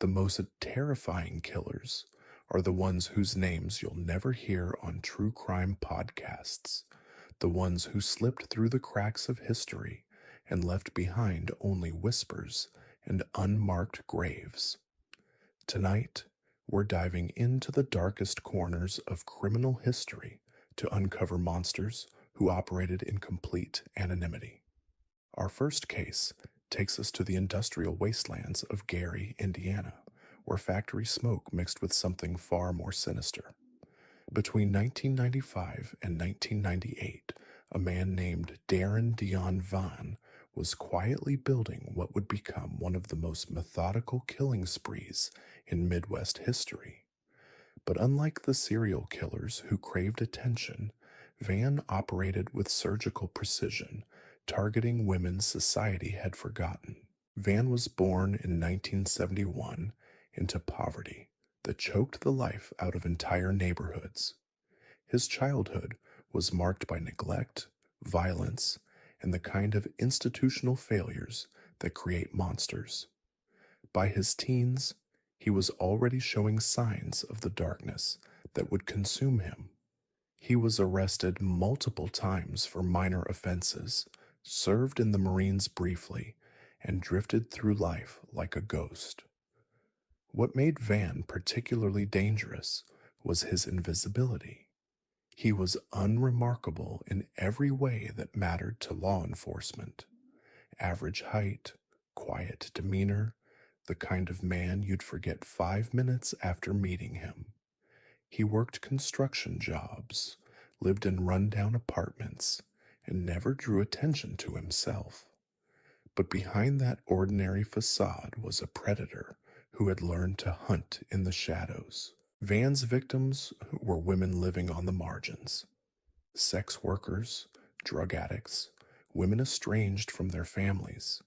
The most terrifying killers are the ones whose names you'll never hear on true crime podcasts, the ones who slipped through the cracks of history and left behind only whispers and unmarked graves. Tonight, we're diving into the darkest corners of criminal history to uncover monsters who operated in complete anonymity. Our first case takes us to the industrial wastelands of Gary, Indiana, where factory smoke mixed with something far more sinister. Between 1995 and 1998, a man named Darren Dion Vaughn was quietly building what would become one of the most methodical killing sprees in Midwest history. But unlike the serial killers who craved attention, Van operated with surgical precision, targeting women society had forgotten. Van was born in 1971 into poverty that choked the life out of entire neighborhoods. His childhood was marked by neglect, violence, and the kind of institutional failures that create monsters. By his teens, he was already showing signs of the darkness that would consume him. He was arrested multiple times for minor offenses, served in the Marines briefly, and drifted through life like a ghost. What made Van particularly dangerous was his invisibility. He was unremarkable in every way that mattered to law enforcement. Average height, quiet demeanor, the kind of man you'd forget 5 minutes after meeting him. He worked construction jobs, lived in rundown apartments, and never drew attention to himself. But behind that ordinary facade was a predator who had learned to hunt in the shadows. Van's victims were women living on the margins, sex workers, drug addicts, women estranged from their families.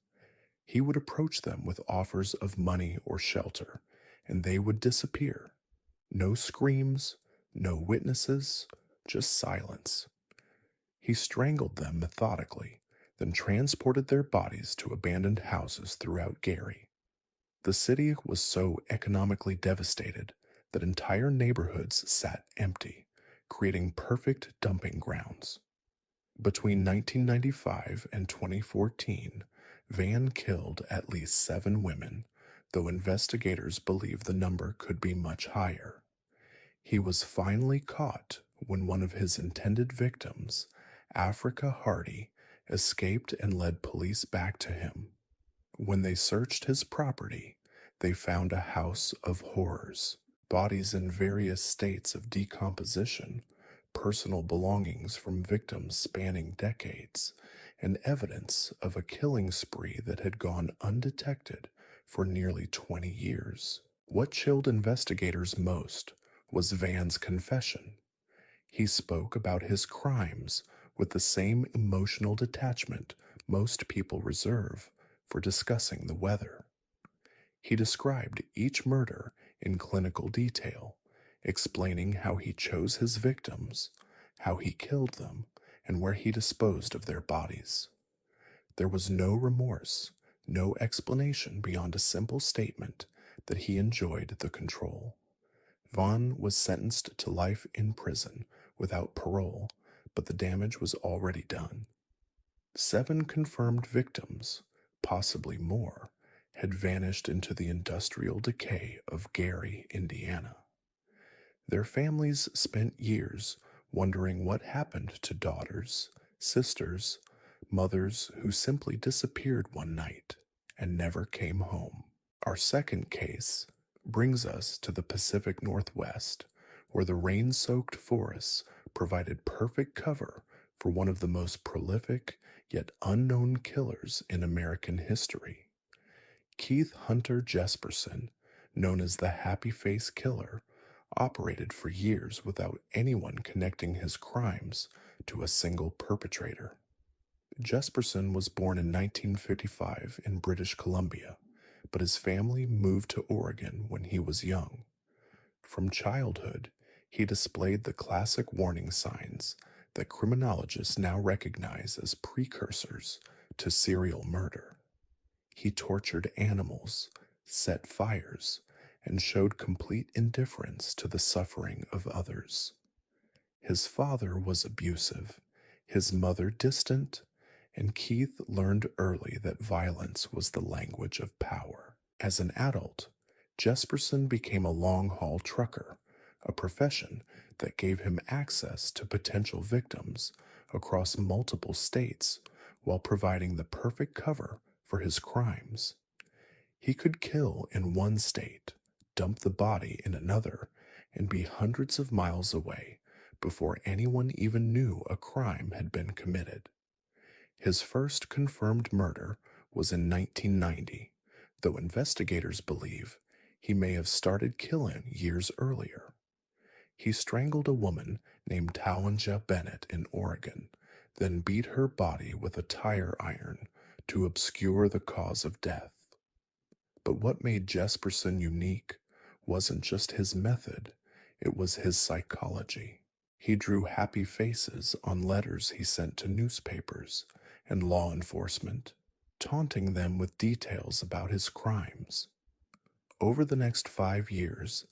He would approach them with offers of money or shelter, and they would disappear. No screams, no witnesses, just silence. He strangled them methodically, then transported their bodies to abandoned houses throughout Gary. The city was so economically devastated that entire neighborhoods sat empty, creating perfect dumping grounds. Between 1995 and 2014, Van killed at least 7 women, though investigators believe the number could be much higher. He was finally caught when one of his intended victims, Africa Hardy, escaped and led police back to him. When they searched his property, they found a house of horrors, bodies in various states of decomposition, personal belongings from victims spanning decades, and evidence of a killing spree that had gone undetected for nearly 20 years. What chilled investigators most was Van's confession. He spoke about his crimes with the same emotional detachment most people reserve for discussing the weather. He described each murder in clinical detail, explaining how he chose his victims, how he killed them, and where he disposed of their bodies. There was no remorse, no explanation beyond a simple statement that he enjoyed the control. Vaughn was sentenced to life in prison without parole, but the damage was already done. 7 confirmed victims, possibly more, had vanished into the industrial decay of Gary, Indiana. Their families spent years wondering what happened to daughters, sisters, mothers who simply disappeared one night and never came home. Our second case brings us to the Pacific Northwest, where the rain-soaked forests provided perfect cover for one of the most prolific yet unknown killers in American history. Keith Hunter Jesperson, known as the Happy Face Killer, operated for years without anyone connecting his crimes to a single perpetrator. Jesperson was born in 1955 in British Columbia, but his family moved to Oregon when he was young. From childhood, he displayed the classic warning signs that criminologists now recognize as precursors to serial murder. He tortured animals, set fires, and showed complete indifference to the suffering of others. His father was abusive, his mother distant, and Keith learned early that violence was the language of power. As an adult, Jesperson became a long haul trucker, a profession that gave him access to potential victims across multiple states while providing the perfect cover for his crimes. He could kill in one state, dump the body in another, and be hundreds of miles away before anyone even knew a crime had been committed. His first confirmed murder was in 1990, though investigators believe he may have started killing years earlier. He strangled a woman named Towanja Bennett in Oregon, then beat her body with a tire iron to obscure the cause of death. But what made Jesperson unique wasn't just his method, it was his psychology. He drew happy faces on letters he sent to newspapers and law enforcement, taunting them with details about his crimes. Over the next 5 years,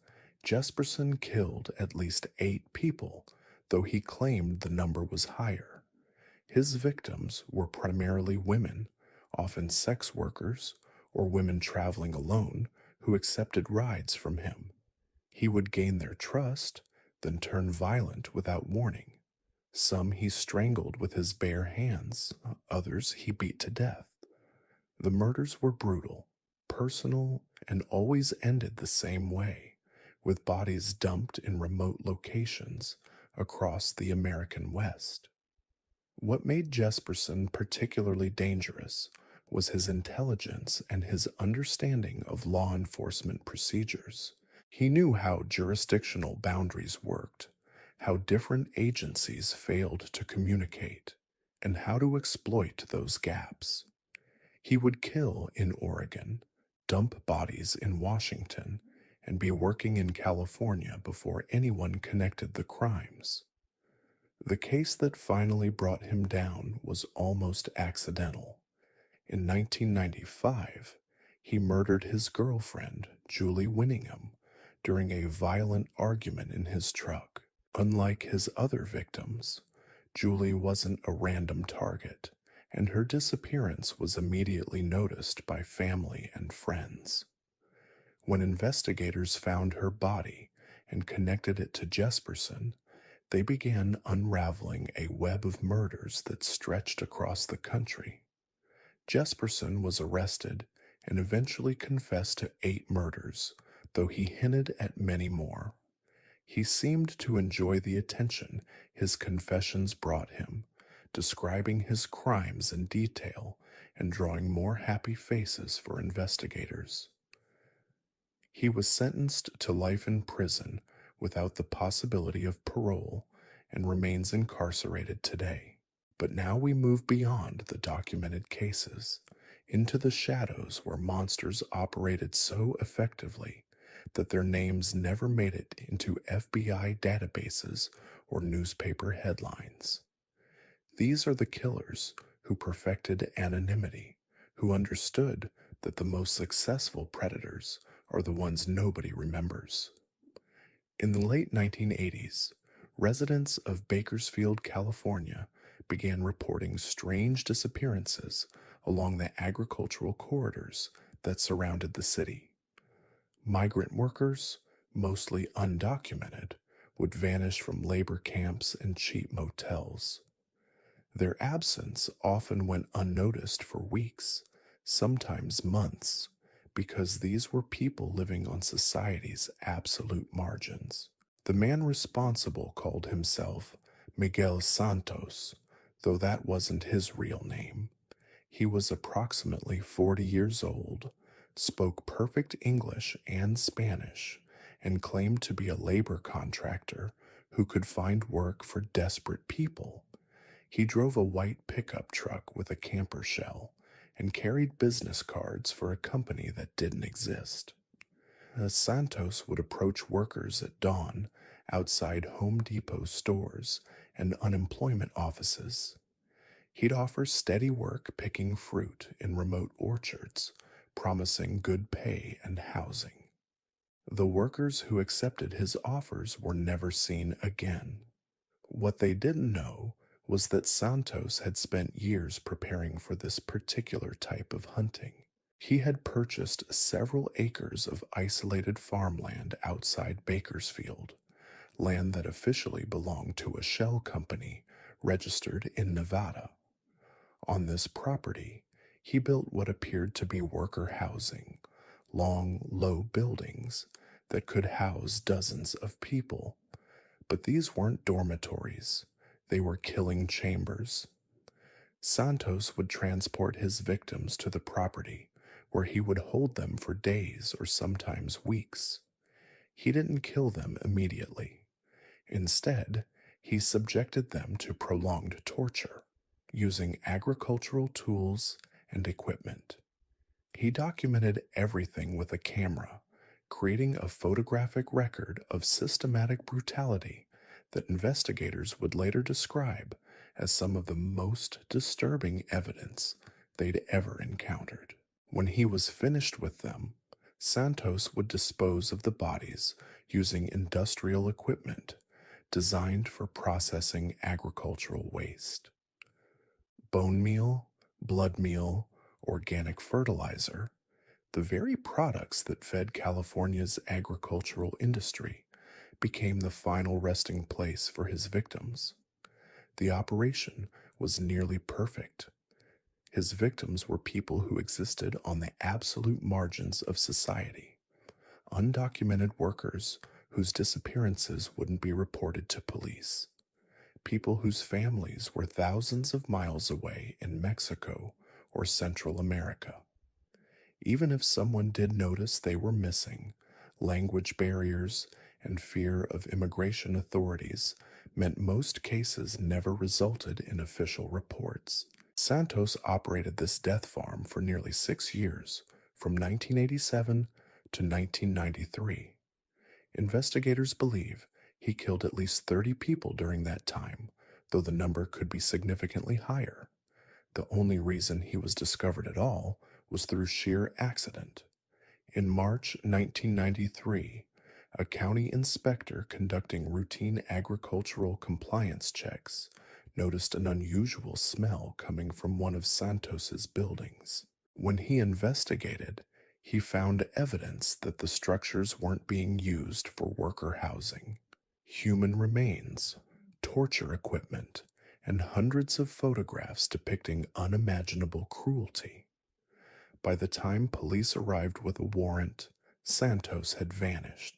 Jesperson killed at least 8 people, though he claimed the number was higher. His victims were primarily women, often sex workers or women traveling alone who accepted rides from him. He would gain their trust, then turn violent without warning. Some he strangled with his bare hands, others he beat to death. The murders were brutal, personal, and always ended the same way, with bodies dumped in remote locations across the American West. What made Jesperson particularly dangerous was his intelligence and his understanding of law enforcement procedures. He knew how jurisdictional boundaries worked, how different agencies failed to communicate, and how to exploit those gaps. He would kill in Oregon, dump bodies in Washington, and be working in California before anyone connected the crimes. The case that finally brought him down was almost accidental. In 1995, he murdered his girlfriend, Julie Winningham, during a violent argument in his truck. Unlike his other victims, Julie wasn't a random target, and her disappearance was immediately noticed by family and friends. When investigators found her body and connected it to Jesperson, they began unraveling a web of murders that stretched across the country. Jesperson was arrested and eventually confessed to 8 murders, though he hinted at many more. He seemed to enjoy the attention his confessions brought him, describing his crimes in detail and drawing more happy faces for investigators. He was sentenced to life in prison without the possibility of parole and remains incarcerated today. But now we move beyond the documented cases, into the shadows where monsters operated so effectively that their names never made it into FBI databases or newspaper headlines. These are the killers who perfected anonymity, who understood that the most successful predators are the ones nobody remembers. In the late 1980s, residents of Bakersfield, California began reporting strange disappearances along the agricultural corridors that surrounded the city. Migrant workers, mostly undocumented, would vanish from labor camps and cheap motels. Their absence often went unnoticed for weeks, sometimes months, because these were people living on society's absolute margins. The man responsible called himself Miguel Santos, though that wasn't his real name. He was approximately 40 years old, spoke perfect English and Spanish, and claimed to be a labor contractor who could find work for desperate people. He drove a white pickup truck with a camper shell and carried business cards for a company that didn't exist. Santos would approach workers at dawn outside Home Depot stores and unemployment offices. He'd offer steady work picking fruit in remote orchards, promising good pay and housing. The workers who accepted his offers were never seen again. What they didn't know was that Santos had spent years preparing for this particular type of hunting. He had purchased several acres of isolated farmland outside Bakersfield, land that officially belonged to a shell company registered in Nevada. On this property, he built what appeared to be worker housing, long, low buildings that could house dozens of people. But these weren't dormitories, they were killing chambers. Santos would transport his victims to the property, where he would hold them for days or sometimes weeks. He didn't kill them immediately. Instead, he subjected them to prolonged torture, using agricultural tools and equipment. He documented everything with a camera, creating a photographic record of systematic brutality that investigators would later describe as some of the most disturbing evidence they'd ever encountered. When he was finished with them, Santos would dispose of the bodies using industrial equipment designed for processing agricultural waste. Bone meal, blood meal, organic fertilizer, the very products that fed California's agricultural industry, became the final resting place for his victims. The operation was nearly perfect. His victims were people who existed on the absolute margins of society, undocumented workers whose disappearances wouldn't be reported to police, people whose families were thousands of miles away in Mexico or Central America. Even if someone did notice they were missing, language barriers and fear of immigration authorities meant most cases never resulted in official reports. Santos operated this death farm for nearly 6 years, from 1987 to 1993. Investigators believe he killed at least 30 people during that time, though the number could be significantly higher. The only reason he was discovered at all was through sheer accident. In March 1993, a county inspector conducting routine agricultural compliance checks noticed an unusual smell coming from one of Santos's buildings. When he investigated, he found evidence that the structures weren't being used for worker housing. Human remains, torture equipment, and hundreds of photographs depicting unimaginable cruelty. By the time police arrived with a warrant, Santos had vanished.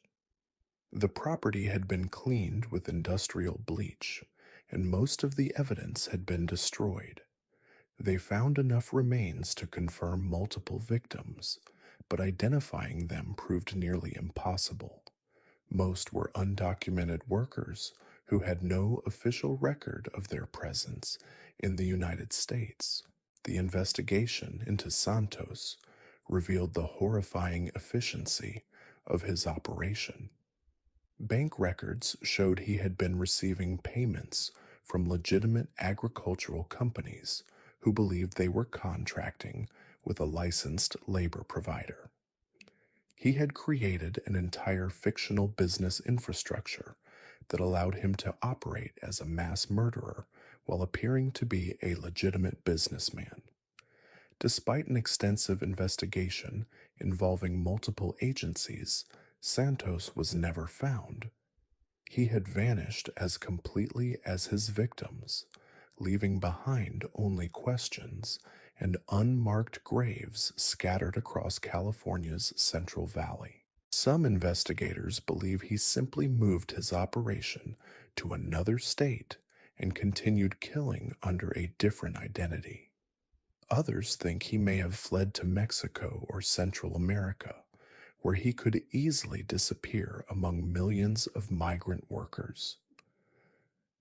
The property had been cleaned with industrial bleach, and most of the evidence had been destroyed. They found enough remains to confirm multiple victims, but identifying them proved nearly impossible. Most were undocumented workers who had no official record of their presence in the United States. The investigation into Santos revealed the horrifying efficiency of his operation. Bank records showed he had been receiving payments from legitimate agricultural companies who believed they were contracting with a licensed labor provider. He had created an entire fictional business infrastructure that allowed him to operate as a mass murderer while appearing to be a legitimate businessman. Despite an extensive investigation involving multiple agencies, Santos was never found. He had vanished as completely as his victims, leaving behind only questions and unmarked graves scattered across California's Central Valley. Some investigators believe he simply moved his operation to another state and continued killing under a different identity. Others think he may have fled to Mexico or Central America, where he could easily disappear among millions of migrant workers.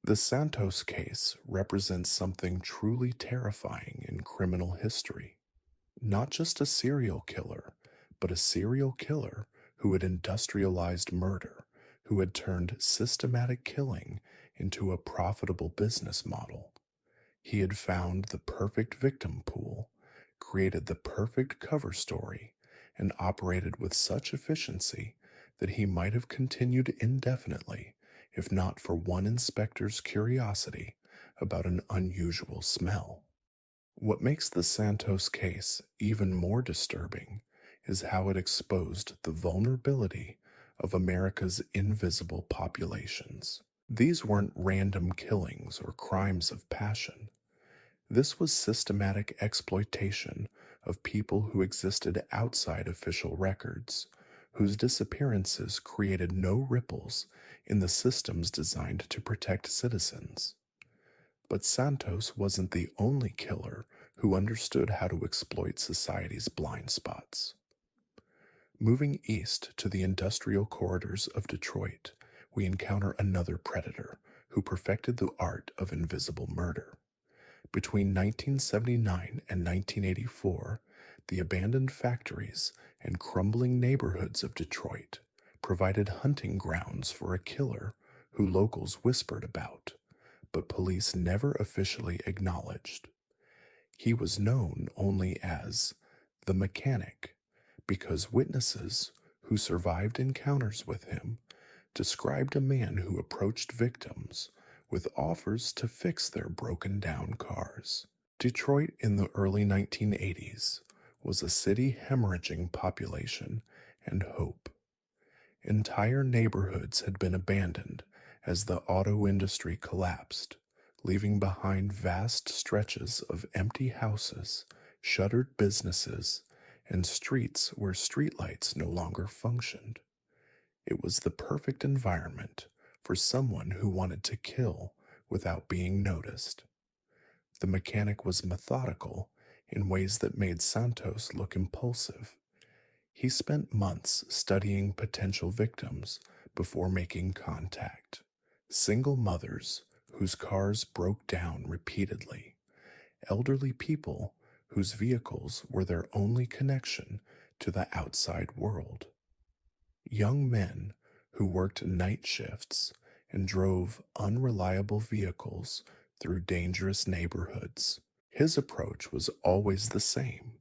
The Santos case represents something truly terrifying in criminal history. Not just a serial killer, but a serial killer who had industrialized murder, who had turned systematic killing into a profitable business model. He had found the perfect victim pool, created the perfect cover story and operated with such efficiency that he might have continued indefinitely if not for one inspector's curiosity about an unusual smell. What makes the Santos case even more disturbing is how it exposed the vulnerability of America's invisible populations. These weren't random killings or crimes of passion. This was systematic exploitation of people who existed outside official records, whose disappearances created no ripples in the systems designed to protect citizens. But Santos wasn't the only killer who understood how to exploit society's blind spots. Moving east to the industrial corridors of Detroit, we encounter another predator who perfected the art of invisible murder. Between 1979 and 1984, the abandoned factories and crumbling neighborhoods of Detroit provided hunting grounds for a killer who locals whispered about, but police never officially acknowledged. He was known only as the Mechanic because witnesses who survived encounters with him described a man who approached victims with offers to fix their broken down cars. Detroit in the early 1980s was a city hemorrhaging population and hope. Entire neighborhoods had been abandoned as the auto industry collapsed, leaving behind vast stretches of empty houses, shuttered businesses, and streets where streetlights no longer functioned. It was the perfect environment for someone who wanted to kill without being noticed. The Mechanic was methodical in ways that made Santos look impulsive. He spent months studying potential victims before making contact. Single mothers whose cars broke down repeatedly, elderly people whose vehicles were their only connection to the outside world, young men who worked night shifts and drove unreliable vehicles through dangerous neighborhoods. His approach was always the same.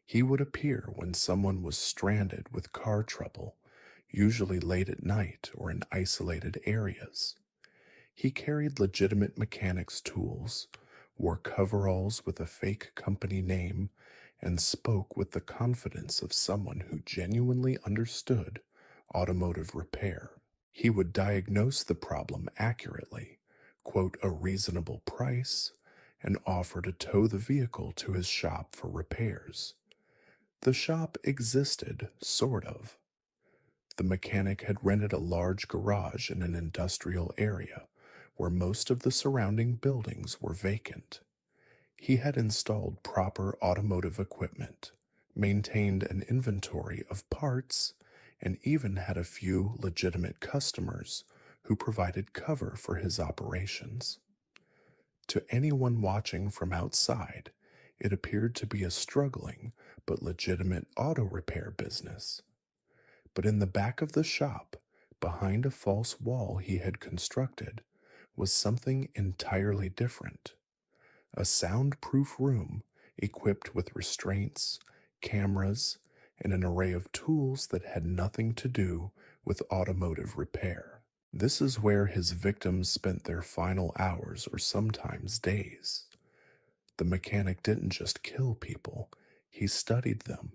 He would appear when someone was stranded with car trouble, usually late at night or in isolated areas. He carried legitimate mechanics tools, wore coveralls with a fake company name, and spoke with the confidence of someone who genuinely understood automotive repair. He would diagnose the problem accurately, quote a reasonable price, and offer to tow the vehicle to his shop for repairs. The shop existed, sort of. The Mechanic had rented a large garage in an industrial area where most of the surrounding buildings were vacant. He had installed proper automotive equipment, maintained an inventory of parts, and even had a few legitimate customers who provided cover for his operations. To anyone watching from outside, it appeared to be a struggling but legitimate auto repair business. But in the back of the shop, behind a false wall he had constructed, was something entirely different. A soundproof room equipped with restraints, cameras, and an array of tools that had nothing to do with automotive repair. This is where his victims spent their final hours or sometimes days. The Mechanic didn't just kill people, he studied them.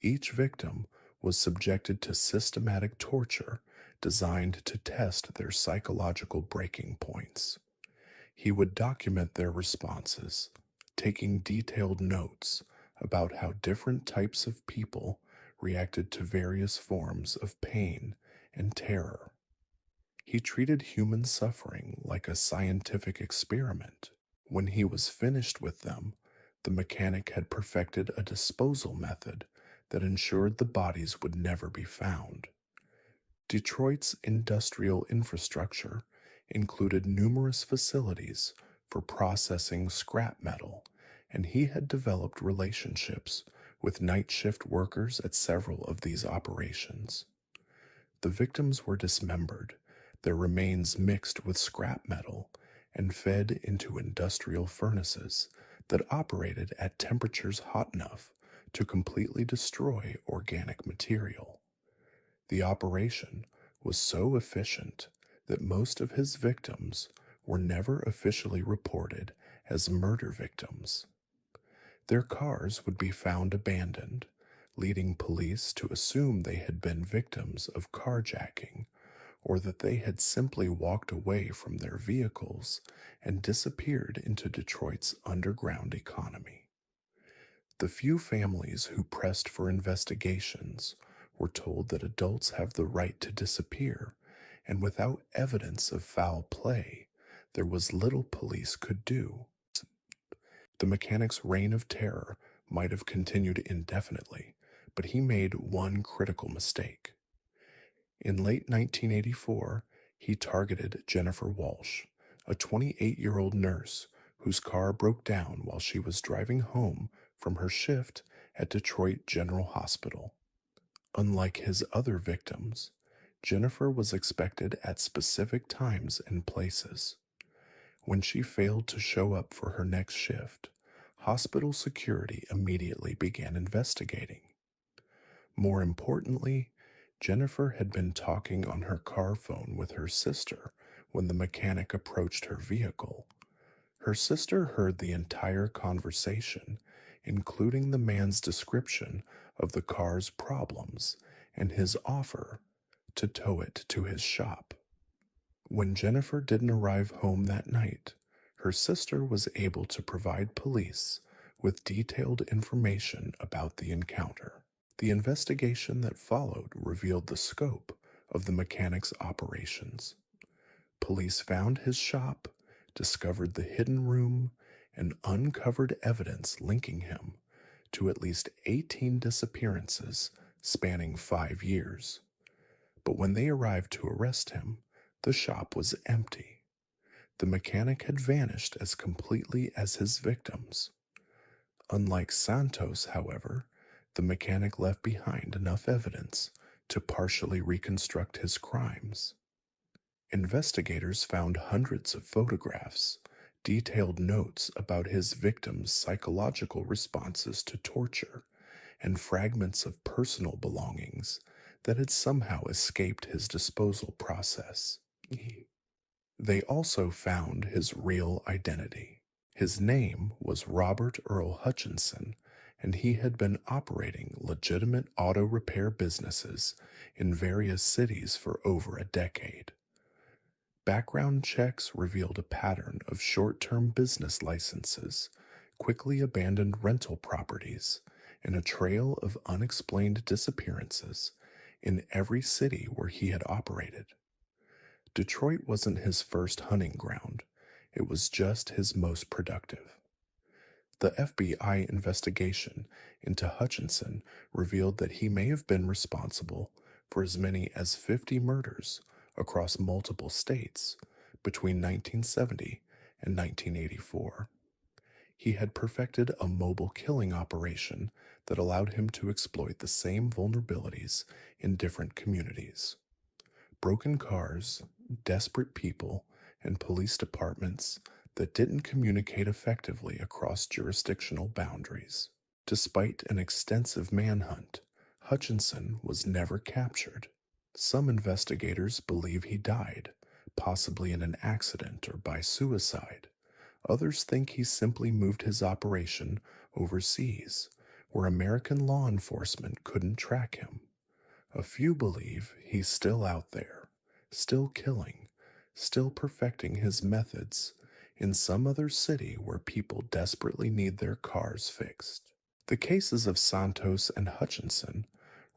Each victim was subjected to systematic torture designed to test their psychological breaking points. He would document their responses, taking detailed notes about how different types of people reacted to various forms of pain and terror. He treated human suffering like a scientific experiment. When he was finished with them, the Mechanic had perfected a disposal method that ensured the bodies would never be found. Detroit's industrial infrastructure included numerous facilities for processing scrap metal, and he had developed relationships with night shift workers at several of these operations. The victims were dismembered, their remains mixed with scrap metal, and fed into industrial furnaces that operated at temperatures hot enough to completely destroy organic material. The operation was so efficient that most of his victims were never officially reported as murder victims. Their cars would be found abandoned, leading police to assume they had been victims of carjacking or that they had simply walked away from their vehicles and disappeared into Detroit's underground economy. The few families who pressed for investigations were told that adults have the right to disappear, and without evidence of foul play, there was little police could do. The mechanic's reign of terror might have continued indefinitely, but he made one critical mistake. In late 1984, he targeted Jennifer Walsh, a 28-year-old nurse whose car broke down while she was driving home from her shift at Detroit General Hospital. Unlike his other victims, Jennifer was expected at specific times and places. When she failed to show up for her next shift, hospital security immediately began investigating. More importantly, Jennifer had been talking on her car phone with her sister when the mechanic approached her vehicle. Her sister heard the entire conversation, including the man's description of the car's problems and his offer to tow it to his shop. When Jennifer didn't arrive home that night, her sister was able to provide police with detailed information about the encounter. The investigation that followed revealed the scope of the mechanic's operations. Police found his shop, discovered the hidden room, and uncovered evidence linking him to at least 18 disappearances spanning 5 years. But when they arrived to arrest him, the shop was empty. The mechanic had vanished as completely as his victims. Unlike Santos, however, the mechanic left behind enough evidence to partially reconstruct his crimes. Investigators found hundreds of photographs, detailed notes about his victims' psychological responses to torture, and fragments of personal belongings that had somehow escaped his disposal process. They also found his real identity. His name was Robert Earl Hutchinson, and he had been operating legitimate auto repair businesses in various cities for over a decade. Background checks revealed a pattern of short-term business licenses, quickly abandoned rental properties, and a trail of unexplained disappearances in every city where he had operated. Detroit wasn't his first hunting ground, it was just his most productive. The FBI investigation into Hutchinson revealed that he may have been responsible for as many as 50 murders across multiple states between 1970 and 1984. He had perfected a mobile killing operation that allowed him to exploit the same vulnerabilities in different communities. Broken cars, desperate people, and police departments that didn't communicate effectively across jurisdictional boundaries. Despite an extensive manhunt, Hutchinson was never captured. Some investigators believe he died, possibly in an accident or by suicide. Others think he simply moved his operation overseas, where American law enforcement couldn't track him. A few believe he's still out there, still killing, still perfecting his methods in some other city where people desperately need their cars fixed. The cases of Santos and Hutchinson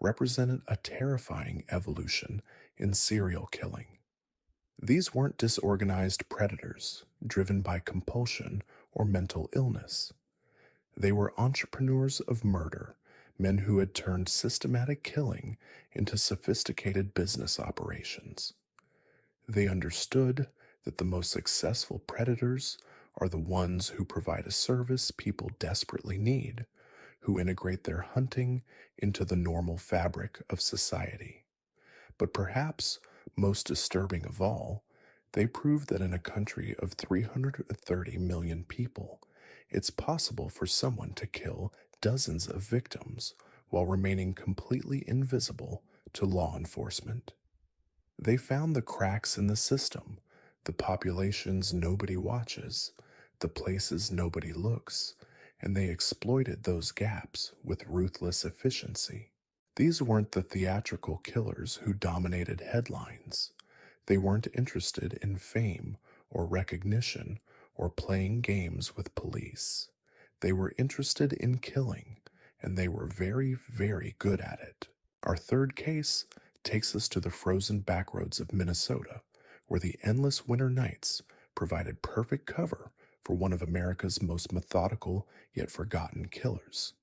represented a terrifying evolution in serial killing. These weren't disorganized predators driven by compulsion or mental illness. They were entrepreneurs of murder, men who had turned systematic killing into sophisticated business operations. They understood that the most successful predators are the ones who provide a service people desperately need, who integrate their hunting into the normal fabric of society. But perhaps most disturbing of all, they proved that in a country of 330 million people, It's possible for someone to kill dozens of victims while remaining completely invisible to law enforcement. They found the cracks in the system, the populations nobody watches, the places nobody looks, and they exploited those gaps with ruthless efficiency. These weren't the theatrical killers who dominated headlines. They weren't interested in fame or recognition or playing games with police. They were interested in killing, and they were very, very good at it. Our third case takes us to the frozen backroads of Minnesota, where the endless winter nights provided perfect cover for one of America's most methodical yet forgotten killers.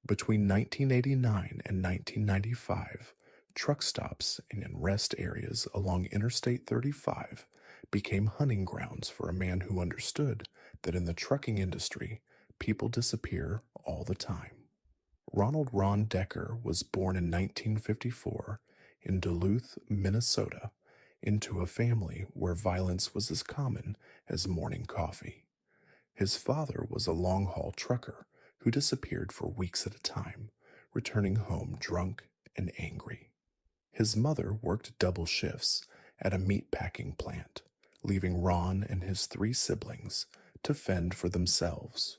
Between 1989 and 1995, truck stops and rest areas along Interstate 35 became hunting grounds for a man who understood that in the trucking industry, people disappear all the time. Ronald Ron Decker was born in 1954 in Duluth, Minnesota, into a family where violence was as common as morning coffee. His father was a long haul trucker who disappeared for weeks at a time, returning home drunk and angry. His mother worked double shifts at a meat packing plant, leaving Ron and his three siblings to fend for themselves.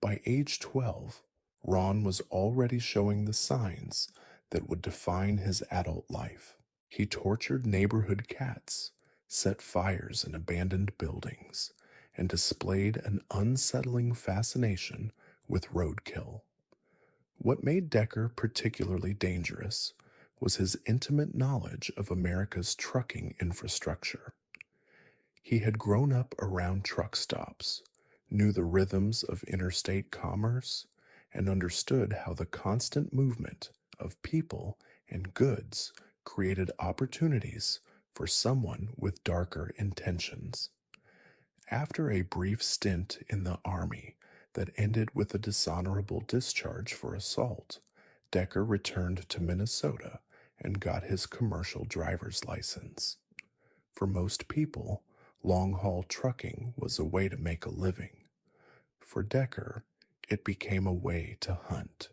By age 12, Ron was already showing the signs that would define his adult life. He tortured neighborhood cats, set fires in abandoned buildings, and displayed an unsettling fascination with roadkill. What made Decker particularly dangerous was his intimate knowledge of America's trucking infrastructure. He had grown up around truck stops, knew the rhythms of interstate commerce, and understood how the constant movement of people and goods created opportunities for someone with darker intentions. After a brief stint in the Army that ended with a dishonorable discharge for assault, Decker returned to Minnesota and got his commercial driver's license. For most people, long haul trucking was a way to make a living. For Decker, it became a way to hunt.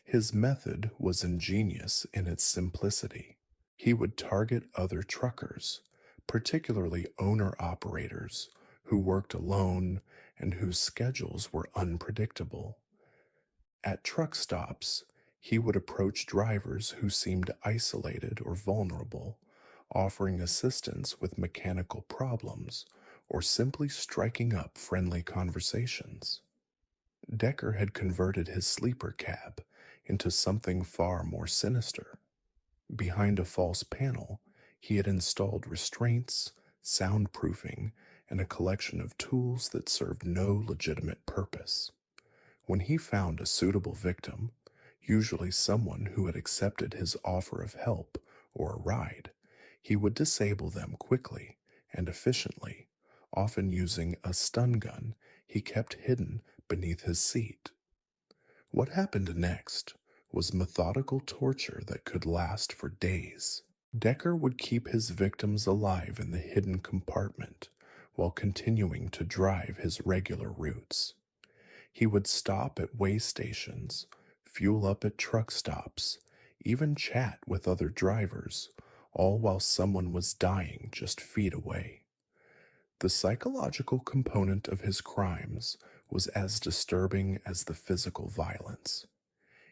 His method was ingenious in its simplicity. He would target other truckers, particularly owner-operators who worked alone and whose schedules were unpredictable. At truck stops, he would approach drivers who seemed isolated or vulnerable, offering assistance with mechanical problems or simply striking up friendly conversations. Decker had converted his sleeper cab into something far more sinister. Behind a false panel, he had installed restraints, soundproofing, and a collection of tools that served no legitimate purpose. When he found a suitable victim, usually someone who had accepted his offer of help or a ride, he would disable them quickly and efficiently, often using a stun gun he kept hidden beneath his seat. What happened next was methodical torture that could last for days. Decker would keep his victims alive in the hidden compartment while continuing to drive his regular routes. He would stop at way stations, fuel up at truck stops, even chat with other drivers, all while someone was dying just feet away. The psychological component of his crimes was as disturbing as the physical violence.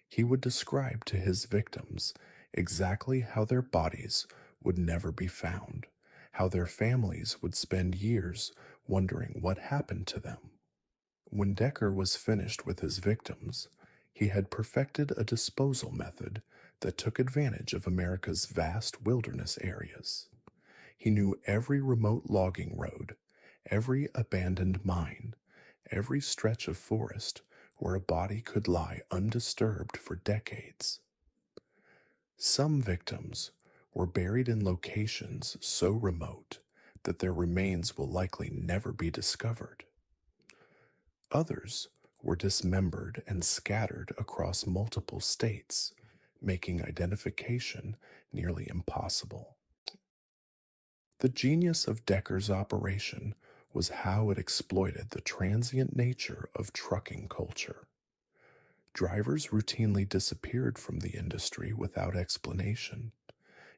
He would describe to his victims exactly how their bodies would never be found, how their families would spend years wondering what happened to them. When Decker was finished with his victims, he had perfected a disposal method that took advantage of America's vast wilderness areas. He knew every remote logging road, every abandoned mine, every stretch of forest where a body could lie undisturbed for decades. Some victims were buried in locations so remote that their remains will likely never be discovered. Others were dismembered and scattered across multiple states, making identification nearly impossible. The genius of Decker's operation was how it exploited the transient nature of trucking culture. Drivers routinely disappeared from the industry without explanation.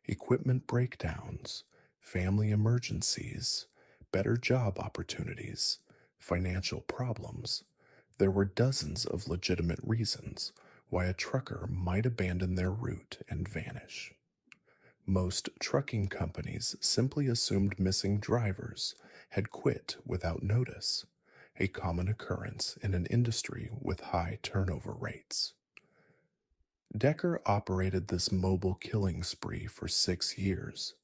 Equipment breakdowns, family emergencies, better job opportunities, financial problems. There were dozens of legitimate reasons why a trucker might abandon their route and vanish. Most trucking companies simply assumed missing drivers had quit without notice, a common occurrence in an industry with high turnover rates. Decker operated this mobile killing spree for 6 years,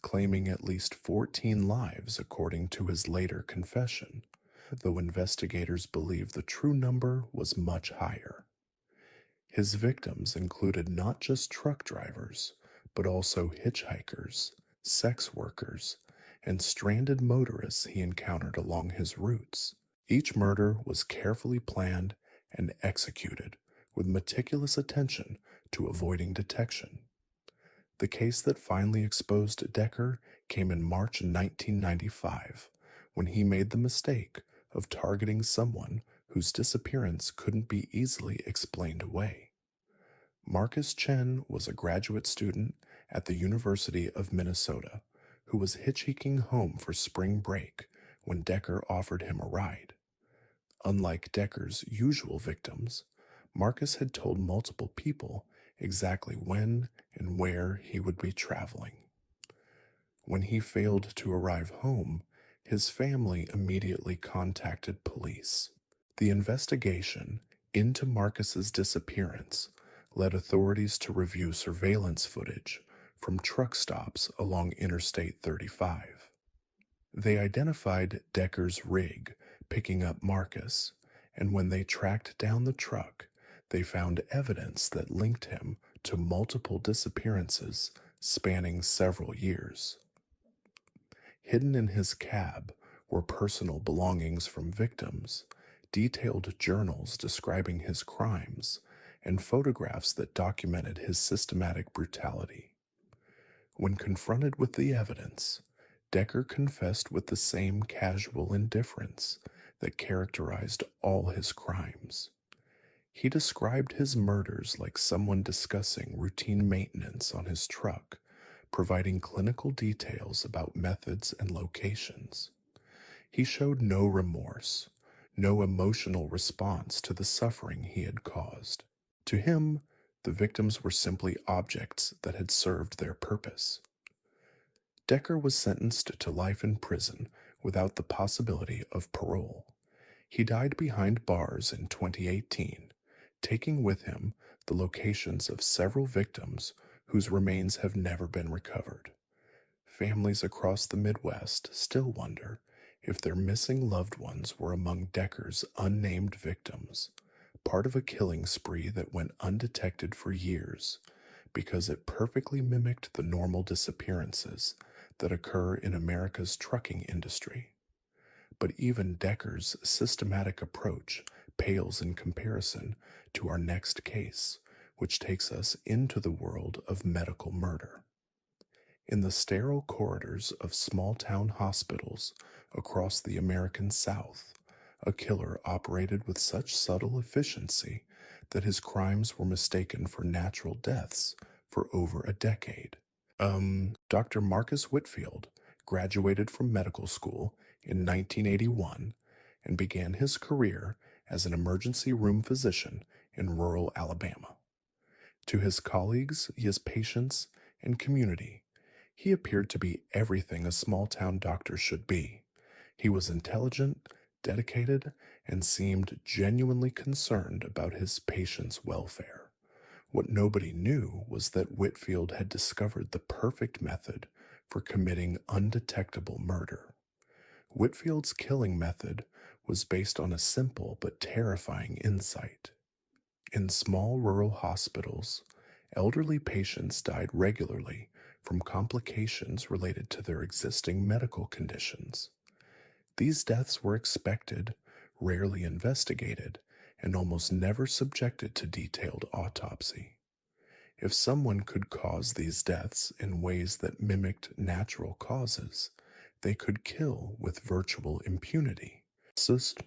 claiming at least 14 lives according to his later confession, though investigators believe the true number was much higher. His victims included not just truck drivers, but also hitchhikers, sex workers, and stranded motorists he encountered along his routes. Each murder was carefully planned and executed with meticulous attention to avoiding detection. The case that finally exposed Decker came in March 1995, when he made the mistake of targeting someone whose disappearance couldn't be easily explained away. Marcus Chen was a graduate student at the University of Minnesota who was hitchhiking home for spring break when Decker offered him a ride. Unlike Decker's usual victims, Marcus had told multiple people exactly when and where he would be traveling. When he failed to arrive home, his family immediately contacted police. The investigation into Marcus's disappearance led authorities to review surveillance footage from truck stops along Interstate 35. They identified Decker's rig picking up Marcus, and when they tracked down the truck, they found evidence that linked him to multiple disappearances spanning several years. Hidden in his cab were personal belongings from victims, detailed journals describing his crimes, and photographs that documented his systematic brutality. When confronted with the evidence, Decker confessed with the same casual indifference that characterized all his crimes. He described his murders like someone discussing routine maintenance on his truck, providing clinical details about methods and locations. He showed no remorse, no emotional response to the suffering he had caused. To him, the victims were simply objects that had served their purpose. Decker was sentenced to life in prison without the possibility of parole. He died behind bars in 2018, taking with him the locations of several victims whose remains have never been recovered. Families across the Midwest still wonder if their missing loved ones were among Decker's unnamed victims, part of a killing spree that went undetected for years because it perfectly mimicked the normal disappearances that occur in America's trucking industry. But even Decker's systematic approach pales in comparison to our next case, which takes us into the world of medical murder. In the sterile corridors of small-town hospitals across the American South, a killer operated with such subtle efficiency that his crimes were mistaken for natural deaths for over a decade. Dr. Marcus Whitfield graduated from medical school in 1981 and began his career as an emergency room physician in rural Alabama. To his colleagues, his patients, and community, he appeared to be everything a small-town doctor should be. He was intelligent, dedicated, and seemed genuinely concerned about his patients' welfare. What nobody knew was that Whitfield had discovered the perfect method for committing undetectable murder. Whitfield's killing method was based on a simple but terrifying insight. In small rural hospitals, elderly patients died regularly from complications related to their existing medical conditions. These deaths were expected, rarely investigated, and almost never subjected to detailed autopsy. If someone could cause these deaths in ways that mimicked natural causes, they could kill with virtual impunity. Physicist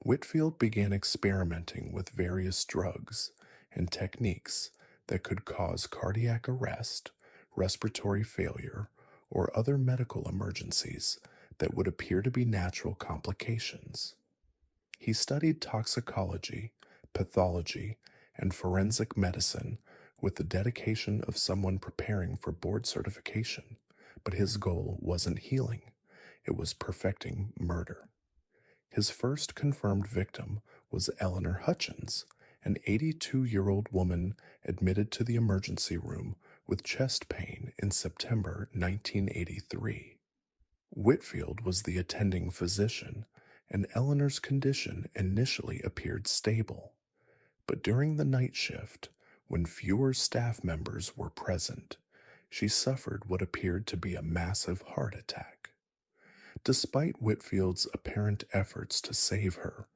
Whitfield began experimenting with various drugs and techniques that could cause cardiac arrest, respiratory failure, or other medical emergencies that would appear to be natural complications. He studied toxicology, pathology, and forensic medicine with the dedication of someone preparing for board certification, but his goal wasn't healing, it was perfecting murder. His first confirmed victim was Eleanor Hutchins, an 82-year-old woman admitted to the emergency room with chest pain in September 1983. Whitfield was the attending physician, and Eleanor's condition initially appeared stable. But during the night shift, when fewer staff members were present, she suffered what appeared to be a massive heart attack. Despite Whitfield's apparent efforts to save her,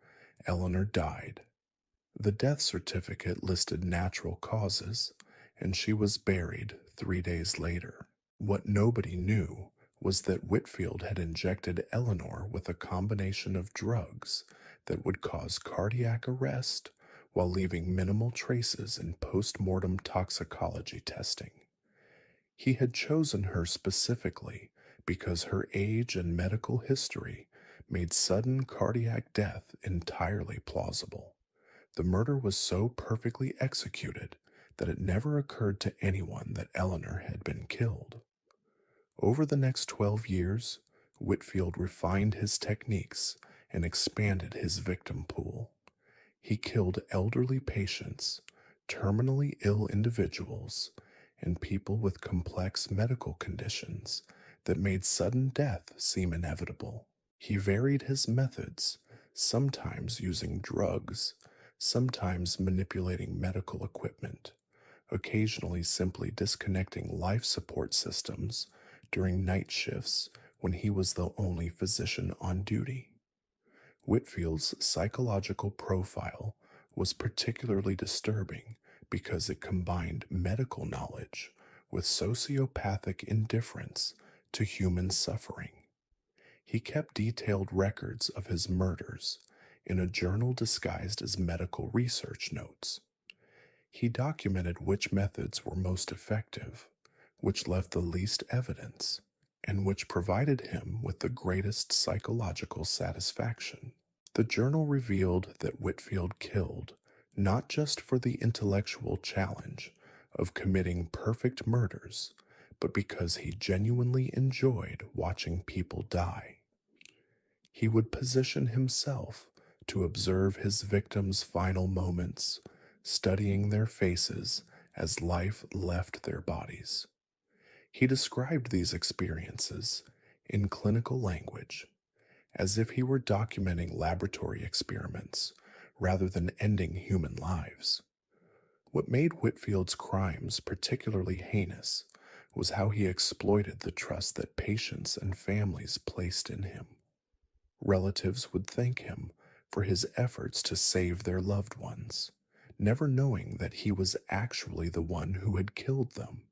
Eleanor died. The death certificate listed natural causes, and she was buried 3 days later. What nobody knew was that Whitfield had injected Eleanor with a combination of drugs that would cause cardiac arrest while leaving minimal traces in post-mortem toxicology testing. He had chosen her specifically because her age and medical history made sudden cardiac death entirely plausible. The murder was so perfectly executed that it never occurred to anyone that Eleanor had been killed. Over the next 12 years, Whitfield refined his techniques and expanded his victim pool. He killed elderly patients, terminally ill individuals, and people with complex medical conditions that made sudden death seem inevitable. He varied his methods, sometimes using drugs, sometimes manipulating medical equipment, occasionally simply disconnecting life support systems during night shifts when he was the only physician on duty. Whitfield's psychological profile was particularly disturbing because it combined medical knowledge with sociopathic indifference to human suffering. He kept detailed records of his murders in a journal disguised as medical research notes. He documented which methods were most effective, which left the least evidence, and which provided him with the greatest psychological satisfaction. The journal revealed that Whitfield killed not just for the intellectual challenge of committing perfect murders, but because he genuinely enjoyed watching people die. He would position himself to observe his victims' final moments, studying their faces as life left their bodies. He described these experiences in clinical language, as if he were documenting laboratory experiments rather than ending human lives. What made Whitfield's crimes particularly heinous was how he exploited the trust that patients and families placed in him. Relatives would thank him for his efforts to save their loved ones, never knowing that he was actually the one who had killed them.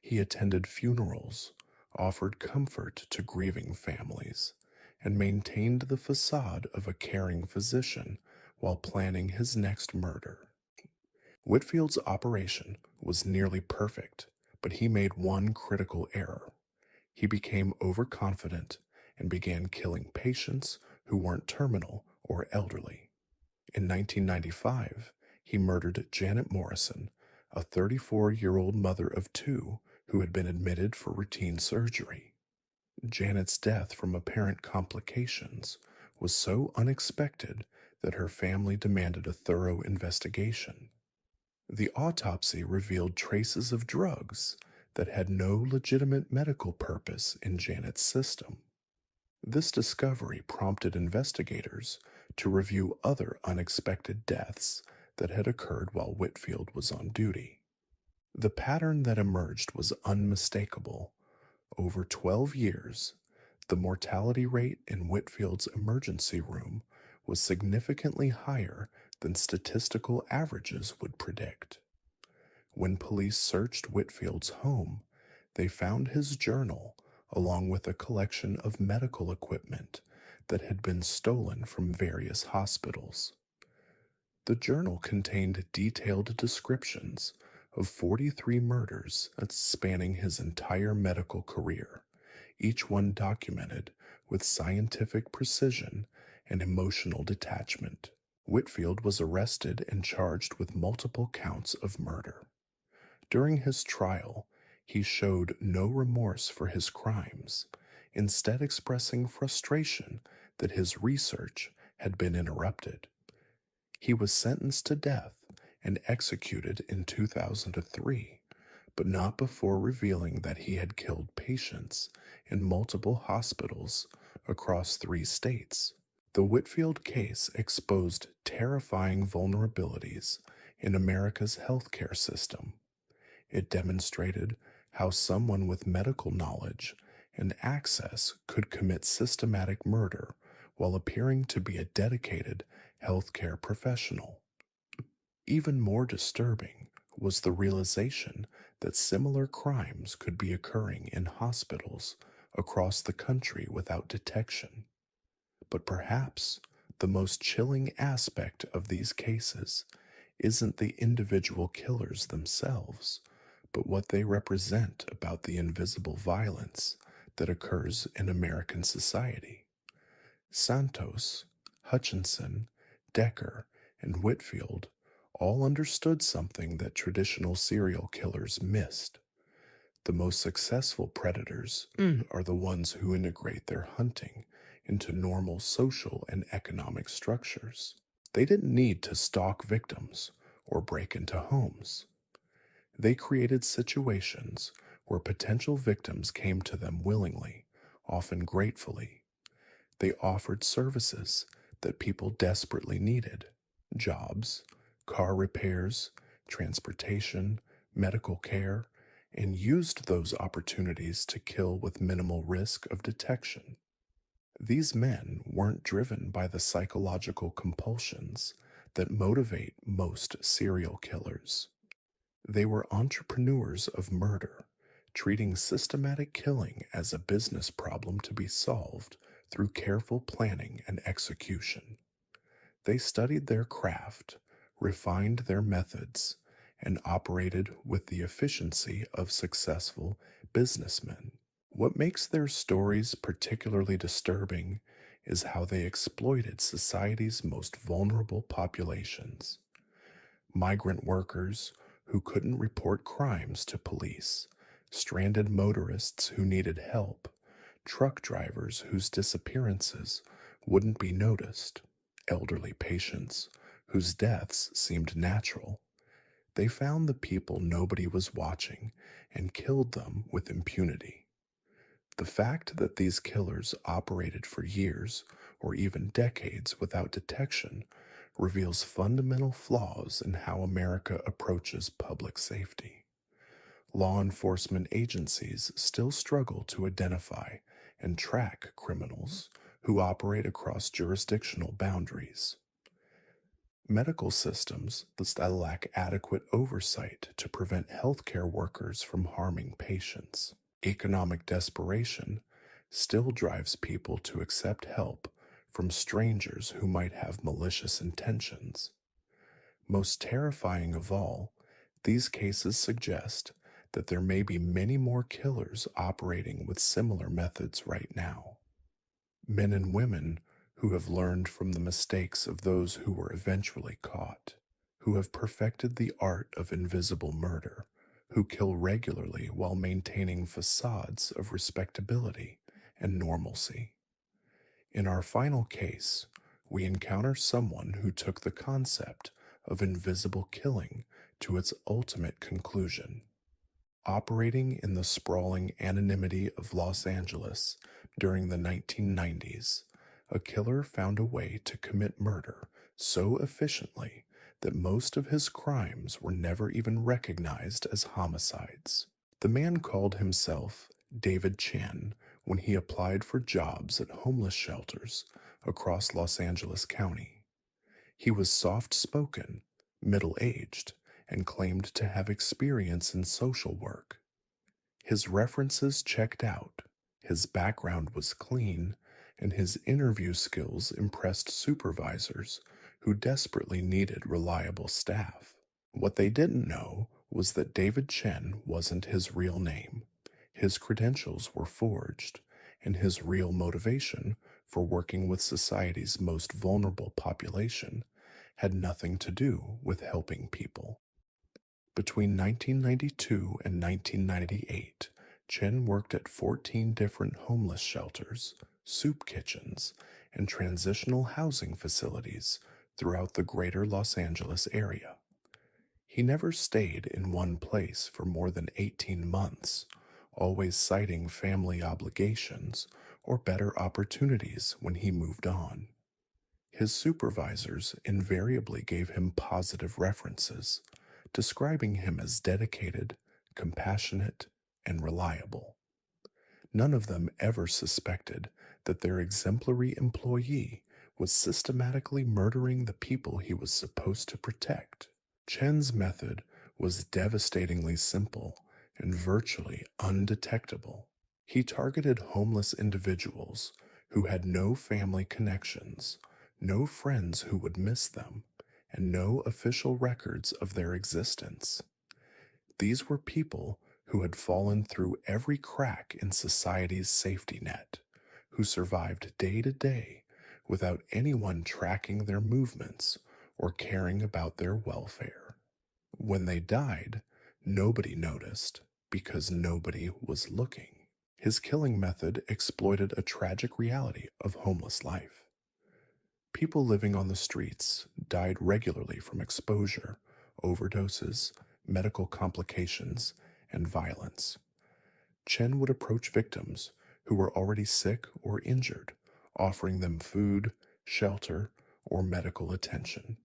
He attended funerals, offered comfort to grieving families, and maintained the facade of a caring physician while planning his next murder. Whitfield's operation was nearly perfect, but he made one critical error. He became overconfident and began killing patients who weren't terminal or elderly. In 1995, he murdered Janet Morrison, a 34-year-old mother of two who had been admitted for routine surgery. Janet's death from apparent complications was so unexpected that her family demanded a thorough investigation. The autopsy revealed traces of drugs that had no legitimate medical purpose in Janet's system. This discovery prompted investigators to review other unexpected deaths that had occurred while Whitfield was on duty. The pattern that emerged was unmistakable. Over 12 years, the mortality rate in Whitfield's emergency room was significantly higher than statistical averages would predict. When police searched Whitfield's home, they found his journal along with a collection of medical equipment that had been stolen from various hospitals. The journal contained detailed descriptions of 43 murders spanning his entire medical career, each one documented with scientific precision and emotional detachment. Whitfield was arrested and charged with multiple counts of murder. During his trial, he showed no remorse for his crimes, instead expressing frustration that his research had been interrupted. He was sentenced to death and executed in 2003, but not before revealing that he had killed patients in multiple hospitals across 3 states. The Whitfield case exposed terrifying vulnerabilities in America's healthcare system. It demonstrated how someone with medical knowledge and access could commit systematic murder while appearing to be a dedicated healthcare professional. Even more disturbing was the realization that similar crimes could be occurring in hospitals across the country without detection. But perhaps the most chilling aspect of these cases isn't the individual killers themselves, but what they represent about the invisible violence that occurs in American society. Santos, Hutchinson, Decker, and Whitfield all understood something that traditional serial killers missed. The most successful predators are the ones who integrate their hunting into normal social and economic structures. They didn't need to stalk victims or break into homes. They created situations where potential victims came to them willingly, often gratefully. They offered services that people desperately needed: jobs, car repairs, transportation, medical care, and used those opportunities to kill with minimal risk of detection. These men weren't driven by the psychological compulsions that motivate most serial killers. They were entrepreneurs of murder, treating systematic killing as a business problem to be solved through careful planning and execution. They studied their craft, refined their methods, and operated with the efficiency of successful businessmen. What makes their stories particularly disturbing is how they exploited society's most vulnerable populations: migrant workers who couldn't report crimes to police, stranded motorists who needed help, truck drivers whose disappearances wouldn't be noticed, elderly patients whose deaths seemed natural. They found the people nobody was watching and killed them with impunity. The fact that these killers operated for years or even decades without detection reveals fundamental flaws in how America approaches public safety. Law enforcement agencies still struggle to identify and track criminals who operate across jurisdictional boundaries. Medical systems that lack adequate oversight to prevent healthcare workers from harming patients. Economic desperation still drives people to accept help from strangers who might have malicious intentions. Most terrifying of all, these cases suggest that there may be many more killers operating with similar methods right now. Men and women who have learned from the mistakes of those who were eventually caught, who have perfected the art of invisible murder, who kill regularly while maintaining facades of respectability and normalcy. In our final case, we encounter someone who took the concept of invisible killing to its ultimate conclusion. Operating in the sprawling anonymity of Los Angeles during the 1990s, a killer found a way to commit murder so efficiently that most of his crimes were never even recognized as homicides. The man called himself David Chan when he applied for jobs at homeless shelters across Los Angeles County. He was soft-spoken, middle-aged, and claimed to have experience in social work. His references checked out: His background was clean, and his interview skills impressed supervisors who desperately needed reliable staff. What they didn't know was that David Chen wasn't his real name. His credentials were forged, and his real motivation for working with society's most vulnerable population had nothing to do with helping people. Between 1992 and 1998, Chen worked at 14 different homeless shelters, soup kitchens, and transitional housing facilities throughout the greater Los Angeles area. He never stayed in one place for more than 18 months, always citing family obligations or better opportunities when he moved on. His supervisors invariably gave him positive references, describing him as dedicated, compassionate, and reliable. None of them ever suspected that their exemplary employee was systematically murdering the people he was supposed to protect. Chen's method was devastatingly simple and virtually undetectable. He targeted homeless individuals who had no family connections, no friends who would miss them, and no official records of their existence. These were people who had fallen through every crack in society's safety net, who survived day to day without anyone tracking their movements or caring about their welfare. When they died, nobody noticed because nobody was looking. His killing method exploited a tragic reality of homeless life. People living on the streets died regularly from exposure, overdoses, medical complications, and violence. Chen would approach victims who were already sick or injured, offering them food, shelter, or medical attention.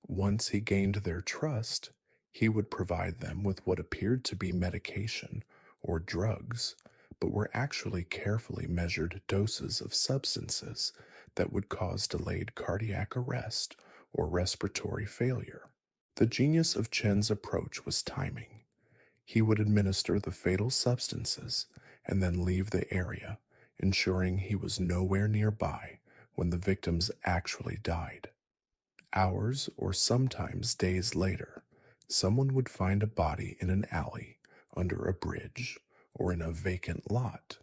Once he gained their trust, he would provide them with what appeared to be medication or drugs, but were actually carefully measured doses of substances that would cause delayed cardiac arrest or respiratory failure. The genius of Chen's approach was timing. He would administer the fatal substances and then leave the area, ensuring he was nowhere nearby when the victims actually died. Hours or sometimes days later, someone would find a body in an alley, under a bridge, or in a vacant lot.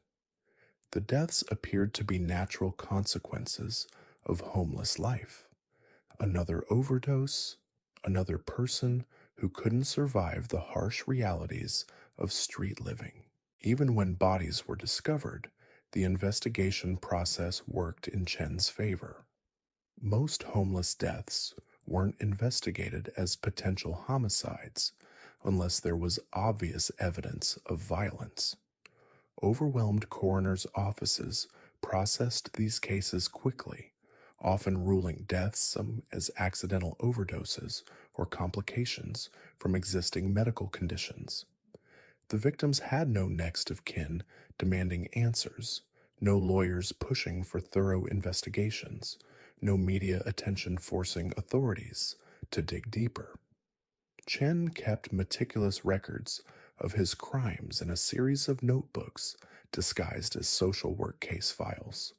The deaths appeared to be natural consequences of homeless life. Another overdose, another person who couldn't survive the harsh realities of street living. Even when bodies were discovered, the investigation process worked in Chen's favor. Most homeless deaths weren't investigated as potential homicides unless there was obvious evidence of violence. Overwhelmed coroners' offices processed these cases quickly, often ruling deaths as accidental overdoses or complications from existing medical conditions. The victims had no next of kin demanding answers, no lawyers pushing for thorough investigations, no media attention forcing authorities to dig deeper. Chen kept meticulous records of his crimes in a series of notebooks disguised as social work case files.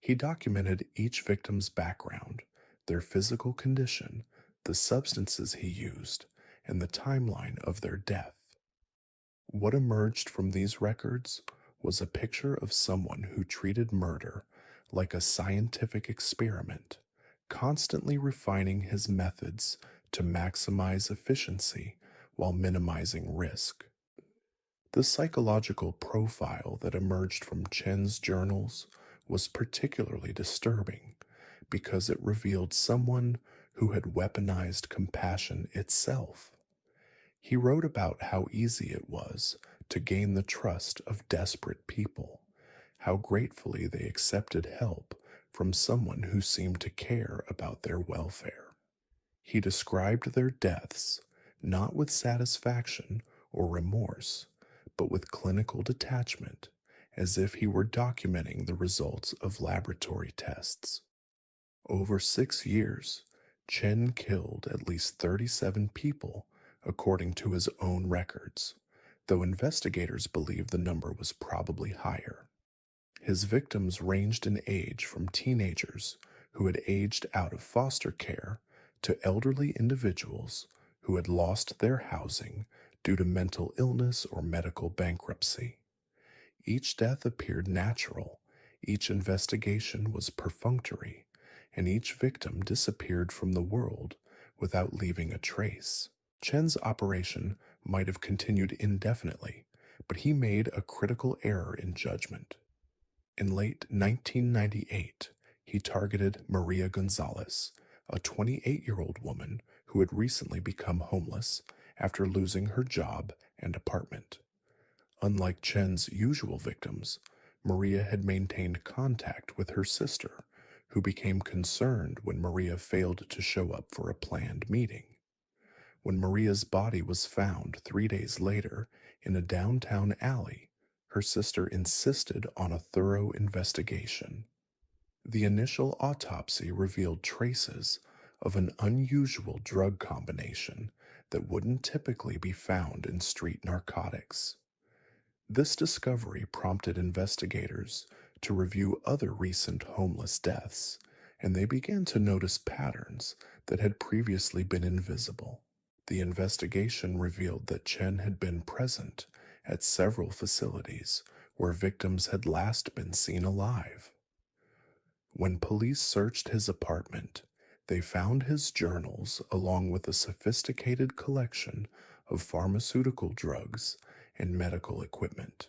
He documented each victim's background, their physical condition, the substances he used, and the timeline of their death. What emerged from these records was a picture of someone who treated murder like a scientific experiment, constantly refining his methods to maximize efficiency while minimizing risk. The psychological profile that emerged from Chen's journals was particularly disturbing because it revealed someone who had weaponized compassion itself. He wrote about how easy it was to gain the trust of desperate people, how gratefully they accepted help from someone who seemed to care about their welfare. He described their deaths not with satisfaction or remorse, but with clinical detachment, as if he were documenting the results of laboratory tests. Over 6 years, Chen killed at least 37 people, according to his own records, though investigators believe the number was probably higher. His victims ranged in age from teenagers who had aged out of foster care to elderly individuals who had lost their housing due to mental illness or medical bankruptcy. Each death appeared natural, each investigation was perfunctory, and each victim disappeared from the world without leaving a trace. Chen's operation might have continued indefinitely, but he made a critical error in judgment. In late 1998, he targeted Maria Gonzalez, a 28-year-old woman who had recently become homeless after losing her job and apartment. Unlike Chen's usual victims, Maria had maintained contact with her sister, who became concerned when Maria failed to show up for a planned meeting. When Maria's body was found 3 days later in a downtown alley, her sister insisted on a thorough investigation. The initial autopsy revealed traces of an unusual drug combination that wouldn't typically be found in street narcotics. This discovery prompted investigators to review other recent homeless deaths, and they began to notice patterns that had previously been invisible. The investigation revealed that Chen had been present at several facilities where victims had last been seen alive. When police searched his apartment, they found his journals along with a sophisticated collection of pharmaceutical drugs and medical equipment.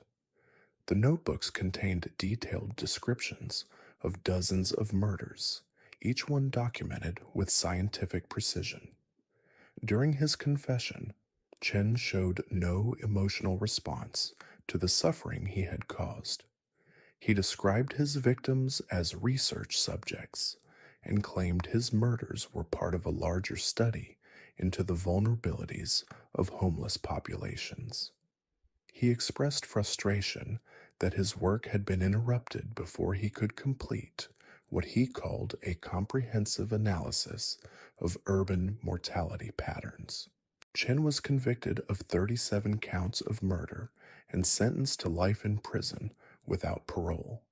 The notebooks contained detailed descriptions of dozens of murders, each one documented with scientific precision. During his confession, Chen showed no emotional response to the suffering he had caused. He described his victims as research subjects and claimed his murders were part of a larger study into the vulnerabilities of homeless populations. He expressed frustration that his work had been interrupted before he could complete what he called a comprehensive analysis of urban mortality patterns. Chen was convicted of 37 counts of murder and sentenced to life in prison without parole.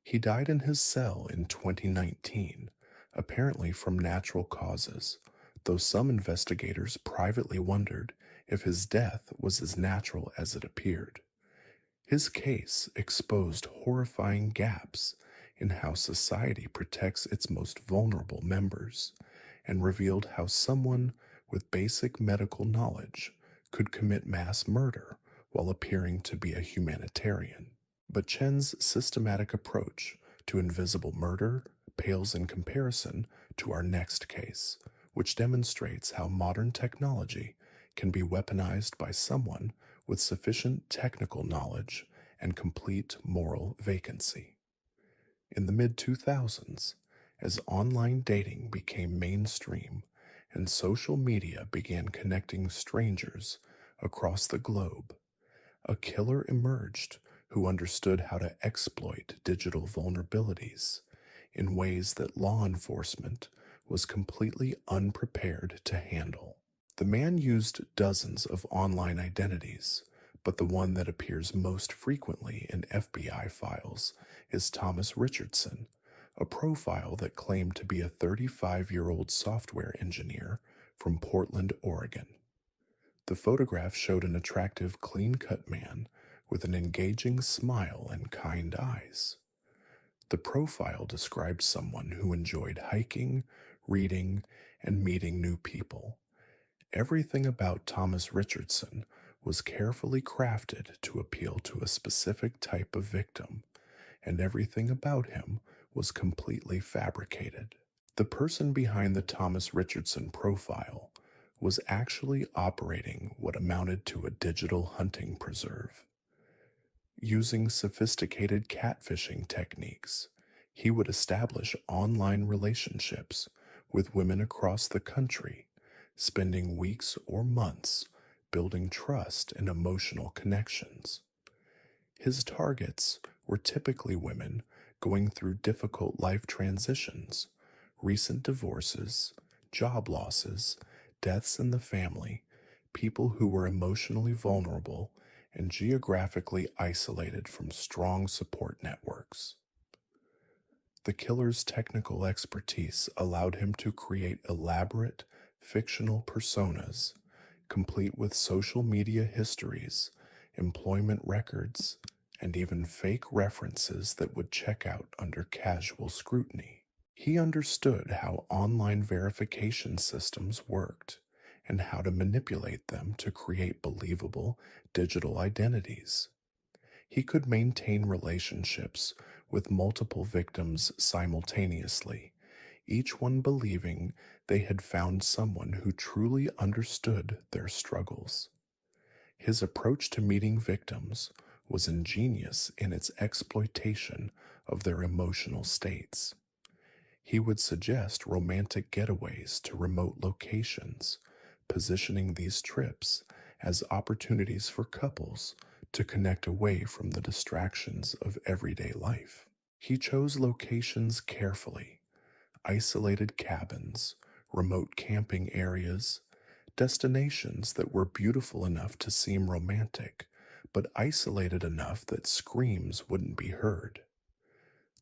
He died in his cell in 2019, apparently from natural causes, though some investigators privately wondered if his death was as natural as it appeared. His case exposed horrifying gaps in how society protects its most vulnerable members, and revealed how someone with basic medical knowledge could commit mass murder while appearing to be a humanitarian. But Chen's systematic approach to invisible murder pales in comparison to our next case, which demonstrates how modern technology can be weaponized by someone with sufficient technical knowledge and complete moral vacancy. In the mid-2000s, as online dating became mainstream and social media began connecting strangers across the globe, a killer emerged who understood how to exploit digital vulnerabilities in ways that law enforcement was completely unprepared to handle. The man used dozens of online identities, but the one that appears most frequently in FBI files is Thomas Richardson, a profile that claimed to be a 35-year-old software engineer from Portland, Oregon. The photograph showed an attractive, clean-cut man with an engaging smile and kind eyes. The profile described someone who enjoyed hiking, reading, and meeting new people. Everything about Thomas Richardson was carefully crafted to appeal to a specific type of victim, and everything about him was completely fabricated. The person behind the Thomas Richardson profile was actually operating what amounted to a digital hunting preserve. Using sophisticated catfishing techniques, he would establish online relationships with women across the country, spending weeks or months building trust and emotional connections. His targets were typically women going through difficult life transitions, recent divorces, job losses, deaths in the family, people who were emotionally vulnerable, and geographically isolated from strong support networks. The killer's technical expertise allowed him to create elaborate, fictional personas, complete with social media histories, employment records, and even fake references that would check out under casual scrutiny. He understood how online verification systems worked and how to manipulate them to create believable digital identities. He could maintain relationships with multiple victims simultaneously, each one believing they had found someone who truly understood their struggles. His approach to meeting victims was ingenious in its exploitation of their emotional states. He would suggest romantic getaways to remote locations, positioning these trips as opportunities for couples to connect away from the distractions of everyday life. He chose locations carefully: isolated cabins, remote camping areas, destinations that were beautiful enough to seem romantic, but isolated enough that screams wouldn't be heard.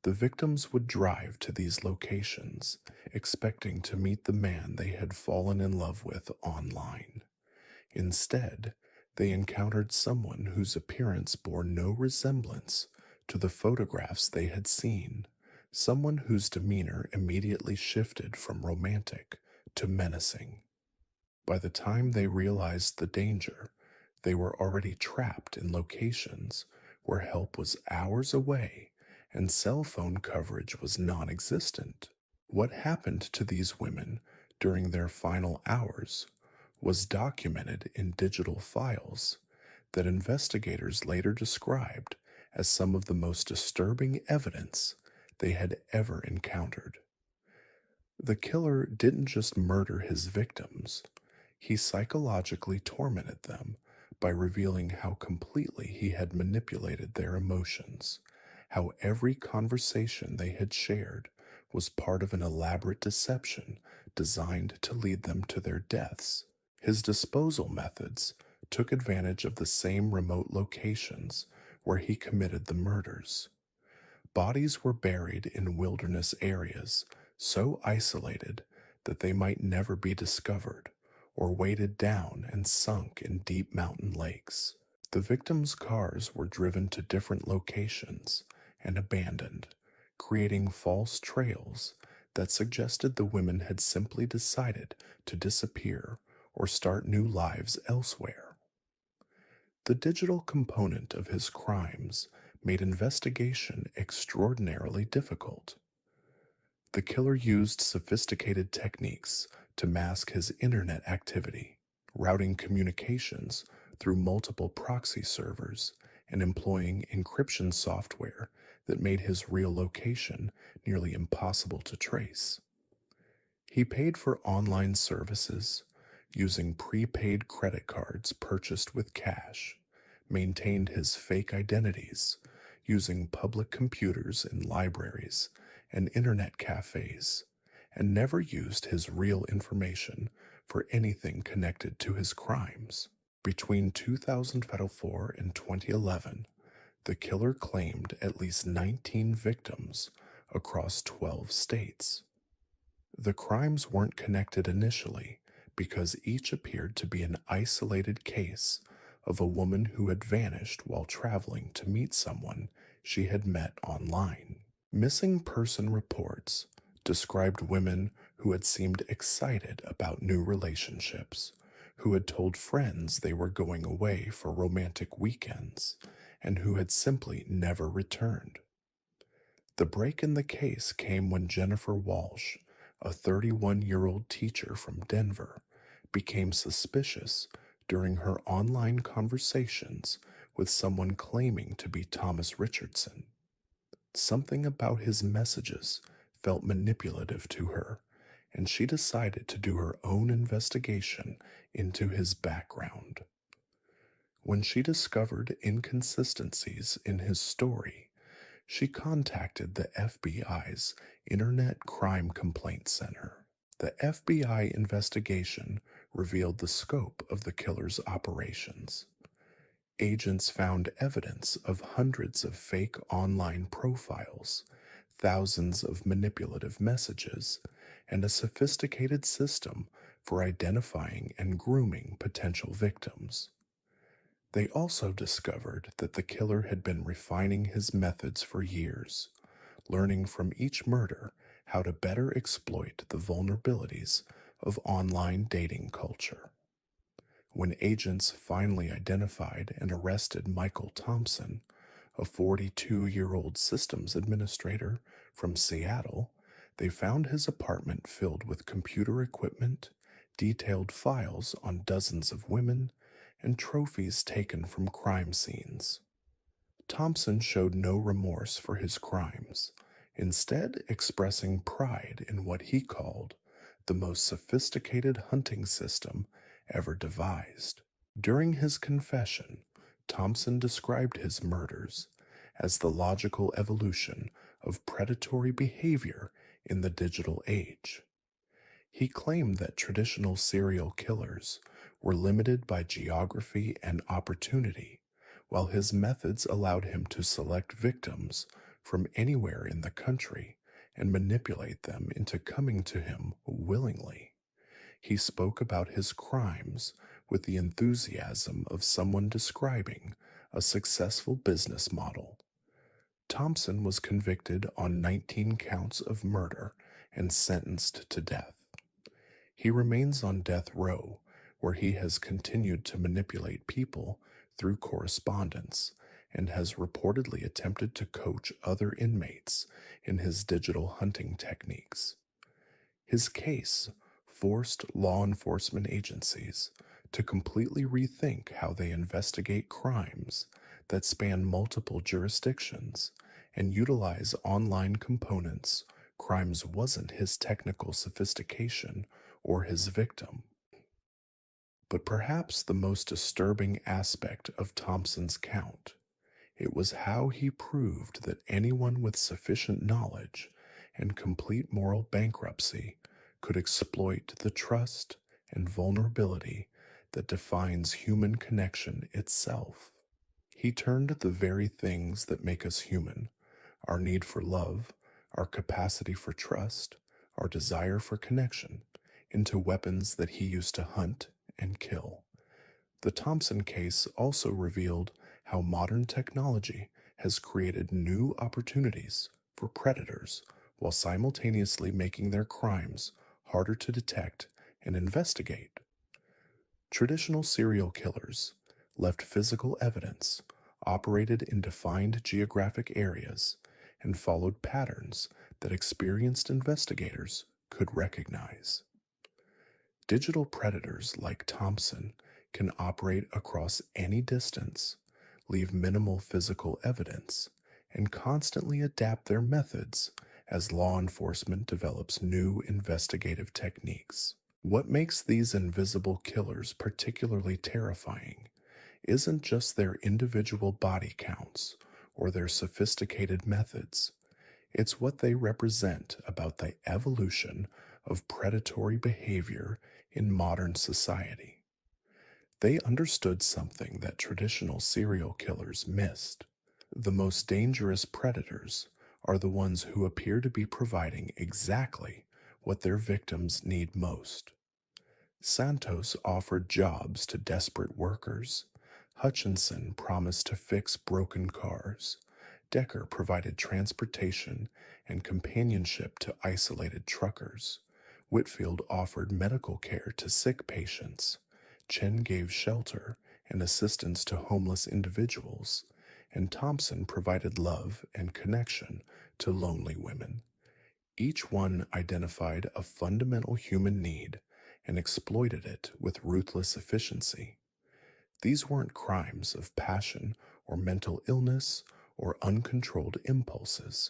The victims would drive to these locations, expecting to meet the man they had fallen in love with online. Instead, they encountered someone whose appearance bore no resemblance to the photographs they had seen, someone whose demeanor immediately shifted from romantic to menacing. By the time they realized the danger, they were already trapped in locations where help was hours away and cell phone coverage was non existent. What happened to these women during their final hours was documented in digital files that investigators later described as some of the most disturbing evidence they had ever encountered. The killer didn't just murder his victims, he psychologically tormented them by revealing how completely he had manipulated their emotions, how every conversation they had shared was part of an elaborate deception designed to lead them to their deaths. His disposal methods took advantage of the same remote locations where he committed the murders. Bodies were buried in wilderness areas so isolated that they might never be discovered, or weighted down and sunk in deep mountain lakes. The victims' cars were driven to different locations and abandoned, creating false trails that suggested the women had simply decided to disappear or start new lives elsewhere. The digital component of his crimes made investigation extraordinarily difficult. The killer used sophisticated techniques to mask his internet activity, routing communications through multiple proxy servers and employing encryption software that made his real location nearly impossible to trace. He paid for online services using prepaid credit cards purchased with cash, maintained his fake identities using public computers in libraries and internet cafes, and never used his real information for anything connected to his crimes. Between 2004 and 2011, the killer claimed at least 19 victims across 12 states. The crimes weren't connected initially because each appeared to be an isolated case of a woman who had vanished while traveling to meet someone she had met online. Missing person reports described women who had seemed excited about new relationships, who had told friends they were going away for romantic weekends, and who had simply never returned. The break in the case came when Jennifer Walsh, a 31-year-old teacher from Denver, became suspicious during her online conversations with someone claiming to be Thomas Richardson. Something about his messages felt manipulative to her, and she decided to do her own investigation into his background. When she discovered inconsistencies in his story, she contacted the FBI's Internet Crime Complaint Center. The FBI investigation revealed the scope of the killer's operations. Agents found evidence of hundreds of fake online profiles, thousands of manipulative messages, and a sophisticated system for identifying and grooming potential victims. They also discovered that the killer had been refining his methods for years, learning from each murder how to better exploit the vulnerabilities of online dating culture. When agents finally identified and arrested Michael Thompson, a 42-year-old systems administrator from Seattle, they found his apartment filled with computer equipment, detailed files on dozens of women, and trophies taken from crime scenes. Thompson showed no remorse for his crimes, instead, expressing pride in what he called the most sophisticated hunting system ever devised. During his confession, Thompson described his murders as the logical evolution of predatory behavior in the digital age. He claimed that traditional serial killers were limited by geography and opportunity, while his methods allowed him to select victims from anywhere in the country and manipulate them into coming to him willingly. He spoke about his crimes with the enthusiasm of someone describing a successful business model. Thompson was convicted on 19 counts of murder and sentenced to death. He remains on death row, where he has continued to manipulate people through correspondence and has reportedly attempted to coach other inmates in his digital hunting techniques. His case forced law enforcement agencies to completely rethink how they investigate crimes that span multiple jurisdictions and utilize online components. Crimes wasn't his technical sophistication or his victim. But perhaps the most disturbing aspect of Thompson's count, it was how he proved that anyone with sufficient knowledge and complete moral bankruptcy could exploit the trust and vulnerability that defines human connection itself. He turned the very things that make us human, our need for love, our capacity for trust, our desire for connection, into weapons that he used to hunt and kill. The Thompson case also revealed how modern technology has created new opportunities for predators while simultaneously making their crimes harder to detect and investigate. Traditional serial killers left physical evidence, operated in defined geographic areas, and followed patterns that experienced investigators could recognize. Digital predators like Thompson can operate across any distance, leave minimal physical evidence, and constantly adapt their methods as law enforcement develops new investigative techniques. What makes these invisible killers particularly terrifying isn't just their individual body counts or their sophisticated methods. It's what they represent about the evolution of predatory behavior in modern society. They understood something that traditional serial killers missed. The most dangerous predators are the ones who appear to be providing exactly what their victims need most. Santos offered jobs to desperate workers. Hutchinson promised to fix broken cars. Decker provided transportation and companionship to isolated truckers. Whitfield offered medical care to sick patients. Chen gave shelter and assistance to homeless individuals. And Thompson provided love and connection to lonely women. Each one identified a fundamental human need and exploited it with ruthless efficiency. These weren't crimes of passion or mental illness or uncontrolled impulses.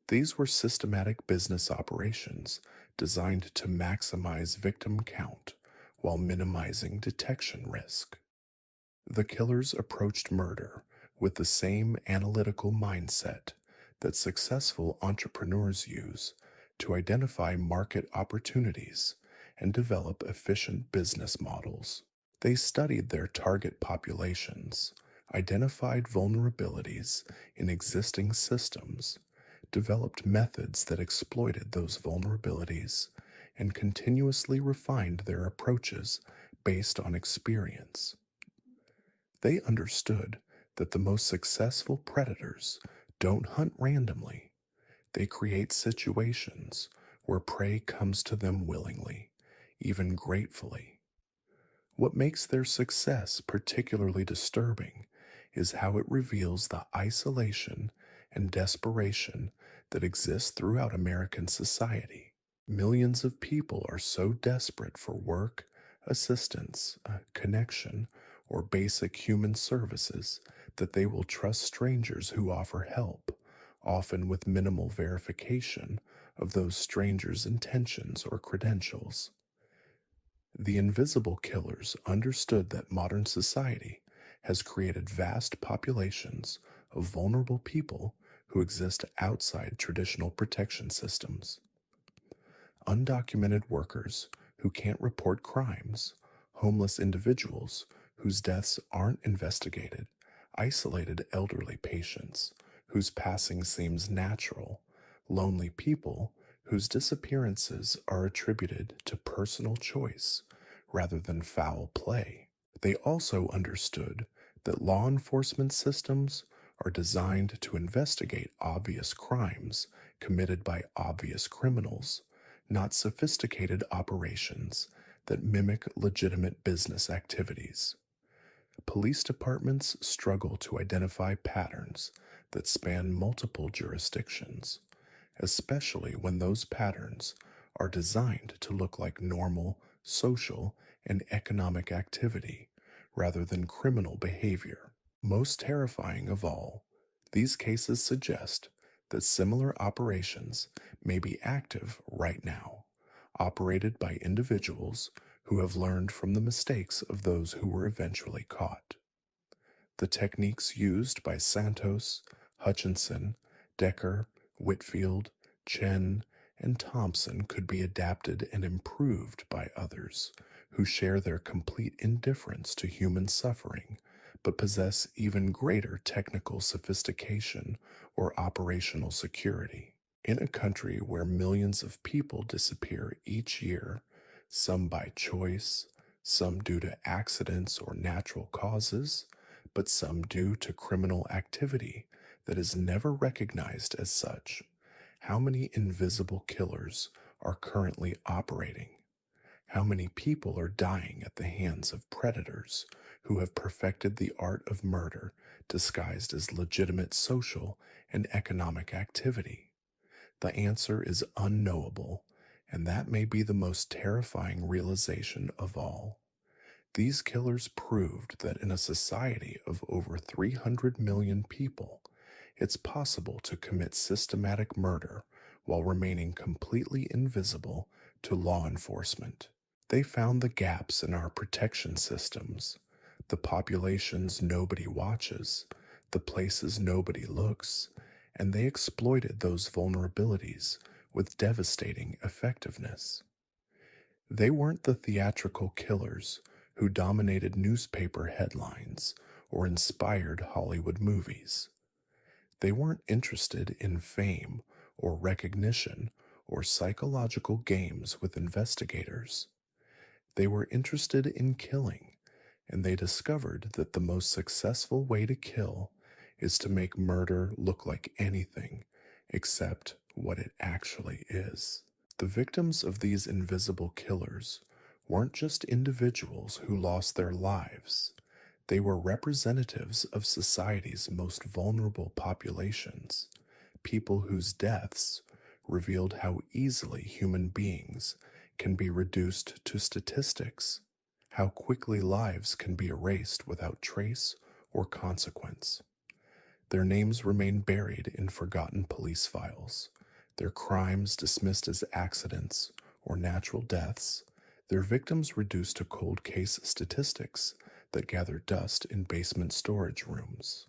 These were systematic business operations designed to maximize victim count while minimizing detection risk. The killers approached murder with the same analytical mindset that successful entrepreneurs use to identify market opportunities and develop efficient business models. They studied their target populations, identified vulnerabilities in existing systems, developed methods that exploited those vulnerabilities, and continuously refined their approaches based on experience. They understood that the most successful predators don't hunt randomly. They create situations where prey comes to them willingly, even gratefully. What makes their success particularly disturbing is how it reveals the isolation and desperation that exists throughout American society. Millions of people are so desperate for work, assistance, connection, or basic human services that they will trust strangers who offer help, often with minimal verification of those strangers' intentions or credentials. The invisible killers understood that modern society has created vast populations of vulnerable people who exist outside traditional protection systems. Undocumented workers who can't report crimes, homeless individuals whose deaths aren't investigated, isolated elderly patients whose passing seems natural, lonely people whose disappearances are attributed to personal choice rather than foul play. They also understood that law enforcement systems are designed to investigate obvious crimes committed by obvious criminals, not sophisticated operations that mimic legitimate business activities. Police departments struggle to identify patterns that span multiple jurisdictions, especially when those patterns are designed to look like normal social and economic activity rather than criminal behavior. Most terrifying of all, these cases suggest that similar operations may be active right now, operated by individuals who have learned from the mistakes of those who were eventually caught. The techniques used by Santos, Hutchinson, Decker, Whitfield, Chen, and Thompson could be adapted and improved by others who share their complete indifference to human suffering but possess even greater technical sophistication or operational security. In a country where millions of people disappear each year, some by choice, some due to accidents or natural causes, but some due to criminal activity that is never recognized as such, how many invisible killers are currently operating? How many people are dying at the hands of predators who have perfected the art of murder disguised as legitimate social and economic activity? The answer is unknowable, and that may be the most terrifying realization of all. These killers proved that in a society of over 300 million people, it's possible to commit systematic murder while remaining completely invisible to law enforcement. They found the gaps in our protection systems, the populations nobody watches, the places nobody looks, and they exploited those vulnerabilities with devastating effectiveness. They weren't the theatrical killers who dominated newspaper headlines or inspired Hollywood movies. They weren't interested in fame or recognition or psychological games with investigators. They were interested in killing, and they discovered that the most successful way to kill is to make murder look like anything except what it actually is. The victims of these invisible killers weren't just individuals who lost their lives. They were representatives of society's most vulnerable populations, people whose deaths revealed how easily human beings can be reduced to statistics, how quickly lives can be erased without trace or consequence. Their names remain buried in forgotten police files, their crimes dismissed as accidents or natural deaths, their victims reduced to cold case statistics that gather dust in basement storage rooms.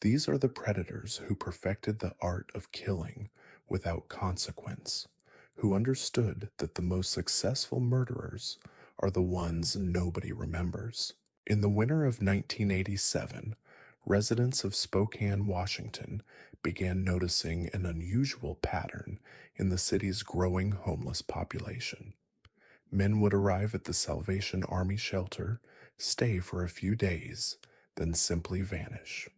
These are the predators who perfected the art of killing without consequence, who understood that the most successful murderers are the ones nobody remembers. In the winter of 1987, residents of Spokane, Washington began noticing an unusual pattern in the city's growing homeless population. Men would arrive at the Salvation Army shelter, stay for a few days, then simply vanish.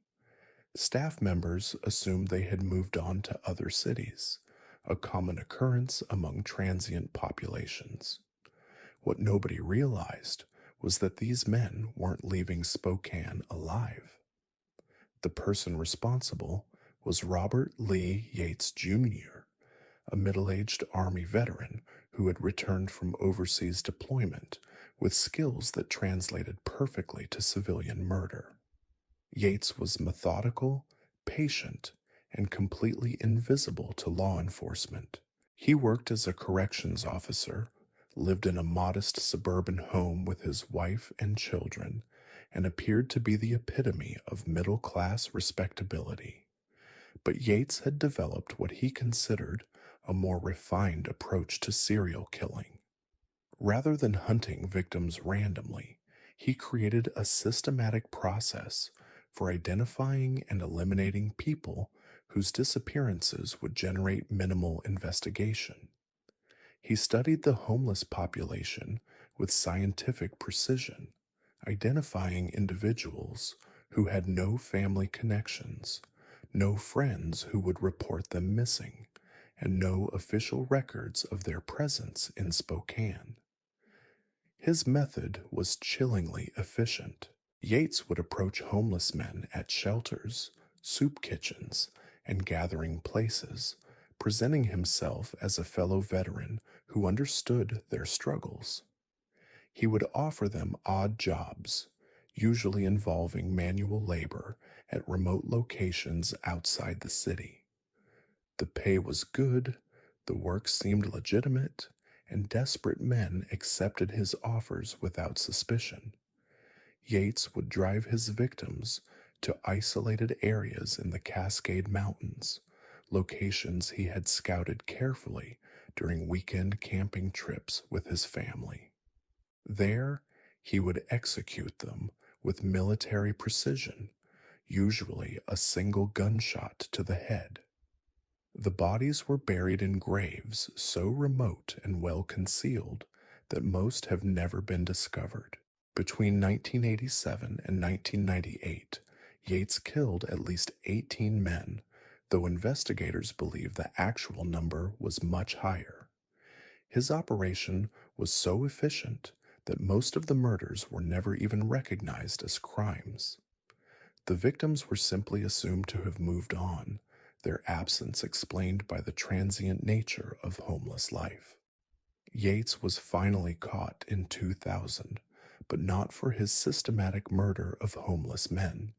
Staff members assumed they had moved on to other cities, a common occurrence among transient populations. What nobody realized was that these men weren't leaving Spokane alive. The person responsible was Robert Lee Yates Jr., a middle-aged Army veteran who had returned from overseas deployment with skills that translated perfectly to civilian murder. Yates was methodical, patient, and completely invisible to law enforcement. He worked as a corrections officer, lived in a modest suburban home with his wife and children, and appeared to be the epitome of middle-class respectability. But Yates had developed what he considered a more refined approach to serial killing. Rather than hunting victims randomly, he created a systematic process for identifying and eliminating people whose disappearances would generate minimal investigation. He studied the homeless population with scientific precision, identifying individuals who had no family connections, no friends who would report them missing, and no official records of their presence in Spokane. His method was chillingly efficient. Yates would approach homeless men at shelters, soup kitchens, and gathering places, presenting himself as a fellow veteran who understood their struggles. He would offer them odd jobs, usually involving manual labor at remote locations outside the city. The pay was good, the work seemed legitimate, and desperate men accepted his offers without suspicion. Yates would drive his victims to isolated areas in the Cascade Mountains, locations he had scouted carefully during weekend camping trips with his family. There, he would execute them with military precision, usually a single gunshot to the head. The bodies were buried in graves so remote and well concealed that most have never been discovered. Between 1987 and 1998, Yates killed at least 18 men, though investigators believe the actual number was much higher. His operation was so efficient that most of the murders were never even recognized as crimes. The victims were simply assumed to have moved on, their absence explained by the transient nature of homeless life. Yates was finally caught in 2000, but not for his systematic murder of homeless men.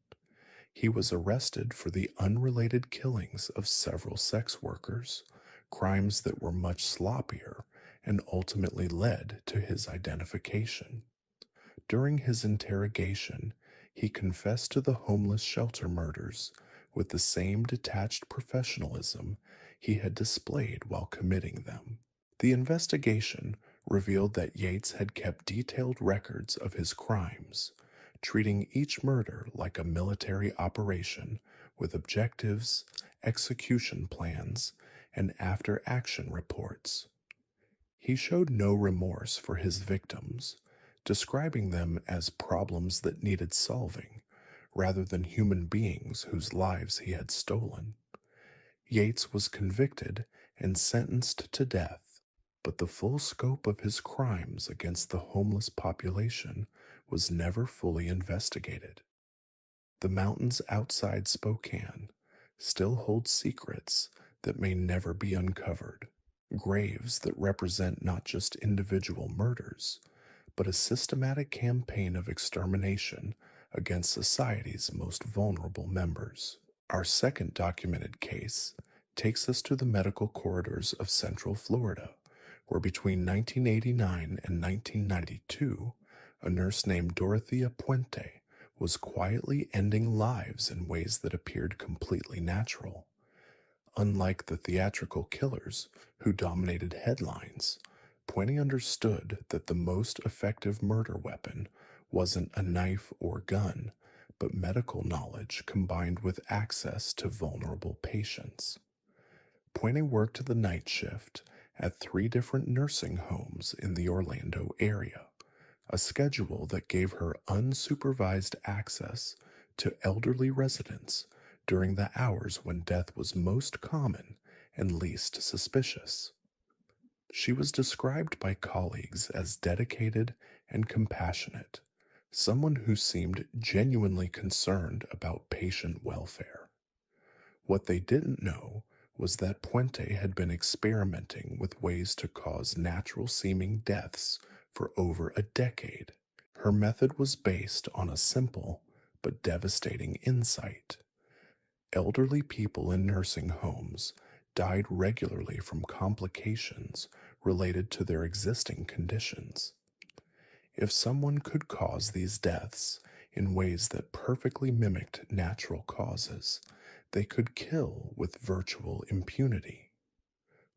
He was arrested for the unrelated killings of several sex workers, crimes that were much sloppier and ultimately led to his identification. During his interrogation, he confessed to the homeless shelter murders with the same detached professionalism he had displayed while committing them. The investigation revealed that Yates had kept detailed records of his crimes, treating each murder like a military operation with objectives, execution plans, and after-action reports. He showed no remorse for his victims, describing them as problems that needed solving, rather than human beings whose lives he had stolen. Yates was convicted and sentenced to death, but the full scope of his crimes against the homeless population was never fully investigated. The mountains outside Spokane still hold secrets that may never be uncovered, graves that represent not just individual murders, but a systematic campaign of extermination against society's most vulnerable members. Our second documented case takes us to the medical corridors of Central Florida, where between 1989 and 1992, a nurse named Dorothea Puente was quietly ending lives in ways that appeared completely natural. Unlike the theatrical killers who dominated headlines, Puente understood that the most effective murder weapon wasn't a knife or gun, but medical knowledge combined with access to vulnerable patients. Puente worked the night shift at 3 different nursing homes in the Orlando area, a schedule that gave her unsupervised access to elderly residents during the hours when death was most common and least suspicious. She was described by colleagues as dedicated and compassionate, someone who seemed genuinely concerned about patient welfare. What they didn't know was that Puente had been experimenting with ways to cause natural seeming deaths for over a decade. Her method was based on a simple but devastating insight. Elderly people in nursing homes died regularly from complications related to their existing conditions. If someone could cause these deaths in ways that perfectly mimicked natural causes, they could kill with virtual impunity.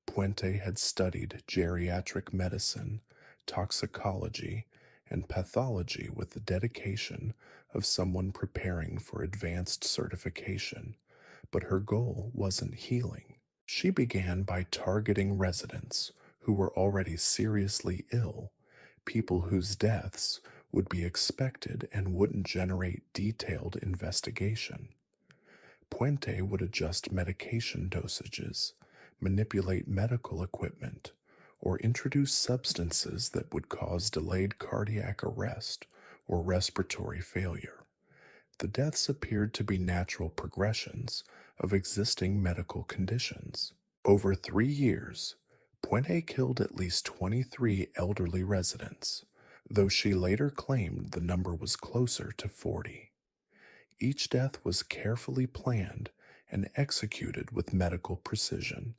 Puente had studied geriatric medicine, toxicology, and pathology with the dedication of someone preparing for advanced certification, but her goal wasn't healing. She began by targeting residents who were already seriously ill, people whose deaths would be expected and wouldn't generate detailed investigation. Puente would adjust medication dosages, manipulate medical equipment, or introduce substances that would cause delayed cardiac arrest or respiratory failure. The deaths appeared to be natural progressions of existing medical conditions. Over 3 years, Puente killed at least 23 elderly residents, though she later claimed the number was closer to 40. Each death was carefully planned and executed with medical precision.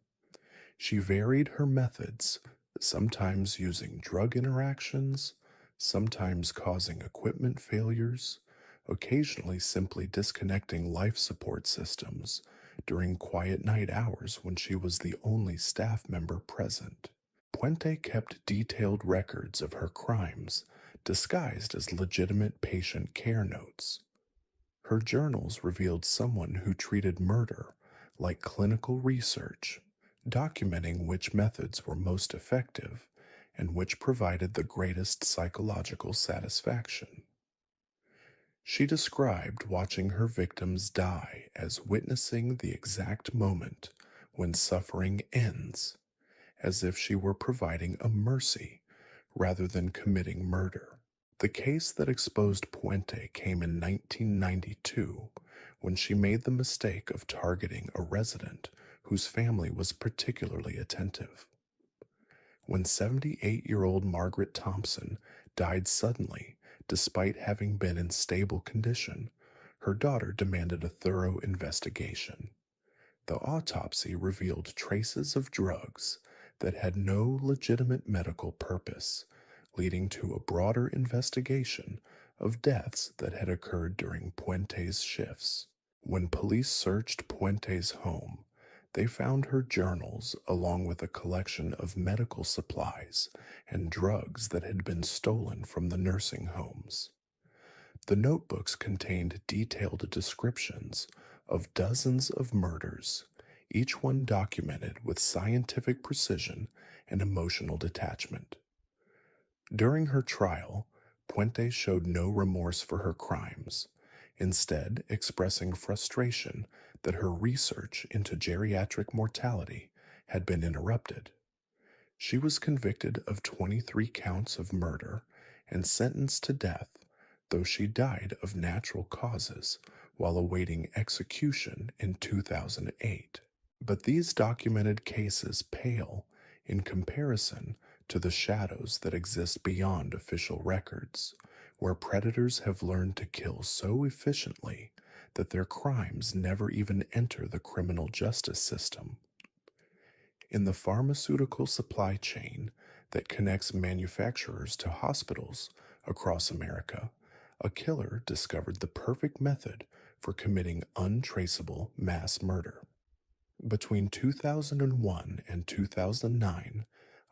She varied her methods, sometimes using drug interactions, sometimes causing equipment failures, occasionally simply disconnecting life support systems during quiet night hours when she was the only staff member present. Puente kept detailed records of her crimes disguised as legitimate patient care notes. Her journals revealed someone who treated murder like clinical research, documenting which methods were most effective and which provided the greatest psychological satisfaction. She described watching her victims die as witnessing the exact moment when suffering ends, as if she were providing a mercy rather than committing murder. The case that exposed Puente came in 1992 when she made the mistake of targeting a resident whose family was particularly attentive. When 78-year-old Margaret Thompson died suddenly despite having been in stable condition, her daughter demanded a thorough investigation. The autopsy revealed traces of drugs that had no legitimate medical purpose, leading to a broader investigation of deaths that had occurred during Puente's shifts. When police searched Puente's home, they found her journals along with a collection of medical supplies and drugs that had been stolen from the nursing homes. The notebooks contained detailed descriptions of dozens of murders, each one documented with scientific precision and emotional detachment. During her trial, Puente showed no remorse for her crimes, instead expressing frustration that her research into geriatric mortality had been interrupted. She was convicted of 23 counts of murder and sentenced to death, though she died of natural causes while awaiting execution in 2008. But these documented cases pale in comparison to the shadows that exist beyond official records, where predators have learned to kill so efficiently that their crimes never even enter the criminal justice system. In the pharmaceutical supply chain that connects manufacturers to hospitals across America, a killer discovered the perfect method for committing untraceable mass murder. Between 2001 and 2009,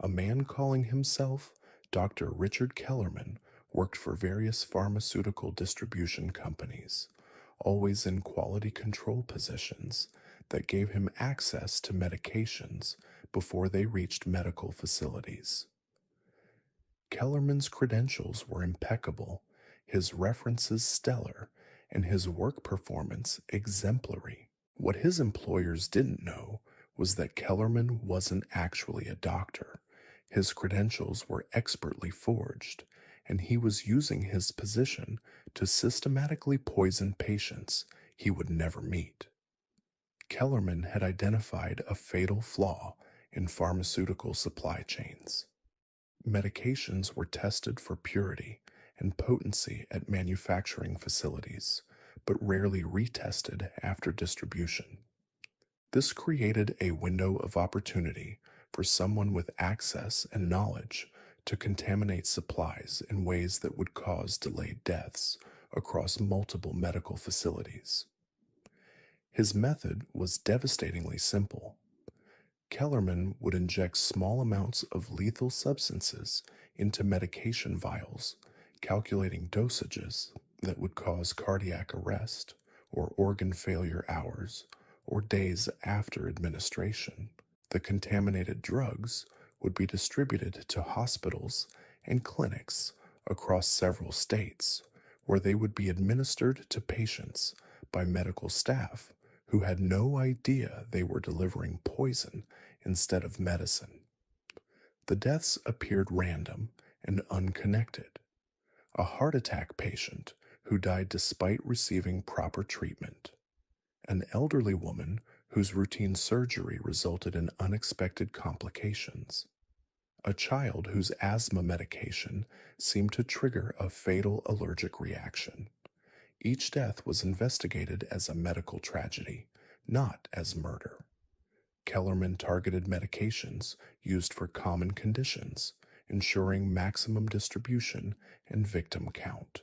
A man calling himself Dr. Richard Kellerman worked for various pharmaceutical distribution companies, always in quality control positions that gave him access to medications before they reached medical facilities. Kellerman's credentials were impeccable, his references stellar, and his work performance exemplary. What his employers didn't know was that Kellerman wasn't actually a doctor. His credentials were expertly forged, and he was using his position to systematically poison patients he would never meet. Kellerman had identified a fatal flaw in pharmaceutical supply chains. Medications were tested for purity and potency at manufacturing facilities, but rarely retested after distribution. This created a window of opportunity for someone with access and knowledge to contaminate supplies in ways that would cause delayed deaths across multiple medical facilities. His method was devastatingly simple. Kellerman would inject small amounts of lethal substances into medication vials, calculating dosages that would cause cardiac arrest or organ failure hours or days after administration. The contaminated drugs would be distributed to hospitals and clinics across several states, where they would be administered to patients by medical staff who had no idea they were delivering poison instead of medicine. The deaths appeared random and unconnected. A heart attack patient who died despite receiving proper treatment. An elderly woman whose routine surgery resulted in unexpected complications. A child whose asthma medication seemed to trigger a fatal allergic reaction. Each death was investigated as a medical tragedy, not as murder. Kellerman targeted medications used for common conditions, ensuring maximum distribution and victim count.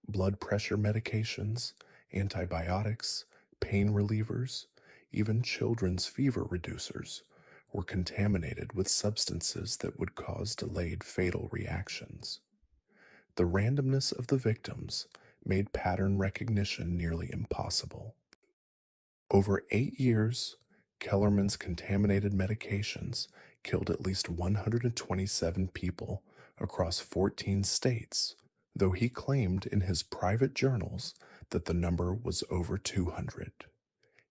Blood pressure medications, antibiotics, pain relievers, even children's fever reducers were contaminated with substances that would cause delayed fatal reactions. The randomness of the victims made pattern recognition nearly impossible. Over 8 years, Kellerman's contaminated medications killed at least 127 people across 14 states, though he claimed in his private journals that the number was over 200.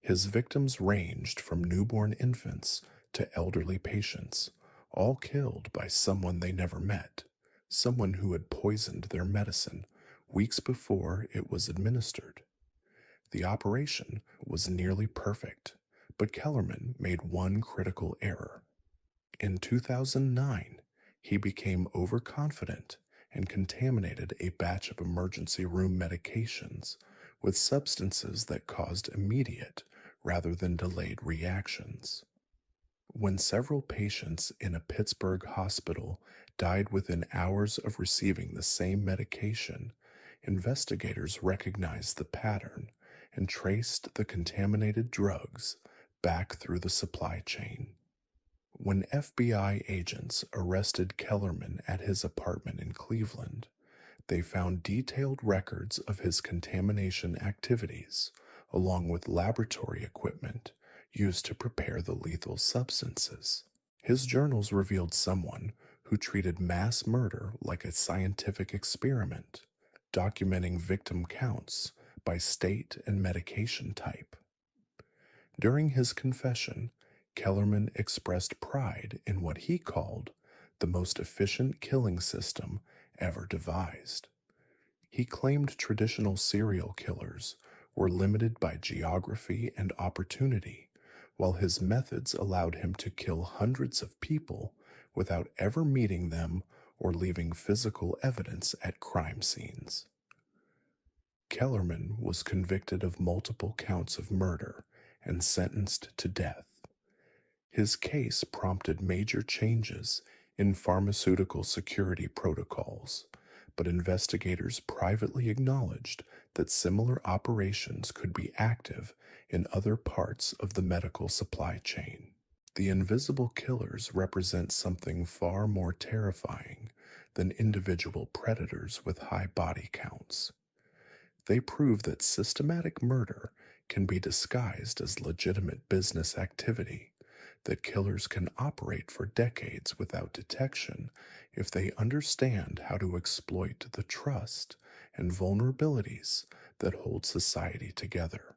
His victims ranged from newborn infants to elderly patients, all killed by someone they never met, someone who had poisoned their medicine weeks before it was administered. The operation was nearly perfect, but Kellerman made one critical error. In 2009, he became overconfident and contaminated a batch of emergency room medications with substances that caused immediate rather than delayed reactions. When several patients in a Pittsburgh hospital died within hours of receiving the same medication, investigators recognized the pattern and traced the contaminated drugs back through the supply chain. When FBI agents arrested Kellerman at his apartment in Cleveland, they found detailed records of his contamination activities, along with laboratory equipment used to prepare the lethal substances. His journals revealed someone who treated mass murder like a scientific experiment, documenting victim counts by state and medication type. During his confession, Kellerman expressed pride in what he called the most efficient killing system ever devised. He claimed traditional serial killers were limited by geography and opportunity, while his methods allowed him to kill hundreds of people without ever meeting them or leaving physical evidence at crime scenes. Kellerman was convicted of multiple counts of murder and sentenced to death. His case prompted major changes in pharmaceutical security protocols, but investigators privately acknowledged that similar operations could be active in other parts of the medical supply chain. The invisible killers represent something far more terrifying than individual predators with high body counts. They prove that systematic murder can be disguised as legitimate business activity, that killers can operate for decades without detection if they understand how to exploit the trust and vulnerabilities that hold society together.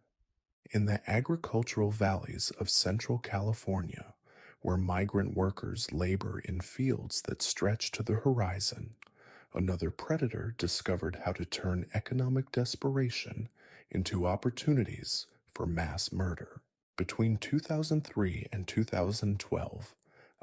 In the agricultural valleys of central California, where migrant workers labor in fields that stretch to the horizon, another predator discovered how to turn economic desperation into opportunities for mass murder. Between 2003 and 2012,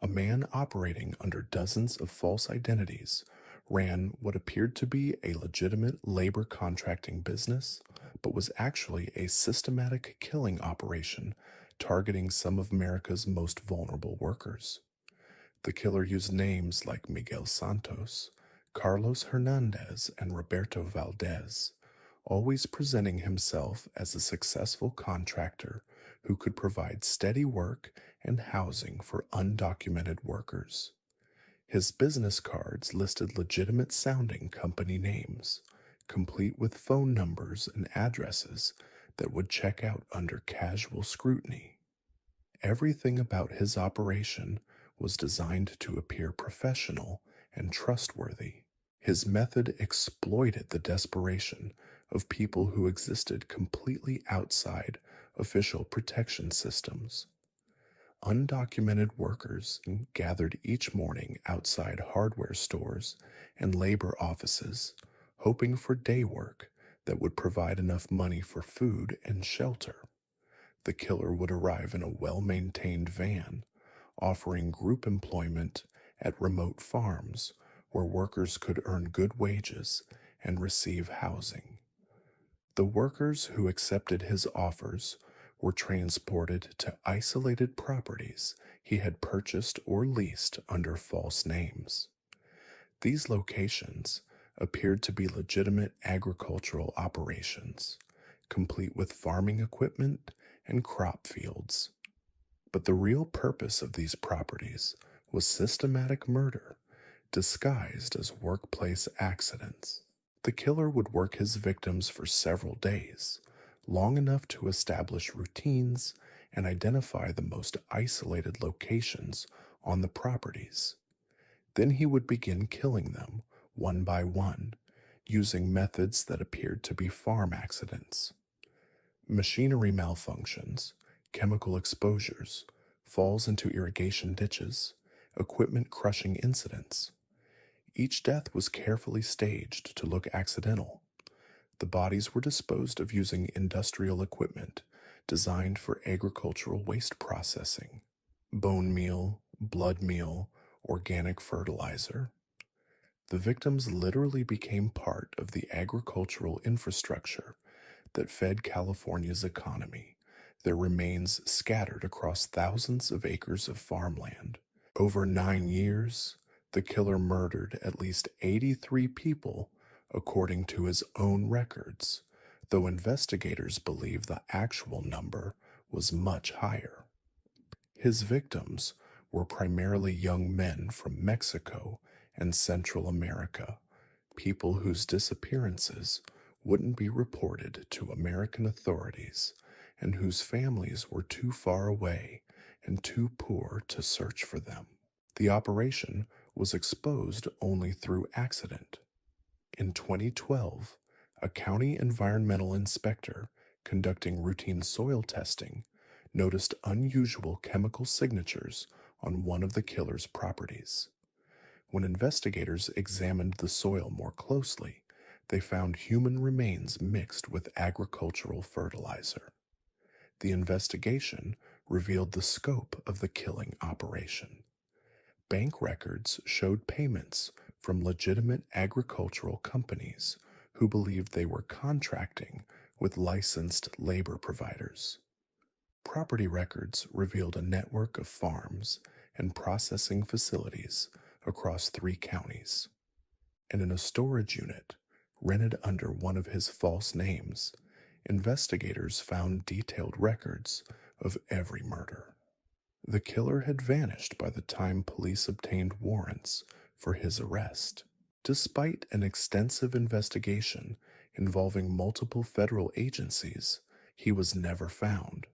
a man operating under dozens of false identities ran what appeared to be a legitimate labor contracting business, but was actually a systematic killing operation targeting some of America's most vulnerable workers. The killer used names like Miguel Santos, Carlos Hernandez, and Roberto Valdez, always presenting himself as a successful contractor who could provide steady work and housing for undocumented workers. His business cards listed legitimate sounding company names, complete with phone numbers and addresses that would check out under casual scrutiny. Everything about his operation was designed to appear professional and trustworthy. His method exploited the desperation of people who existed completely outside official protection systems. Undocumented workers gathered each morning outside hardware stores and labor offices, hoping for day work that would provide enough money for food and shelter. The killer would arrive in a well maintained van, offering group employment at remote farms where workers could earn good wages and receive housing. The workers who accepted his offers were transported to isolated properties he had purchased or leased under false names. These locations appeared to be legitimate agricultural operations, complete with farming equipment and crop fields. But the real purpose of these properties was systematic murder, disguised as workplace accidents. The killer would work his victims for several days, long enough to establish routines and identify the most isolated locations on the properties. Then he would begin killing them one by one, using methods that appeared to be farm accidents. Machinery malfunctions, chemical exposures, falls into irrigation ditches, equipment crushing incidents. Each death was carefully staged to look accidental. The bodies were disposed of using industrial equipment designed for agricultural waste processing: bone meal, blood meal, organic fertilizer. The victims literally became part of the agricultural infrastructure that fed California's economy, their remains scattered across thousands of acres of farmland. Over 9 years, the killer murdered at least 83 people, according to his own records, though investigators believe the actual number was much higher. His victims were primarily young men from Mexico and Central America, people whose disappearances wouldn't be reported to American authorities and whose families were too far away and too poor to search for them. The operation was exposed only through accident. In 2012, a county environmental inspector conducting routine soil testing noticed unusual chemical signatures on one of the killer's properties. When investigators examined the soil more closely, they found human remains mixed with agricultural fertilizer. The investigation revealed the scope of the killing operation. Bank records showed payments from legitimate agricultural companies who believed they were contracting with licensed labor providers. Property records revealed a network of farms and processing facilities across 3 counties. And in a storage unit, rented under one of his false names, investigators found detailed records of every murder. The killer had vanished by the time police obtained warrants for his arrest. Despite an extensive investigation involving multiple federal agencies, he was never found.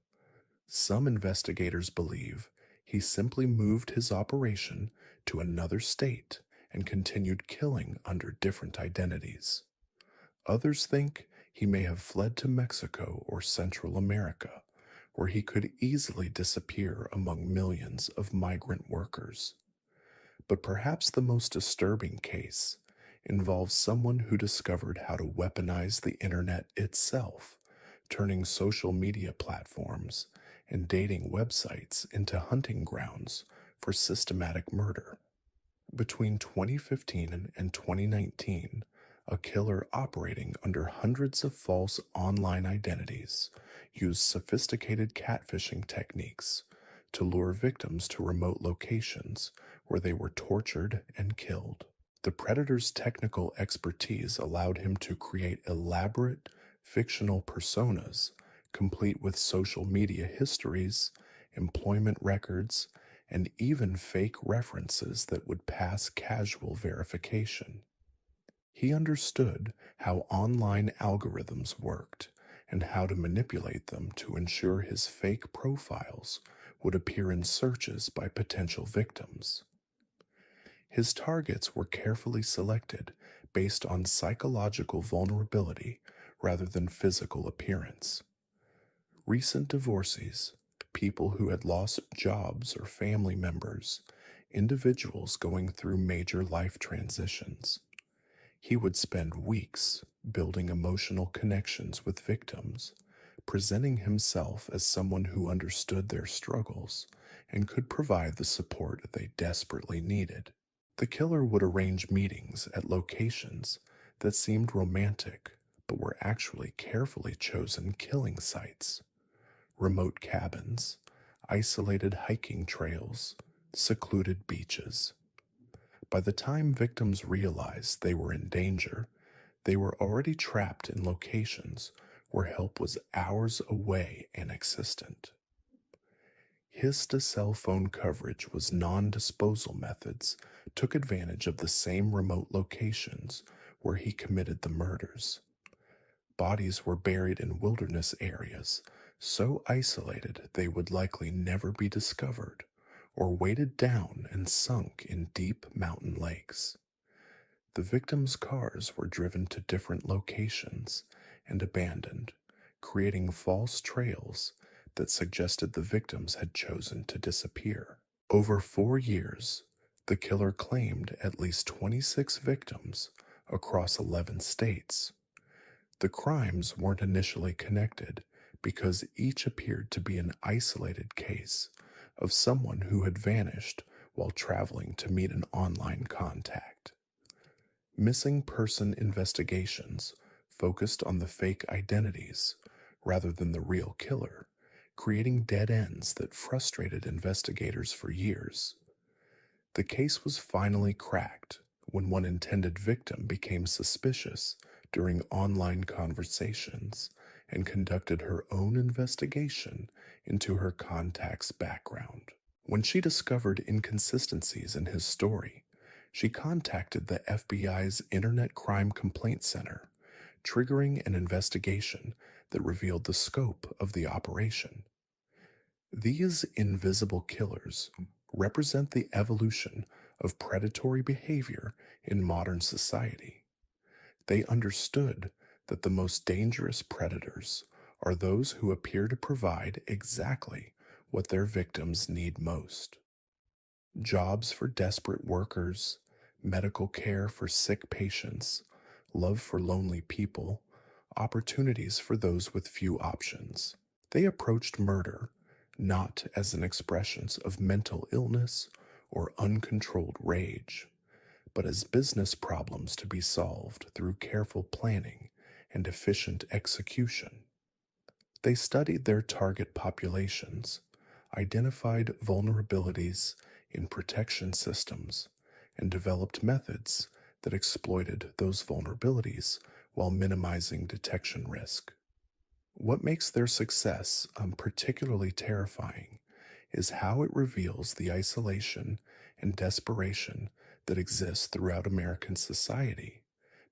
Some investigators believe he simply moved his operation to another state and continued killing under different identities. Others think he may have fled to Mexico or Central America, where he could easily disappear among millions of migrant workers. But perhaps the most disturbing case involves someone who discovered how to weaponize the internet itself, turning social media platforms and dating websites into hunting grounds for systematic murder. Between 2015 and 2019, a killer operating under hundreds of false online identities used sophisticated catfishing techniques to lure victims to remote locations where they were tortured and killed. The predator's technical expertise allowed him to create elaborate, fictional personas, complete with social media histories, employment records, and even fake references that would pass casual verification. He understood how online algorithms worked and how to manipulate them to ensure his fake profiles would appear in searches by potential victims. His targets were carefully selected based on psychological vulnerability rather than physical appearance. Recent divorcees, people who had lost jobs or family members, individuals going through major life transitions. He would spend weeks building emotional connections with victims, presenting himself as someone who understood their struggles and could provide the support they desperately needed. The killer would arrange meetings at locations that seemed romantic but were actually carefully chosen killing sites. Remote cabins, isolated hiking trails, secluded beaches. By the time victims realized they were in danger, they were already trapped in locations where help was hours away and inexistent. His cell phone coverage was non-disposal methods took advantage of the same remote locations where he committed the murders. Bodies were buried in wilderness areas, so isolated they would likely never be discovered, or weighted down and sunk in deep mountain lakes. The victims' cars were driven to different locations and abandoned, creating false trails that suggested the victims had chosen to disappear. Over 4 years, the killer claimed at least 26 victims across 11 states. The crimes weren't initially connected because each appeared to be an isolated case of someone who had vanished while traveling to meet an online contact. Missing person investigations focused on the fake identities rather than the real killer, creating dead ends that frustrated investigators for years. The case was finally cracked when one intended victim became suspicious during online conversations and conducted her own investigation into her contact's background. When she discovered inconsistencies in his story, she contacted the FBI's Internet Crime Complaint Center, triggering an investigation that revealed the scope of the operation. These invisible killers represent the evolution of predatory behavior in modern society. They understood that the most dangerous predators are those who appear to provide exactly what their victims need most. Jobs for desperate workers, medical care for sick patients, love for lonely people, opportunities for those with few options. They approached murder not as an expression of mental illness or uncontrolled rage, but as business problems to be solved through careful planning and efficient execution. They studied their target populations, identified vulnerabilities in protection systems, and developed methods that exploited those vulnerabilities while minimizing detection risk. What makes their success particularly terrifying is how it reveals the isolation and desperation that exists throughout American society.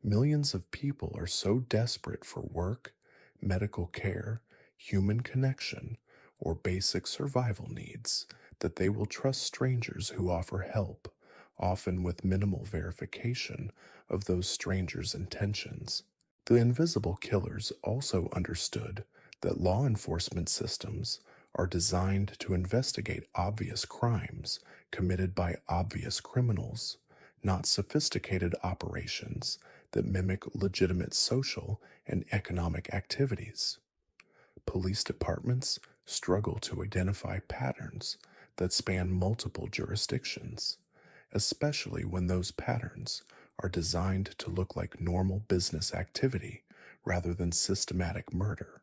Millions of people are so desperate for work, medical care, human connection, or basic survival needs that they will trust strangers who offer help, often with minimal verification of those strangers' intentions. The invisible killers also understood that law enforcement systems are designed to investigate obvious crimes committed by obvious criminals, not sophisticated operations that mimic legitimate social and economic activities. Police departments struggle to identify patterns that span multiple jurisdictions, especially when those patterns are designed to look like normal business activity rather than systematic murder.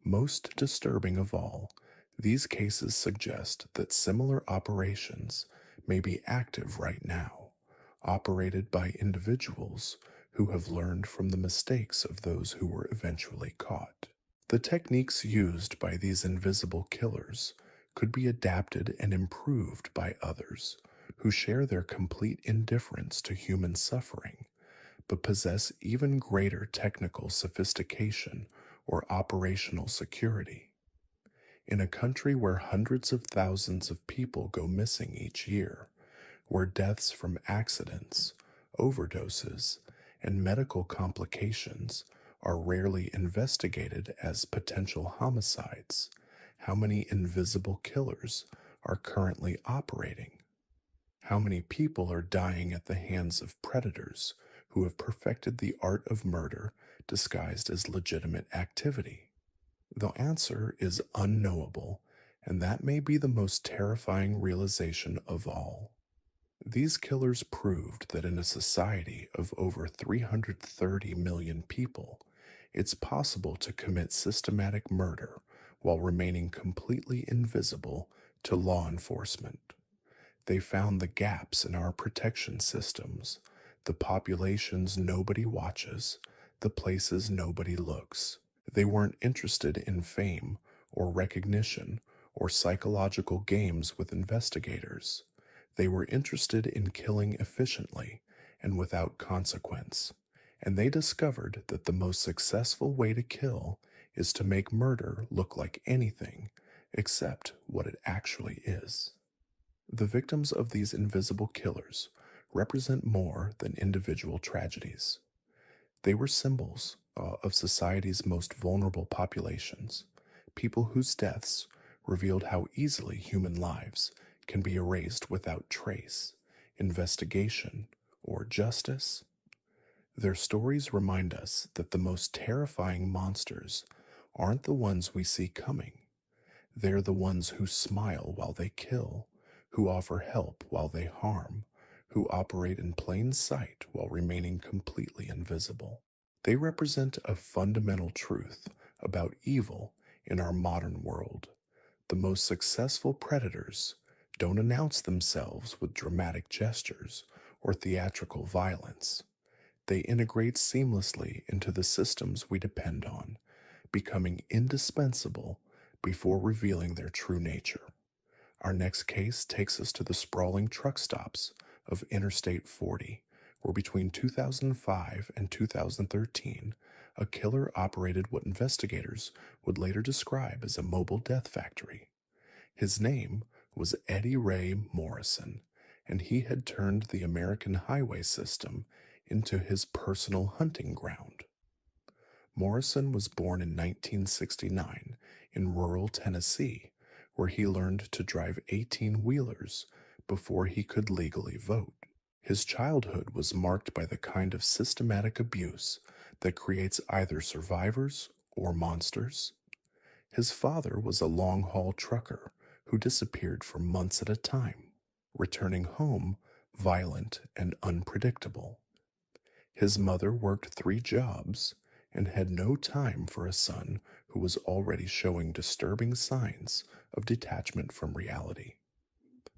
Most disturbing of all, these cases suggest that similar operations may be active right now, operated by individuals who have learned from the mistakes of those who were eventually caught. The techniques used by these invisible killers could be adapted and improved by others who share their complete indifference to human suffering, but possess even greater technical sophistication or operational security. In a country where hundreds of thousands of people go missing each year, where deaths from accidents, overdoses, and medical complications are rarely investigated as potential homicides, how many invisible killers are currently operating? How many people are dying at the hands of predators who have perfected the art of murder disguised as legitimate activity? The answer is unknowable, and that may be the most terrifying realization of all. These killers proved that in a society of over 330 million people, it's possible to commit systematic murder while remaining completely invisible to law enforcement. They found the gaps in our protection systems, the populations nobody watches, the places nobody looks. They weren't interested in fame or recognition or psychological games with investigators. They were interested in killing efficiently and without consequence. And they discovered that the most successful way to kill is to make murder look like anything except what it actually is. The victims of these invisible killers represent more than individual tragedies. They were symbols of society's most vulnerable populations, people whose deaths revealed how easily human lives can be erased without trace, investigation, or justice. Their stories remind us that the most terrifying monsters aren't the ones we see coming. They're the ones who smile while they kill, who offer help while they harm, who operate in plain sight while remaining completely invisible. They represent a fundamental truth about evil in our modern world. The most successful predators don't announce themselves with dramatic gestures or theatrical violence. They integrate seamlessly into the systems we depend on, becoming indispensable before revealing their true nature. Our next case takes us to the sprawling truck stops of Interstate 40, where between 2005 and 2013, a killer operated what investigators would later describe as a mobile death factory. His name was Eddie Ray Morrison, and he had turned the American highway system into his personal hunting ground. Morrison was born in 1969 in rural Tennessee, where he learned to drive 18-wheelers before he could legally vote. His childhood was marked by the kind of systematic abuse that creates either survivors or monsters. His father was a long-haul trucker who disappeared for months at a time, returning home violent and unpredictable. His mother worked 3 jobs and had no time for a son who was already showing disturbing signs of detachment from reality.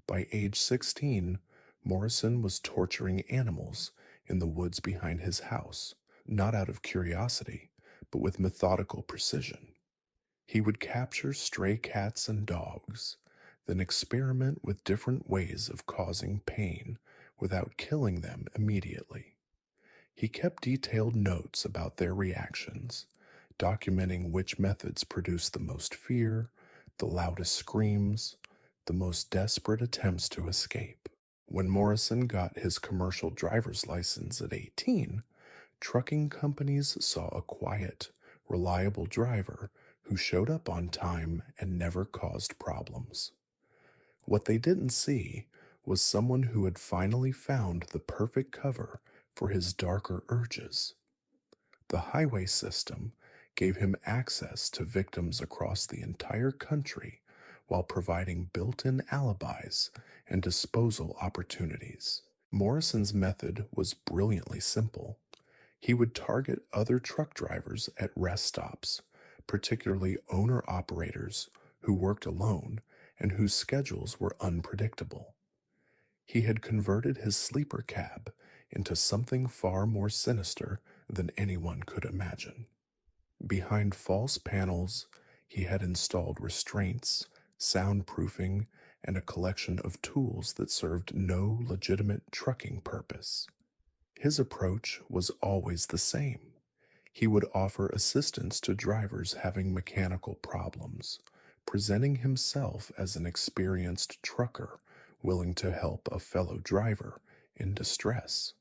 By age 16, Morrison was torturing animals in the woods behind his house, not out of curiosity, but with methodical precision. He would capture stray cats and dogs, then experiment with different ways of causing pain without killing them immediately. He kept detailed notes about their reactions, documenting which methods produced the most fear, the loudest screams, the most desperate attempts to escape. When Morrison got his commercial driver's license at 18, trucking companies saw a quiet, reliable driver who showed up on time and never caused problems. What they didn't see was someone who had finally found the perfect cover for his darker urges. The highway system gave him access to victims across the entire country while providing built in alibis and disposal opportunities. Morrison's method was brilliantly simple. He would target other truck drivers at rest stops, particularly owner operators who worked alone and whose schedules were unpredictable. He had converted his sleeper cab into something far more sinister than anyone could imagine. Behind false panels, he had installed restraints, soundproofing, and a collection of tools that served no legitimate trucking purpose. His approach was always the same. He would offer assistance to drivers having mechanical problems, presenting himself as an experienced trucker willing to help a fellow driver in distress.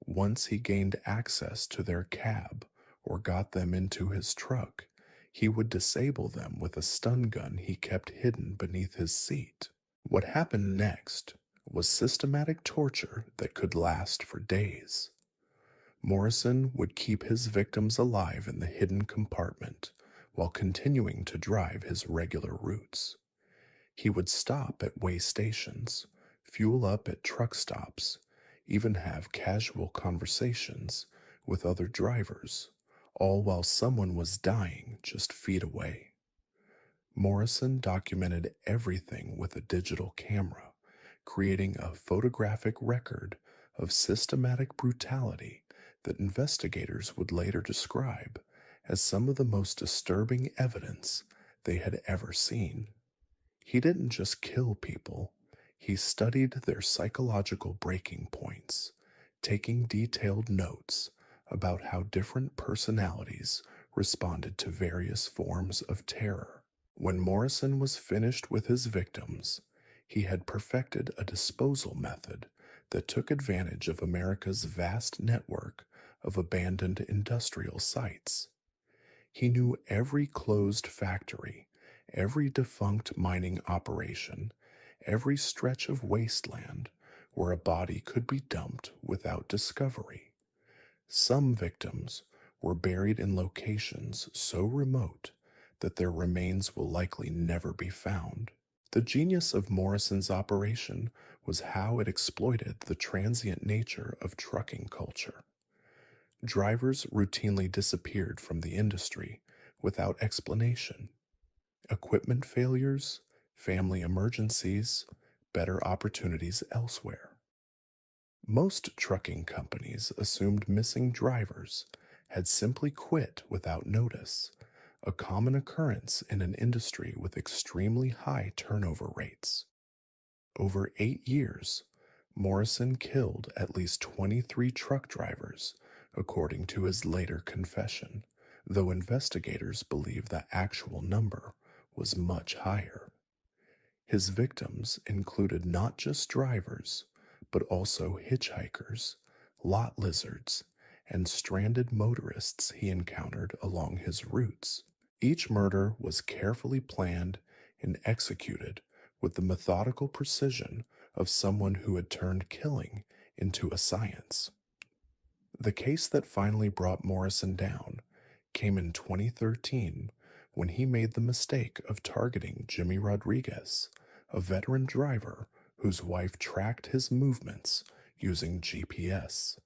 Once he gained access to their cab or got them into his truck, he would disable them with a stun gun he kept hidden beneath his seat. What happened next was systematic torture that could last for days. Morrison would keep his victims alive in the hidden compartment while continuing to drive his regular routes. He would stop at way stations, fuel up at truck stops, even have casual conversations with other drivers, all while someone was dying just feet away. Morrison documented everything with a digital camera, creating a photographic record of systematic brutality that investigators would later describe as some of the most disturbing evidence they had ever seen. He didn't just kill people, he studied their psychological breaking points, taking detailed notes about how different personalities responded to various forms of terror. When Morrison was finished with his victims, he had perfected a disposal method that took advantage of America's vast network of abandoned industrial sites. He knew every closed factory, every defunct mining operation, every stretch of wasteland where a body could be dumped without discovery. Some victims were buried in locations so remote that their remains will likely never be found. The genius of Morrison's operation was how it exploited the transient nature of trucking culture. Drivers routinely disappeared from the industry without explanation. Equipment failures, family emergencies, better opportunities elsewhere. Most trucking companies assumed missing drivers had simply quit without notice, a common occurrence in an industry with extremely high turnover rates. Over 8 years, Morrison killed at least 23 truck drivers, according to his later confession, though investigators believe the actual number was much higher. His victims included not just drivers, but also hitchhikers, lot lizards, and stranded motorists he encountered along his routes. Each murder was carefully planned and executed with the methodical precision of someone who had turned killing into a science. The case that finally brought Morrison down came in 2013 when he made the mistake of targeting Jimmy Rodriguez, a veteran driver whose wife tracked his movements using GPS.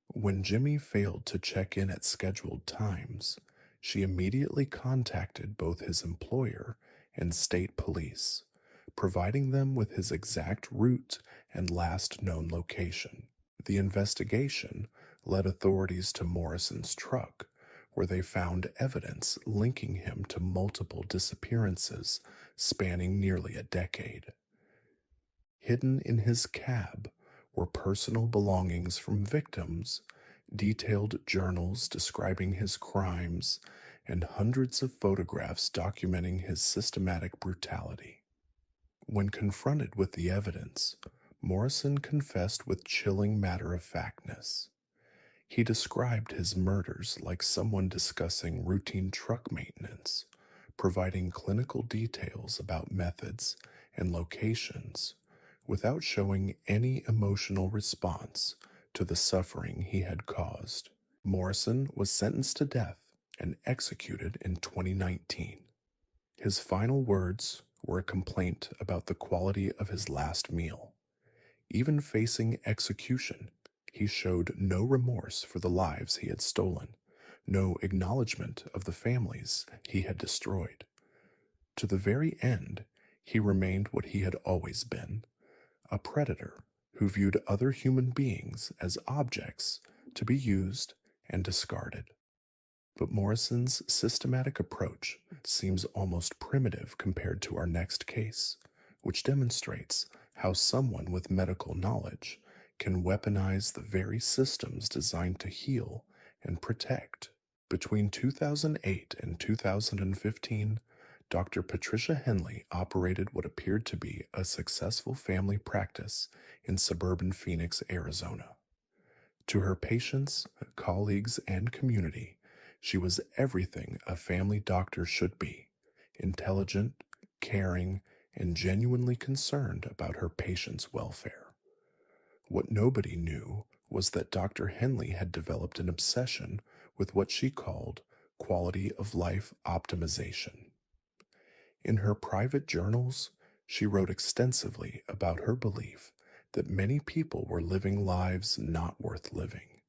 When Jimmy failed to check in at scheduled times, she immediately contacted both his employer and state police, providing them with his exact route and last known location. The investigation led authorities to Morrison's truck, where they found evidence linking him to multiple disappearances spanning nearly a decade. Hidden in his cab were personal belongings from victims, detailed journals describing his crimes, and hundreds of photographs documenting his systematic brutality. When confronted with the evidence, Morrison confessed with chilling matter-of-factness. He described his murders like someone discussing routine truck maintenance, providing clinical details about methods and locations without showing any emotional response to the suffering he had caused. Morrison was sentenced to death and executed in 2019. His final words were a complaint about the quality of his last meal. Even facing execution, he showed no remorse for the lives he had stolen, no acknowledgement of the families he had destroyed. To the very end, he remained what he had always been, a predator who viewed other human beings as objects to be used and discarded. But Morrison's systematic approach seems almost primitive compared to our next case, which demonstrates how someone with medical knowledge can weaponize the very systems designed to heal and protect. Between 2008 and 2015, Dr. Patricia Henley operated what appeared to be a successful family practice in suburban Phoenix, Arizona. To her patients, colleagues, and community, she was everything a family doctor should be: intelligent, caring, and genuinely concerned about her patients' welfare. What nobody knew was that Dr. Henley had developed an obsession with what she called quality of life optimization. In her private journals, she wrote extensively about her belief that many people were living lives not worth living,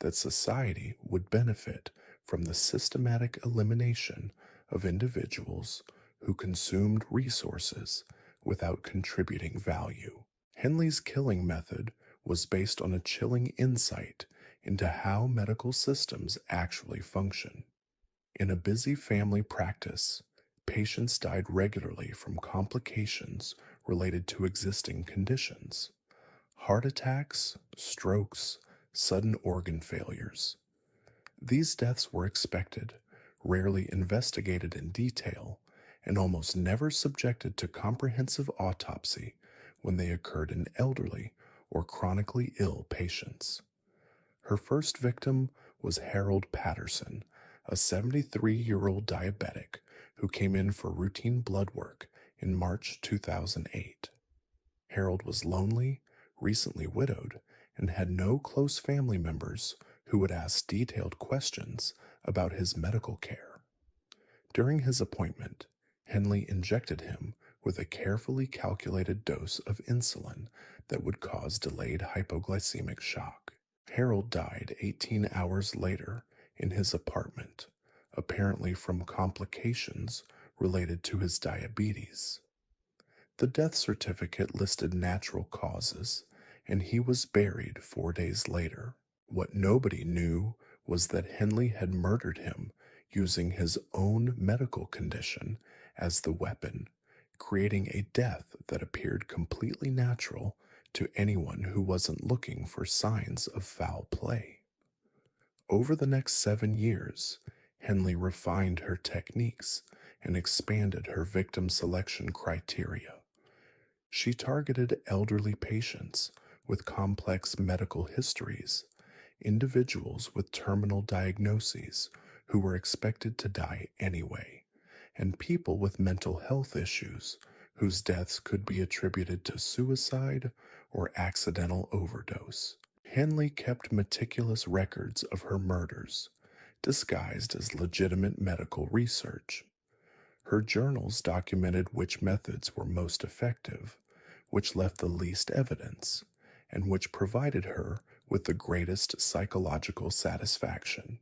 that society would benefit from the systematic elimination of individuals who consumed resources without contributing value. Henley's killing method was based on a chilling insight into how medical systems actually function. In a busy family practice, patients died regularly from complications related to existing conditions: heart attacks, strokes, sudden organ failures. These deaths were expected, rarely investigated in detail, and almost never subjected to comprehensive autopsy when they occurred in elderly or chronically ill patients. Her first victim was Harold Patterson, a 73-year-old diabetic who came in for routine blood work in March 2008. Harold was lonely, recently widowed, and had no close family members who would ask detailed questions about his medical care. During his appointment, Henley injected him with a carefully calculated dose of insulin that would cause delayed hypoglycemic shock. Harold died 18 hours later in his apartment, apparently from complications related to his diabetes. The death certificate listed natural causes, and he was buried 4 days later. What nobody knew was that Henley had murdered him using his own medical condition as the weapon, creating a death that appeared completely natural to anyone who wasn't looking for signs of foul play. Over the next 7 years, Henley refined her techniques and expanded her victim selection criteria. She targeted elderly patients with complex medical histories, individuals with terminal diagnoses who were expected to die anyway, and people with mental health issues whose deaths could be attributed to suicide or accidental overdose. Henley kept meticulous records of her murders, disguised as legitimate medical research. Her journals documented which methods were most effective, which left the least evidence, and which provided her with the greatest psychological satisfaction.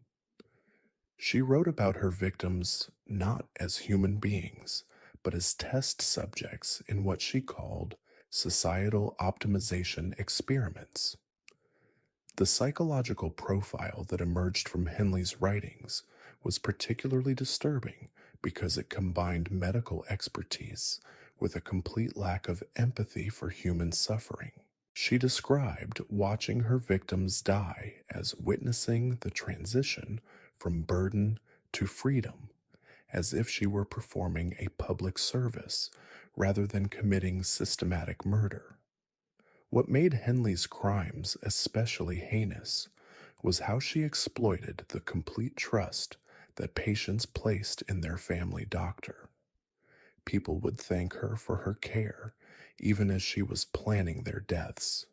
She wrote about her victims not as human beings, but as test subjects in what she called societal optimization experiments. The psychological profile that emerged from Henley's writings was particularly disturbing because it combined medical expertise with a complete lack of empathy for human suffering. She described watching her victims die as witnessing the transition from burden to freedom, as if she were performing a public service rather than committing systematic murder. What made Henley's crimes especially heinous was how she exploited the complete trust that patients placed in their family doctor. People would thank her for her care, even as she was planning their deaths.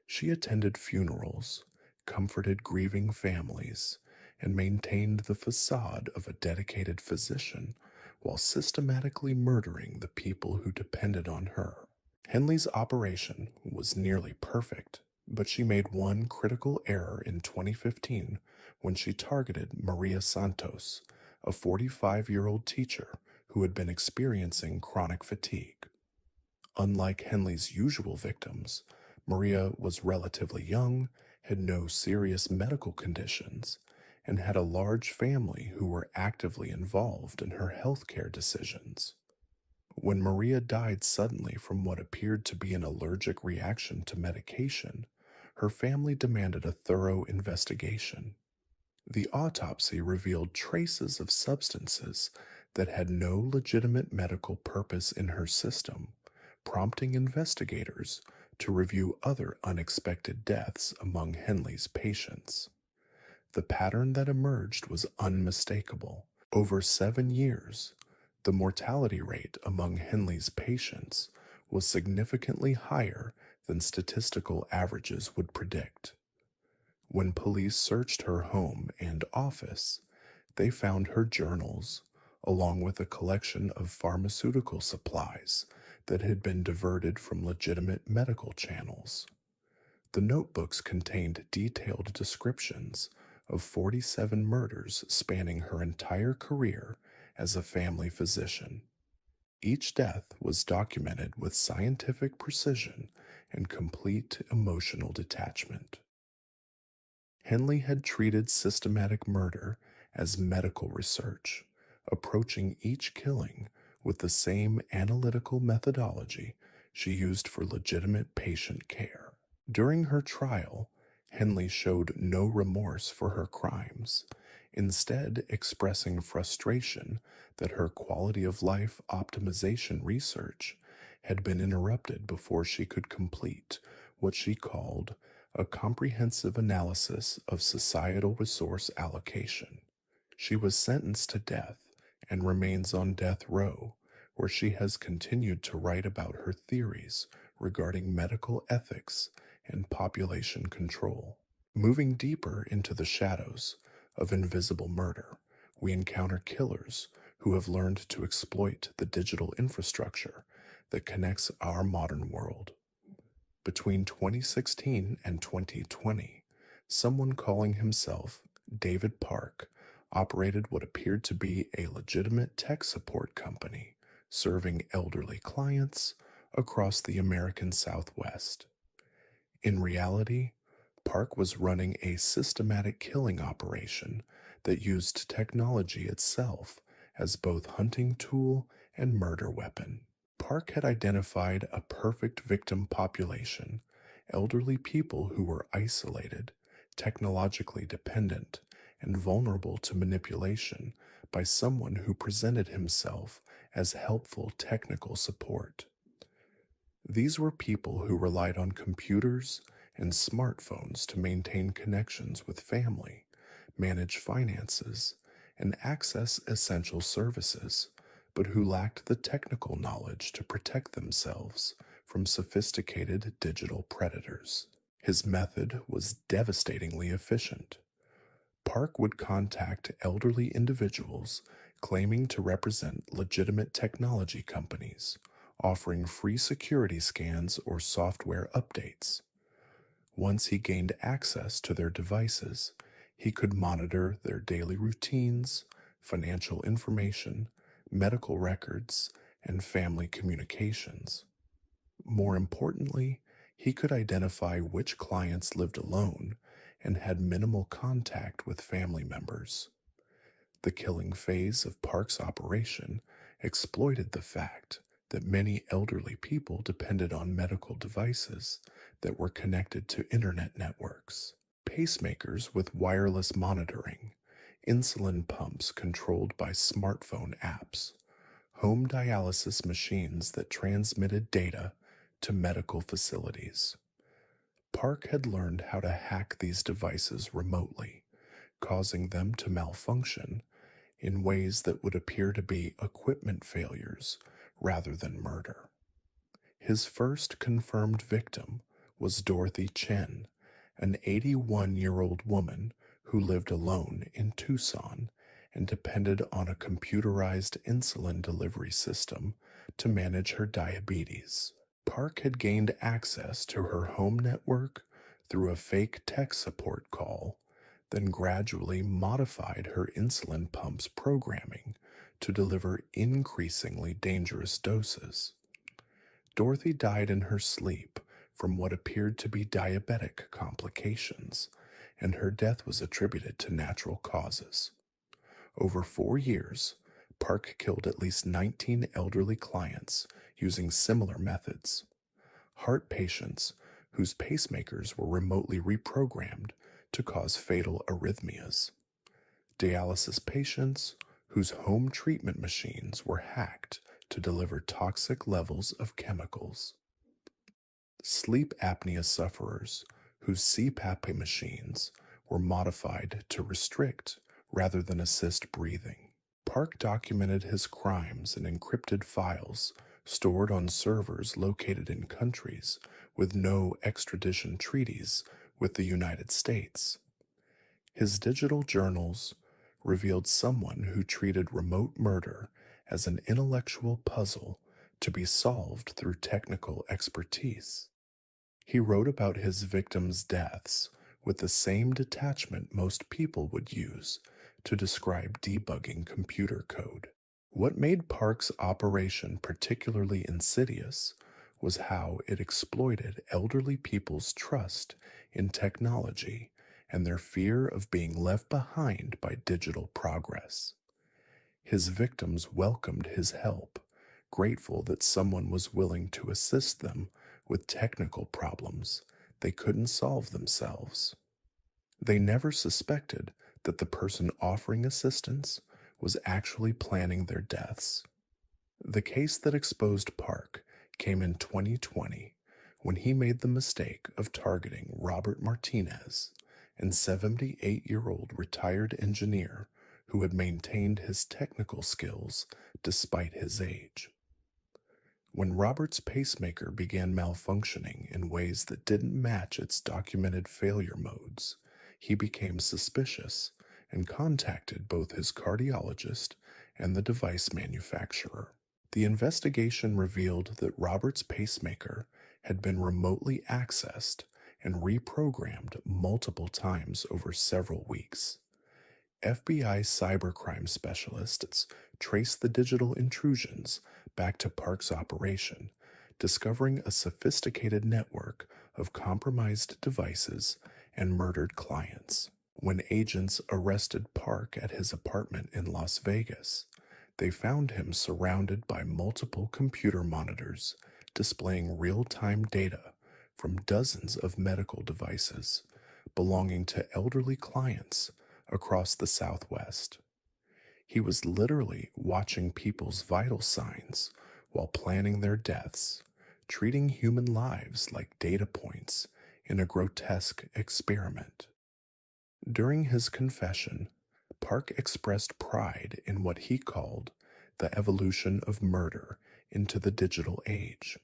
She attended funerals, comforted grieving families, and maintained the facade of a dedicated physician while systematically murdering the people who depended on her. Henley's operation was nearly perfect, but she made one critical error in 2015 when she targeted Maria Santos, a 45-year-old teacher who had been experiencing chronic fatigue. Unlike Henley's usual victims, Maria was relatively young, had no serious medical conditions, and had a large family who were actively involved in her healthcare decisions. When Maria died suddenly from what appeared to be an allergic reaction to medication, her family demanded a thorough investigation. The autopsy revealed traces of substances that had no legitimate medical purpose in her system, prompting investigators to review other unexpected deaths among Henley's patients. The pattern that emerged was unmistakable. Over 7 years, the mortality rate among Henley's patients was significantly higher than statistical averages would predict. When police searched her home and office, they found her journals, along with a collection of pharmaceutical supplies that had been diverted from legitimate medical channels. The notebooks contained detailed descriptions of 47 murders spanning her entire career as a family physician. Each death was documented with scientific precision and complete emotional detachment. Henley had treated systematic murder as medical research, approaching each killing with the same analytical methodology she used for legitimate patient care. During her trial, Henley showed no remorse for her crimes, instead expressing frustration that her quality of life optimization research had been interrupted before she could complete what she called a comprehensive analysis of societal resource allocation. She was sentenced to death and remains on death row, where she has continued to write about her theories regarding medical ethics and population control. Moving deeper into the shadows of invisible murder, we encounter killers who have learned to exploit the digital infrastructure that connects our modern world. Between 2016 and 2020, someone calling himself David Park operated what appeared to be a legitimate tech support company serving elderly clients across the American Southwest. In reality, Park was running a systematic killing operation that used technology itself as both hunting tool and murder weapon. Park had identified a perfect victim population, elderly people who were isolated, technologically dependent, and vulnerable to manipulation by someone who presented himself as helpful technical support. These were people who relied on computers and smartphones to maintain connections with family, manage finances, and access essential services, but who lacked the technical knowledge to protect themselves from sophisticated digital predators. His method was devastatingly efficient. Park would contact elderly individuals claiming to represent legitimate technology companies, offering free security scans or software updates. Once he gained access to their devices, he could monitor their daily routines, financial information, medical records, and family communications. More importantly, he could identify which clients lived alone and had minimal contact with family members. The killing phase of Park's operation exploited the fact that many elderly people depended on medical devices that were connected to internet networks. Pacemakers with wireless monitoring, insulin pumps controlled by smartphone apps, home dialysis machines that transmitted data to medical facilities. Park had learned how to hack these devices remotely, causing them to malfunction in ways that would appear to be equipment failures rather than murder. His first confirmed victim was Dorothy Chen, an 81-year-old woman who lived alone in Tucson and depended on a computerized insulin delivery system to manage her diabetes. Park had gained access to her home network through a fake tech support call, then gradually modified her insulin pump's programming to deliver increasingly dangerous doses. Dorothy died in her sleep from what appeared to be diabetic complications, and her death was attributed to natural causes. Over 4 years, Park killed at least 19 elderly clients using similar methods. Heart patients whose pacemakers were remotely reprogrammed to cause fatal arrhythmias. Dialysis patients whose home treatment machines were hacked to deliver toxic levels of chemicals. Sleep apnea sufferers whose CPAP machines were modified to restrict rather than assist breathing. Park documented his crimes in encrypted files stored on servers located in countries with no extradition treaties with the United States. His digital journals revealed someone who treated remote murder as an intellectual puzzle to be solved through technical expertise. He wrote about his victims' deaths with the same detachment most people would use to describe debugging computer code. What made Park's operation particularly insidious was how it exploited elderly people's trust in technology and their fear of being left behind by digital progress. His victims welcomed his help, grateful that someone was willing to assist them with technical problems they couldn't solve themselves. They never suspected that the person offering assistance was actually planning their deaths. The case that exposed Park came in 2020 when he made the mistake of targeting Robert Martinez, an 78-year-old retired engineer who had maintained his technical skills despite his age. When Robert's pacemaker began malfunctioning in ways that didn't match its documented failure modes, he became suspicious and contacted both his cardiologist and the device manufacturer. The investigation revealed that Robert's pacemaker had been remotely accessed and reprogrammed multiple times over several weeks. FBI cybercrime specialists traced the digital intrusions back to Park's operation, discovering a sophisticated network of compromised devices and murdered clients. When agents arrested Park at his apartment in Las Vegas, they found him surrounded by multiple computer monitors displaying real-time data from dozens of medical devices belonging to elderly clients across the Southwest. He was literally watching people's vital signs while planning their deaths, treating human lives like data points in a grotesque experiment. During his confession, Park expressed pride in what he called the evolution of murder into the digital age.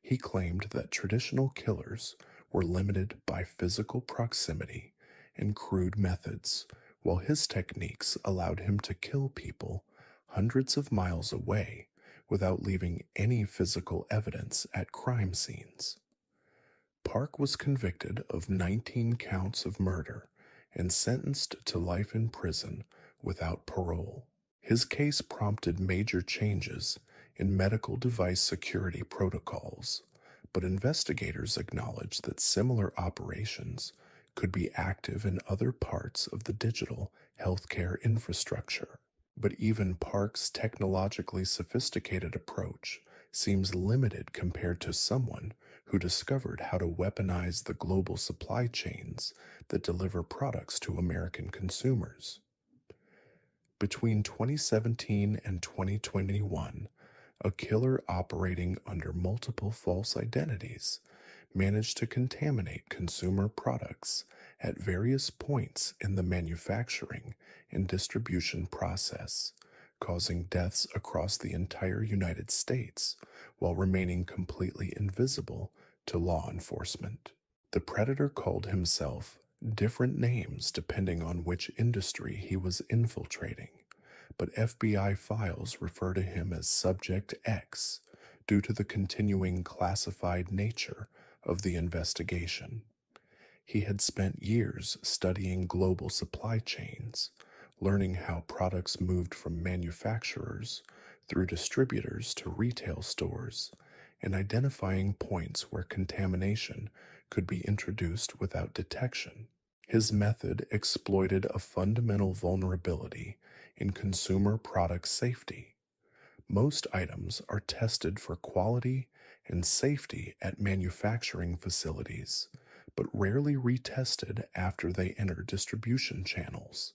He claimed that traditional killers were limited by physical proximity and crude methods, while his techniques allowed him to kill people hundreds of miles away without leaving any physical evidence at crime scenes. Park was convicted of 19 counts of murder and sentenced to life in prison without parole. His case prompted major changes in medical device security protocols, but investigators acknowledged that similar operations could be active in other parts of the digital healthcare infrastructure. But even Park's technologically sophisticated approach seems limited compared to someone who discovered how to weaponize the global supply chains that deliver products to American consumers. Between 2017 and 2021, a killer operating under multiple false identities managed to contaminate consumer products at various points in the manufacturing and distribution process, causing deaths across the entire United States while remaining completely invisible to law enforcement. The predator called himself different names depending on which industry he was infiltrating, but FBI files refer to him as Subject X due to the continuing classified nature of the investigation. He had spent years studying global supply chains, learning how products moved from manufacturers through distributors to retail stores, and identifying points where contamination could be introduced without detection. His method exploited a fundamental vulnerability in consumer product safety. Most items are tested for quality and safety at manufacturing facilities, but rarely retested after they enter distribution channels.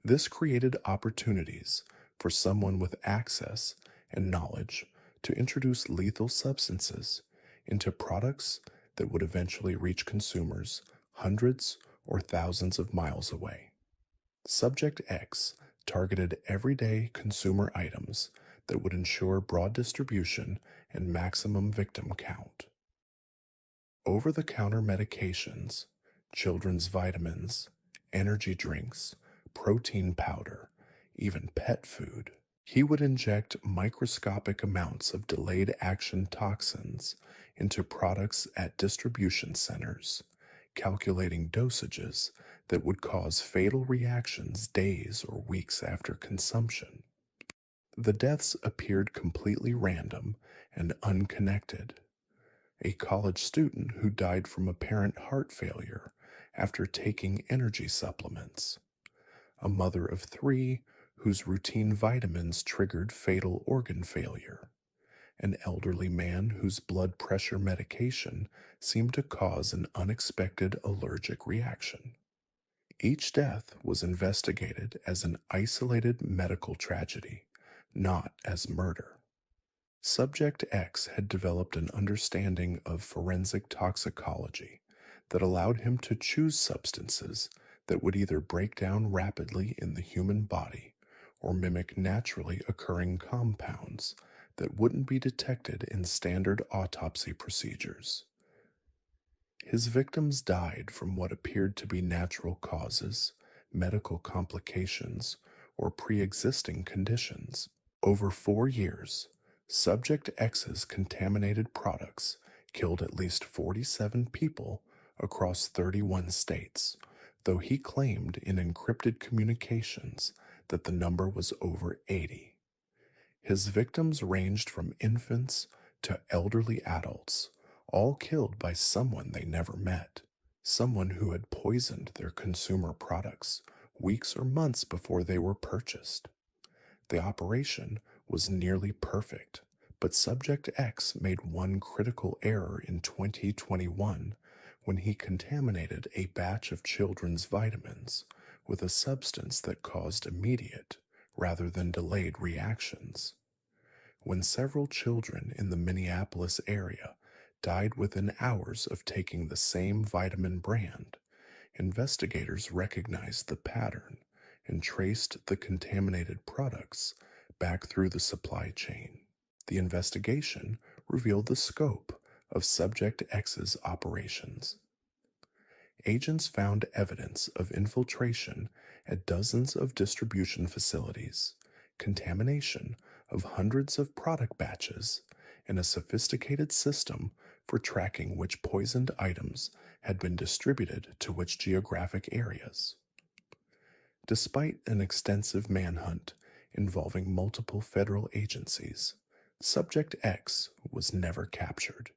This created opportunities for someone with access and knowledge to introduce lethal substances into products that would eventually reach consumers hundreds or thousands of miles away. Subject X targeted everyday consumer items that would ensure broad distribution and maximum victim count. Over-the-counter medications, children's vitamins, energy drinks, protein powder, even pet food. He would inject microscopic amounts of delayed action toxins into products at distribution centers, calculating dosages that would cause fatal reactions days or weeks after consumption. The deaths appeared completely random and unconnected. A college student who died from apparent heart failure after taking energy supplements. A mother of 3 whose routine vitamins triggered fatal organ failure. An elderly man whose blood pressure medication seemed to cause an unexpected allergic reaction. Each death was investigated as an isolated medical tragedy, not as murder. Subject X had developed an understanding of forensic toxicology that allowed him to choose substances that would either break down rapidly in the human body or mimic naturally occurring compounds that wouldn't be detected in standard autopsy procedures. His victims died from what appeared to be natural causes, medical complications, or pre-existing conditions. Over 4 years, Subject X's contaminated products killed at least 47 people across 31 states, though he claimed in encrypted communications that the number was over 80. His victims ranged from infants to elderly adults, all killed by someone they never met, someone who had poisoned their consumer products weeks or months before they were purchased. The operation was nearly perfect, but Subject X made one critical error in 2021 when he contaminated a batch of children's vitamins with a substance that caused immediate rather than delayed reactions. When several children in the Minneapolis area died within hours of taking the same vitamin brand, investigators recognized the pattern and traced the contaminated products back through the supply chain. The investigation revealed the scope of Subject X's operations. Agents found evidence of infiltration at dozens of distribution facilities, contamination of hundreds of product batches, and a sophisticated system for tracking which poisoned items had been distributed to which geographic areas. Despite an extensive manhunt involving multiple federal agencies, Subject X was never captured.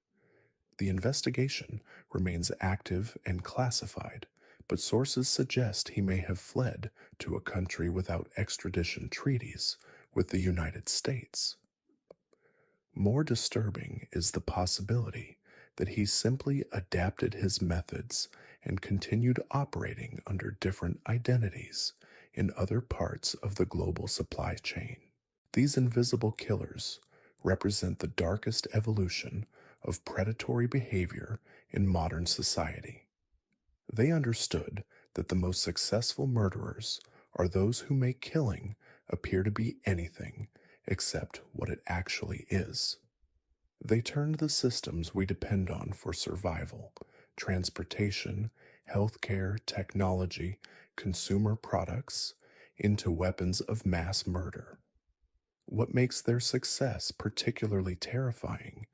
The investigation remains active and classified, but sources suggest he may have fled to a country without extradition treaties with the United States. More disturbing is the possibility that he simply adapted his methods and continued operating under different identities in other parts of the global supply chain. These invisible killers represent the darkest evolution of predatory behavior in modern society. They understood that the most successful murderers are those who make killing appear to be anything except what it actually is. They turned the systems we depend on for survival, transportation, healthcare, technology, consumer products, into weapons of mass murder. What makes their success particularly terrifying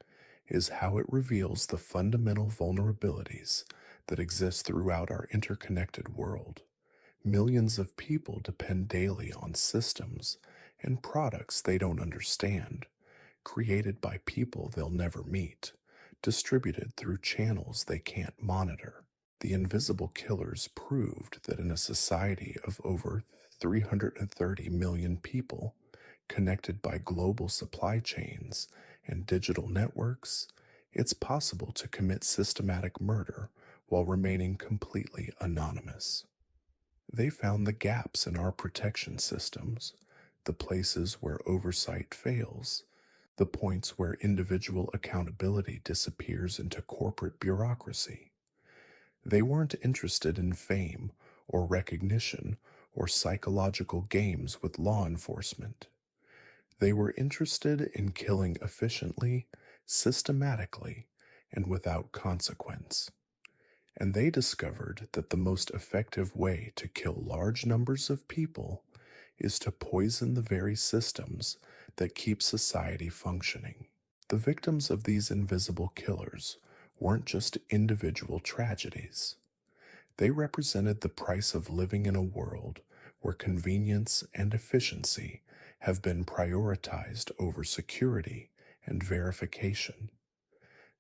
is how it reveals the fundamental vulnerabilities that exist throughout our interconnected world. Millions of people depend daily on systems and products they don't understand, created by people they'll never meet, distributed through channels they can't monitor. The invisible killers proved that in a society of over 330 million people, connected by global supply chains and digital networks, it's possible to commit systematic murder while remaining completely anonymous. They found the gaps in our protection systems, the places where oversight fails, the points where individual accountability disappears into corporate bureaucracy. They weren't interested in fame or recognition or psychological games with law enforcement. They were interested in killing efficiently, systematically, and without consequence. And they discovered that the most effective way to kill large numbers of people is to poison the very systems that keep society functioning. The victims of these invisible killers weren't just individual tragedies. They represented the price of living in a world where convenience and efficiency have been prioritized over security and verification.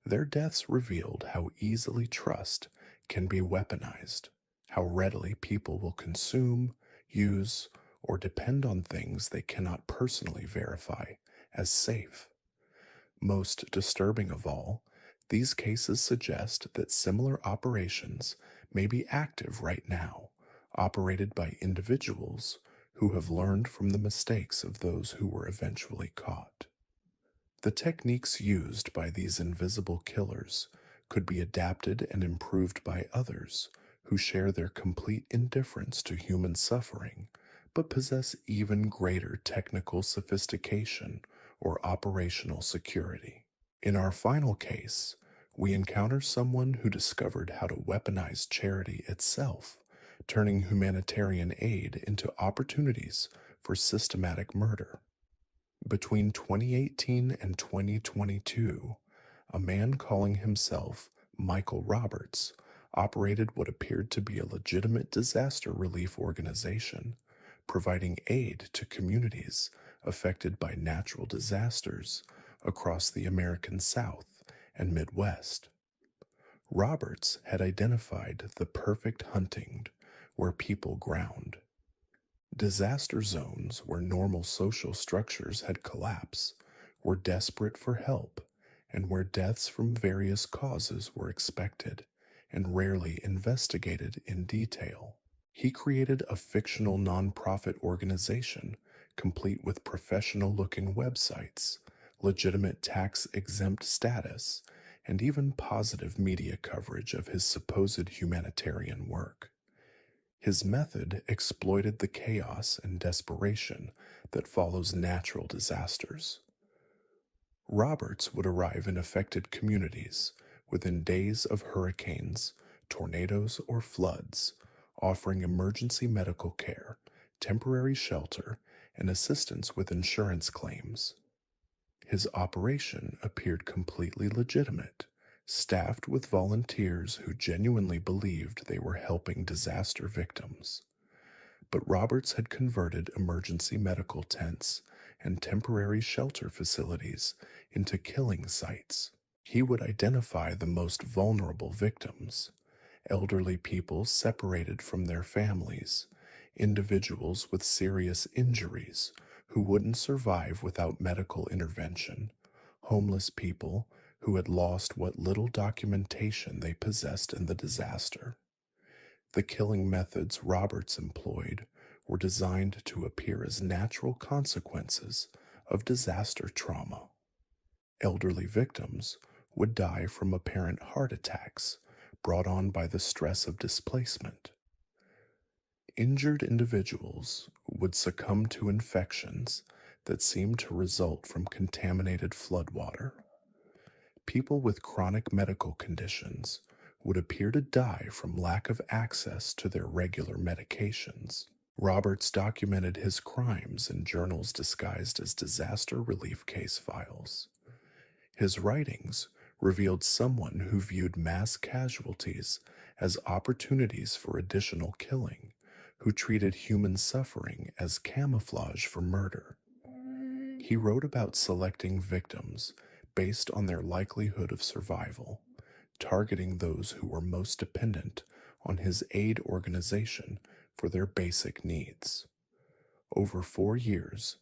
Their deaths revealed how easily trust can be weaponized, how readily people will consume, use, or depend on things they cannot personally verify as safe. Most disturbing of all, these cases suggest that similar operations may be active right now, operated by individuals who have learned from the mistakes of those who were eventually caught. The techniques used by these invisible killers could be adapted and improved by others who share their complete indifference to human suffering but possess even greater technical sophistication or operational security. In our final case, we encounter someone who discovered how to weaponize charity itself, turning humanitarian aid into opportunities for systematic murder. Between 2018 and 2022, a man calling himself Michael Roberts operated what appeared to be a legitimate disaster relief organization, providing aid to communities affected by natural disasters across the American South and Midwest. Roberts had identified the perfect hunting where people ground. Disaster zones where normal social structures had collapsed were desperate for help and where deaths from various causes were expected and rarely investigated in detail. He created a fictional nonprofit organization complete with professional-looking websites, legitimate tax-exempt status, and even positive media coverage of his supposed humanitarian work. His method exploited the chaos and desperation that follows natural disasters. Roberts would arrive in affected communities within days of hurricanes, tornadoes, or floods, offering emergency medical care, temporary shelter, and assistance with insurance claims. His operation appeared completely legitimate, staffed with volunteers who genuinely believed they were helping disaster victims. But Roberts had converted emergency medical tents and temporary shelter facilities into killing sites. He would identify the most vulnerable victims: elderly people separated from their families, individuals with serious injuries who wouldn't survive without medical intervention, homeless people who had lost what little documentation they possessed in the disaster. The killing methods Roberts employed were designed to appear as natural consequences of disaster trauma. Elderly victims would die from apparent heart attacks brought on by the stress of displacement. Injured individuals would succumb to infections that seemed to result from contaminated floodwater. People with chronic medical conditions would appear to die from lack of access to their regular medications. Roberts documented his crimes in journals disguised as disaster relief case files. His writings revealed someone who viewed mass casualties as opportunities for additional killing, who treated human suffering as camouflage for murder. He wrote about selecting victims based on their likelihood of survival, targeting those who were most dependent on his aid organization for their basic needs. Over 4 years,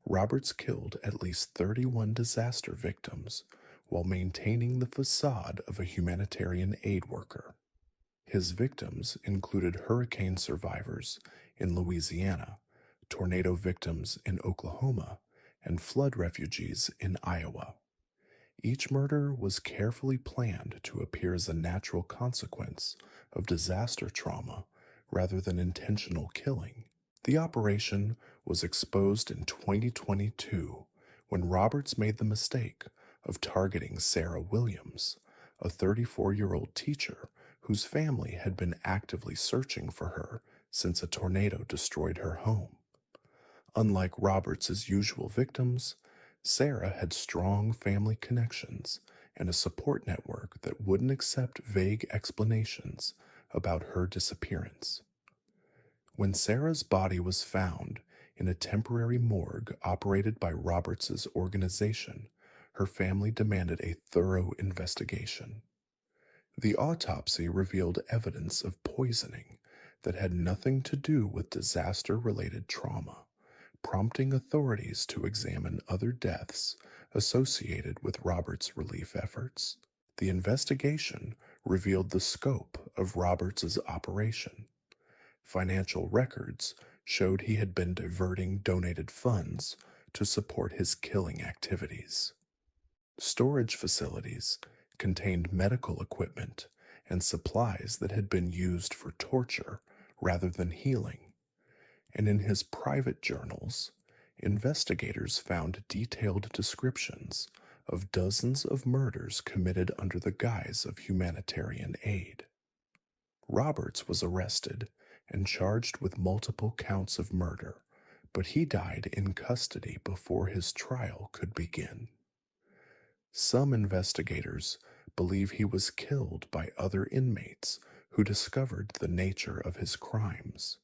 Roberts killed at least 31 disaster victims while maintaining the facade of a humanitarian aid worker. His victims included hurricane survivors in Louisiana, tornado victims in Oklahoma, and flood refugees in Iowa. Each murder was carefully planned to appear as a natural consequence of disaster trauma rather than intentional killing. The operation was exposed in 2022 when Roberts made the mistake of targeting Sarah Williams, a 34-year-old teacher whose family had been actively searching for her since a tornado destroyed her home. Unlike Roberts's usual victims, Sarah had strong family connections and a support network that wouldn't accept vague explanations about her disappearance. When Sarah's body was found in a temporary morgue operated by Roberts's organization, her family demanded a thorough investigation. The autopsy revealed evidence of poisoning that had nothing to do with disaster-related trauma, prompting authorities to examine other deaths associated with Roberts' relief efforts. The investigation revealed the scope of Roberts' operation. Financial records showed he had been diverting donated funds to support his killing activities. Storage facilities contained medical equipment and supplies that had been used for torture rather than healing. And in his private journals, investigators found detailed descriptions of dozens of murders committed under the guise of humanitarian aid. Roberts was arrested and charged with multiple counts of murder, but he died in custody before his trial could begin. Some investigators believe he was killed by other inmates who discovered the nature of his crimes.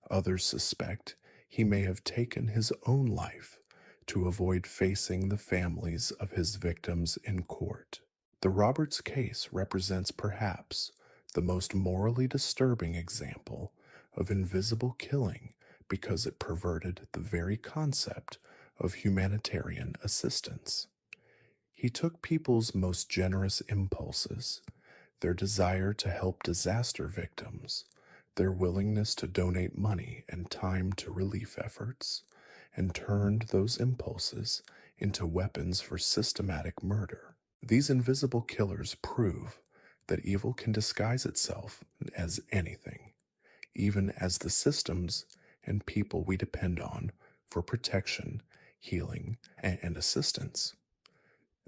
Others suspect he may have taken his own life to avoid facing the families of his victims in court. The Roberts case represents perhaps the most morally disturbing example of invisible killing because it perverted the very concept of humanitarian assistance. He took people's most generous impulses, their desire to help disaster victims, their willingness to donate money and time to relief efforts, and turned those impulses into weapons for systematic murder. These invisible killers prove that evil can disguise itself as anything, even as the systems and people we depend on for protection, healing, and assistance.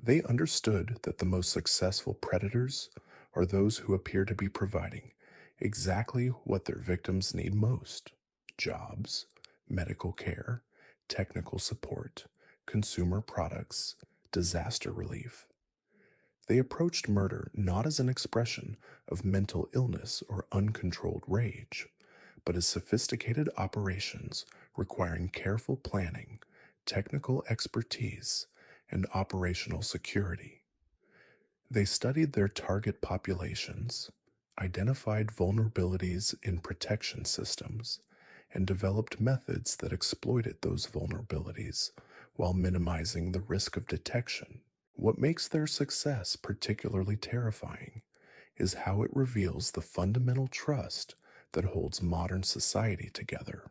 They understood that the most successful predators are those who appear to be providing exactly what their victims need most: jobs, medical care, technical support, consumer products, disaster relief. They approached murder not as an expression of mental illness or uncontrolled rage, but as sophisticated operations requiring careful planning, technical expertise, and operational security. They studied their target populations, identified vulnerabilities in protection systems, and developed methods that exploited those vulnerabilities while minimizing the risk of detection. What makes their success particularly terrifying is how it reveals the fundamental trust that holds modern society together.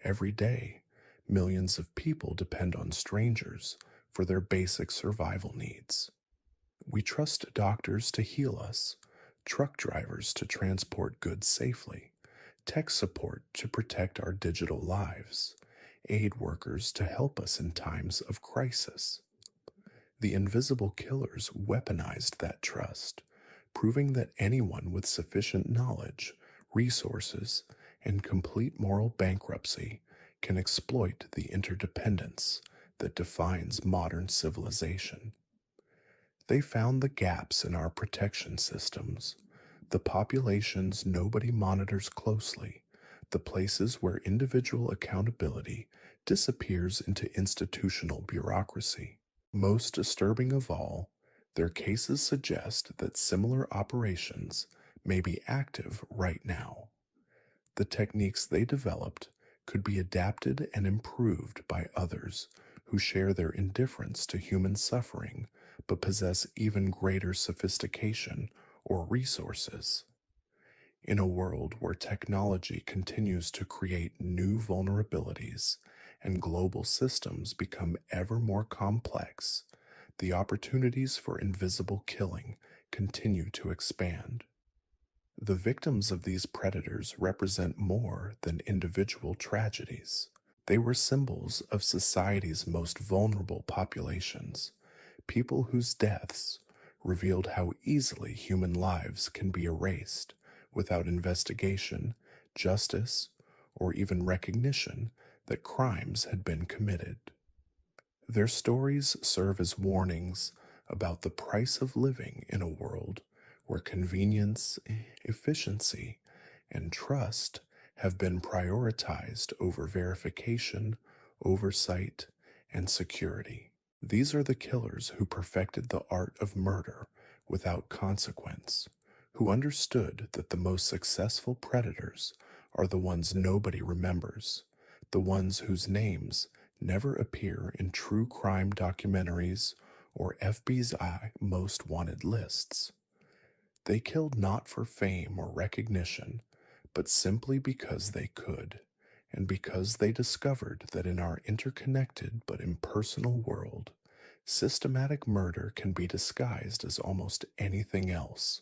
Every day, millions of people depend on strangers for their basic survival needs. We trust doctors to heal us, truck drivers to transport goods safely, tech support to protect our digital lives, aid workers to help us in times of crisis. The invisible killers weaponized that trust, proving that anyone with sufficient knowledge, resources, and complete moral bankruptcy can exploit the interdependence that defines modern civilization. They found the gaps in our protection systems, the populations nobody monitors closely, the places where individual accountability disappears into institutional bureaucracy. Most disturbing of all, their cases suggest that similar operations may be active right now. The techniques they developed could be adapted and improved by others who share their indifference to human suffering but possess even greater sophistication or resources. In a world where technology continues to create new vulnerabilities and global systems become ever more complex, the opportunities for invisible killing continue to expand. The victims of these predators represent more than individual tragedies. They were symbols of society's most vulnerable populations, people whose deaths revealed how easily human lives can be erased without investigation, justice, or even recognition that crimes had been committed. Their stories serve as warnings about the price of living in a world where convenience, efficiency, and trust have been prioritized over verification, oversight, and security. These are the killers who perfected the art of murder without consequence, who understood that the most successful predators are the ones nobody remembers, the ones whose names never appear in true crime documentaries or FBI's most wanted lists. They killed not for fame or recognition, but simply because they could, and because they discovered that in our interconnected but impersonal world, systematic murder can be disguised as almost anything else.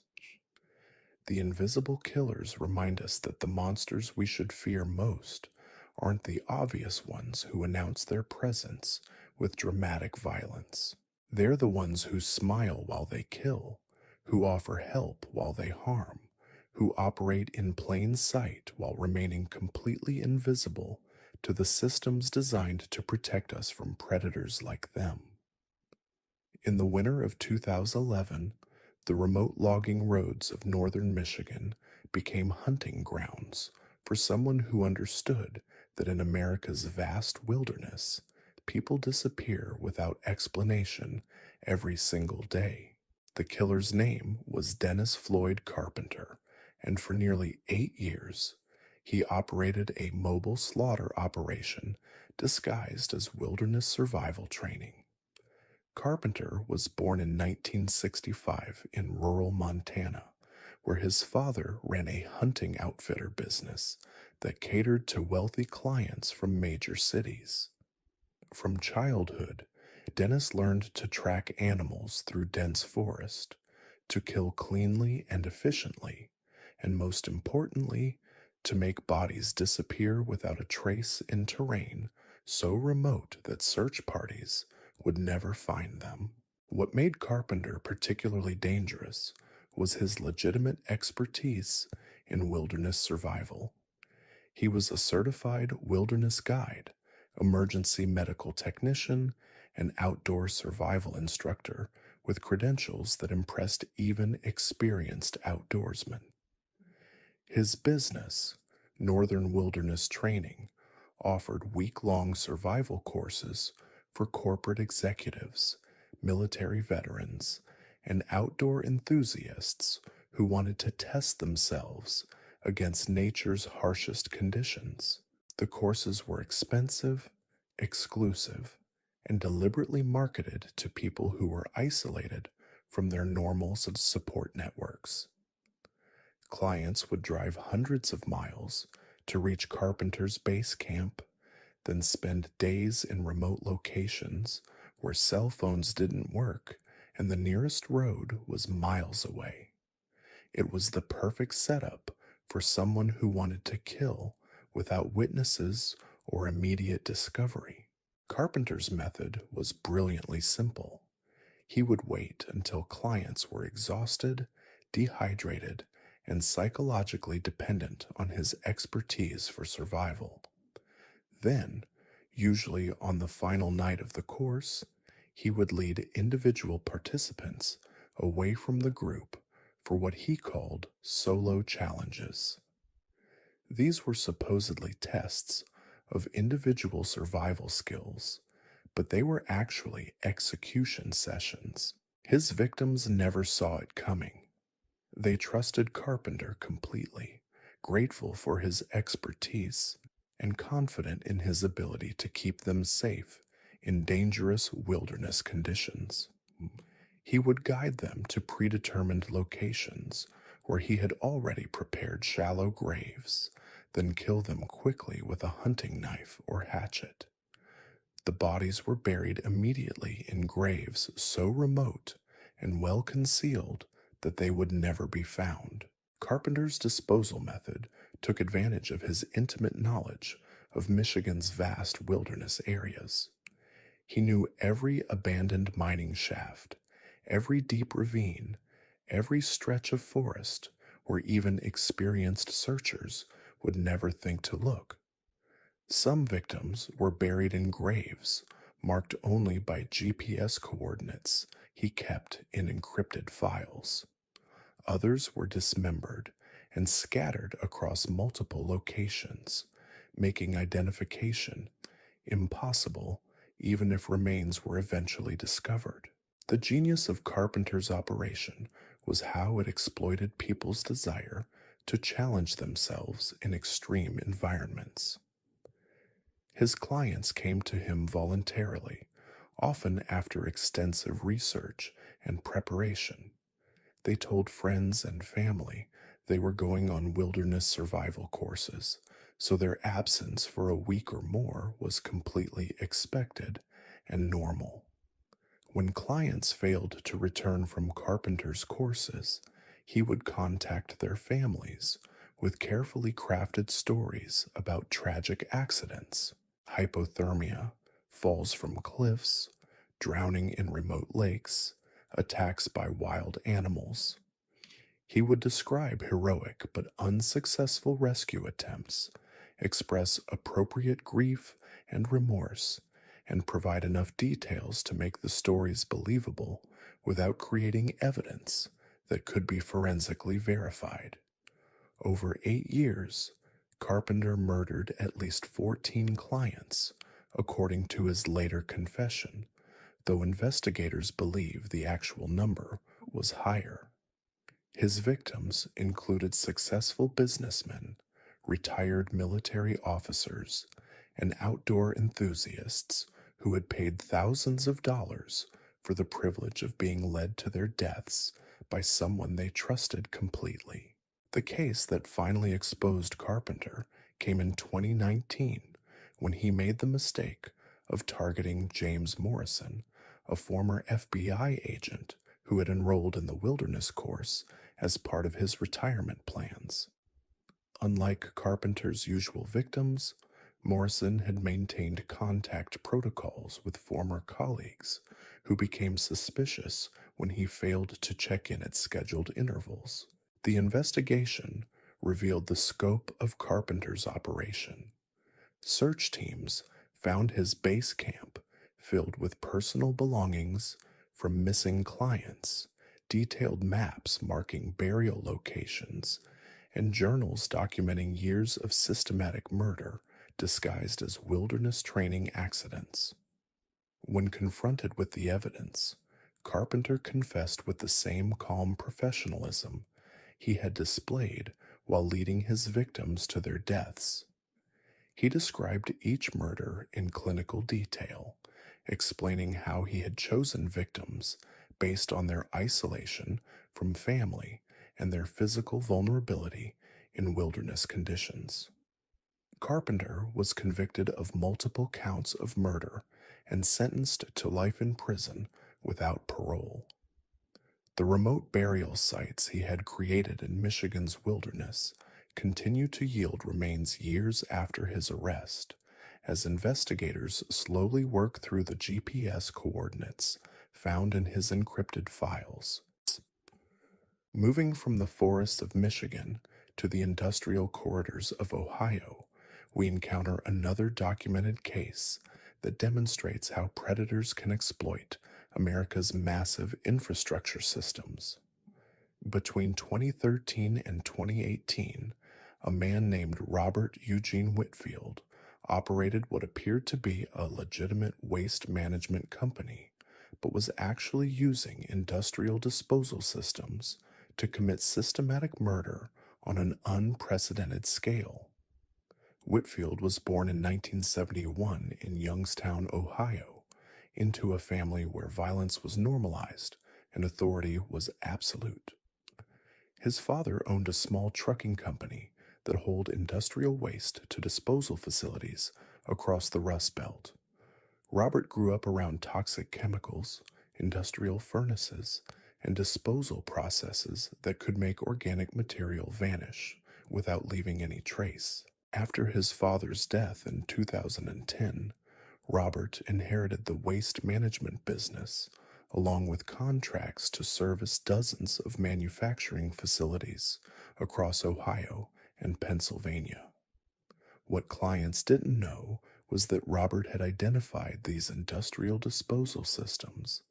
The invisible killers remind us that the monsters we should fear most aren't the obvious ones who announce their presence with dramatic violence. They're the ones who smile while they kill, who offer help while they harm, who operate in plain sight while remaining completely invisible to the systems designed to protect us from predators like them. In the winter of 2011, the remote logging roads of northern Michigan became hunting grounds for someone who understood that in America's vast wilderness, people disappear without explanation every single day. The killer's name was Dennis Floyd Carpenter, and for nearly 8 years, he operated a mobile slaughter operation disguised as wilderness survival training. Carpenter was born in 1965 in rural Montana, where his father ran a hunting outfitter business that catered to wealthy clients from major cities. From childhood, Dennis learned to track animals through dense forest, to kill cleanly and efficiently, and most importantly, to make bodies disappear without a trace in terrain so remote that search parties would never find them. What made Carpenter particularly dangerous was his legitimate expertise in wilderness survival. He was a certified wilderness guide, emergency medical technician, and outdoor survival instructor with credentials that impressed even experienced outdoorsmen. His business, Northern Wilderness Training, offered week-long survival courses for corporate executives, military veterans, and outdoor enthusiasts who wanted to test themselves against nature's harshest conditions. The courses were expensive, exclusive, and deliberately marketed to people who were isolated from their normal support networks. Clients would drive hundreds of miles to reach Carpenter's base camp, then spend days in remote locations where cell phones didn't work and the nearest road was miles away. It was the perfect setup for someone who wanted to kill without witnesses or immediate discovery. Carpenter's method was brilliantly simple. He would wait until clients were exhausted, dehydrated, and psychologically dependent on his expertise for survival. Then, usually on the final night of the course, he would lead individual participants away from the group for what he called solo challenges. These were supposedly tests of individual survival skills, but they were actually execution sessions. His victims never saw it coming. They trusted Carpenter completely, grateful for his expertise, and confident in his ability to keep them safe in dangerous wilderness conditions. He would guide them to predetermined locations where he had already prepared shallow graves, then kill them quickly with a hunting knife or hatchet. The bodies were buried immediately in graves so remote and well concealed that they would never be found. Carpenter's disposal method took advantage of his intimate knowledge of Michigan's vast wilderness areas. He knew every abandoned mining shaft, every deep ravine, every stretch of forest where even experienced searchers would never think to look. Some victims were buried in graves marked only by GPS coordinates he kept in encrypted files. Others were dismembered and scattered across multiple locations, making identification impossible even if remains were eventually discovered. The genius of Carpenter's operation was how it exploited people's desire to challenge themselves in extreme environments. His clients came to him voluntarily, often after extensive research and preparation. They told friends and family they were going on wilderness survival courses, so their absence for a week or more was completely expected and normal. When clients failed to return from Carpenter's courses, he would contact their families with carefully crafted stories about tragic accidents, hypothermia, falls from cliffs, drowning in remote lakes, attacks by wild animals. He would describe heroic but unsuccessful rescue attempts, express appropriate grief and remorse, and provide enough details to make the stories believable without creating evidence that could be forensically verified. Over 8 years, Carpenter murdered at least 14 clients, according to his later confession, though investigators believe the actual number was higher. His victims included successful businessmen, retired military officers, and outdoor enthusiasts who had paid thousands of dollars for the privilege of being led to their deaths by someone they trusted completely. The case that finally exposed Carpenter came in 2019 when he made the mistake of targeting James Morrison, a former FBI agent who had enrolled in the wilderness course as part of his retirement plans. Unlike Carpenter's usual victims, Morrison had maintained contact protocols with former colleagues who became suspicious when he failed to check in at scheduled intervals. The investigation revealed the scope of Carpenter's operation. Search teams found his base camp filled with personal belongings from missing clients, detailed maps marking burial locations, and journals documenting years of systematic murder disguised as wilderness training accidents. When confronted with the evidence, Carpenter confessed with the same calm professionalism he had displayed while leading his victims to their deaths. He described each murder in clinical detail, explaining how he had chosen victims based on their isolation from family and their physical vulnerability in wilderness conditions. Carpenter was convicted of multiple counts of murder and sentenced to life in prison without parole. The remote burial sites he had created in Michigan's wilderness continue to yield remains years after his arrest, as investigators slowly work through the GPS coordinates found in his encrypted files. Moving from the forests of Michigan to the industrial corridors of Ohio, we encounter another documented case that demonstrates how predators can exploit America's massive infrastructure systems. Between 2013 and 2018, a man named Robert Eugene Whitfield operated what appeared to be a legitimate waste management company, but was actually using industrial disposal systems to commit systematic murder on an unprecedented scale. Whitfield was born in 1971 in Youngstown, Ohio, into a family where violence was normalized and authority was absolute. His father owned a small trucking company that hauled industrial waste to disposal facilities across the Rust Belt. Robert grew up around toxic chemicals, industrial furnaces, and disposal processes that could make organic material vanish without leaving any trace. After his father's death in 2010, Robert inherited the waste management business, along with contracts to service dozens of manufacturing facilities across Ohio and Pennsylvania. What clients didn't know was that Robert had identified these industrial disposal systems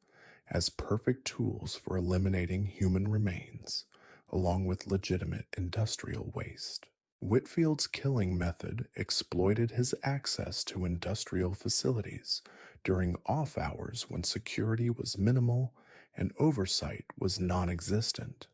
as perfect tools for eliminating human remains, along with legitimate industrial waste. Whitfield's killing method exploited his access to industrial facilities during off hours when security was minimal and oversight was non-existent.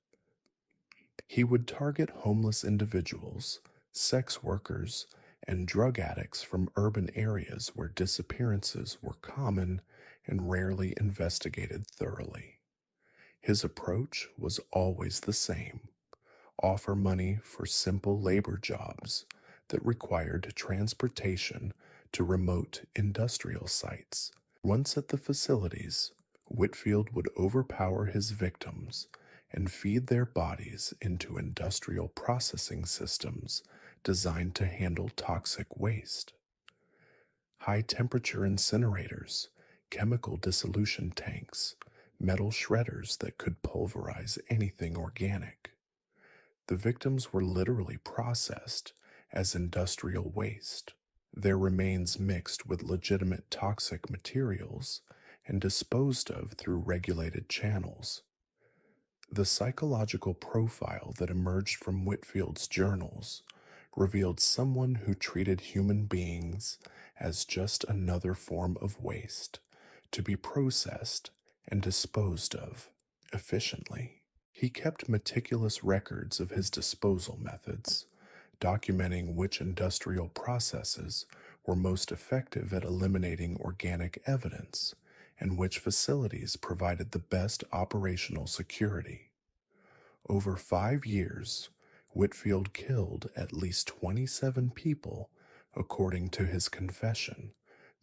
He would target homeless individuals, sex workers, and drug addicts from urban areas where disappearances were common and rarely investigated thoroughly. His approach was always the same: offer money for simple labor jobs that required transportation to remote industrial sites. Once at the facilities, Whitfield would overpower his victims and feed their bodies into industrial processing systems designed to handle toxic waste. High-temperature incinerators, chemical dissolution tanks, metal shredders that could pulverize anything organic. The victims were literally processed as industrial waste, their remains mixed with legitimate toxic materials and disposed of through regulated channels. The psychological profile that emerged from Whitfield's journals revealed someone who treated human beings as just another form of waste to be processed and disposed of efficiently. He kept meticulous records of his disposal methods, documenting which industrial processes were most effective at eliminating organic evidence and which facilities provided the best operational security. Over 5 years, Whitfield killed at least 27 people, according to his confession,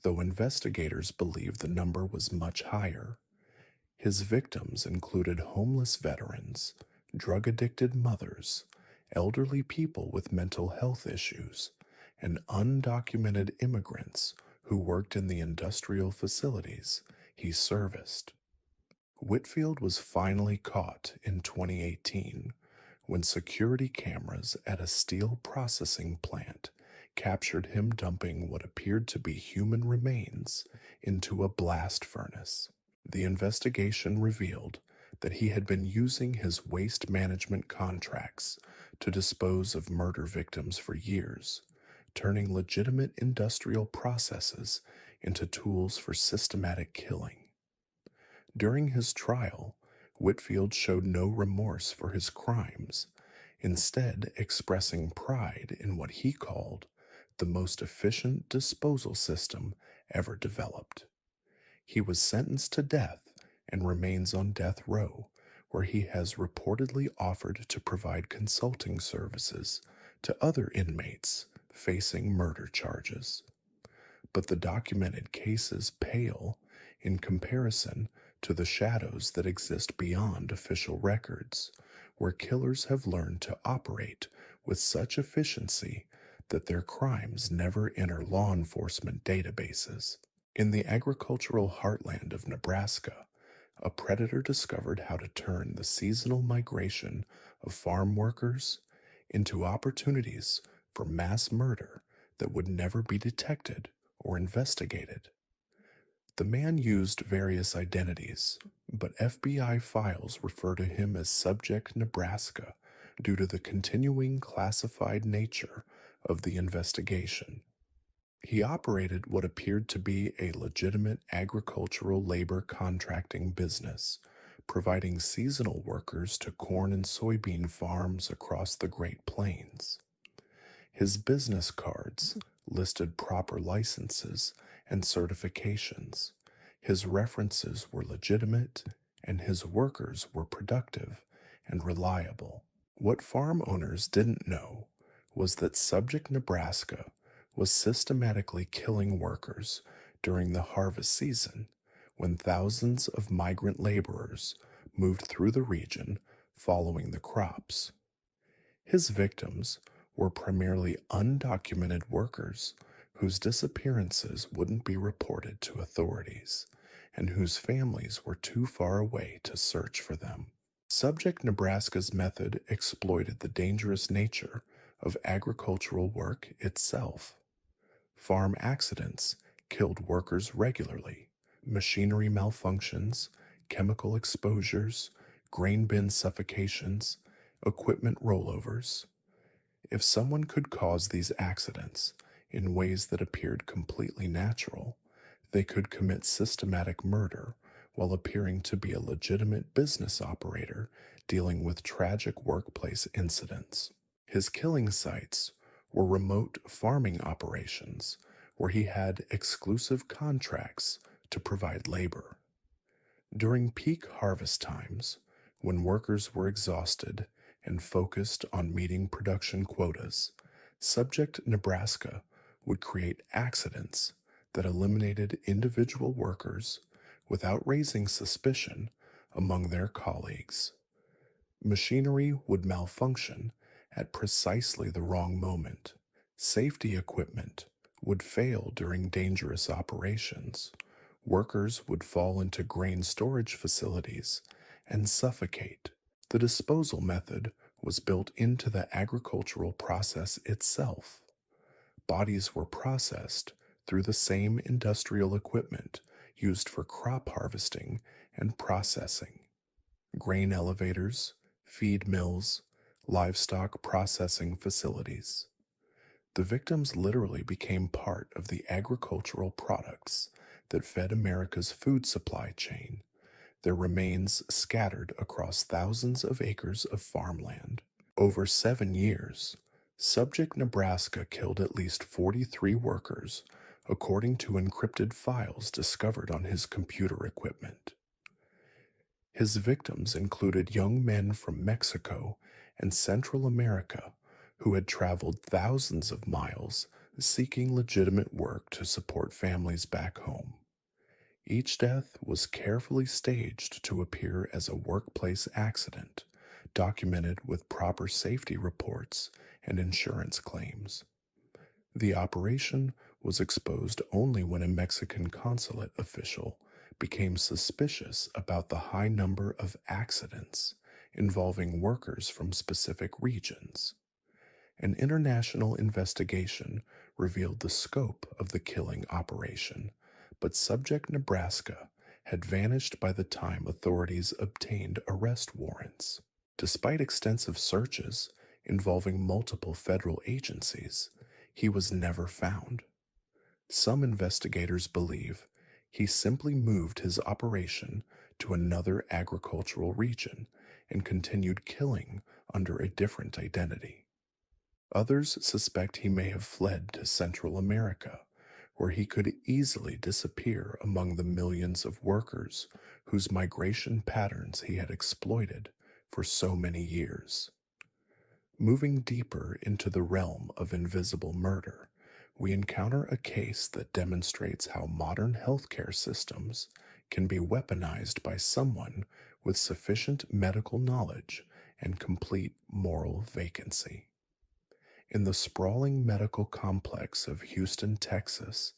though investigators believe the number was much higher. His victims included homeless veterans, drug-addicted mothers, elderly people with mental health issues, and undocumented immigrants who worked in the industrial facilities he serviced. Whitfield was finally caught in 2018 when security cameras at a steel processing plant captured him dumping what appeared to be human remains into a blast furnace. The investigation revealed that he had been using his waste management contracts to dispose of murder victims for years, turning legitimate industrial processes into tools for systematic killing. During his trial, Whitfield showed no remorse for his crimes, instead, expressing pride in what he called the most efficient disposal system ever developed. He was sentenced to death and remains on death row, where he has reportedly offered to provide consulting services to other inmates facing murder charges. But the documented cases pale in comparison to the shadows that exist beyond official records, where killers have learned to operate with such efficiency that their crimes never enter law enforcement databases. In the agricultural heartland of Nebraska, a predator discovered how to turn the seasonal migration of farm workers into opportunities for mass murder that would never be detected or investigated. The man used various identities, but FBI files refer to him as Subject Nebraska due to the continuing classified nature of the investigation. He operated what appeared to be a legitimate agricultural labor contracting business, providing seasonal workers to corn and soybean farms across the Great Plains. His business cards listed proper licenses and certifications. His references were legitimate, and his workers were productive and reliable. What farm owners didn't know was that Subject Nebraska was systematically killing workers during the harvest season when thousands of migrant laborers moved through the region following the crops. His victims were primarily undocumented workers whose disappearances wouldn't be reported to authorities and whose families were too far away to search for them. Subject Nebraska's method exploited the dangerous nature of agricultural work itself. Farm accidents killed workers regularly. Machinery malfunctions, chemical exposures, grain bin suffocations, equipment rollovers. If someone could cause these accidents in ways that appeared completely natural, they could commit systematic murder while appearing to be a legitimate business operator dealing with tragic workplace incidents. His killing sites were remote farming operations where he had exclusive contracts to provide labor. During peak harvest times, when workers were exhausted and focused on meeting production quotas, Subject Nebraska would create accidents that eliminated individual workers without raising suspicion among their colleagues. Machinery would malfunction at precisely the wrong moment. Safety equipment would fail during dangerous operations. Workers would fall into grain storage facilities and suffocate. The disposal method was built into the agricultural process itself. Bodies were processed through the same industrial equipment used for crop harvesting and processing. Grain elevators, feed mills, livestock processing facilities. The victims literally became part of the agricultural products that fed America's food supply chain, their remains scattered across thousands of acres of farmland. Over 7 years, Subject Nebraska killed at least 43 workers, according to encrypted files discovered on his computer equipment. His victims included young men from Mexico and Central America who had traveled thousands of miles seeking legitimate work to support families back home. Each death was carefully staged to appear as a workplace accident, documented with proper safety reports and insurance claims. The operation was exposed only when a Mexican consulate official became suspicious about the high number of accidents involving workers from specific regions. An international investigation revealed the scope of the killing operation, but Subject Nebraska had vanished by the time authorities obtained arrest warrants. Despite extensive searches involving multiple federal agencies, he was never found. Some investigators believe he simply moved his operation to another agricultural region and continued killing under a different identity. Others suspect he may have fled to Central America, where he could easily disappear among the millions of workers whose migration patterns he had exploited for so many years. Moving deeper into the realm of invisible murder, we encounter a case that demonstrates how modern healthcare systems can be weaponized by someone with sufficient medical knowledge and complete moral vacancy. In the sprawling medical complex of Houston, Texas,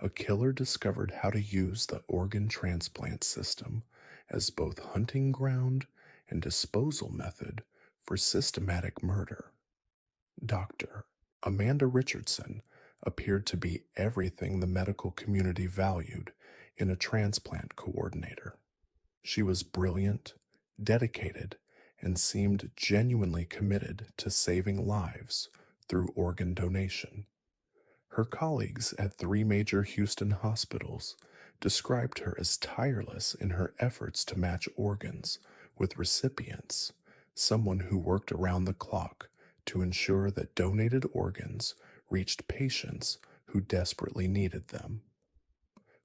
a killer discovered how to use the organ transplant system as both hunting ground and disposal method for systematic murder. Dr. Amanda Richardson appeared to be everything the medical community valued in a transplant coordinator. She was brilliant, dedicated, and seemed genuinely committed to saving lives through organ donation. Her colleagues at 3 major Houston hospitals described her as tireless in her efforts to match organs with recipients, someone who worked around the clock to ensure that donated organs reached patients who desperately needed them.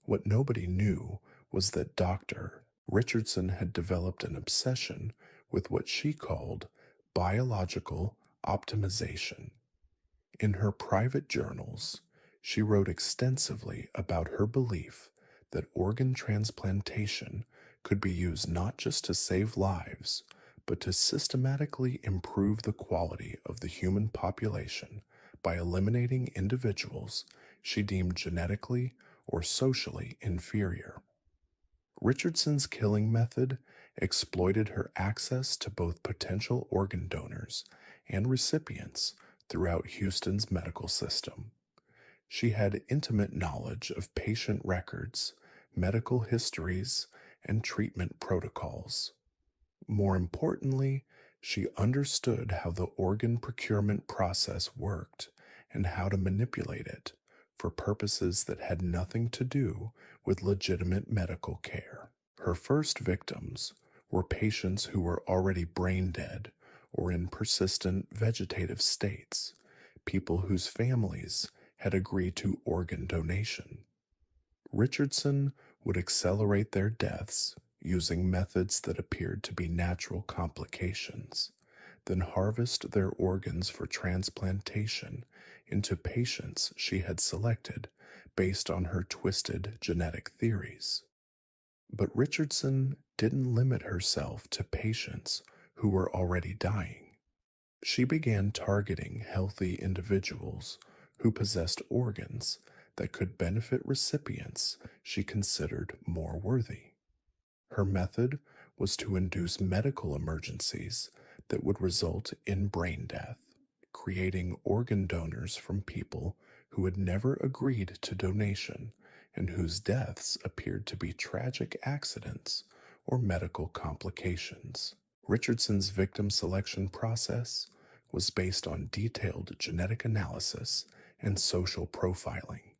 What nobody knew was that Dr. Richardson had developed an obsession with what she called biological optimization. In her private journals, she wrote extensively about her belief that organ transplantation could be used not just to save lives, but to systematically improve the quality of the human population by eliminating individuals she deemed genetically or socially inferior. Richardson's killing method exploited her access to both potential organ donors and recipients throughout Houston's medical system. She had intimate knowledge of patient records, medical histories, and treatment protocols. More importantly, she understood how the organ procurement process worked and how to manipulate it for purposes that had nothing to do with legitimate medical care. Her first victims were patients who were already brain dead or in persistent vegetative states, people whose families had agreed to organ donation. Richardson would accelerate their deaths using methods that appeared to be natural complications, then harvest their organs for transplantation into patients she had selected based on her twisted genetic theories. But Richardson didn't limit herself to patients who were already dying. She began targeting healthy individuals who possessed organs that could benefit recipients she considered more worthy. Her method was to induce medical emergencies that would result in brain death, creating organ donors from people who had never agreed to donation and whose deaths appeared to be tragic accidents or medical complications. Richardson's victim selection process was based on detailed genetic analysis and social profiling.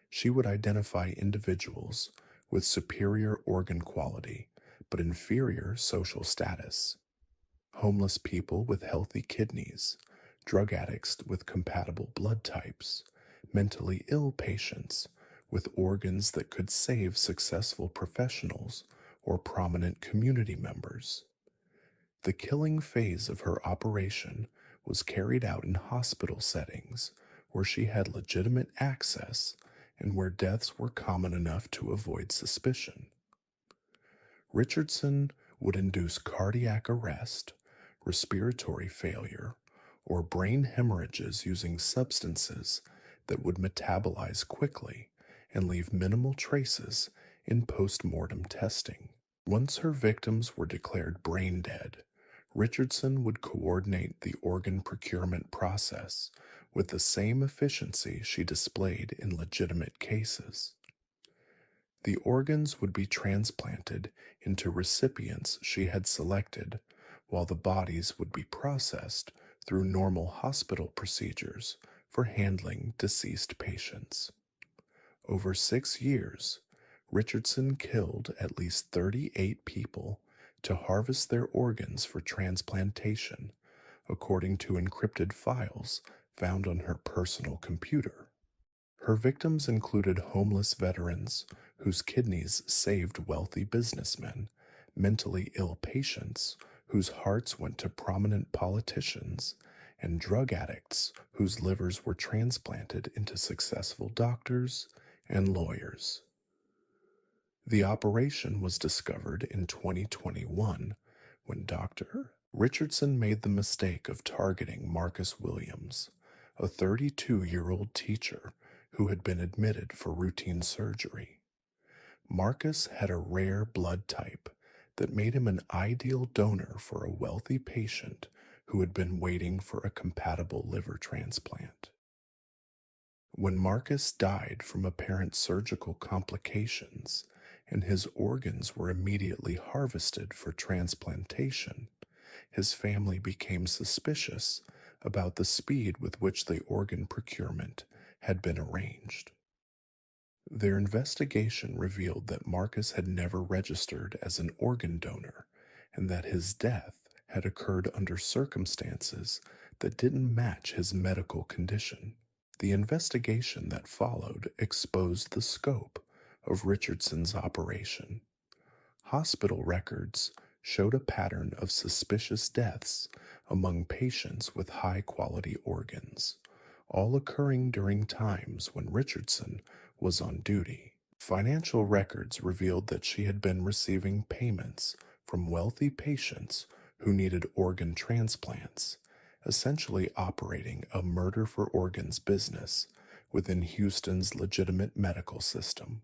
She would identify individuals with superior organ quality but inferior social status, homeless people with healthy kidneys, drug addicts with compatible blood types, mentally ill patients with organs that could save successful professionals or prominent community members. The killing phase of her operation was carried out in hospital settings where she had legitimate access and where deaths were common enough to avoid suspicion. Richardson would induce cardiac arrest, respiratory failure, or brain hemorrhages using substances that would metabolize quickly and leave minimal traces in post-mortem testing. Once her victims were declared brain dead, Richardson would coordinate the organ procurement process with the same efficiency she displayed in legitimate cases. The organs would be transplanted into recipients she had selected, while the bodies would be processed through normal hospital procedures for handling deceased patients. Over 6 years, Richardson killed at least 38 people to harvest their organs for transplantation, according to encrypted files found on her personal computer. Her victims included homeless veterans whose kidneys saved wealthy businessmen, mentally ill patients whose hearts went to prominent politicians, and drug addicts whose livers were transplanted into successful doctors and lawyers. The operation was discovered in 2021 when Dr. Richardson made the mistake of targeting Marcus Williams, a 32-year-old teacher who had been admitted for routine surgery. Marcus had a rare blood type that made him an ideal donor for a wealthy patient who had been waiting for a compatible liver transplant. When Marcus died from apparent surgical complications and his organs were immediately harvested for transplantation, his family became suspicious about the speed with which the organ procurement had been arranged. Their investigation revealed that Marcus had never registered as an organ donor and that his death had occurred under circumstances that didn't match his medical condition. The investigation that followed exposed the scope of Richardson's operation. Hospital records showed a pattern of suspicious deaths among patients with high quality organs, all occurring during times when Richardson was on duty. Financial records revealed that she had been receiving payments from wealthy patients who needed organ transplants, essentially operating a murder for organs business within Houston's legitimate medical system.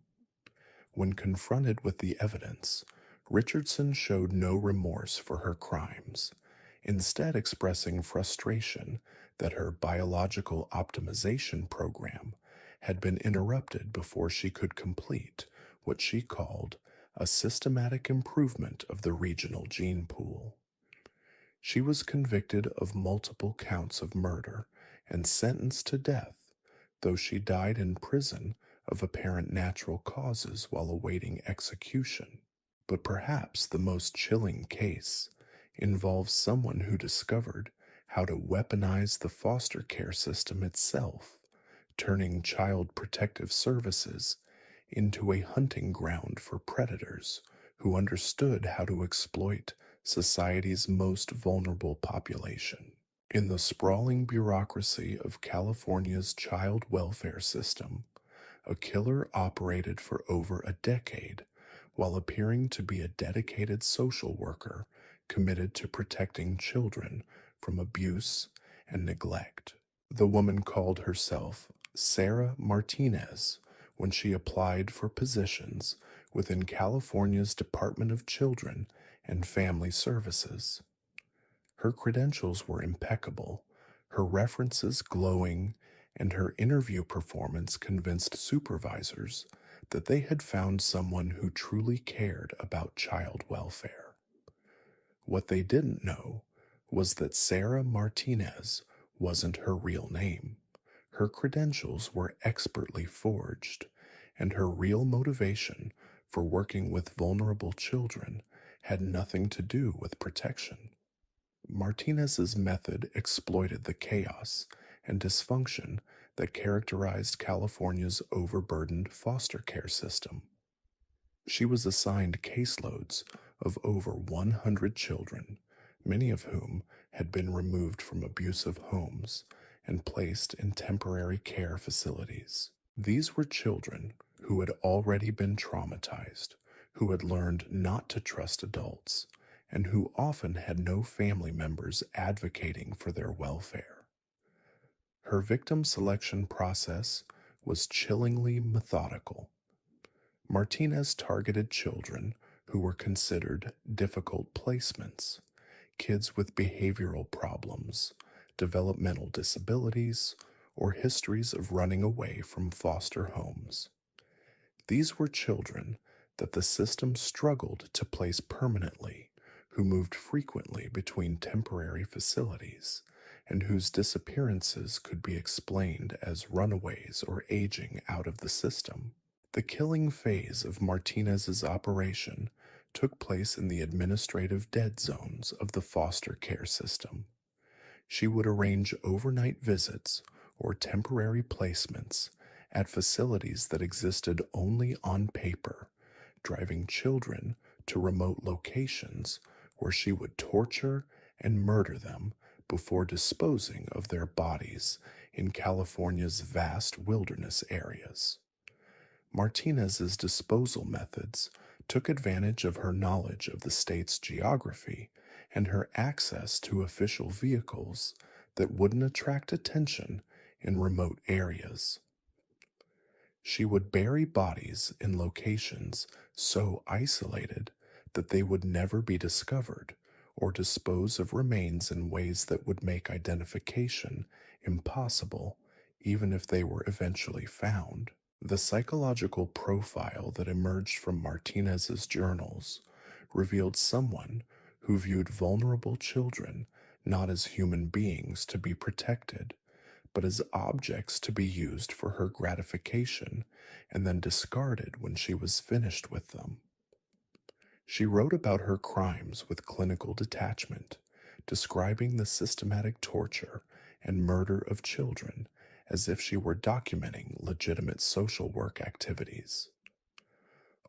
When confronted with the evidence, Richardson showed no remorse for her crimes, instead expressing frustration that her biological optimization program had been interrupted before she could complete what she called a systematic improvement of the regional gene pool. She was convicted of multiple counts of murder and sentenced to death, though she died in prison of apparent natural causes while awaiting execution. But perhaps the most chilling case involves someone who discovered how to weaponize the foster care system itself, turning Child Protective Services into a hunting ground for predators who understood how to exploit society's most vulnerable population. In the sprawling bureaucracy of California's child welfare system, a killer operated for over a decade while appearing to be a dedicated social worker committed to protecting children from abuse and neglect. The woman called herself Sarah Martinez when she applied for positions within California's Department of Children and Family Services. Her credentials were impeccable, her references glowing, and her interview performance convinced supervisors that they had found someone who truly cared about child welfare. What they didn't know was that Sarah Martinez wasn't her real name. Her credentials were expertly forged, and her real motivation for working with vulnerable children had nothing to do with protection. Martinez's method exploited the chaos and dysfunction that characterized California's overburdened foster care system. She was assigned caseloads of over 100 children, many of whom had been removed from abusive homes and placed in temporary care facilities. These were children who had already been traumatized, who had learned not to trust adults, and who often had no family members advocating for their welfare. Her victim selection process was chillingly methodical. Martinez targeted children who were considered difficult placements, kids with behavioral problems, developmental disabilities, or histories of running away from foster homes. These were children that the system struggled to place permanently, who moved frequently between temporary facilities, and whose disappearances could be explained as runaways or aging out of the system. The killing phase of Martinez's operation took place in the administrative dead zones of the foster care system. She would arrange overnight visits or temporary placements at facilities that existed only on paper, driving children to remote locations where she would torture and murder them before disposing of their bodies in California's vast wilderness areas. Martinez's disposal methods took advantage of her knowledge of the state's geography and her access to official vehicles that wouldn't attract attention in remote areas. She would bury bodies in locations so isolated that they would never be discovered, or dispose of remains in ways that would make identification impossible even if they were eventually found. The psychological profile that emerged from Martinez's journals revealed someone who viewed vulnerable children not as human beings to be protected, but as objects to be used for her gratification and then discarded when she was finished with them. She wrote about her crimes with clinical detachment, describing the systematic torture and murder of children as if she were documenting legitimate social work activities.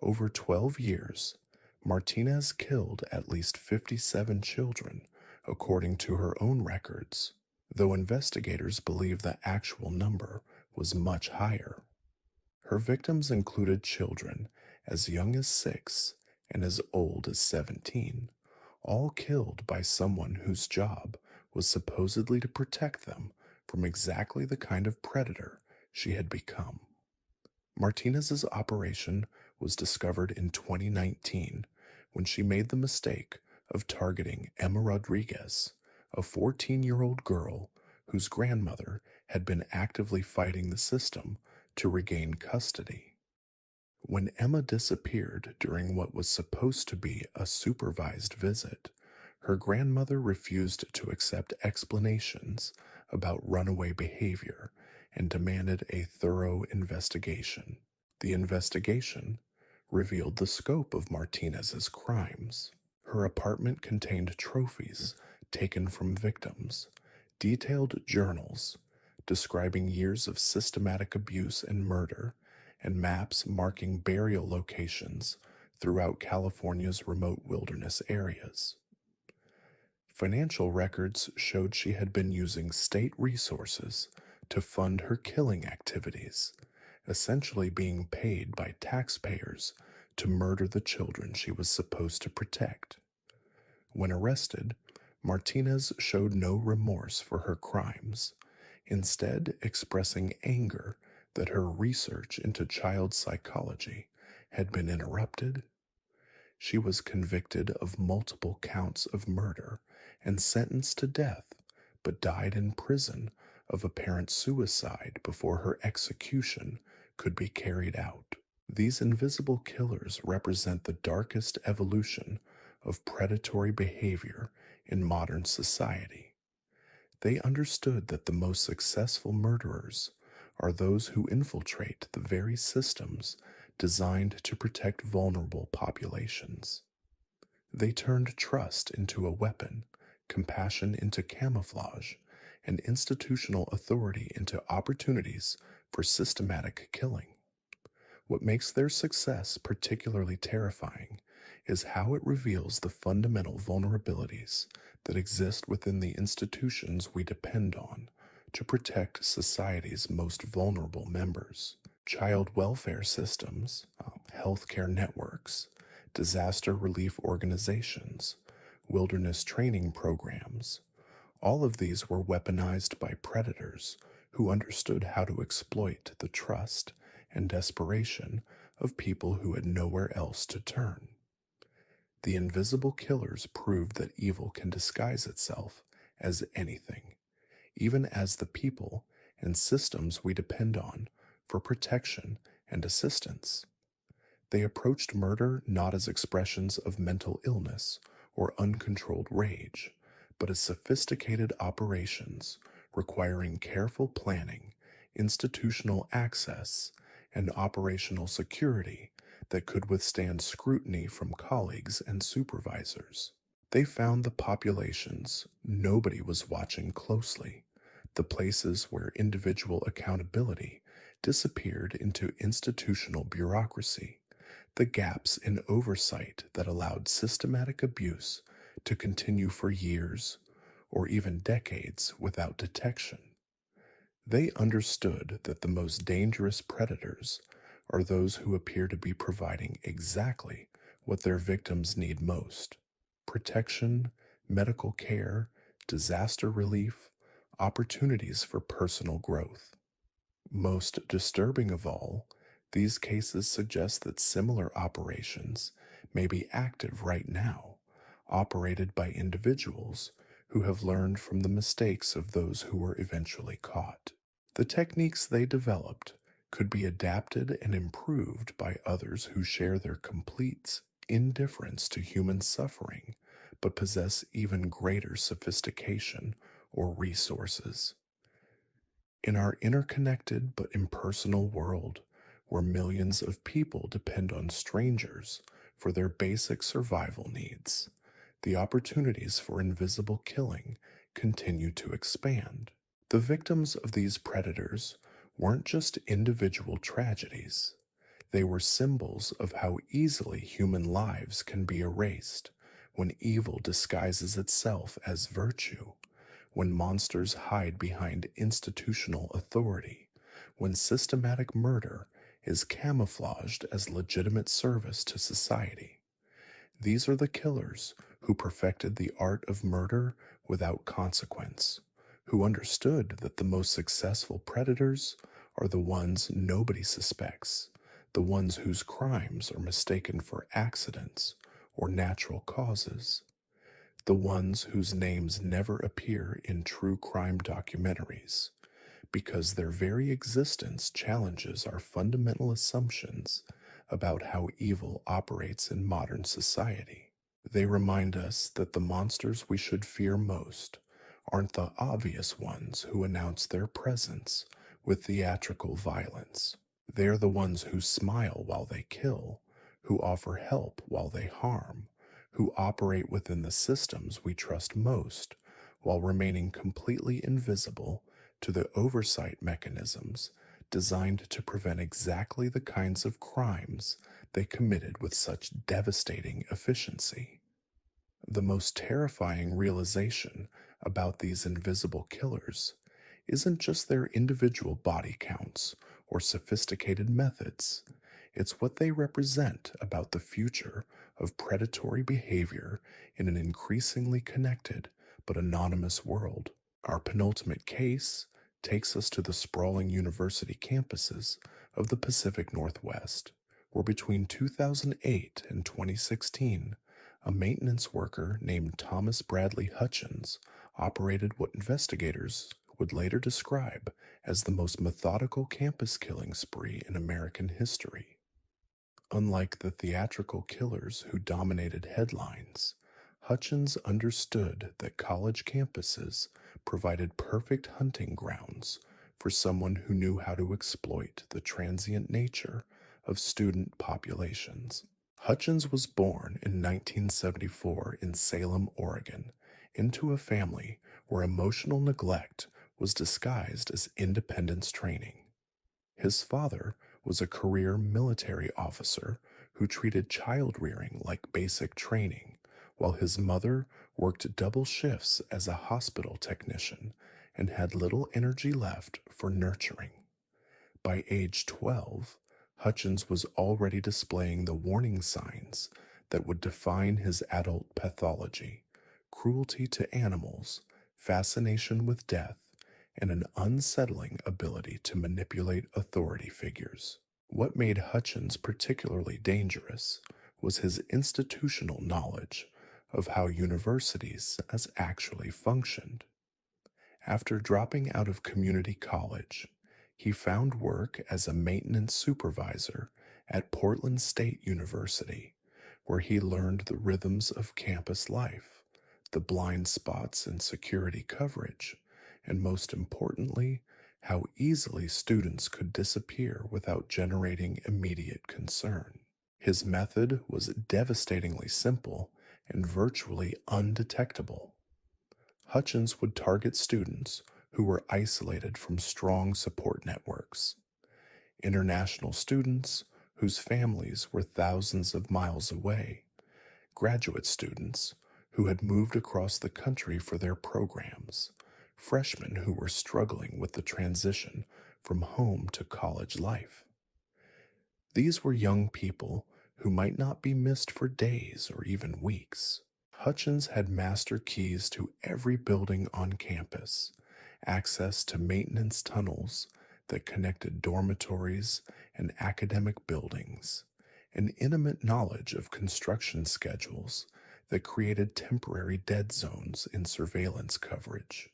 Over 12 years, Martinez killed at least 57 children, according to her own records, though investigators believe the actual number was much higher. Her victims included children as young as 6 and as old as 17, all killed by someone whose job was supposedly to protect them from exactly the kind of predator she had become. Martinez's operation was discovered in 2019 when she made the mistake of targeting Emma Rodriguez, a 14-year-old girl whose grandmother had been actively fighting the system to regain custody. When Emma disappeared during what was supposed to be a supervised visit, her grandmother refused to accept explanations about runaway behavior and demanded a thorough investigation. The investigation revealed the scope of Martinez's crimes. Her apartment contained trophies taken from victims, detailed journals describing years of systematic abuse and murder, and maps marking burial locations throughout California's remote wilderness areas. Financial records showed she had been using state resources to fund her killing activities, essentially being paid by taxpayers to murder the children she was supposed to protect. When arrested, Martinez showed no remorse for her crimes, instead expressing anger that her research into child psychology had been interrupted. She was convicted of multiple counts of murder and sentenced to death, but died in prison of apparent suicide before her execution could be carried out. These invisible killers represent the darkest evolution of predatory behavior in modern society. They understood that the most successful murderers are those who infiltrate the very systems designed to protect vulnerable populations. They turned trust into a weapon, compassion into camouflage, and institutional authority into opportunities for systematic killing. What makes their success particularly terrifying is how it reveals the fundamental vulnerabilities that exist within the institutions we depend on to protect society's most vulnerable members. Child welfare systems, healthcare networks, disaster relief organizations, wilderness training programs. All of these were weaponized by predators who understood how to exploit the trust and desperation of people who had nowhere else to turn. The invisible killers proved that evil can disguise itself as anything, even as the people and systems we depend on for protection and assistance. They approached murder not as expressions of mental illness or uncontrolled rage, but as sophisticated operations requiring careful planning, institutional access, and operational security that could withstand scrutiny from colleagues and supervisors. They found the populations nobody was watching closely, the places where individual accountability disappeared into institutional bureaucracy, the gaps in oversight that allowed systematic abuse to continue for years or even decades without detection. They understood that the most dangerous predators are those who appear to be providing exactly what their victims need most: protection, medical care, disaster relief, opportunities for personal growth. Most disturbing of all, these cases suggest that similar operations may be active right now, operated by individuals who have learned from the mistakes of those who were eventually caught. The techniques they developed could be adapted and improved by others who share their complete indifference to human suffering but possess even greater sophistication or resources. In our interconnected but impersonal world, where millions of people depend on strangers for their basic survival needs, the opportunities for invisible killing continue to expand. The victims of these predators weren't just individual tragedies, they were symbols of how easily human lives can be erased when evil disguises itself as virtue, when monsters hide behind institutional authority, when systematic murder is camouflaged as legitimate service to society. These are the killers who perfected the art of murder without consequence, who understood that the most successful predators are the ones nobody suspects, the ones whose crimes are mistaken for accidents or natural causes, the ones whose names never appear in true crime documentaries, because their very existence challenges our fundamental assumptions about how evil operates in modern society. They remind us that the monsters we should fear most aren't the obvious ones who announce their presence with theatrical violence. They're the ones who smile while they kill, who offer help while they harm, who operate within the systems we trust most while remaining completely invisible to the oversight mechanisms designed to prevent exactly the kinds of crimes they committed with such devastating efficiency. The most terrifying realization about these invisible killers isn't just their individual body counts or sophisticated methods, it's what they represent about the future of predatory behavior in an increasingly connected but anonymous world. Our penultimate case takes us to the sprawling university campuses of the Pacific Northwest, where between 2008 and 2016, a maintenance worker named Thomas Bradley Hutchins operated what investigators would later describe as the most methodical campus killing spree in American history. Unlike the theatrical killers who dominated headlines, Hutchins understood that college campuses provided perfect hunting grounds for someone who knew how to exploit the transient nature of student populations. Hutchins was born in 1974 in Salem, Oregon, into a family where emotional neglect was disguised as independence training. His father was a career military officer who treated child rearing like basic training, while his mother worked double shifts as a hospital technician and had little energy left for nurturing. By age 12, Hutchins was already displaying the warning signs that would define his adult pathology: cruelty to animals, fascination with death, and an unsettling ability to manipulate authority figures. What made Hutchins particularly dangerous was his institutional knowledge of how universities as actually functioned. After dropping out of community college, he found work as a maintenance supervisor at Portland State University, where he learned the rhythms of campus life, the blind spots in security coverage, and most importantly, how easily students could disappear without generating immediate concern. His method was devastatingly simple and virtually undetectable. Hutchins would target students who were isolated from strong support networks, international students whose families were thousands of miles away, graduate students who had moved across the country for their programs, freshmen who were struggling with the transition from home to college life. These were young people who might not be missed for days or even weeks. Hutchins had master keys to every building on campus, access to maintenance tunnels that connected dormitories and academic buildings, and intimate knowledge of construction schedules that created temporary dead zones in surveillance coverage.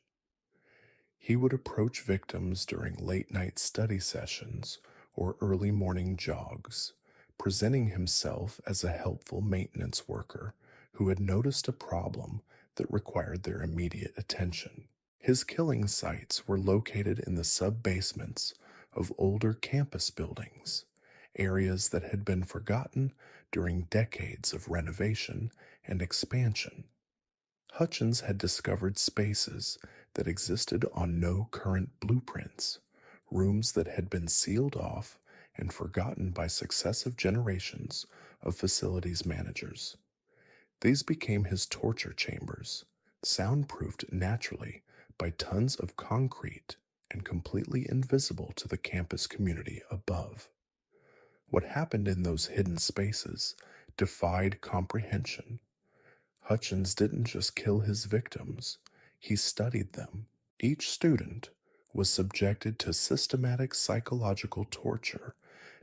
He would approach victims during late night study sessions or early morning jogs, presenting himself as a helpful maintenance worker who had noticed a problem that required their immediate attention. His killing sites were located in the sub-basements of older campus buildings, areas that had been forgotten during decades of renovation and expansion. Hutchins had discovered spaces that existed on no current blueprints, rooms that had been sealed off and forgotten by successive generations of facilities managers. These became his torture chambers, soundproofed naturally by tons of concrete and completely invisible to the campus community above. What happened in those hidden spaces defied comprehension. Hutchins didn't just kill his victims, he studied them. Each student was subjected to systematic psychological torture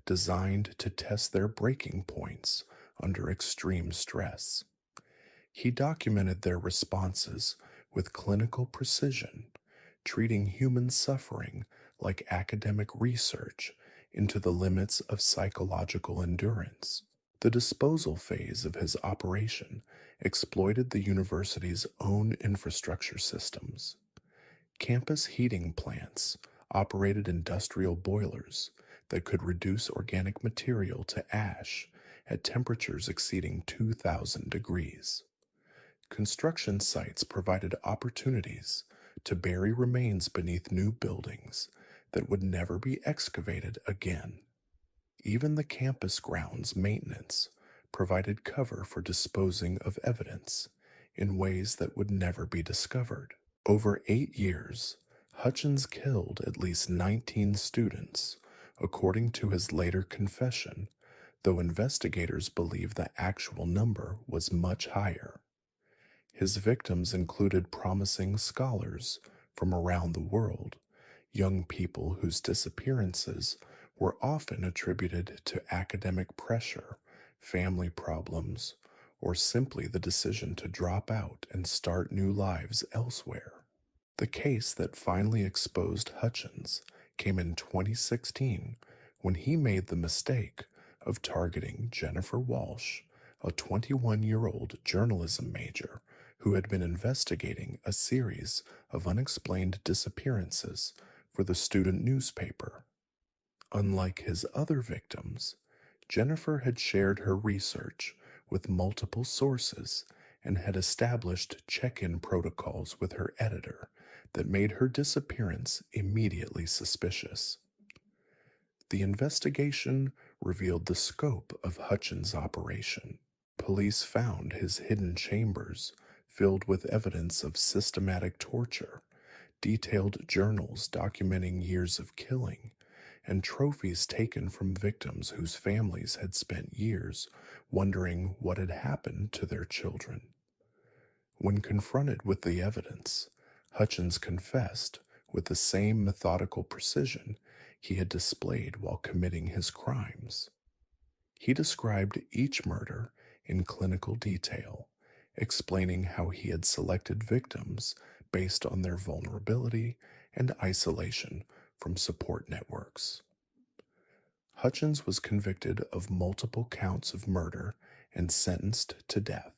designed to test their breaking points under extreme stress. He documented their responses with clinical precision, treating human suffering like academic research into the limits of psychological endurance. The disposal phase of his operation exploited the university's own infrastructure systems. Campus heating plants operated industrial boilers that could reduce organic material to ash at temperatures exceeding 2,000 degrees. Construction sites provided opportunities to bury remains beneath new buildings that would never be excavated again. Even the campus grounds maintenance provided cover for disposing of evidence in ways that would never be discovered. Over 8 years, Hutchins killed at least 19 students, according to his later confession, though investigators believe the actual number was much higher. His victims included promising scholars from around the world, young people whose disappearances were often attributed to academic pressure, family problems, or simply the decision to drop out and start new lives elsewhere. The case that finally exposed Hutchins came in 2016 when he made the mistake of targeting Jennifer Walsh, a 21-year-old journalism major who had been investigating a series of unexplained disappearances for the student newspaper. Unlike his other victims, Jennifer had shared her research with multiple sources and had established check-in protocols with her editor that made her disappearance immediately suspicious. The investigation revealed the scope of Hutchins' operation. Police found his hidden chambers filled with evidence of systematic torture, detailed journals documenting years of killing, and trophies taken from victims whose families had spent years wondering what had happened to their children. When confronted with the evidence, Hutchins confessed with the same methodical precision he had displayed while committing his crimes. He described each murder in clinical detail, explaining how he had selected victims based on their vulnerability and isolation from support networks. Hutchins was convicted of multiple counts of murder and sentenced to death.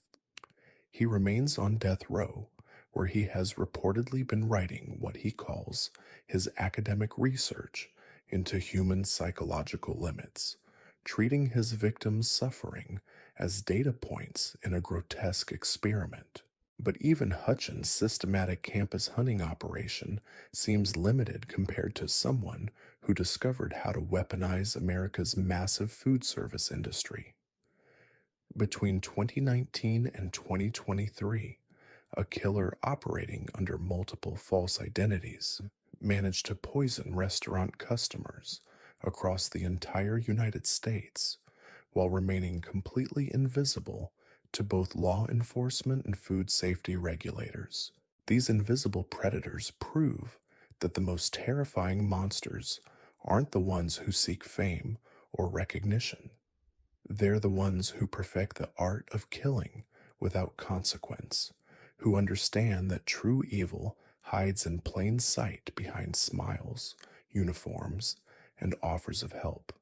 He remains on death row, where he has reportedly been writing what he calls his academic research into human psychological limits, treating his victims' suffering as data points in a grotesque experiment. But even Hutchins' systematic campus hunting operation seems limited compared to someone who discovered how to weaponize America's massive food service industry. Between 2019 and 2023, a killer operating under multiple false identities managed to poison restaurant customers across the entire United States while remaining completely invisible to both law enforcement and food safety regulators. These invisible predators prove that the most terrifying monsters aren't the ones who seek fame or recognition. They're the ones who perfect the art of killing without consequence, who understand that true evil hides in plain sight behind smiles, uniforms, and offers of help.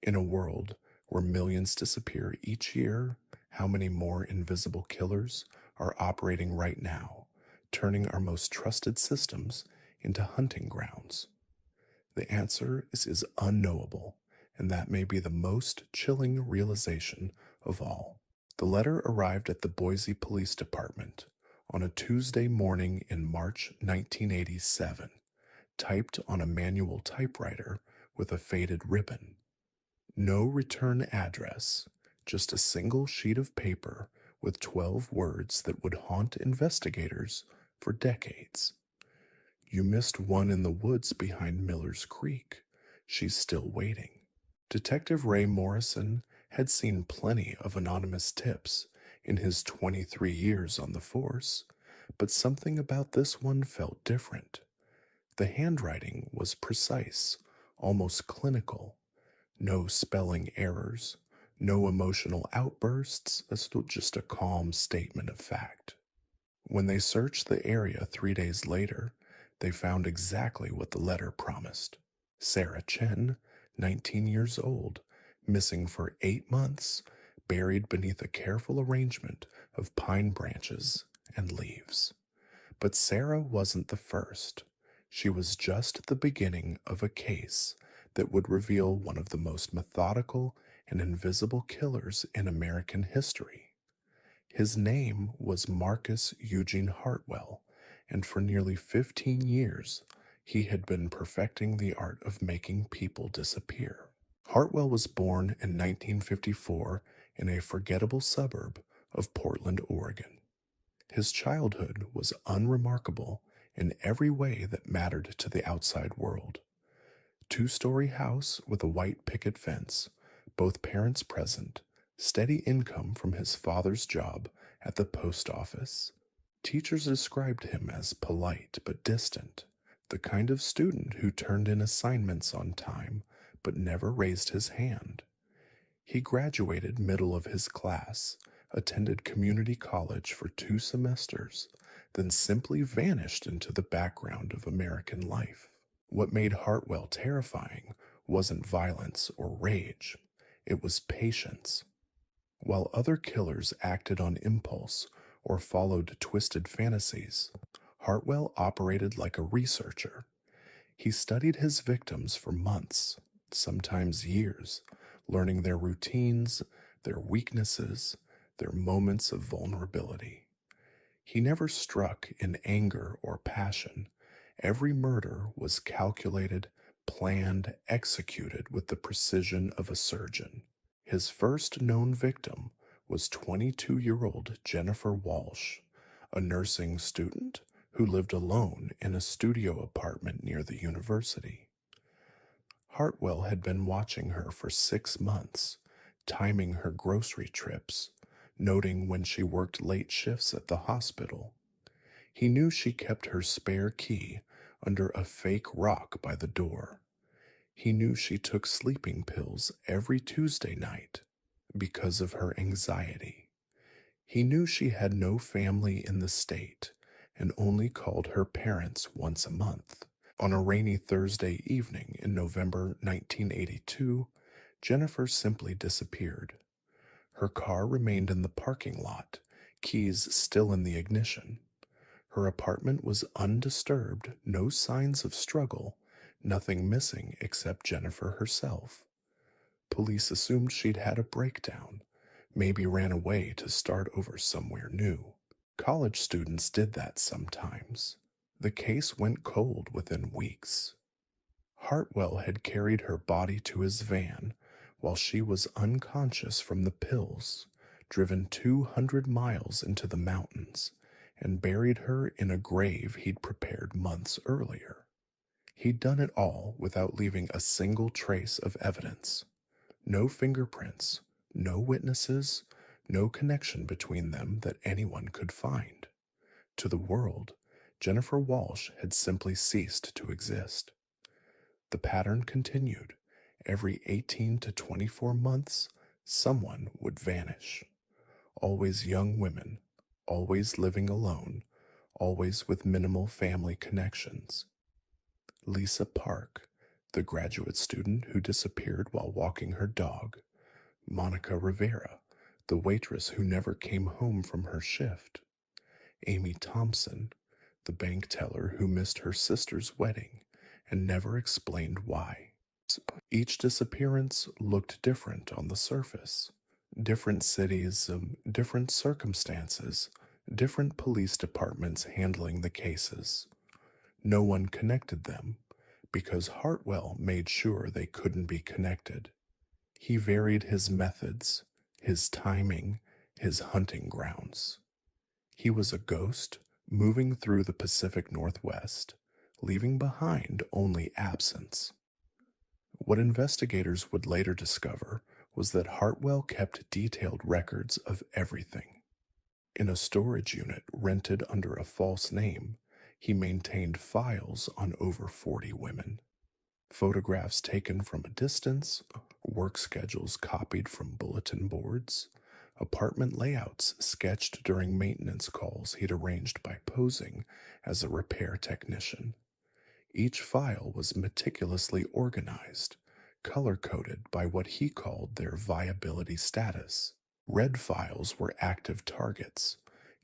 In a world where millions disappear each year, how many more invisible killers are operating right now, turning our most trusted systems into hunting grounds? The answer is unknowable, and that may be the most chilling realization of all. The letter arrived at the Boise Police Department on a Tuesday morning in March 1987, typed on a manual typewriter with a faded ribbon. No return address, just a single sheet of paper with 12 words that would haunt investigators for decades. You missed one in the woods behind Miller's Creek. She's still waiting. Detective Ray Morrison had seen plenty of anonymous tips in his 23 years on the force, but something about this one felt different. The handwriting was precise, almost clinical. No spelling errors, no emotional outbursts, just a calm statement of fact. When they searched the area 3 days later, they found exactly what the letter promised. Sarah Chen, 19 years old, missing for 8 months, buried beneath a careful arrangement of pine branches and leaves. But Sarah wasn't the first. She was just the beginning of a case that would reveal one of the most methodical and invisible killers in American history. His name was Marcus Eugene Hartwell, and for nearly 15 years, he had been perfecting the art of making people disappear. Hartwell was born in 1954 in a forgettable suburb of Portland, Oregon. His childhood was unremarkable in every way that mattered to the outside world. Two-story house with a white picket fence, both parents present, steady income from his father's job at the post office. Teachers described him as polite but distant, the kind of student who turned in assignments on time but never raised his hand. He graduated middle of his class, attended community college for 2 semesters, then simply vanished into the background of American life. What made Hartwell terrifying wasn't violence or rage, it was patience. While other killers acted on impulse or followed twisted fantasies, Hartwell operated like a researcher. He studied his victims for months, sometimes years, learning their routines, their weaknesses, their moments of vulnerability. He never struck in anger or passion. Every murder was calculated, planned, executed with the precision of a surgeon. His first known victim was 22-year-old Jennifer Walsh, a nursing student who lived alone in a studio apartment near the university. Hartwell had been watching her for 6 months, timing her grocery trips, noting when she worked late shifts at the hospital. He knew she kept her spare key under a fake rock by the door. He knew she took sleeping pills every Tuesday night because of her anxiety. He knew she had no family in the state and only called her parents once a month. On a rainy Thursday evening in November 1982, Jennifer simply disappeared. Her car remained in the parking lot, keys still in the ignition. Her apartment was undisturbed, no signs of struggle, nothing missing except Jennifer herself. Police assumed she'd had a breakdown, maybe ran away to start over somewhere new. College students did that sometimes. The case went cold within weeks. Hartwell had carried her body to his van while she was unconscious from the pills, driven 200 miles into the mountains, and buried her in a grave he'd prepared months earlier. He'd done it all without leaving a single trace of evidence. No fingerprints, no witnesses, no connection between them that anyone could find. To the world, Jennifer Walsh had simply ceased to exist. The pattern continued. Every 18 to 24 months, someone would vanish. Always young women, always living alone, always with minimal family connections. Lisa Park, the graduate student who disappeared while walking her dog. Monica Rivera, the waitress who never came home from her shift. Amy Thompson, the bank teller who missed her sister's wedding and never explained why. Each disappearance looked different on the surface. Different cities, different circumstances, different police departments handling the cases. No one connected them because Hartwell made sure they couldn't be connected. He varied his methods, his timing, his hunting grounds. He was a ghost moving through the Pacific Northwest, leaving behind only absence. What investigators would later discover was that Hartwell kept detailed records of everything. In a storage unit rented under a false name, he maintained files on over 40 women. Photographs taken from a distance, work schedules copied from bulletin boards, apartment layouts sketched during maintenance calls he'd arranged by posing as a repair technician. Each file was meticulously organized, color-coded by what he called their viability status. Red files were active targets.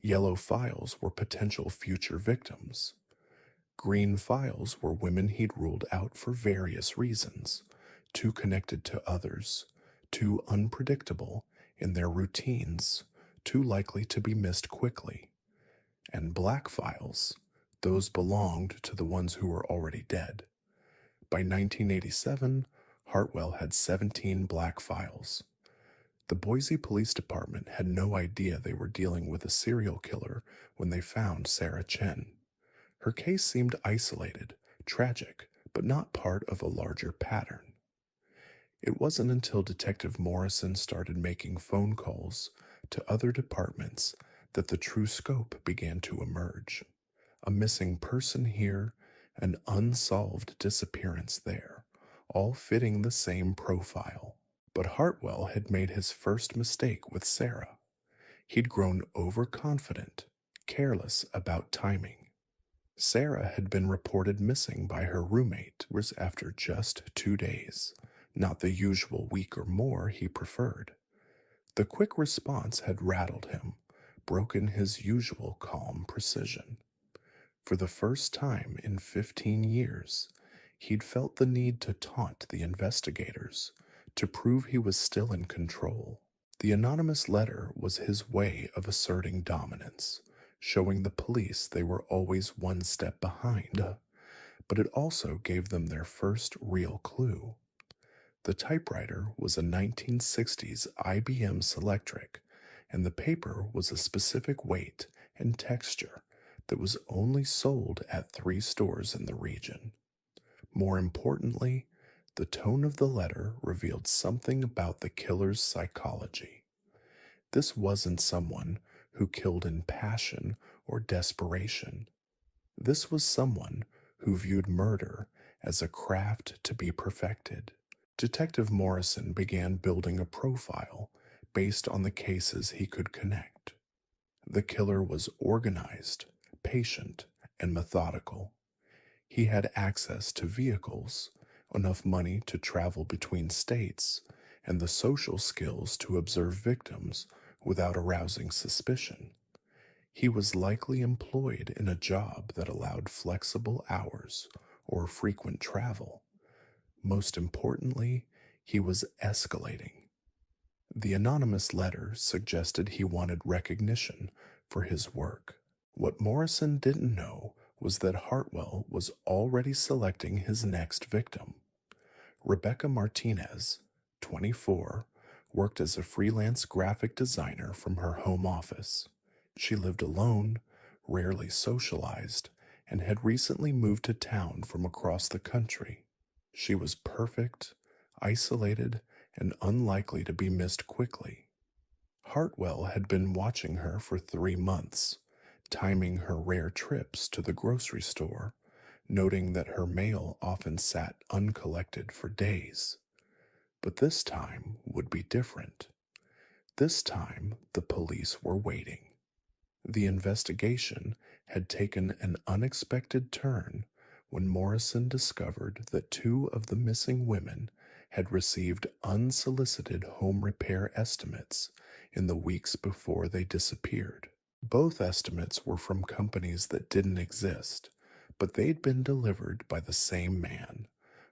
Yellow files were potential future victims. Green files were women he'd ruled out for various reasons, too connected to others, too unpredictable in their routines, too likely to be missed quickly. And black files, those belonged to the ones who were already dead. By 1987, Hartwell had 17 black files. The Boise Police Department had no idea they were dealing with a serial killer when they found Sarah Chen. Her case seemed isolated, tragic, but not part of a larger pattern. It wasn't until Detective Morrison started making phone calls to other departments that the true scope began to emerge. A missing person here, an unsolved disappearance there, all fitting the same profile. But Hartwell had made his first mistake with Sarah. He'd grown overconfident, careless about timing. Sarah had been reported missing by her roommate after just 2 days, not the usual week or more he preferred. The quick response had rattled him, broken his usual calm precision. For the first time in 15 years, he'd felt the need to taunt the investigators, to prove he was still in control. The anonymous letter was his way of asserting dominance, showing the police they were always one step behind, but it also gave them their first real clue. The typewriter was a 1960s IBM Selectric, and the paper was a specific weight and texture that was only sold at 3 stores in the region. More importantly, the tone of the letter revealed something about the killer's psychology. This wasn't someone who killed in passion or desperation. This was someone who viewed murder as a craft to be perfected. Detective Morrison began building a profile based on the cases he could connect. The killer was organized, patient, and methodical. He had access to vehicles, enough money to travel between states, and the social skills to observe victims without arousing suspicion. He was likely employed in a job that allowed flexible hours or frequent travel. Most importantly, he was escalating. The anonymous letter suggested he wanted recognition for his work. What Morrison didn't know was that Hartwell was already selecting his next victim. Rebecca Martinez, 24, worked as a freelance graphic designer from her home office. She lived alone, rarely socialized, and had recently moved to town from across the country. She was perfect, isolated, and unlikely to be missed quickly. Hartwell had been watching her for 3 months, timing her rare trips to the grocery store, noting that her mail often sat uncollected for days. But this time would be different. This time, the police were waiting. The investigation had taken an unexpected turn when Morrison discovered that two of the missing women had received unsolicited home repair estimates in the weeks before they disappeared. Both estimates were from companies that didn't exist, but they'd been delivered by the same man,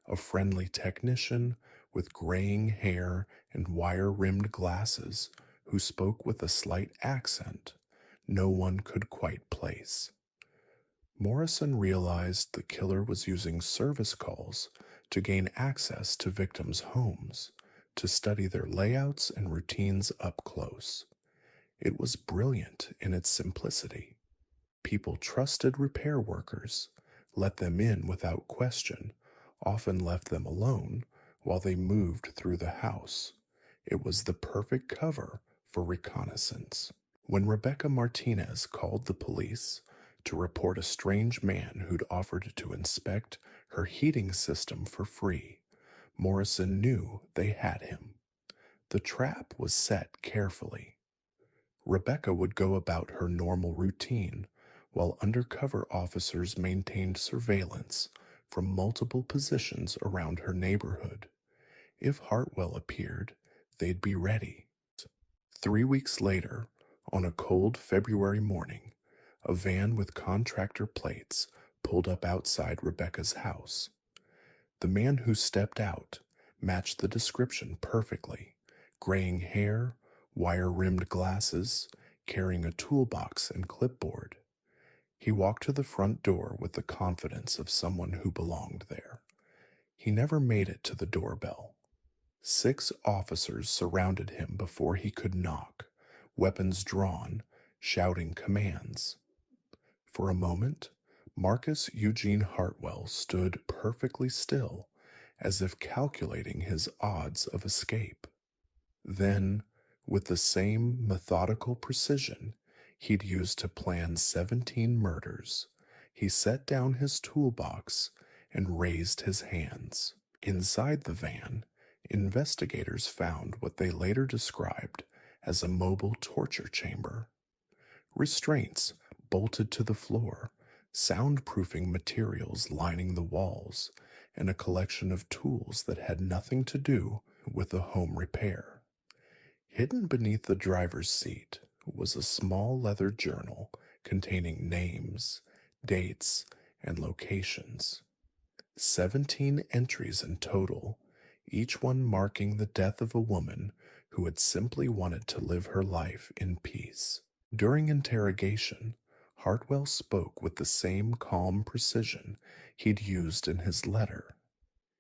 a friendly technician with graying hair and wire-rimmed glasses who spoke with a slight accent no one could quite place. Morrison realized the killer was using service calls to gain access to victims' homes, to study their layouts and routines up close. It was brilliant in its simplicity. People trusted repair workers, let them in without question, often left them alone while they moved through the house. It was the perfect cover for reconnaissance. When Rebecca Martinez called the police to report a strange man who'd offered to inspect her heating system for free, Morrison knew they had him. The trap was set carefully. Rebecca would go about her normal routine while undercover officers maintained surveillance from multiple positions around her neighborhood. If Hartwell appeared, they'd be ready. 3 weeks later, on a cold February morning, a van with contractor plates pulled up outside Rebecca's house. The man who stepped out matched the description perfectly: graying hair, wire-rimmed glasses, carrying a toolbox and clipboard. He walked to the front door with the confidence of someone who belonged there. He never made it to the doorbell. 6 officers surrounded him before he could knock, weapons drawn, shouting commands. For a moment, Marcus Eugene Hartwell stood perfectly still, as if calculating his odds of escape. Then, with the same methodical precision he'd used to plan 17 murders, he set down his toolbox and raised his hands. Inside the van, investigators found what they later described as a mobile torture chamber. Restraints bolted to the floor, soundproofing materials lining the walls, and a collection of tools that had nothing to do with the home repair. Hidden beneath the driver's seat was a small leather journal containing names, dates, and locations. 17 entries in total, each one marking the death of a woman who had simply wanted to live her life in peace. During interrogation, Hartwell spoke with the same calm precision he'd used in his letter.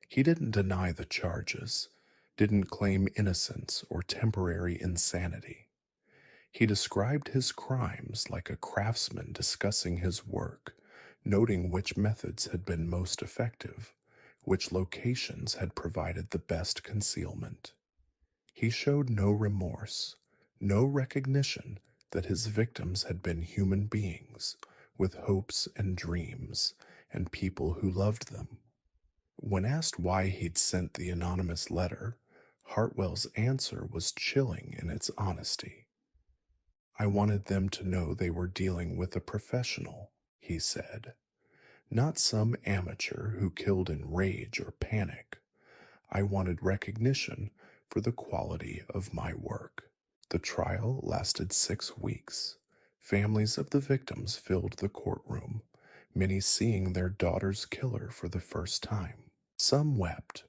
He didn't deny the charges, didn't claim innocence or temporary insanity. He described his crimes like a craftsman discussing his work, noting which methods had been most effective, which locations had provided the best concealment. He showed no remorse, no recognition that his victims had been human beings with hopes and dreams and people who loved them. When asked why he'd sent the anonymous letter, Hartwell's answer was chilling in its honesty. "I wanted them to know they were dealing with a professional," he said, "not some amateur who killed in rage or panic. I wanted recognition for the quality of my work." The trial lasted 6 weeks, Families of the victims filled the courtroom, many seeing their daughter's killer for the first time. Some wept,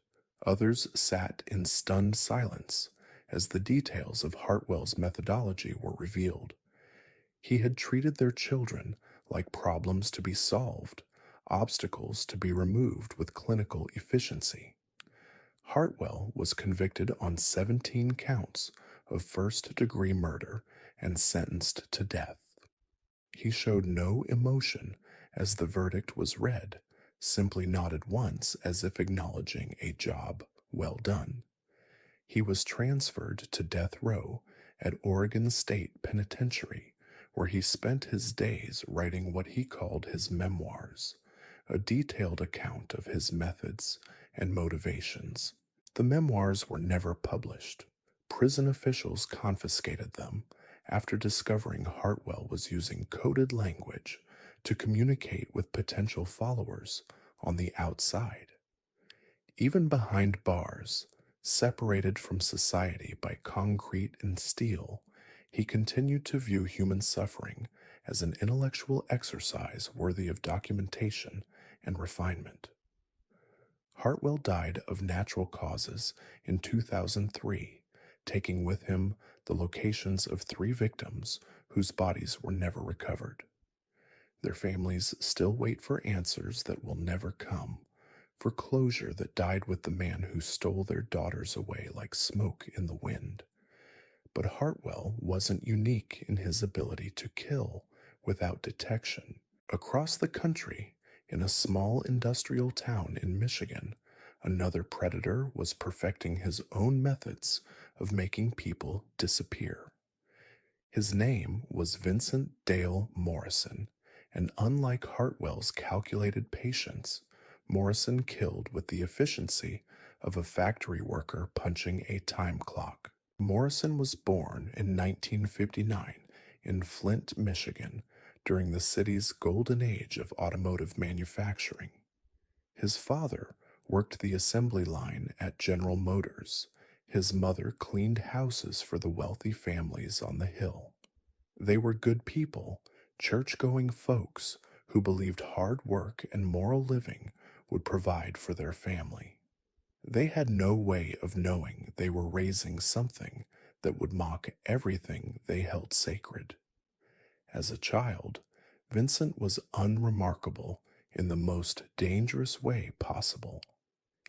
others sat in stunned silence as the details of Hartwell's methodology were revealed. He had treated their children like problems to be solved, obstacles to be removed with clinical efficiency. Hartwell was convicted on 17 counts of first-degree murder and sentenced to death. He showed no emotion as the verdict was read, simply nodded once as if acknowledging a job well done. He was transferred to death row at Oregon State Penitentiary, where he spent his days writing what he called his memoirs, a detailed account of his methods and motivations. The memoirs were never published. Prison officials confiscated them after discovering Hartwell was using coded language to communicate with potential followers on the outside. Even behind bars, separated from society by concrete and steel, he continued to view human suffering as an intellectual exercise worthy of documentation and refinement. Hartwell died of natural causes in 2003, taking with him the locations of 3 victims whose bodies were never recovered. Their families still wait for answers that will never come, for closure that died with the man who stole their daughters away like smoke in the wind. But Hartwell wasn't unique in his ability to kill without detection. Across the country, in a small industrial town in Michigan, another predator was perfecting his own methods of making people disappear. His name was Vincent Dale Morrison, and unlike Hartwell's calculated patience, Morrison killed with the efficiency of a factory worker punching a time clock. Morrison was born in 1959 in Flint, Michigan, during the city's golden age of automotive manufacturing. His father worked the assembly line at General Motors. His mother cleaned houses for the wealthy families on the hill. They were good people, church-going folks who believed hard work and moral living would provide for their family. They had no way of knowing they were raising something that would mock everything they held sacred. As a child, Vincent was unremarkable in the most dangerous way possible.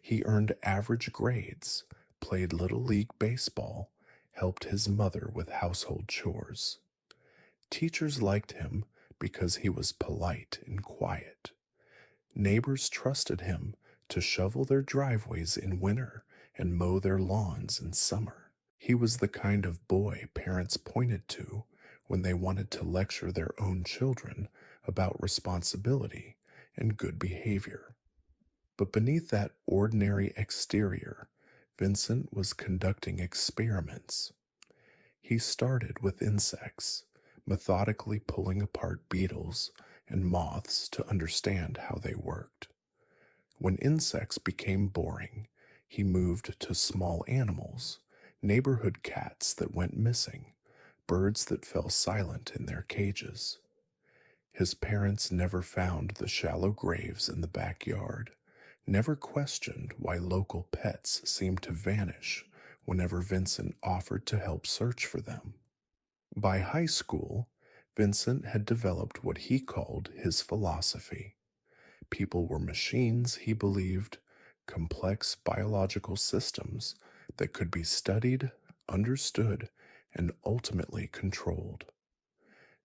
He earned average grades, played Little League baseball, helped his mother with household chores. Teachers liked him because he was polite and quiet. Neighbors trusted him to shovel their driveways in winter and mow their lawns in summer. He was the kind of boy parents pointed to when they wanted to lecture their own children about responsibility and good behavior. But beneath that ordinary exterior, Vincent was conducting experiments. He started with insects, methodically pulling apart beetles and moths to understand how they worked. When insects became boring, he moved to small animals, neighborhood cats that went missing, birds that fell silent in their cages. His parents never found the shallow graves in the backyard, never questioned why local pets seemed to vanish whenever Vincent offered to help search for them. By high school, Vincent had developed what he called his philosophy. People were machines, he believed, complex biological systems that could be studied, understood, and ultimately controlled.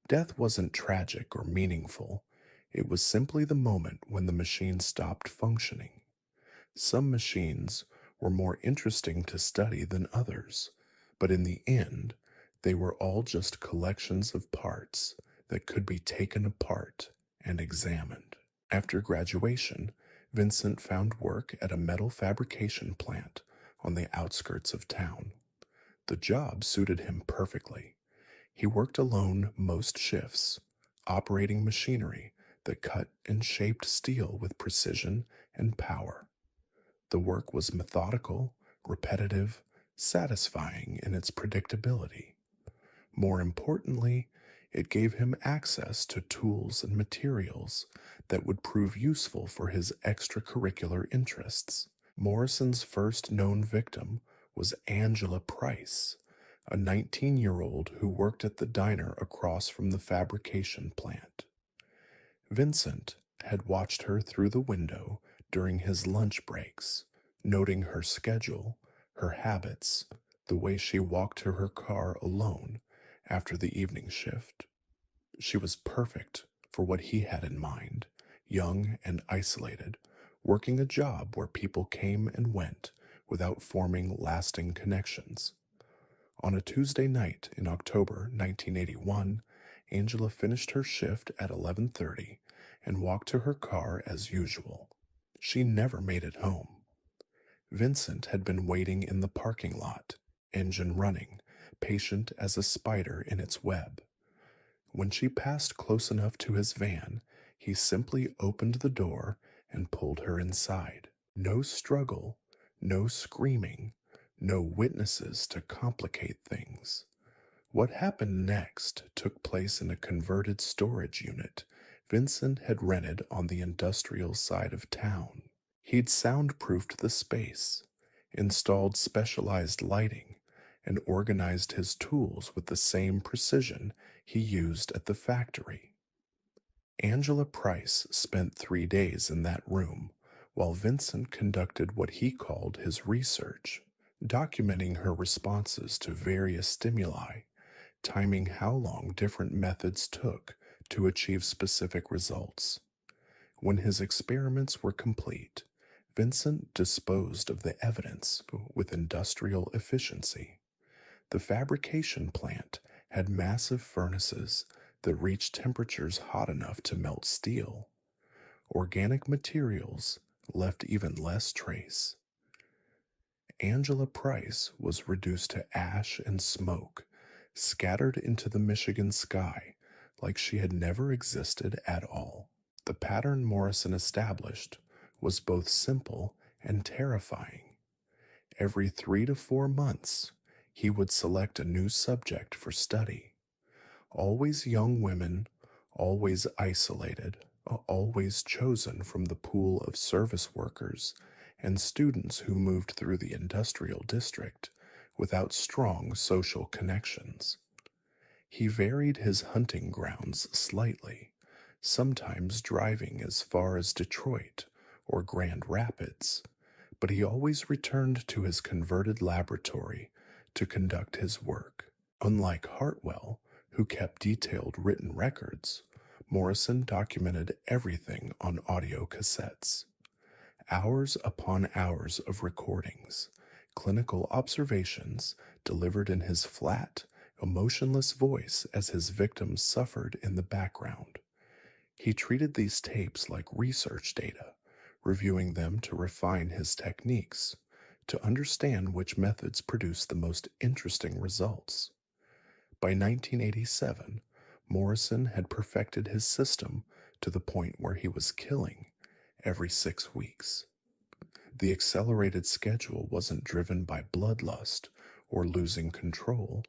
Death wasn't tragic or meaningful. It was simply the moment when the machine stopped functioning. Some machines were more interesting to study than others, but in the end, they were all just collections of parts that could be taken apart and examined. After graduation, Vincent found work at a metal fabrication plant on the outskirts of town. The job suited him perfectly. He worked alone most shifts, operating machinery that cut and shaped steel with precision and power. The work was methodical, repetitive, satisfying in its predictability. More importantly, It gave him access to tools and materials that would prove useful for his extracurricular interests. Morrison's first known victim was Angela Price, a 19-year-old who worked at the diner across from the fabrication plant. Vincent had watched her through the window during his lunch breaks, noting her schedule, her habits, the way she walked to her car alone after the evening shift. She was perfect for what he had in mind, young and isolated, working a job where people came and went without forming lasting connections. On a Tuesday night in October 1981, Angela finished her shift at 11:30 and walked to her car as usual. She never made it home. Vincent had been waiting in the parking lot, engine running, patient as a spider in its web. When she passed close enough to his van, he simply opened the door and pulled her inside. No struggle, no screaming, no witnesses to complicate things. What happened next took place in a converted storage unit Vincent had rented on the industrial side of town. He'd soundproofed the space, installed specialized lighting, and organized his tools with the same precision he used at the factory. Angela Price spent 3 days in that room while Vincent conducted what he called his research, documenting her responses to various stimuli, timing how long different methods took to achieve specific results. When his experiments were complete, Vincent disposed of the evidence with industrial efficiency. The fabrication plant had massive furnaces that reached temperatures hot enough to melt steel. Organic materials left even less trace. Angela Price was reduced to ash and smoke, scattered into the Michigan sky like she had never existed at all. The pattern Morrison established was both simple and terrifying. Every 3 to 4 months, he would select a new subject for study. Always young women, always isolated, always chosen from the pool of service workers and students who moved through the industrial district without strong social connections. He varied his hunting grounds slightly, sometimes driving as far as Detroit or Grand Rapids, but he always returned to his converted laboratory to conduct his work. Unlike Hartwell, who kept detailed written records, Morrison documented everything on audio cassettes. Hours upon hours of recordings, clinical observations delivered in his flat, emotionless voice as his victims suffered in the background. He treated these tapes like research data, reviewing them to refine his techniques, to understand which methods produced the most interesting results. By 1987, Morrison had perfected his system to the point where he was killing every 6 weeks. The accelerated schedule wasn't driven by bloodlust or losing control,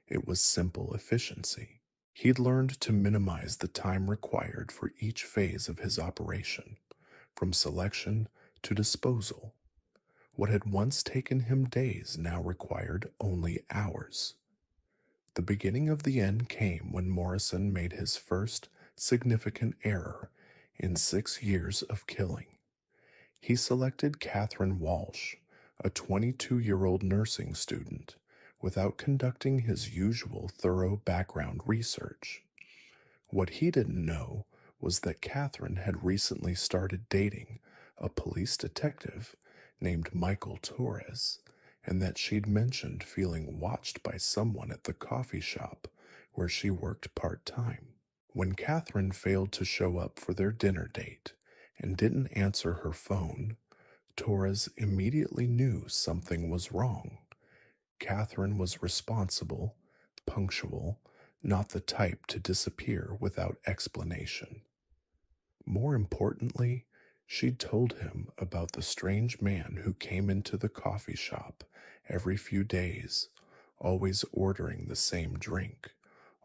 it was simple efficiency. He'd learned to minimize the time required for each phase of his operation, from selection to disposal. What had once taken him days now required only hours. The beginning of the end came when Morrison made his first significant error in 6 years of killing. He selected Catherine Walsh, a 22-year-old nursing student, without conducting his usual thorough background research. What he didn't know was that Catherine had recently started dating a police detective named Michael Torres, and that she'd mentioned feeling watched by someone at the coffee shop where she worked part-time. When Catherine failed to show up for their dinner date and didn't answer her phone, Torres immediately knew something was wrong. Catherine was responsible, punctual, not the type to disappear without explanation. More importantly, she'd told him about the strange man who came into the coffee shop every few days, always ordering the same drink,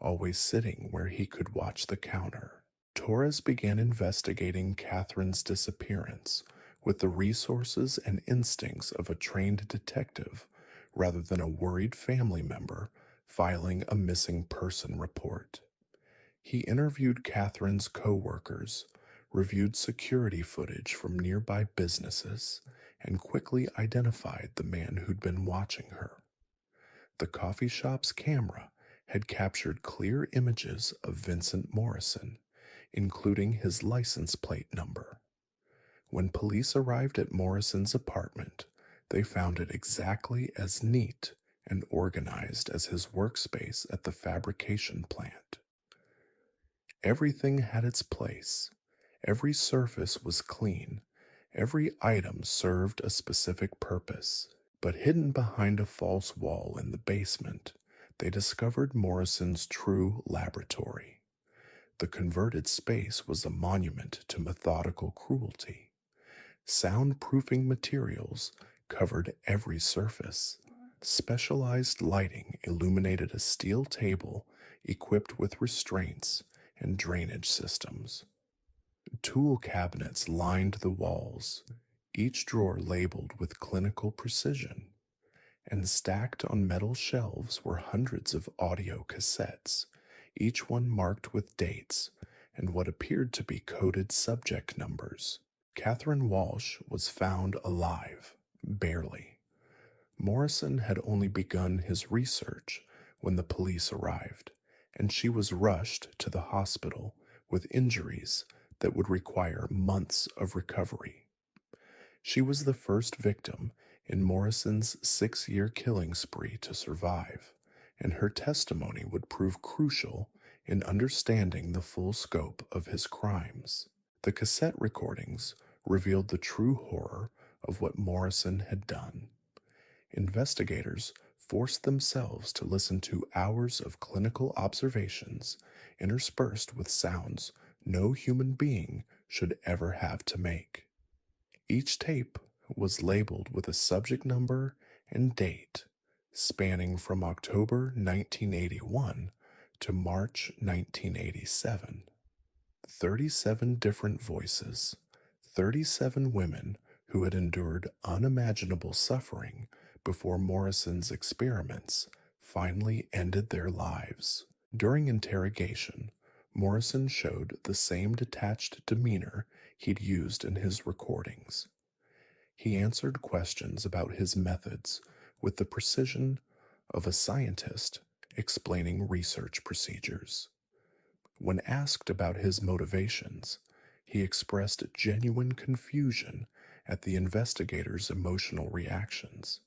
always sitting where he could watch the counter. Torres began investigating Catherine's disappearance with the resources and instincts of a trained detective rather than a worried family member filing a missing person report. He interviewed Catherine's co-workers, reviewed security footage from nearby businesses, and quickly identified the man who'd been watching her. The coffee shop's camera had captured clear images of Vincent Morrison, including his license plate number. When police arrived at Morrison's apartment, they found it exactly as neat and organized as his workspace at the fabrication plant. Everything had its place. Every surface was clean. Every item served a specific purpose. But hidden behind a false wall in the basement, they discovered Morrison's true laboratory. The converted space was a monument to methodical cruelty. Soundproofing materials covered every surface. Specialized lighting illuminated a steel table equipped with restraints and drainage systems. Tool cabinets lined the walls, each drawer labeled with clinical precision, and stacked on metal shelves were hundreds of audio cassettes, each one marked with dates and what appeared to be coded subject numbers. Catherine Walsh was found alive, barely. Morrison had only begun his research when the police arrived, and she was rushed to the hospital with injuries that would require months of recovery. She was the first victim in Morrison's 6-year killing spree to survive, and her testimony would prove crucial in understanding the full scope of his crimes. The cassette recordings revealed the true horror of what Morrison had done. Investigators forced themselves to listen to hours of clinical observations interspersed with sounds no human being should ever have to make. Each tape was labeled with a subject number and date spanning from October 1981 to March 1987. 37 different voices, 37 women who had endured unimaginable suffering before Morrison's experiments finally ended their lives. During interrogation, Morrison showed the same detached demeanor he'd used in his recordings. He answered questions about his methods with the precision of a scientist explaining research procedures. When asked about his motivations, he expressed genuine confusion at the investigators' emotional reactions.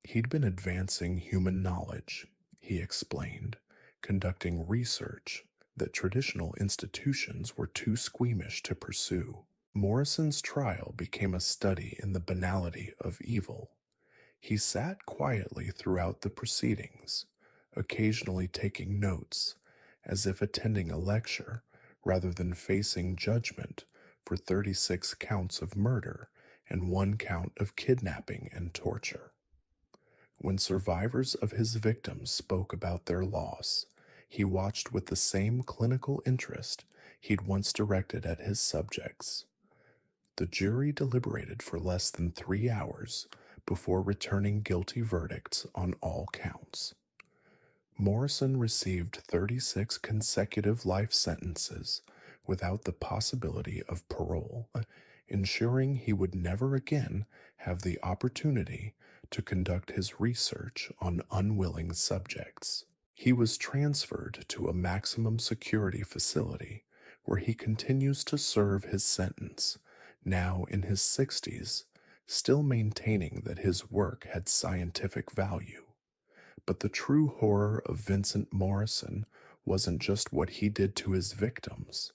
He'd been advancing human knowledge, he explained, conducting research that traditional institutions were too squeamish to pursue. Morrison's trial became a study in the banality of evil. He sat quietly throughout the proceedings, occasionally taking notes, as if attending a lecture rather than facing judgment for 36 counts of murder and 1 count of kidnapping and torture. When survivors of his victims spoke about their loss, he watched with the same clinical interest he'd once directed at his subjects. The jury deliberated for less than 3 hours before returning guilty verdicts on all counts. Morrison received 36 consecutive life sentences without the possibility of parole, ensuring he would never again have the opportunity to conduct his research on unwilling subjects. He was transferred to a maximum security facility where he continues to serve his sentence, now in his 60s, still maintaining that his work had scientific value. But the true horror of Vincent Morrison wasn't just what he did to his victims.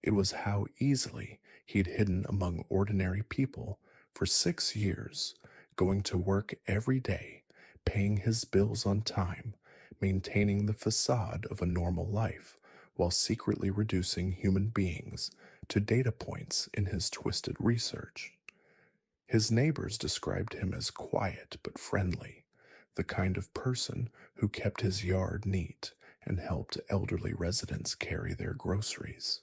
It was how easily he'd hidden among ordinary people for 6 years, going to work every day, paying his bills on time, maintaining the facade of a normal life, while secretly reducing human beings to data points in his twisted research. His neighbors described him as quiet but friendly, the kind of person who kept his yard neat and helped elderly residents carry their groceries.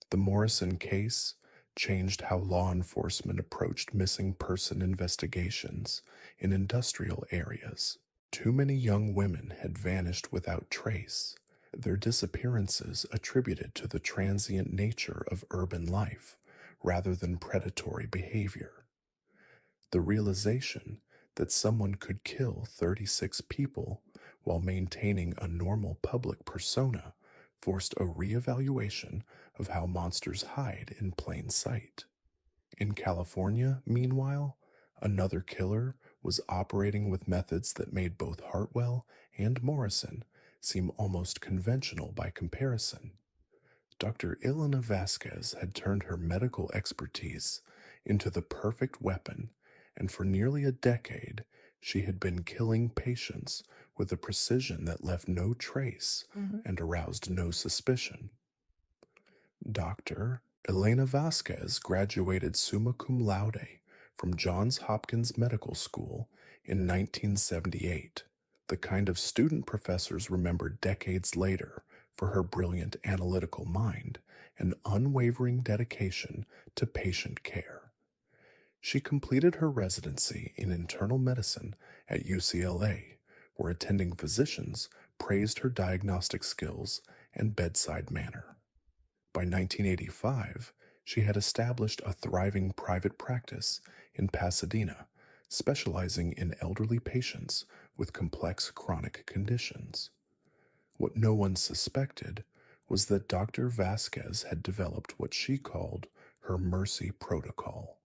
The Morrison case changed how law enforcement approached missing person investigations in industrial areas. Too many young women had vanished without trace, their disappearances attributed to the transient nature of urban life rather than predatory behavior. The realization that someone could kill 36 people while maintaining a normal public persona forced a reevaluation of how monsters hide in plain sight. In California, meanwhile, another killer was operating with methods that made both Hartwell and Morrison seem almost conventional by comparison. Dr. Ilana Vasquez had turned her medical expertise into the perfect weapon, and for nearly a decade, she had been killing patients with a precision that left no trace and aroused no suspicion. Dr. Elena Vasquez graduated summa cum laude from Johns Hopkins Medical School in 1978, the kind of student professors remembered decades later for her brilliant analytical mind and unwavering dedication to patient care. She completed her residency in internal medicine at UCLA, where attending physicians praised her diagnostic skills and bedside manner. By 1985, she had established a thriving private practice in Pasadena, specializing in elderly patients with complex chronic conditions. What no one suspected was that Dr. Vasquez had developed what she called her Mercy Protocol,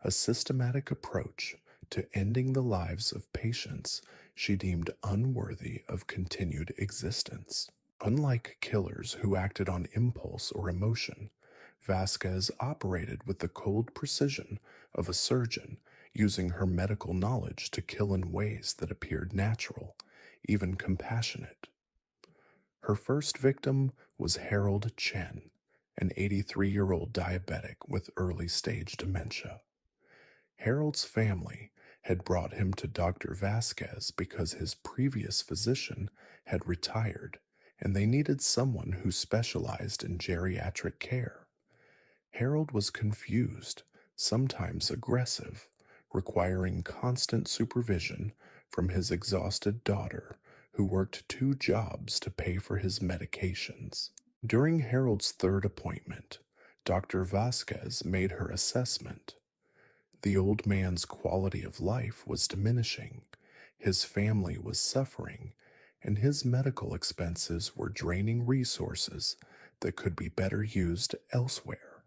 a systematic approach to ending the lives of patients she deemed unworthy of continued existence. Unlike killers who acted on impulse or emotion, Vasquez operated with the cold precision of a surgeon, using her medical knowledge to kill in ways that appeared natural, even compassionate. Her first victim was Harold Chen, an 83-year-old diabetic with early-stage dementia. Harold's family had brought him to Dr. Vasquez because his previous physician had retired, and they needed someone who specialized in geriatric care. Harold was confused, sometimes aggressive, requiring constant supervision from his exhausted daughter, who worked 2 jobs to pay for his medications. During Harold's third appointment, Dr. Vasquez made her assessment. The old man's quality of life was diminishing, his family was suffering, and his medical expenses were draining resources that could be better used elsewhere.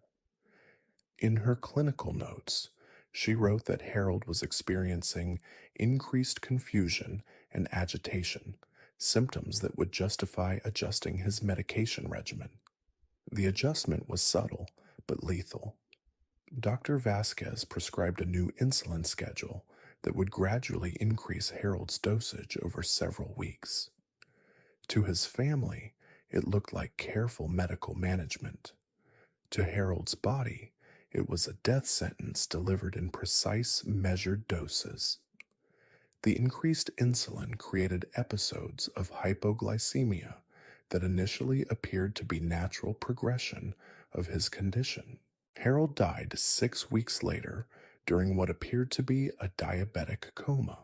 In her clinical notes, she wrote that Harold was experiencing increased confusion and agitation, symptoms that would justify adjusting his medication regimen. The adjustment was subtle but lethal. Dr. Vasquez prescribed a new insulin schedule that would gradually increase Harold's dosage over several weeks. To his family, it looked like careful medical management. To Harold's body, it was a death sentence delivered in precise, measured doses. The increased insulin created episodes of hypoglycemia that initially appeared to be natural progression of his condition. Harold died 6 weeks later during what appeared to be a diabetic coma.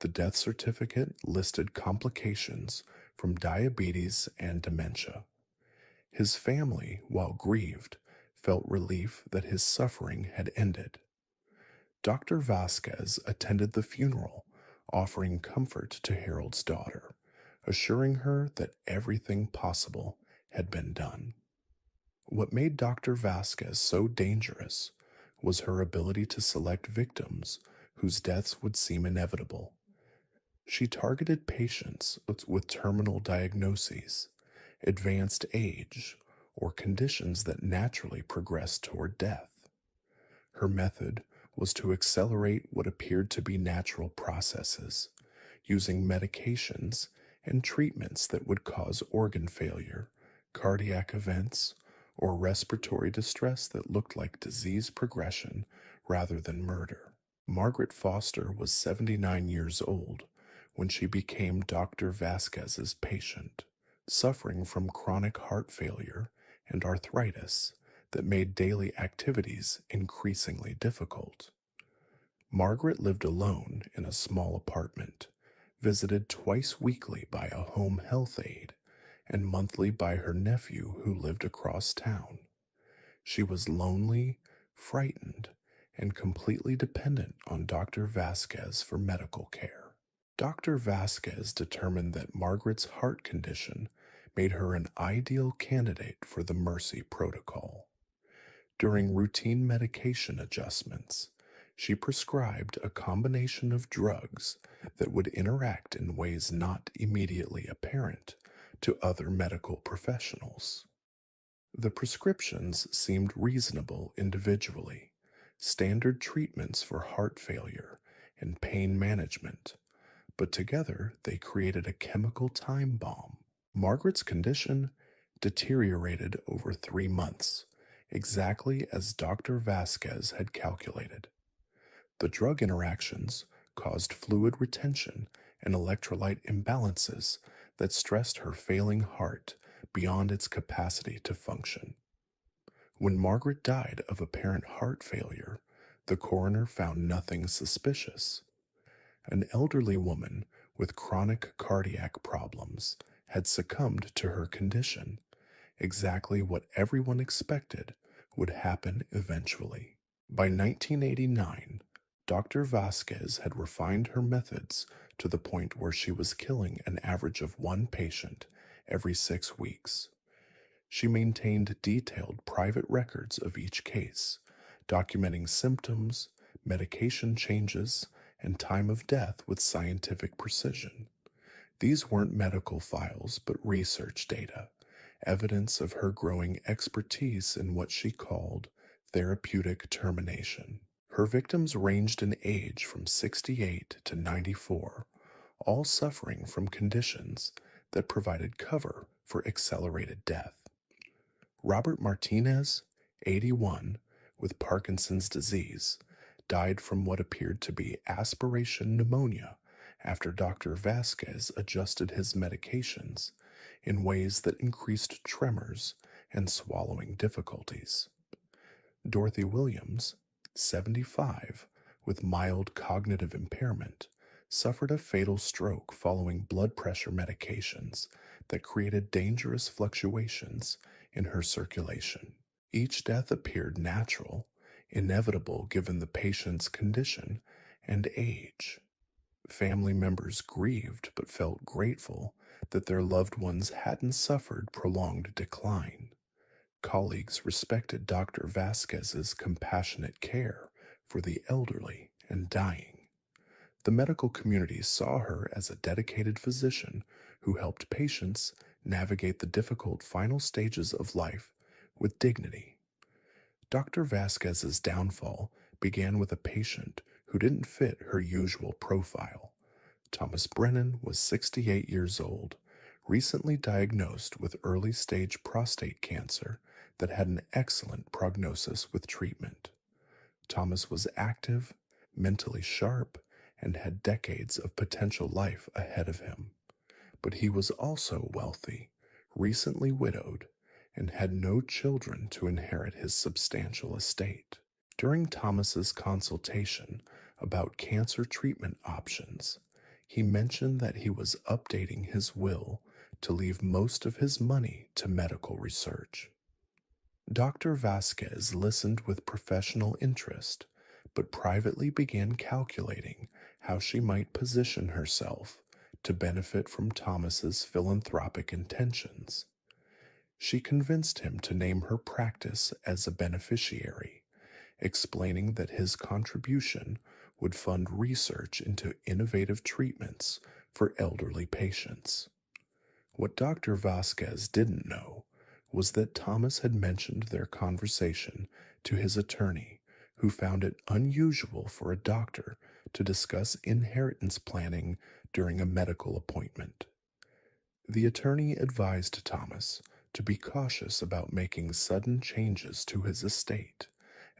The death certificate listed complications from diabetes and dementia. His family, while grieved, felt relief that his suffering had ended. Dr. Vasquez attended the funeral, offering comfort to Harold's daughter, assuring her that everything possible had been done. What made Dr. Vasquez so dangerous was her ability to select victims whose deaths would seem inevitable. She targeted patients with terminal diagnoses, advanced age, or conditions that naturally progressed toward death. Her method was to accelerate what appeared to be natural processes, using medications and treatments that would cause organ failure, cardiac events, or respiratory distress that looked like disease progression rather than murder. Margaret Foster was 79 years old when she became Dr. Vasquez's patient, suffering from chronic heart failure and arthritis that made daily activities increasingly difficult. Margaret lived alone in a small apartment, visited twice weekly by a home health aide and monthly by her nephew who lived across town. She was lonely, frightened, and completely dependent on Dr. Vasquez for medical care. Dr. Vasquez determined that Margaret's heart condition made her an ideal candidate for the Mercy Protocol. During routine medication adjustments, she prescribed a combination of drugs that would interact in ways not immediately apparent to other medical professionals. The prescriptions seemed reasonable individually, standard treatments for heart failure and pain management, but together they created a chemical time bomb. Margaret's condition deteriorated over 3 months, exactly as Dr. Vasquez had calculated. The drug interactions caused fluid retention and electrolyte imbalances that stressed her failing heart beyond its capacity to function. When Margaret died of apparent heart failure, the coroner found nothing suspicious. An elderly woman with chronic cardiac problems had succumbed to her condition, exactly what everyone expected would happen eventually. By 1989, Dr. Vasquez had refined her methods to the point where she was killing an average of one patient every 6 weeks. She maintained detailed private records of each case, documenting symptoms, medication changes, and time of death with scientific precision. These weren't medical files, but research data, evidence of her growing expertise in what she called therapeutic termination. Her victims ranged in age from 68 to 94, all suffering from conditions that provided cover for accelerated death. Robert Martinez, 81, with Parkinson's disease, died from what appeared to be aspiration pneumonia after Dr. Vasquez adjusted his medications in ways that increased tremors and swallowing difficulties. Dorothy Williams, 75, with mild cognitive impairment, suffered a fatal stroke following blood pressure medications that created dangerous fluctuations in her circulation. Each death appeared natural, inevitable given the patient's condition and age. Family members grieved but felt grateful that their loved ones hadn't suffered prolonged decline. Colleagues respected Dr. Vasquez's compassionate care for the elderly and dying. The medical community saw her as a dedicated physician who helped patients navigate the difficult final stages of life with dignity. Dr. Vasquez's downfall began with a patient who didn't fit her usual profile. Thomas Brennan was 68 years old, recently diagnosed with early-stage prostate cancer that had an excellent prognosis with treatment. Thomas was active, mentally sharp, and had decades of potential life ahead of him. But he was also wealthy, recently widowed, and had no children to inherit his substantial estate. During Thomas's consultation about cancer treatment options, he mentioned that he was updating his will to leave most of his money to medical research. Dr. Vasquez listened with professional interest, but privately began calculating how she might position herself to benefit from Thomas's philanthropic intentions. She convinced him to name her practice as a beneficiary, explaining that his contribution would fund research into innovative treatments for elderly patients. What Dr. Vasquez didn't know was that Thomas had mentioned their conversation to his attorney, who found it unusual for a doctor to discuss inheritance planning during a medical appointment. The attorney advised Thomas to be cautious about making sudden changes to his estate,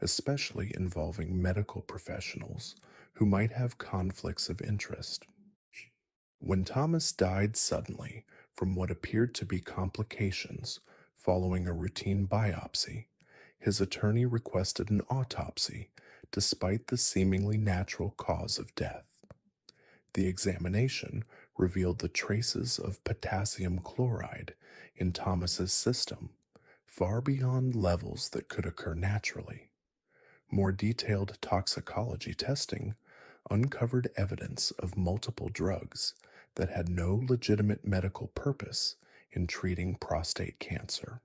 especially involving medical professionals who might have conflicts of interest. When Thomas died suddenly from what appeared to be complications following a routine biopsy, his attorney requested an autopsy despite the seemingly natural cause of death. The examination revealed the traces of potassium chloride in Thomas's system, far beyond levels that could occur naturally. More detailed toxicology testing uncovered evidence of multiple drugs that had no legitimate medical purpose in treating prostate cancer.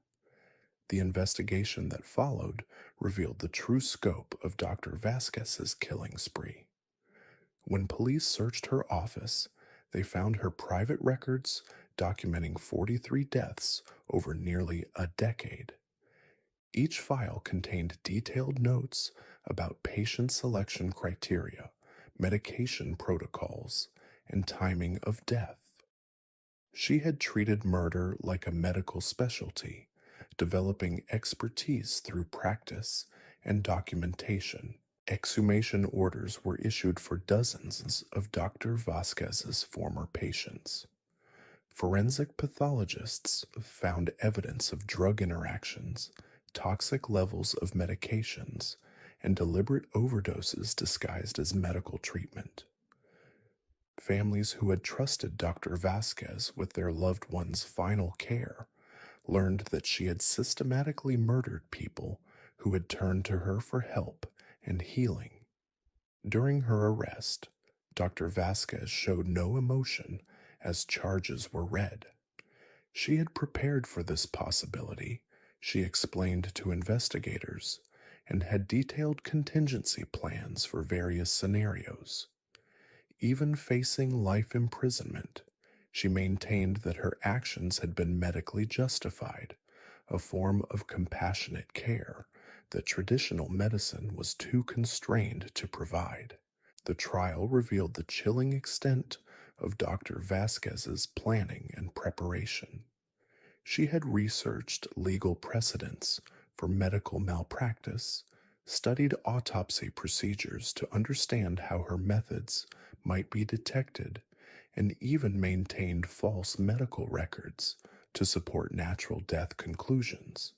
The investigation that followed revealed the true scope of Dr. Vasquez's killing spree. When police searched her office, they found her private records documenting 43 deaths over nearly a decade. Each file contained detailed notes about patient selection criteria, medication protocols, and timing of death. She had treated murder like a medical specialty, developing expertise through practice and documentation. Exhumation orders were issued for dozens of Dr. Vasquez's former patients. Forensic pathologists found evidence of drug interactions, toxic levels of medications, and deliberate overdoses disguised as medical treatment. Families who had trusted Dr. Vasquez with their loved one's final care learned that she had systematically murdered people who had turned to her for help and healing. During her arrest, Dr. Vasquez showed no emotion as charges were read. She had prepared for this possibility, she explained to investigators, and had detailed contingency plans for various scenarios. Even facing life imprisonment, she maintained that her actions had been medically justified, a form of compassionate care that traditional medicine was too constrained to provide. The trial revealed the chilling extent of Dr. Vasquez's planning and preparation. She had researched legal precedents for medical malpractice, studied autopsy procedures to understand how her methods might be detected, and even maintained false medical records to support natural death conclusions.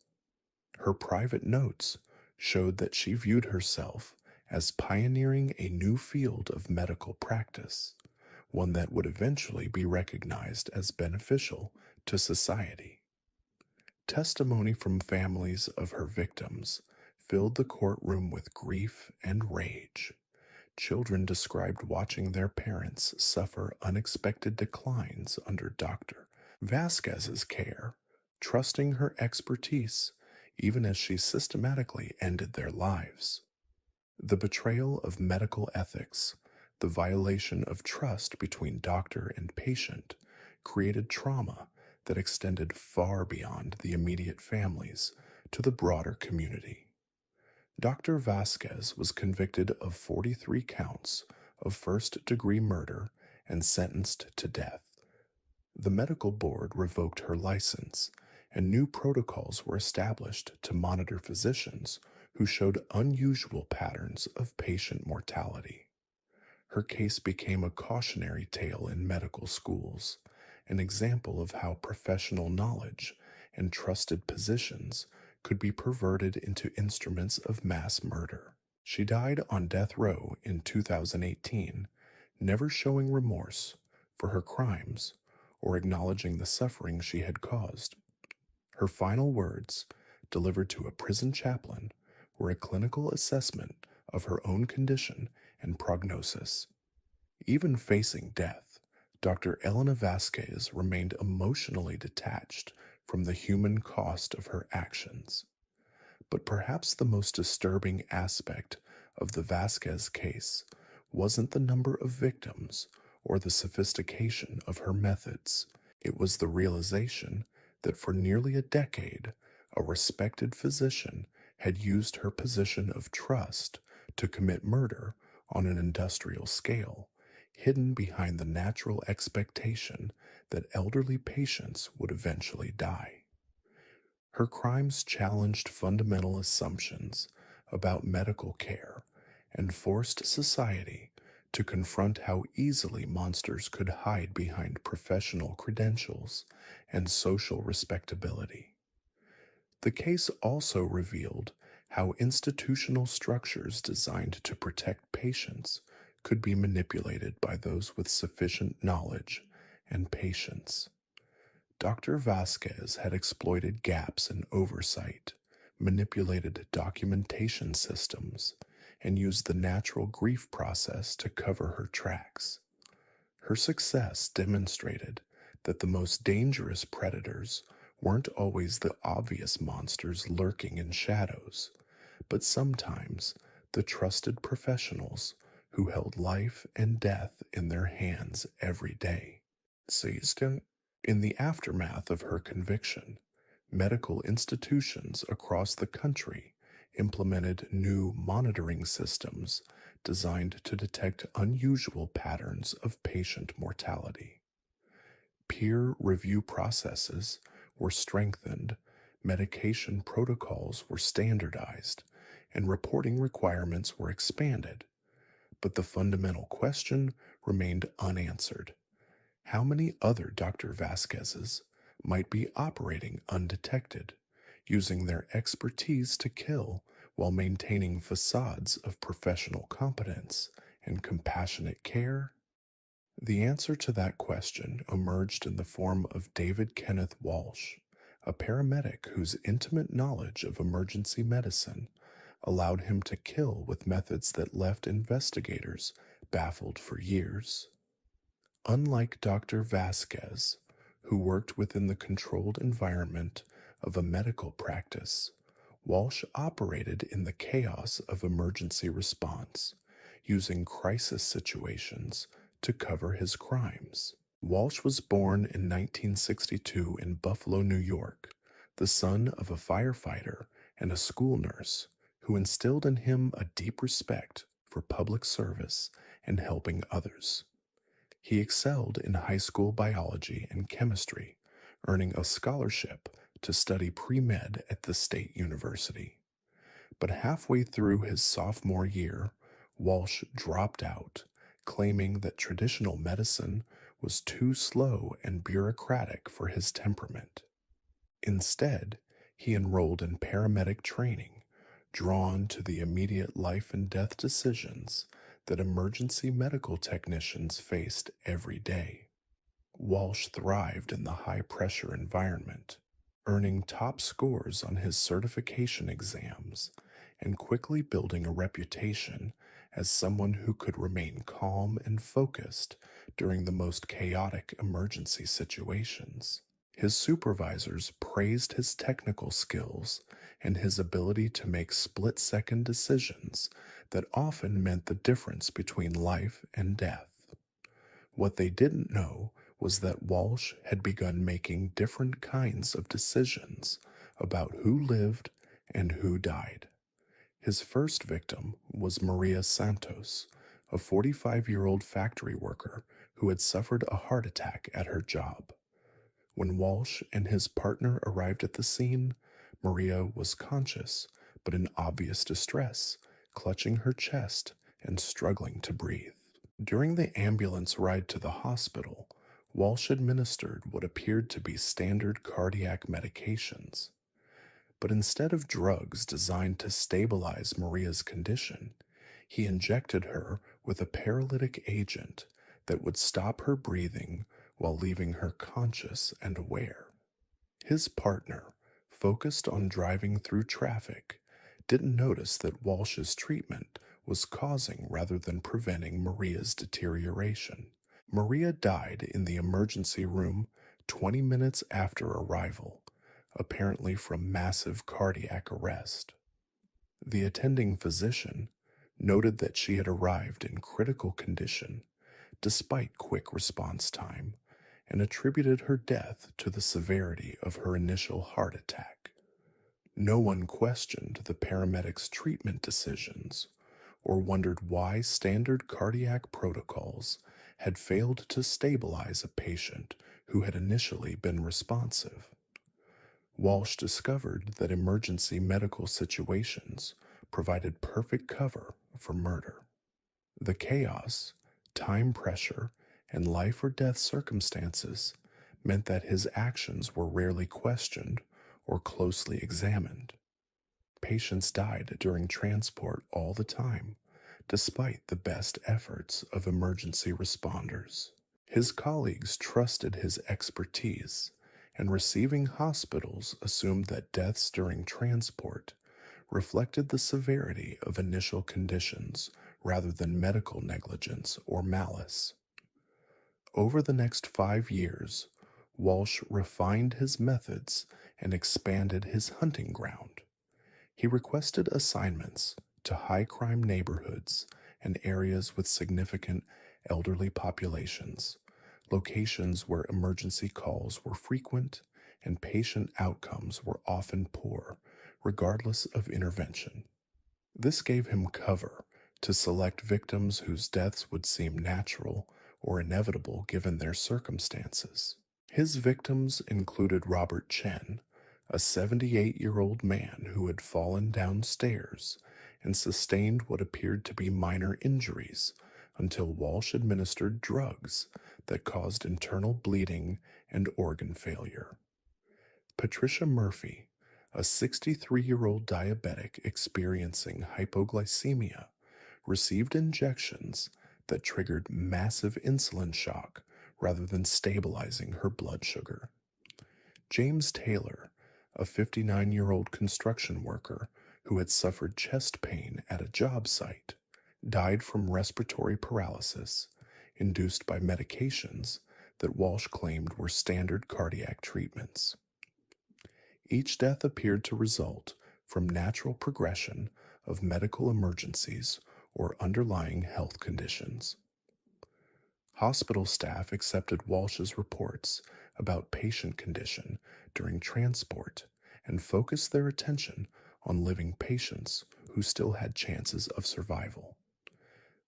Her private notes showed that she viewed herself as pioneering a new field of medical practice, one that would eventually be recognized as beneficial to society. Testimony from families of her victims filled the courtroom with grief and rage. Children described watching their parents suffer unexpected declines under Dr. Vasquez's care, trusting her expertise even as she systematically ended their lives. The betrayal of medical ethics, the violation of trust between doctor and patient, created trauma that extended far beyond the immediate families to the broader community. Dr. Vasquez was convicted of 43 counts of first-degree murder and sentenced to death. The medical board revoked her license, and new protocols were established to monitor physicians who showed unusual patterns of patient mortality. Her case became a cautionary tale in medical schools, an example of how professional knowledge and trusted positions could be perverted into instruments of mass murder. She died on death row in 2018, never showing remorse for her crimes or acknowledging the suffering she had caused. Her final words, delivered to a prison chaplain, were a clinical assessment of her own condition and prognosis. Even facing death, Dr. Elena Vasquez remained emotionally detached from the human cost of her actions. But perhaps the most disturbing aspect of the Vasquez case wasn't the number of victims or the sophistication of her methods. It was the realization that for nearly a decade, a respected physician had used her position of trust to commit murder on an industrial scale, hidden behind the natural expectation that elderly patients would eventually die. Her crimes challenged fundamental assumptions about medical care and forced society to confront how easily monsters could hide behind professional credentials and social respectability. The case also revealed how institutional structures designed to protect patients could be manipulated by those with sufficient knowledge and patience. Dr. Vasquez had exploited gaps in oversight, manipulated documentation systems, and used the natural grief process to cover her tracks. Her success demonstrated that the most dangerous predators weren't always the obvious monsters lurking in shadows, but sometimes the trusted professionals who held life and death in their hands every day. Seized in the aftermath of her conviction, medical institutions across the country implemented new monitoring systems designed to detect unusual patterns of patient mortality. Peer review processes were strengthened, medication protocols were standardized, and reporting requirements were expanded. But the fundamental question remained unanswered. How many other Dr. Vasquez's might be operating undetected, using their expertise to kill while maintaining facades of professional competence and compassionate care? The answer to that question emerged in the form of David Kenneth Walsh, a paramedic whose intimate knowledge of emergency medicine allowed him to kill with methods that left investigators baffled for years. Unlike Dr. Vasquez, who worked within the controlled environment of a medical practice, Walsh operated in the chaos of emergency response, using crisis situations to cover his crimes. Walsh was born in 1962 in Buffalo, New York, the son of a firefighter and a school nurse who instilled in him a deep respect for public service and helping others. He excelled in high school biology and chemistry, earning a scholarship to study pre-med at the State University. But halfway through his sophomore year, Walsh dropped out, claiming that traditional medicine was too slow and bureaucratic for his temperament. Instead, he enrolled in paramedic training, drawn to the immediate life and death decisions that emergency medical technicians faced every day. Walsh thrived in the high-pressure environment, earning top scores on his certification exams and quickly building a reputation as someone who could remain calm and focused during the most chaotic emergency situations. His supervisors praised his technical skills and his ability to make split-second decisions that often meant the difference between life and death. What they didn't know was that Walsh had begun making different kinds of decisions about who lived and who died. His first victim was Maria Santos, a 45-year-old factory worker who had suffered a heart attack at her job. When Walsh and his partner arrived at the scene, Maria was conscious but in obvious distress, clutching her chest and struggling to breathe. During the ambulance ride to the hospital, Walsh administered what appeared to be standard cardiac medications. But instead of drugs designed to stabilize Maria's condition, he injected her with a paralytic agent that would stop her breathing while leaving her conscious and aware. His partner, focused on driving through traffic, didn't notice that Walsh's treatment was causing rather than preventing Maria's deterioration. Maria died in the emergency room 20 minutes after arrival, apparently from massive cardiac arrest. The attending physician noted that she had arrived in critical condition despite quick response time and attributed her death to the severity of her initial heart attack. No one questioned the paramedics' treatment decisions or wondered why standard cardiac protocols had failed to stabilize a patient who had initially been responsive. Walsh discovered that emergency medical situations provided perfect cover for murder. The chaos, time pressure, and life or death circumstances meant that his actions were rarely questioned or closely examined. Patients died during transport all the time, despite the best efforts of emergency responders. His colleagues trusted his expertise, and receiving hospitals assumed that deaths during transport reflected the severity of initial conditions rather than medical negligence or malice. Over the next 5 years, Walsh refined his methods and expanded his hunting ground. He requested assignments to high crime neighborhoods and areas with significant elderly populations, locations where emergency calls were frequent and patient outcomes were often poor, regardless of intervention. This gave him cover to select victims whose deaths would seem natural or inevitable given their circumstances. His victims included Robert Chen, a 78-year-old man who had fallen downstairs and sustained what appeared to be minor injuries until Walsh administered drugs that caused internal bleeding and organ failure. Patricia Murphy, a 63-year-old diabetic experiencing hypoglycemia, received injections that triggered massive insulin shock rather than stabilizing her blood sugar. James Taylor, a 59-year-old construction worker who had suffered chest pain at a job site, died from respiratory paralysis induced by medications that Walsh claimed were standard cardiac treatments. Each death appeared to result from natural progression of medical emergencies or underlying health conditions. Hospital staff accepted Walsh's reports about patient condition during transport and focused their attention on living patients who still had chances of survival.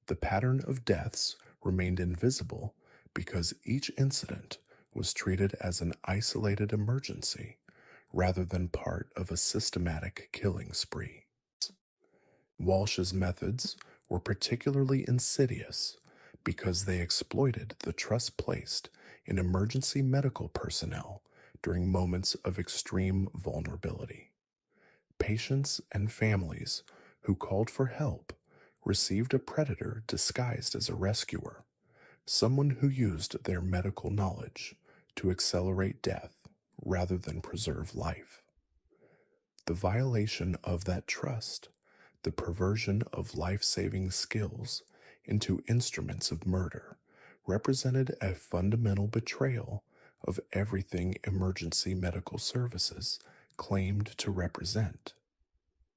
The pattern of deaths remained invisible because each incident was treated as an isolated emergency rather than part of a systematic killing spree. Walsh's methods were particularly insidious because they exploited the trust placed in emergency medical personnel during moments of extreme vulnerability. Patients and families who called for help received a predator disguised as a rescuer, someone who used their medical knowledge to accelerate death rather than preserve life. The violation of that trust, the perversion of life-saving skills into instruments of murder, represented a fundamental betrayal of everything emergency medical services claimed to represent.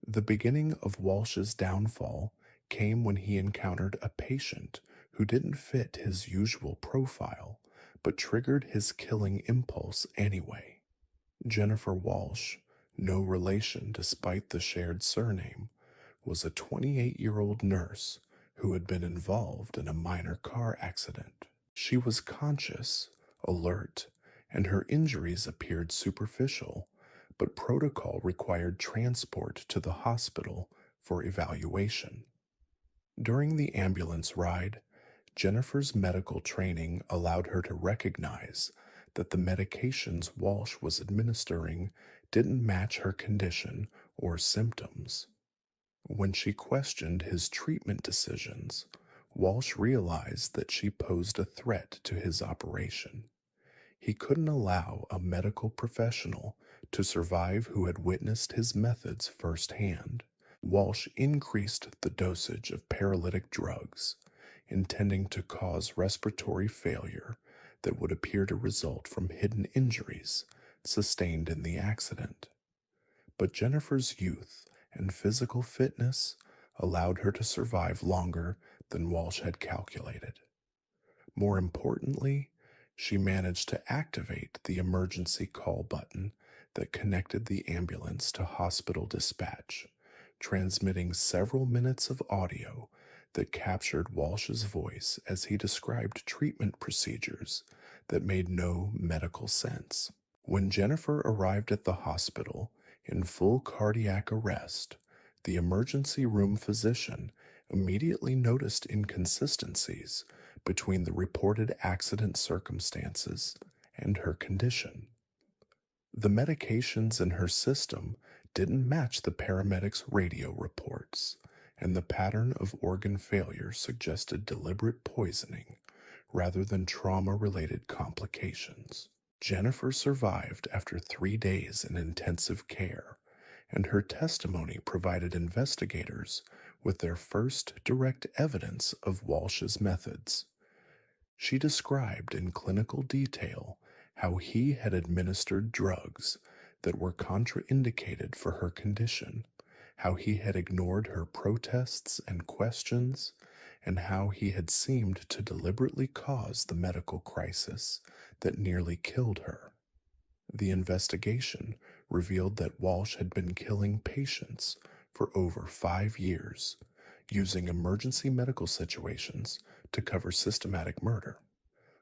The beginning of Walsh's downfall came when he encountered a patient who didn't fit his usual profile but triggered his killing impulse anyway. Jennifer Walsh, no relation despite the shared surname, was a 28-year-old nurse who had been involved in a minor car accident. She was conscious, alert, and her injuries appeared superficial, but protocol required transport to the hospital for evaluation. During the ambulance ride, Jennifer's medical training allowed her to recognize that the medications Walsh was administering didn't match her condition or symptoms. When she questioned his treatment decisions, Walsh realized that she posed a threat to his operation. He couldn't allow a medical professional to survive who had witnessed his methods firsthand. Walsh increased the dosage of paralytic drugs, intending to cause respiratory failure that would appear to result from hidden injuries sustained in the accident. But Jennifer's youth and physical fitness allowed her to survive longer than Walsh had calculated. More importantly, she managed to activate the emergency call button that connected the ambulance to hospital dispatch, transmitting several minutes of audio that captured Walsh's voice as he described treatment procedures that made no medical sense. When Jennifer arrived at the hospital in full cardiac arrest, the emergency room physician immediately noticed inconsistencies between the reported accident circumstances and her condition. The medications in her system didn't match the paramedics' radio reports, and the pattern of organ failure suggested deliberate poisoning rather than trauma related complications. Jennifer survived after 3 days in intensive care, and her testimony provided investigators with their first direct evidence of Walsh's methods. She described in clinical detail how he had administered drugs that were contraindicated for her condition, how he had ignored her protests and questions, and how he had seemed to deliberately cause the medical crisis that nearly killed her. The investigation revealed that Walsh had been killing patients for over 5 years, using emergency medical situations to cover systematic murder.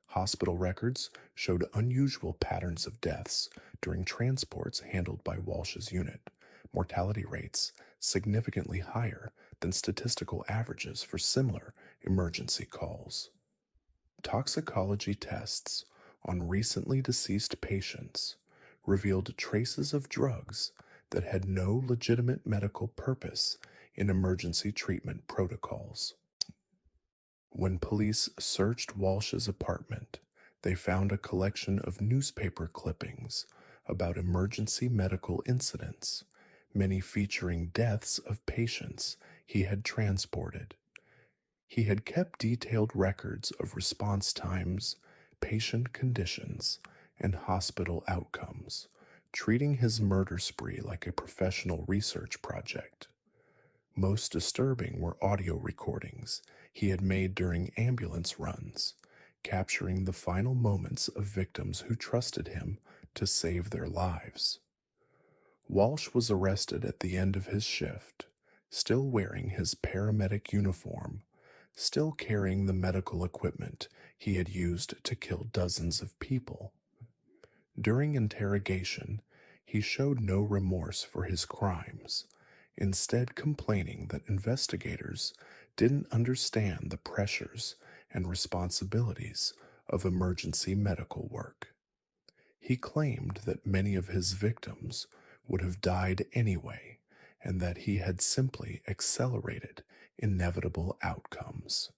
Hospital records showed unusual patterns of deaths during transports handled by Walsh's unit, mortality rates significantly higher than statistical averages for similar emergency calls. Toxicology tests on recently deceased patients revealed traces of drugs that had no legitimate medical purpose in emergency treatment protocols. When police searched Walsh's apartment, they found a collection of newspaper clippings about emergency medical incidents, many featuring deaths of patients he had transported. He had kept detailed records of response times, patient conditions, and hospital outcomes, treating his murder spree like a professional research project. Most disturbing were audio recordings he had made during ambulance runs, capturing the final moments of victims who trusted him to save their lives. Walsh was arrested at the end of his shift, still wearing his paramedic uniform, still carrying the medical equipment he had used to kill dozens of people. During interrogation, he showed no remorse for his crimes, instead complaining that investigators didn't understand the pressures and responsibilities of emergency medical work. He claimed that many of his victims would have died anyway, and that he had simply accelerated inevitable outcomes.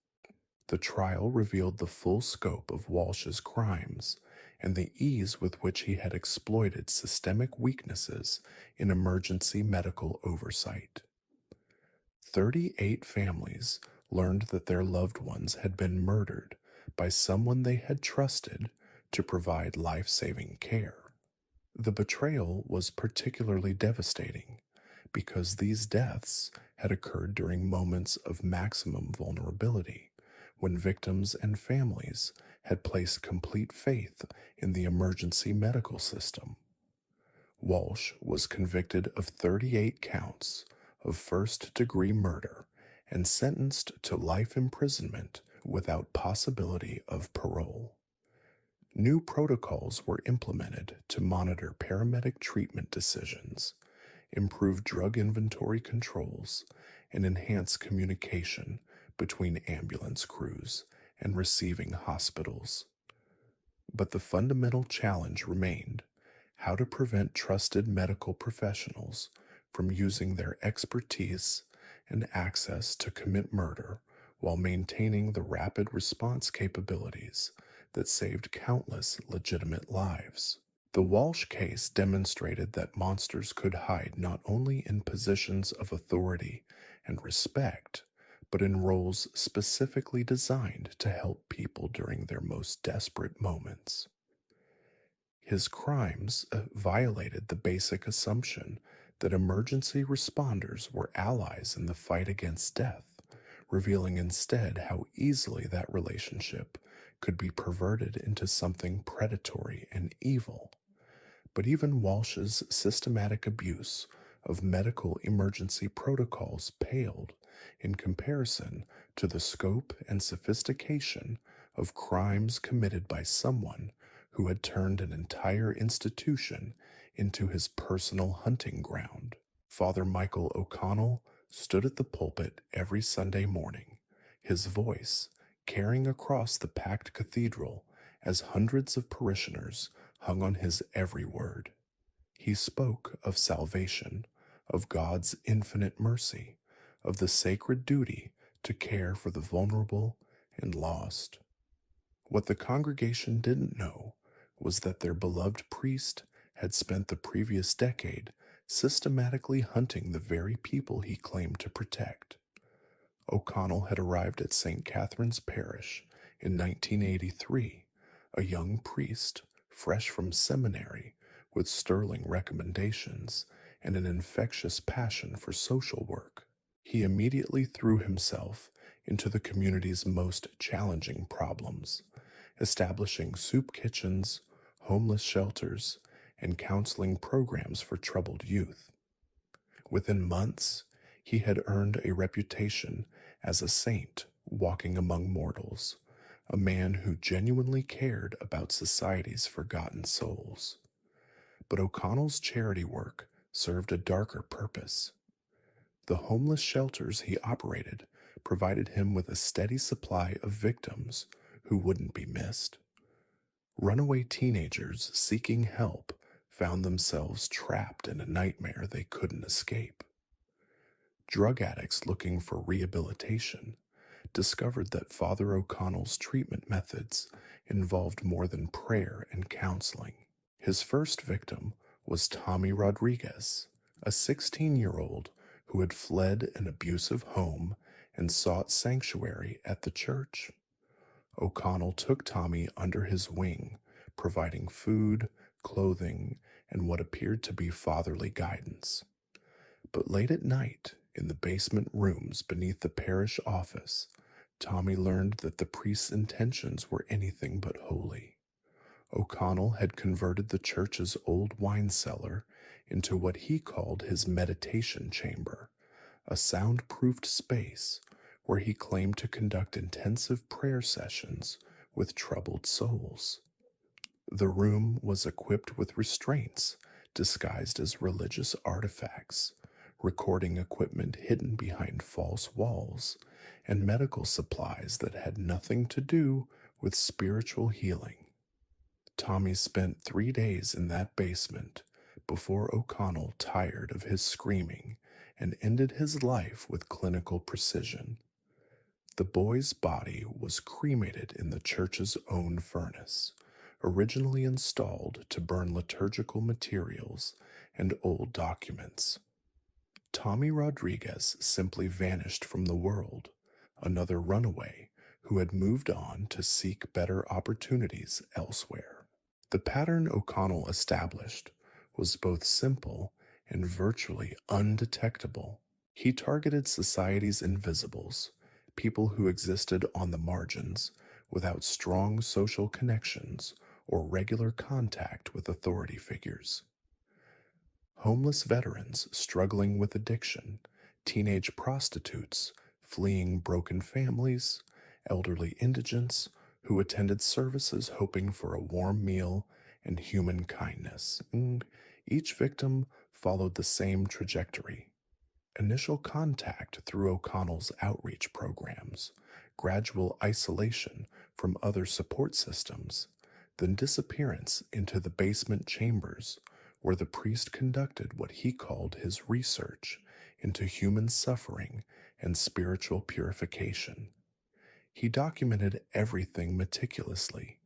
The trial revealed the full scope of Walsh's crimes and the ease with which he had exploited systemic weaknesses in emergency medical oversight. 38 families learned that their loved ones had been murdered by someone they had trusted to provide life-saving care. The betrayal was particularly devastating because these deaths had occurred during moments of maximum vulnerability, when victims and families had placed complete faith in the emergency medical system. Walsh was convicted of 38 counts of first-degree murder and sentenced to life imprisonment without possibility of parole. New protocols were implemented to monitor paramedic treatment decisions, improve drug inventory controls, and enhance communication between ambulance crews and receiving hospitals. But the fundamental challenge remained: how to prevent trusted medical professionals from using their expertise and access to commit murder while maintaining the rapid response capabilities that saved countless legitimate lives. The Walsh case demonstrated that monsters could hide not only in positions of authority and respect, but in roles specifically designed to help people during their most desperate moments. His crimes violated the basic assumption that emergency responders were allies in the fight against death, revealing instead how easily that relationship could be perverted into something predatory and evil. But even Walsh's systematic abuse of medical emergency protocols paled in comparison to the scope and sophistication of crimes committed by someone who had turned an entire institution into his personal hunting ground. Father Michael O'Connell, stood at the pulpit every Sunday morning, his voice carrying across the packed cathedral as hundreds of parishioners hung on his every word. He spoke of salvation, of God's infinite mercy, of the sacred duty to care for the vulnerable and lost. What the congregation didn't know was that their beloved priest had spent the previous decade systematically hunting the very people he claimed to protect. O'Connell had arrived at St. Catherine's Parish in 1983, a young priest, fresh from seminary, with sterling recommendations and an infectious passion for social work. He immediately threw himself into the community's most challenging problems, establishing soup kitchens, homeless shelters, and counseling programs for troubled youth. Within months, he had earned a reputation as a saint walking among mortals, a man who genuinely cared about society's forgotten souls. But O'Connell's charity work served a darker purpose. The homeless shelters he operated provided him with a steady supply of victims who wouldn't be missed. Runaway teenagers seeking help found themselves trapped in a nightmare they couldn't escape. Drug addicts looking for rehabilitation discovered that Father O'Connell's treatment methods involved more than prayer and counseling. His first victim was Tommy Rodriguez, a 16-year-old who had fled an abusive home and sought sanctuary at the church. O'Connell took Tommy under his wing, providing food, clothing, and what appeared to be fatherly guidance. But late at night, in the basement rooms beneath the parish office, Tommy learned that the priest's intentions were anything but holy. O'Connell had converted the church's old wine cellar into what he called his meditation chamber, a soundproofed space where he claimed to conduct intensive prayer sessions with troubled souls. The room was equipped with restraints disguised as religious artifacts, recording equipment hidden behind false walls, and medical supplies that had nothing to do with spiritual healing. Tommy spent 3 days in that basement before O'Connell tired of his screaming and ended his life with clinical precision. The boy's body was cremated in the church's own furnace, originally installed to burn liturgical materials and old documents. Tommy Rodriguez simply vanished from the world, another runaway who had moved on to seek better opportunities elsewhere. The pattern O'Connell established was both simple and virtually undetectable. He targeted society's invisibles, people who existed on the margins without strong social connections or regular contact with authority figures. Homeless veterans struggling with addiction, teenage prostitutes fleeing broken families, elderly indigents who attended services hoping for a warm meal and human kindness. Each victim followed the same trajectory. Initial contact through O'Connell's outreach programs, gradual isolation from other support systems, then disappearance into the basement chambers where the priest conducted what he called his research into human suffering and spiritual purification. He documented everything meticulously,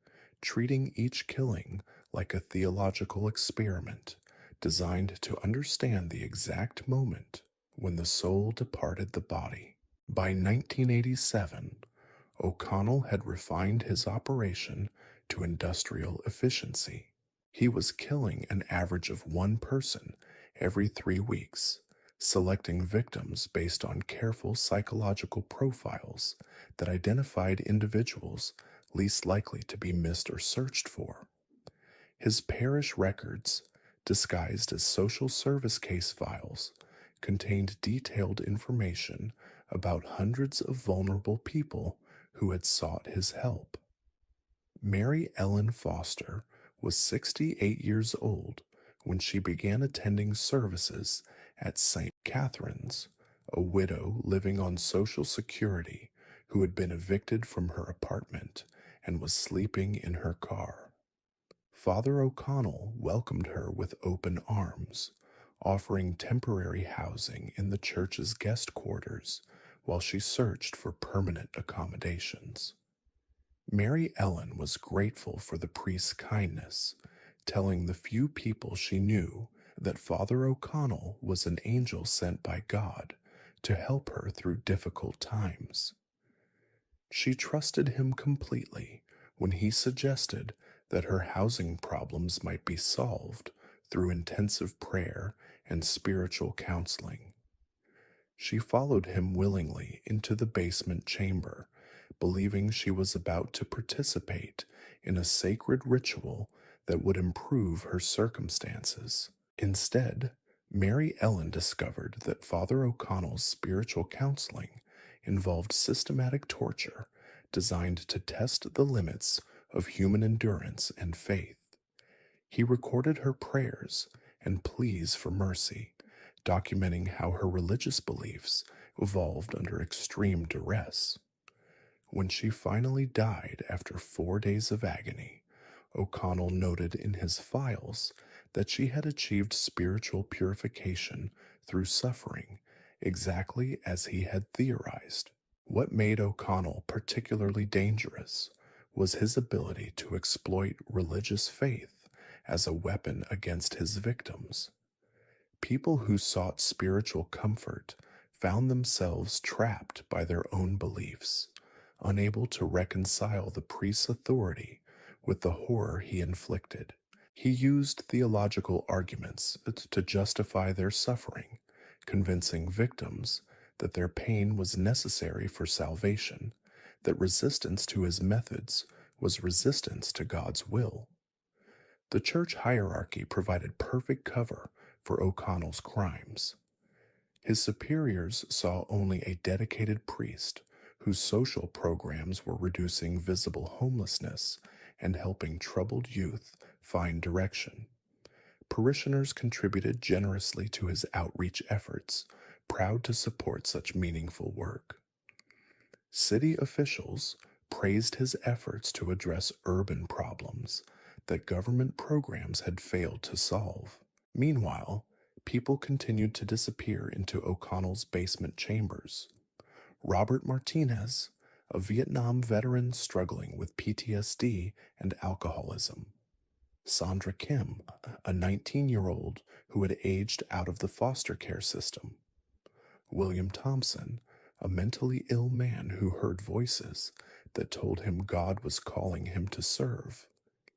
treating each killing like a theological experiment designed to understand the exact moment when the soul departed the body. By 1987, O'Connell had refined his operation to industrial efficiency. He was killing an average of one person every 3 weeks, selecting victims based on careful psychological profiles that identified individuals least likely to be missed or searched for. His parish records, disguised as social service case files, contained detailed information about hundreds of vulnerable people who had sought his help. Mary Ellen Foster was 68 years old when she began attending services at St. Catherine's, a widow living on Social Security who had been evicted from her apartment and was sleeping in her car. Father O'Connell welcomed her with open arms, offering temporary housing in the church's guest quarters while she searched for permanent accommodations. Mary Ellen was grateful for the priest's kindness, telling the few people she knew that Father O'Connell was an angel sent by God to help her through difficult times. She trusted him completely when he suggested that her housing problems might be solved through intensive prayer and spiritual counseling. She followed him willingly into the basement chamber, believing she was about to participate in a sacred ritual that would improve her circumstances. Instead, Mary Ellen discovered that Father O'Connell's spiritual counseling involved systematic torture designed to test the limits of human endurance and faith. He recorded her prayers and pleas for mercy, documenting how her religious beliefs evolved under extreme duress. When she finally died after 4 days of agony, O'Connell noted in his files that she had achieved spiritual purification through suffering, exactly as he had theorized. What made O'Connell particularly dangerous was his ability to exploit religious faith as a weapon against his victims. People who sought spiritual comfort found themselves trapped by their own beliefs, unable to reconcile the priest's authority with the horror he inflicted. He used theological arguments to justify their suffering, convincing victims that their pain was necessary for salvation, that resistance to his methods was resistance to God's will. The church hierarchy provided perfect cover for O'Connell's crimes. His superiors saw only a dedicated priest whose social programs were reducing visible homelessness and helping troubled youth find direction. Parishioners contributed generously to his outreach efforts, proud to support such meaningful work. City officials praised his efforts to address urban problems that government programs had failed to solve. Meanwhile, people continued to disappear into O'Connell's basement chambers. Robert Martinez, a Vietnam veteran struggling with PTSD and alcoholism. Sandra Kim, a 19-year-old who had aged out of the foster care system. William Thompson, a mentally ill man who heard voices that told him God was calling him to serve.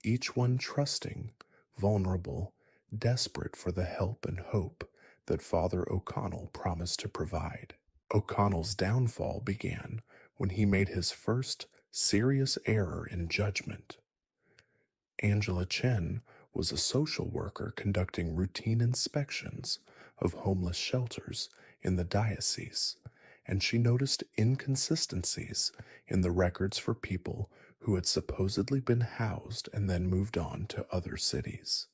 Each one trusting, vulnerable, desperate for the help and hope that Father O'Connell promised to provide. O'Connell's downfall began when he made his first serious error in judgment. Angela Chen was a social worker conducting routine inspections of homeless shelters in the diocese, and she noticed inconsistencies in the records for people who had supposedly been housed and then moved on to other cities.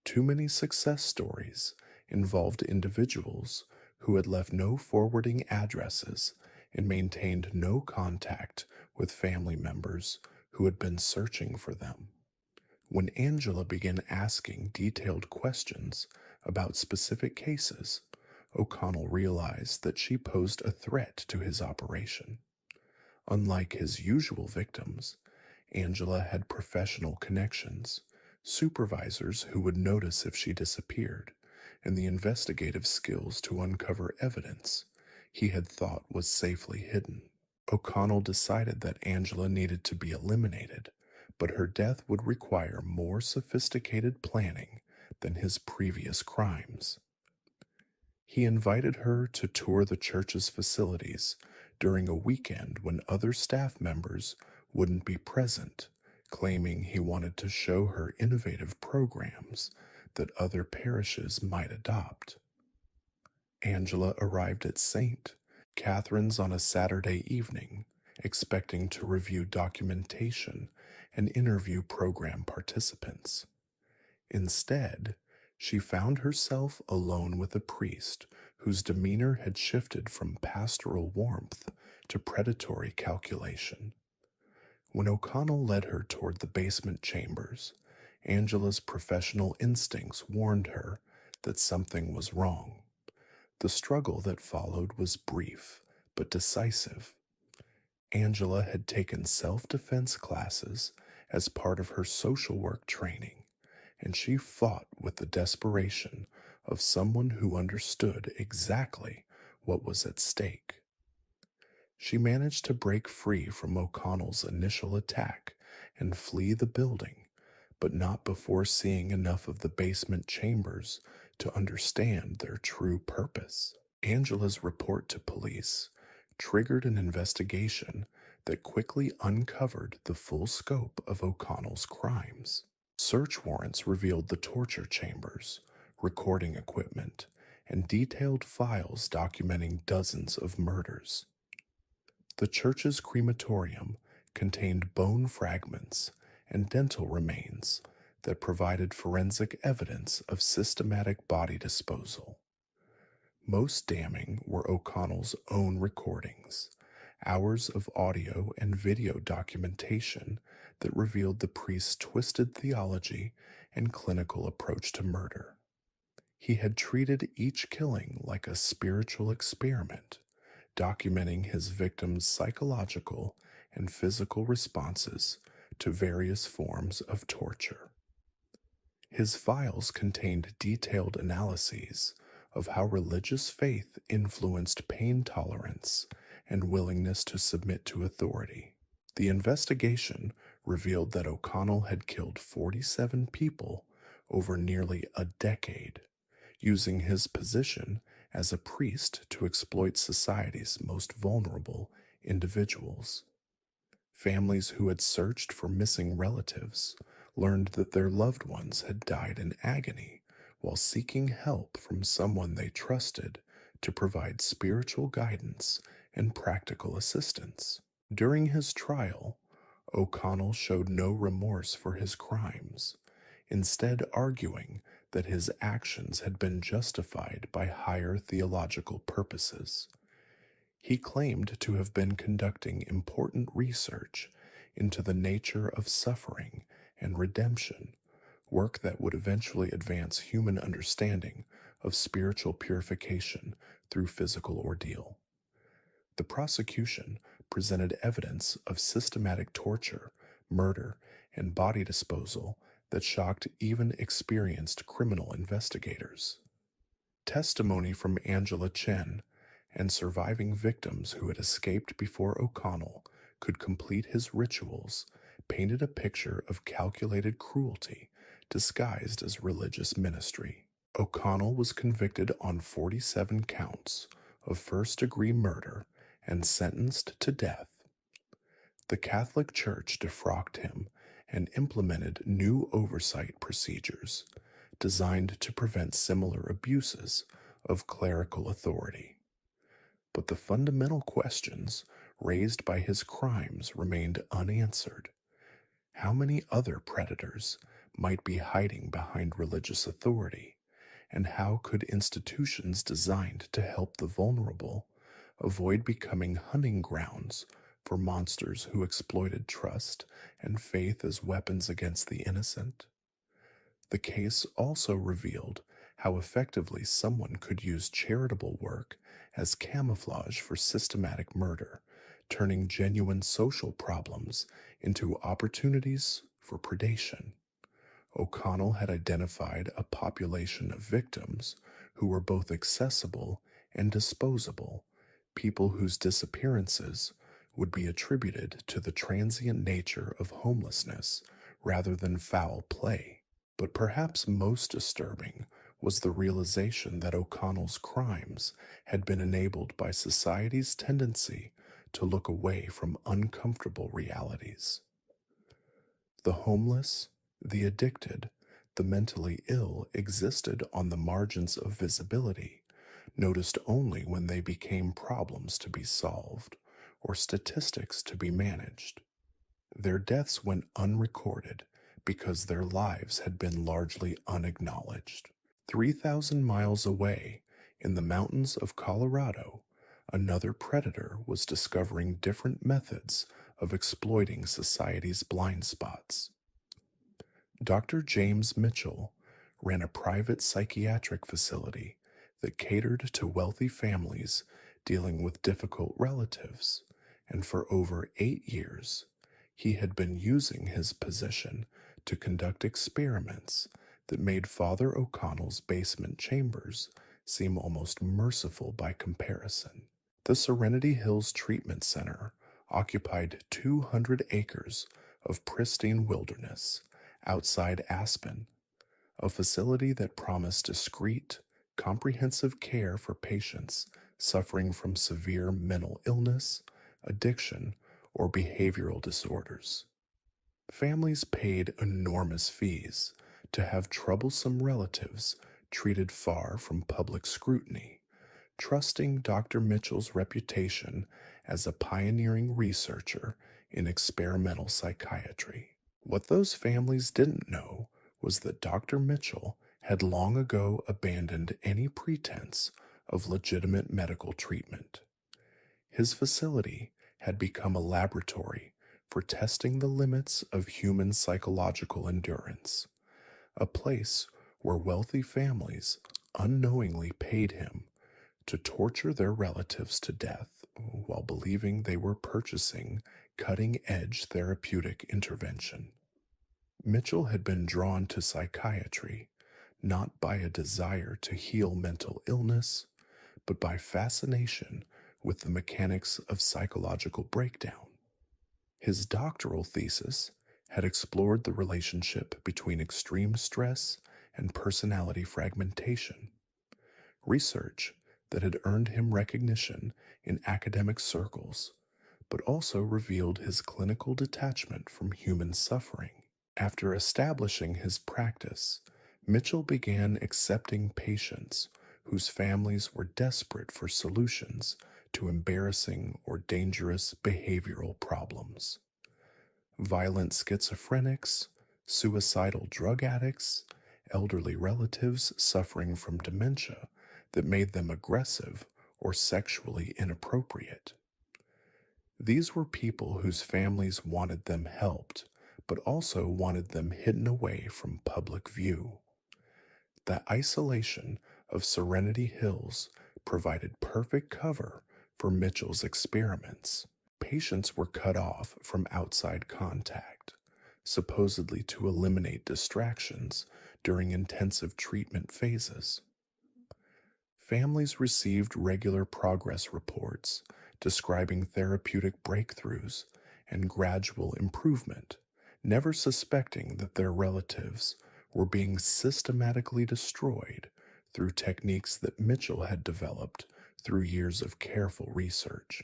Too many success stories involved individuals who had left no forwarding addresses and maintained no contact with family members who had been searching for them. When Angela began asking detailed questions about specific cases, O'Connell realized that she posed a threat to his operation. Unlike his usual victims, Angela had professional connections, supervisors who would notice if she disappeared, and the investigative skills to uncover evidence he had thought was safely hidden. O'Connell decided that Angela needed to be eliminated, but her death would require more sophisticated planning than his previous crimes. He invited her to tour the church's facilities during a weekend when other staff members wouldn't be present, claiming he wanted to show her innovative programs that other parishes might adopt. Angela arrived at St. Catherine's on a Saturday evening, expecting to review documentation and interview program participants. Instead, She found herself alone with a priest whose demeanor had shifted from pastoral warmth to predatory calculation. When O'Connell led her toward the basement chambers, Angela's professional instincts warned her that something was wrong. The struggle that followed was brief but decisive. Angela had taken self defense classes as part of her social work training, and she fought with the desperation of someone who understood exactly what was at stake. She managed to break free from O'Connell's initial attack and flee the building, but not before seeing enough of the basement chambers to understand their true purpose. Angela's report to police triggered an investigation that quickly uncovered the full scope of O'Connell's crimes. Search warrants revealed the torture chambers, recording equipment, and detailed files documenting dozens of murders. The church's crematorium contained bone fragments and dental remains that provided forensic evidence of systematic body disposal. Most damning were O'Connell's own recordings, hours of audio and video documentation that revealed the priest's twisted theology and clinical approach to murder. He had treated each killing like a spiritual experiment, documenting his victims' psychological and physical responses to various forms of torture. His files contained detailed analyses of how religious faith influenced pain tolerance and willingness to submit to authority. The investigation revealed that O'Connell had killed 47 people over nearly a decade, using his position as a priest to exploit society's most vulnerable individuals. Families who had searched for missing relatives learned that their loved ones had died in agony while seeking help from someone they trusted to provide spiritual guidance and practical assistance. During his trial, O'Connell showed no remorse for his crimes, instead arguing that his actions had been justified by higher theological purposes. He claimed to have been conducting important research into the nature of suffering and redemption, work that would eventually advance human understanding of spiritual purification through physical ordeal. The prosecution presented evidence of systematic torture, murder, and body disposal that shocked even experienced criminal investigators. Testimony from Angela Chen and surviving victims who had escaped before O'Connell could complete his rituals painted a picture of calculated cruelty disguised as religious ministry. O'Connell was convicted on 47 counts of first-degree murder and sentenced to death. The Catholic Church defrocked him and implemented new oversight procedures designed to prevent similar abuses of clerical authority. But the fundamental questions raised by his crimes remained unanswered. How many other predators might be hiding behind religious authority, and how could institutions designed to help the vulnerable avoid becoming hunting grounds for monsters who exploited trust and faith as weapons against the innocent? The case also revealed how effectively someone could use charitable work as camouflage for systematic murder, turning genuine social problems into opportunities for predation. O'Connell had identified a population of victims who were both accessible and disposable, people whose disappearances would be attributed to the transient nature of homelessness rather than foul play. But perhaps most disturbing was the realization that O'Connell's crimes had been enabled by society's tendency to look away from uncomfortable realities. The homeless, the addicted, the mentally ill existed on the margins of visibility, noticed only when they became problems to be solved or statistics to be managed. Their deaths went unrecorded because their lives had been largely unacknowledged. 3,000 miles away, in the mountains of Colorado, another predator was discovering different methods of exploiting society's blind spots. Dr. James Mitchell ran a private psychiatric facility that catered to wealthy families dealing with difficult relatives, and for over 8 years, he had been using his position to conduct experiments that made Father O'Connell's basement chambers seem almost merciful by comparison. The Serenity Hills Treatment Center occupied 200 acres of pristine wilderness outside Aspen, a facility that promised discreet, comprehensive care for patients suffering from severe mental illness, addiction, or behavioral disorders. Families paid enormous fees to have troublesome relatives treated far from public scrutiny, trusting Dr. Mitchell's reputation as a pioneering researcher in experimental psychiatry. What those families didn't know was that Dr. Mitchell had long ago abandoned any pretense of legitimate medical treatment. His facility had become a laboratory for testing the limits of human psychological endurance, a place where wealthy families unknowingly paid him to torture their relatives to death while believing they were purchasing cutting-edge therapeutic intervention. Mitchell had been drawn to psychiatry not by a desire to heal mental illness, but by fascination with the mechanics of psychological breakdown. His doctoral thesis had explored the relationship between extreme stress and personality fragmentation, research that had earned him recognition in academic circles, but also revealed his clinical detachment from human suffering. After establishing his practice, Mitchell began accepting patients whose families were desperate for solutions to embarrassing or dangerous behavioral problems. Violent schizophrenics, suicidal drug addicts, elderly relatives suffering from dementia that made them aggressive or sexually inappropriate. These were people whose families wanted them helped, but also wanted them hidden away from public view. The isolation of Serenity Hills provided perfect cover for Mitchell's experiments. Patients were cut off from outside contact, supposedly to eliminate distractions during intensive treatment phases. Families received regular progress reports describing therapeutic breakthroughs and gradual improvement, never suspecting that their relatives were being systematically destroyed through techniques that Mitchell had developed through years of careful research.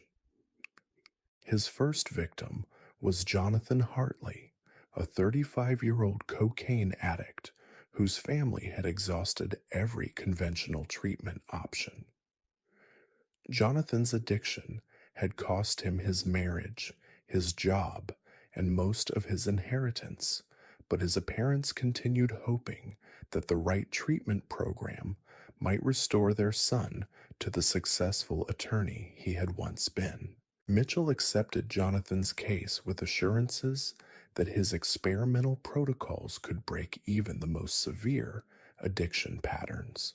His first victim was Jonathan Hartley, a 35-year-old cocaine addict whose family had exhausted every conventional treatment option. Jonathan's addiction had cost him his marriage, his job, and most of his inheritance, but his parents continued hoping that the right treatment program might restore their son to the successful attorney he had once been. Mitchell accepted Jonathan's case with assurances that his experimental protocols could break even the most severe addiction patterns.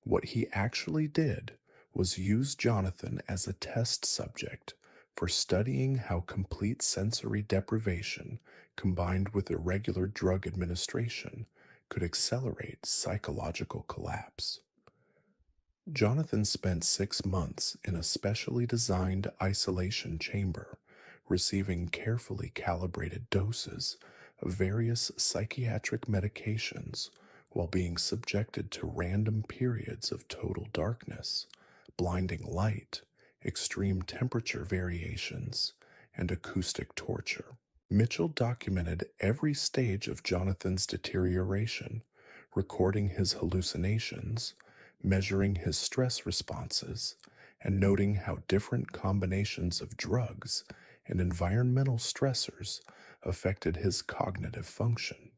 What he actually did was use Jonathan as a test subject for studying how complete sensory deprivation combined with irregular drug administration could accelerate psychological collapse. Jonathan spent 6 months in a specially designed isolation chamber, receiving carefully calibrated doses of various psychiatric medications while being subjected to random periods of total darkness, blinding light, extreme temperature variations, and acoustic torture. Mitchell documented every stage of Jonathan's deterioration, recording his hallucinations, measuring his stress responses, and noting how different combinations of drugs and environmental stressors affected his cognitive function.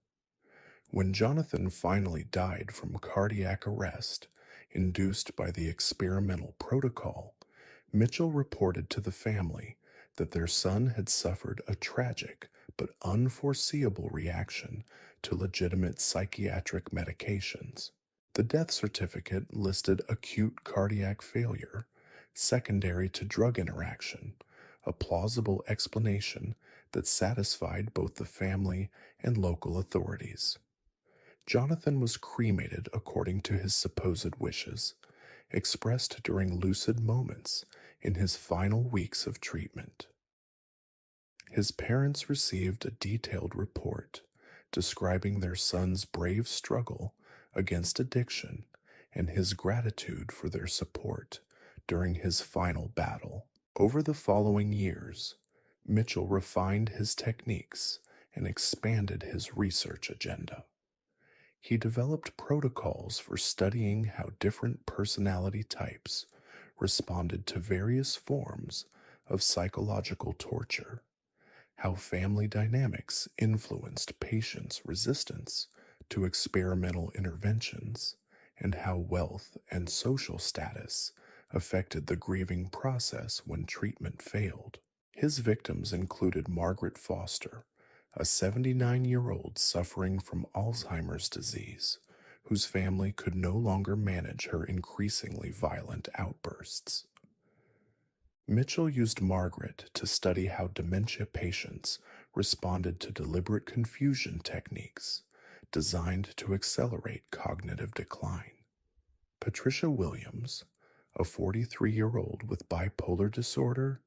When Jonathan finally died from cardiac arrest induced by the experimental protocol, Mitchell reported to the family that their son had suffered a tragic but unforeseeable reaction to legitimate psychiatric medications. The death certificate listed acute cardiac failure, secondary to drug interaction, a plausible explanation that satisfied both the family and local authorities. Jonathan was cremated according to his supposed wishes, expressed during lucid moments in his final weeks of treatment. His parents received a detailed report describing their son's brave struggle against addiction and his gratitude for their support during his final battle. Over the following years, Mitchell refined his techniques and expanded his research agenda. He developed protocols for studying how different personality types responded to various forms of psychological torture, how family dynamics influenced patients' resistance to experimental interventions, and how wealth and social status affected the grieving process when treatment failed. His victims included Margaret Foster, a 79-year-old suffering from Alzheimer's disease, whose family could no longer manage her increasingly violent outbursts. Mitchell used Margaret to study how dementia patients responded to deliberate confusion techniques designed to accelerate cognitive decline. Patricia Williams, a 43-year-old with bipolar disorder,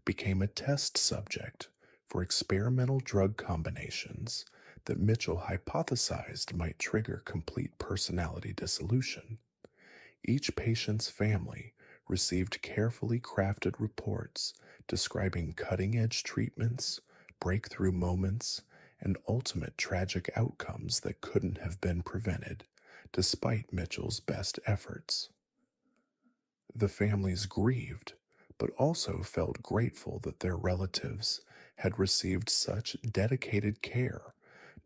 became a test subject for experimental drug combinations that Mitchell hypothesized might trigger complete personality dissolution. Each patient's family received carefully crafted reports describing cutting-edge treatments, breakthrough moments, and ultimate tragic outcomes that couldn't have been prevented, despite Mitchell's best efforts. The families grieved, but also felt grateful that their relatives had received such dedicated care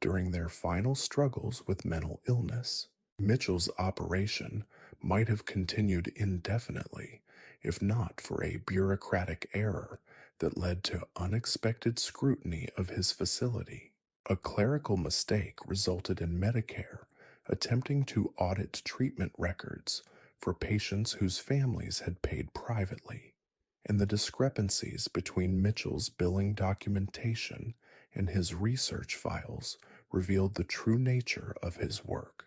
during their final struggles with mental illness. Mitchell's operation might have continued indefinitely if not for a bureaucratic error that led to unexpected scrutiny of his facility. A clerical mistake resulted in Medicare attempting to audit treatment records for patients whose families had paid privately, and the discrepancies between Mitchell's billing documentation and his research files revealed the true nature of his work.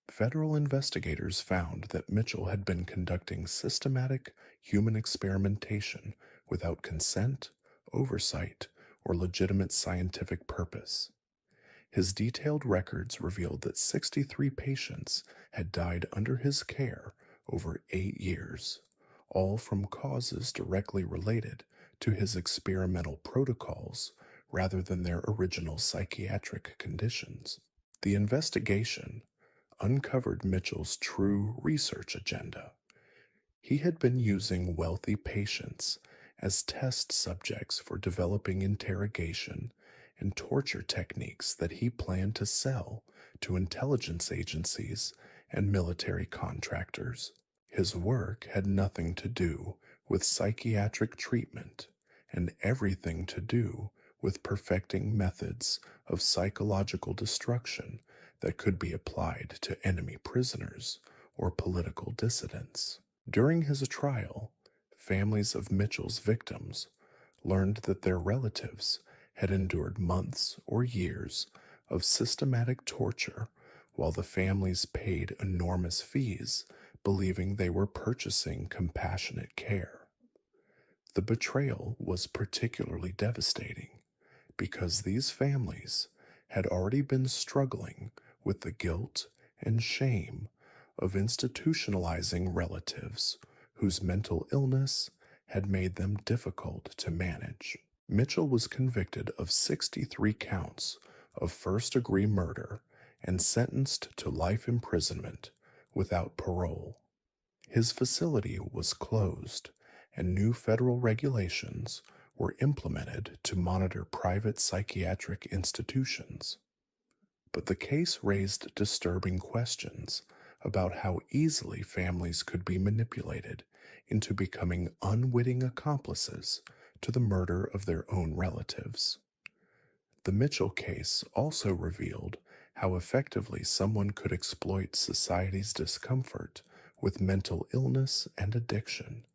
Federal investigators found that Mitchell had been conducting systematic human experimentation without consent, oversight, or legitimate scientific purpose. His detailed records revealed that 63 patients had died under his care over 8 years, all from causes directly related to his experimental protocols rather than their original psychiatric conditions. The investigation uncovered Mitchell's true research agenda. He had been using wealthy patients as test subjects for developing interrogation and torture techniques that he planned to sell to intelligence agencies and military contractors. His work had nothing to do with psychiatric treatment and everything to do with perfecting methods of psychological destruction that could be applied to enemy prisoners or political dissidents. During his trial, families of Mitchell's victims learned that their relatives had endured months or years of systematic torture while the families paid enormous fees, believing they were purchasing compassionate care. The betrayal was particularly devastating because these families had already been struggling with the guilt and shame of institutionalizing relatives whose mental illness had made them difficult to manage. Mitchell was convicted of 63 counts of first-degree murder and sentenced to life imprisonment without parole. His facility was closed, and new federal regulations were implemented to monitor private psychiatric institutions. But the case raised disturbing questions about how easily families could be manipulated into becoming unwitting accomplices to the murder of their own relatives. The Mitchell case also revealed how effectively someone could exploit society's discomfort with mental illness and addiction,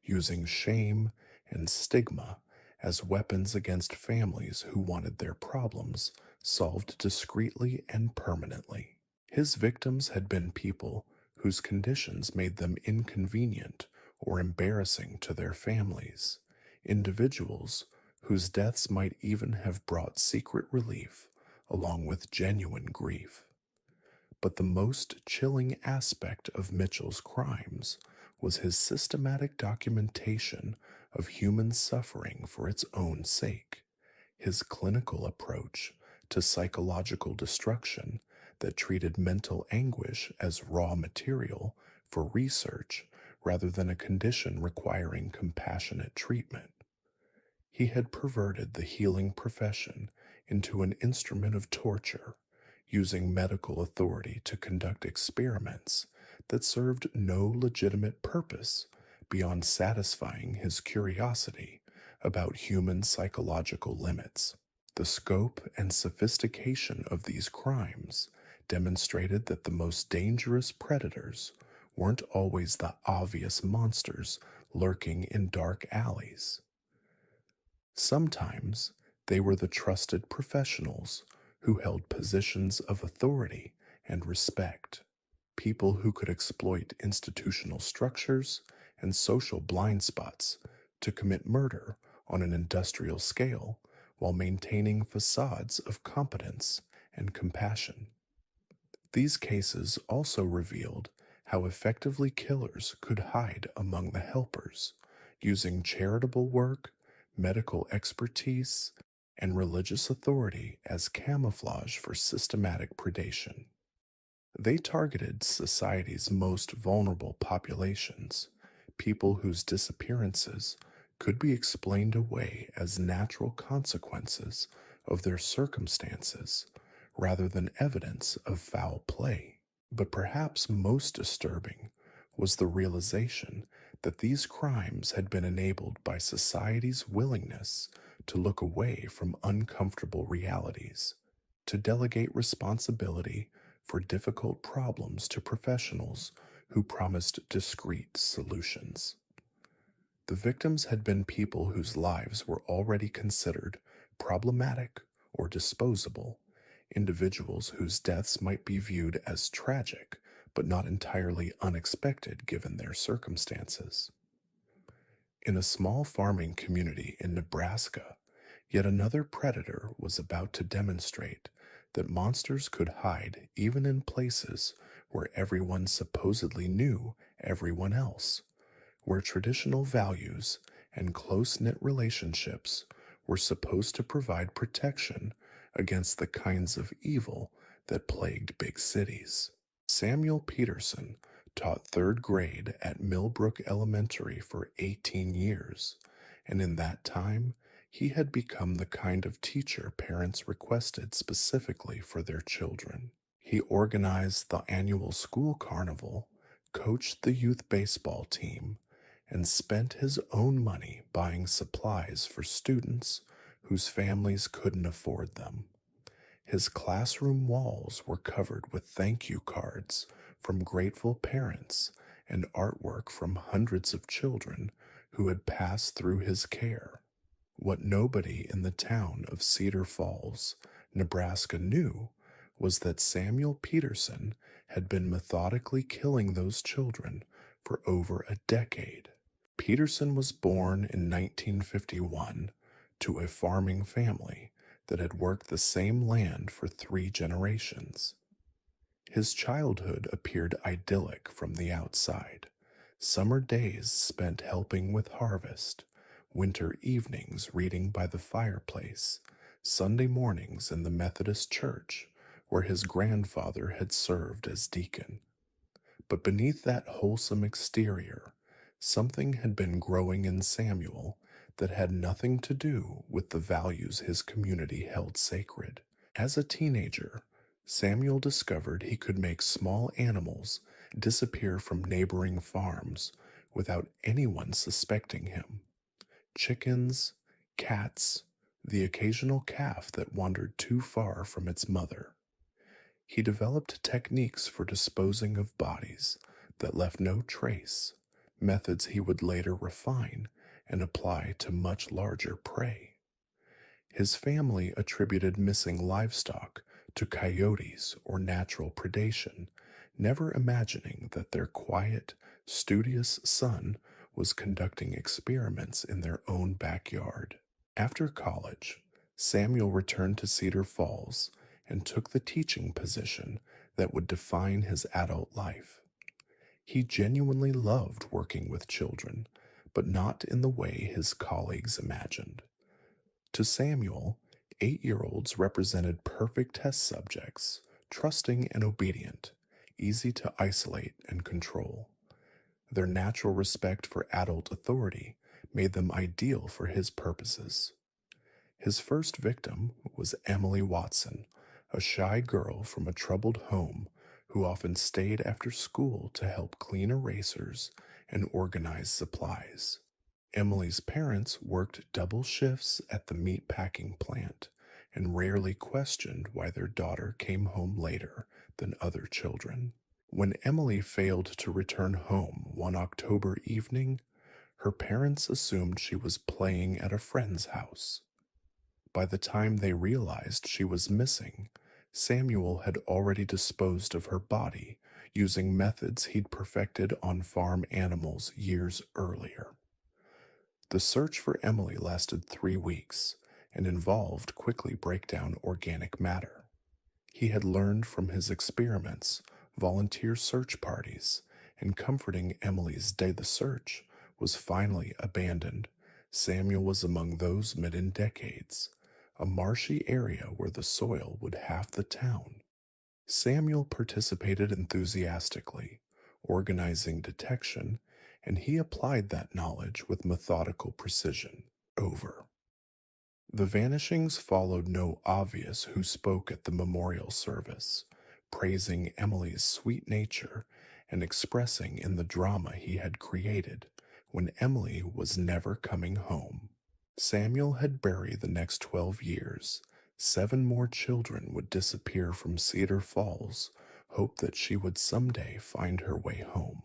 using shame and stigma as weapons against families who wanted their problems solved discreetly and permanently. His victims had been people whose conditions made them inconvenient or embarrassing to their families, individuals whose deaths might even have brought secret relief along with genuine grief. But the most chilling aspect of Mitchell's crimes was his systematic documentation of human suffering for its own sake, his clinical approach to psychological destruction that treated mental anguish as raw material for research rather than a condition requiring compassionate treatment. He had perverted the healing profession into an instrument of torture, using medical authority to conduct experiments that served no legitimate purpose beyond satisfying his curiosity about human psychological limits. The scope and sophistication of these crimes demonstrated that the most dangerous predators weren't always the obvious monsters lurking in dark alleys. Sometimes they were the trusted professionals who held positions of authority and respect, people who could exploit institutional structures and social blind spots to commit murder on an industrial scale while maintaining facades of competence and compassion. These cases also revealed how effectively killers could hide among the helpers, using charitable work, medical expertise, and religious authority as camouflage for systematic predation. They targeted society's most vulnerable populations, people whose disappearances could be explained away as natural consequences of their circumstances rather than evidence of foul play. But perhaps most disturbing was the realization that these crimes had been enabled by society's willingness to look away from uncomfortable realities, to delegate responsibility for difficult problems to professionals who promised discreet solutions. The victims had been people whose lives were already considered problematic or disposable, individuals whose deaths might be viewed as tragic but not entirely unexpected given their circumstances. In a small farming community in Nebraska, yet another predator was about to demonstrate that monsters could hide even in places where everyone supposedly knew everyone else, where traditional values and close-knit relationships were supposed to provide protection against the kinds of evil that plagued big cities. Samuel Peterson taught third grade at Millbrook Elementary for 18 years, and in that time, he had become the kind of teacher parents requested specifically for their children. He organized the annual school carnival, coached the youth baseball team, and spent his own money buying supplies for students whose families couldn't afford them. His classroom walls were covered with thank you cards from grateful parents and artwork from hundreds of children who had passed through his care. What nobody in the town of Cedar Falls, Nebraska knew was that Samuel Peterson had been methodically killing those children for over a decade. Peterson was born in 1951 to a farming family that had worked the same land for 3 generations. His childhood appeared idyllic from the outside. Summer days spent helping with harvest, winter evenings reading by the fireplace, Sunday mornings in the Methodist church where his grandfather had served as deacon. But beneath that wholesome exterior, something had been growing in Samuel that had nothing to do with the values his community held sacred. As a teenager, Samuel discovered he could make small animals disappear from neighboring farms without anyone suspecting him. Chickens, cats, the occasional calf that wandered too far from its mother. He developed techniques for disposing of bodies that left no trace, methods he would later refine and apply to much larger prey. His family attributed missing livestock to coyotes or natural predation, never imagining that their quiet, studious son was conducting experiments in their own backyard. After college, Samuel returned to Cedar Falls and took the teaching position that would define his adult life. He genuinely loved working with children, but not in the way his colleagues imagined. To Samuel, 8-year-olds represented perfect test subjects, trusting and obedient, easy to isolate and control. Their natural respect for adult authority made them ideal for his purposes. His first victim was Emily Watson, a shy girl from a troubled home who often stayed after school to help clean erasers and organize supplies. Emily's parents worked double shifts at the meat packing plant and rarely questioned why their daughter came home later than other children. When Emily failed to return home one October evening, her parents assumed she was playing at a friend's house. By the time they realized she was missing, Samuel had already disposed of her body using methods he'd perfected on farm animals years earlier. The search for Emily lasted 3 weeks and involved quickly break down organic matter. He had learned from his experiments, volunteer search parties, and comforting Emily's day the search was finally abandoned. Samuel was among those mid decades, a marshy area where the soil would half the town. Samuel participated enthusiastically, organizing detection, and he applied that knowledge with methodical precision. Over. The vanishings followed no obvious who spoke at the memorial service, praising Emily's sweet nature and expressing in the drama he had created when Emily was never coming home. Samuel had buried the next 12 years. 7 more children would disappear from Cedar Falls, hope that she would someday find her way home.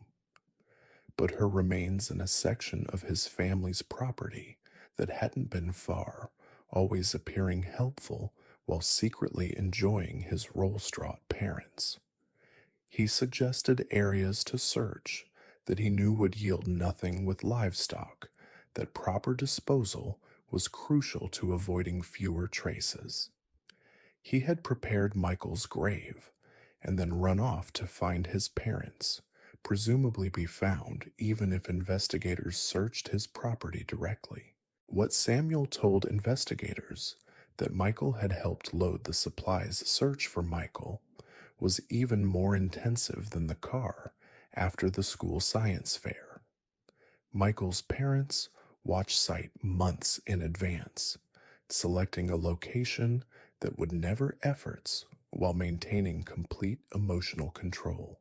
But her remains in a section of his family's property that hadn't been far, always appearing helpful while secretly enjoying his roll-straught parents. He suggested areas to search that he knew would yield nothing with livestock, that proper disposal was crucial to avoiding fewer traces. He had prepared Michael's grave and then run off to find his parents, presumably be found even if investigators searched his property directly. What Samuel told investigators, that Michael had helped load the supplies search for Michael, was even more intensive than the car after the school science fair. Michael's parents watched site months in advance, selecting a location that would never efforts while maintaining complete emotional control.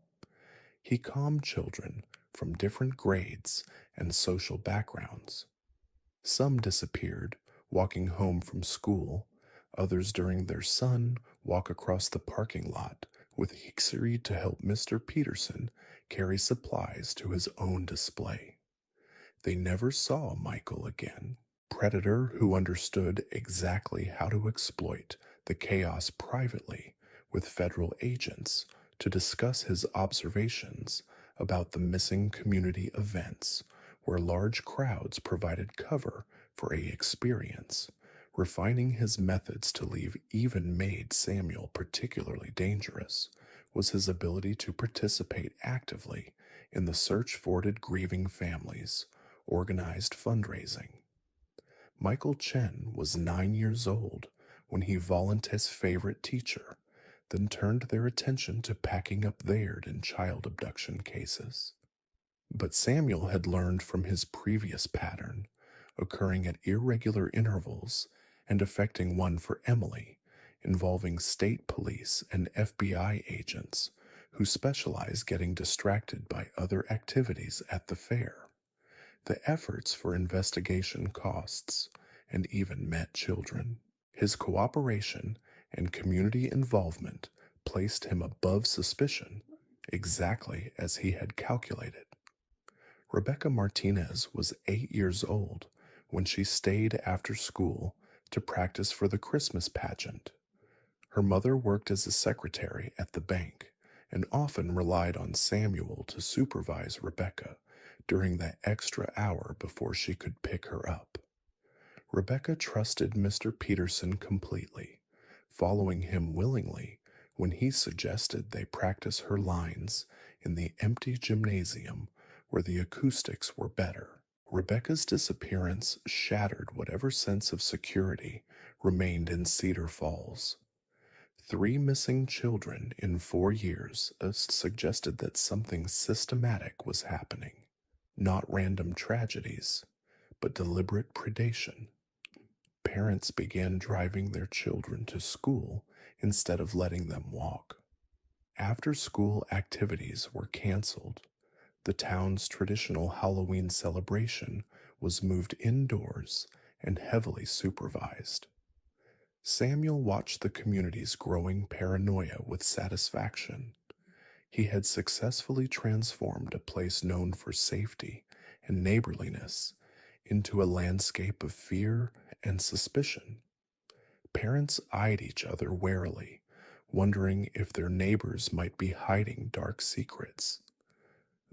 He calmed children from different grades and social backgrounds. Some disappeared walking home from school, others during their son walk across the parking lot with Hixery to help Mr. Peterson carry supplies to his own display. They never saw Michael again. Predator who understood exactly how to exploit the chaos privately with federal agents to discuss his observations about the missing community events where large crowds provided cover for a experience, refining his methods to leave even made Samuel particularly dangerous was his ability to participate actively in the search for grieving families, organized fundraising. Michael Chen was 9 years old when he volunteered his favorite teacher, then turned their attention to packing up theirs in child abduction cases. But Samuel had learned from his previous pattern, occurring at irregular intervals and affecting one for Emily, involving state police and FBI agents who specialize getting distracted by other activities at the fair. The efforts for investigation costs and even met children. His cooperation and community involvement placed him above suspicion, exactly as he had calculated. Rebecca Martinez was 8 years old when she stayed after school to practice for the Christmas pageant. Her mother worked as a secretary at the bank and often relied on Samuel to supervise Rebecca during that extra hour before she could pick her up. Rebecca trusted Mr. Peterson completely, following him willingly when he suggested they practice her lines in the empty gymnasium where the acoustics were better. Rebecca's disappearance shattered whatever sense of security remained in Cedar Falls. 3 missing children in 4 years suggested that something systematic was happening, not random tragedies, but deliberate predation. Parents began driving their children to school instead of letting them walk. After school activities were canceled, the town's traditional Halloween celebration was moved indoors and heavily supervised. Samuel watched the community's growing paranoia with satisfaction. He had successfully transformed a place known for safety and neighborliness into a landscape of fear and suspicion. Parents eyed each other warily, wondering if their neighbors might be hiding dark secrets.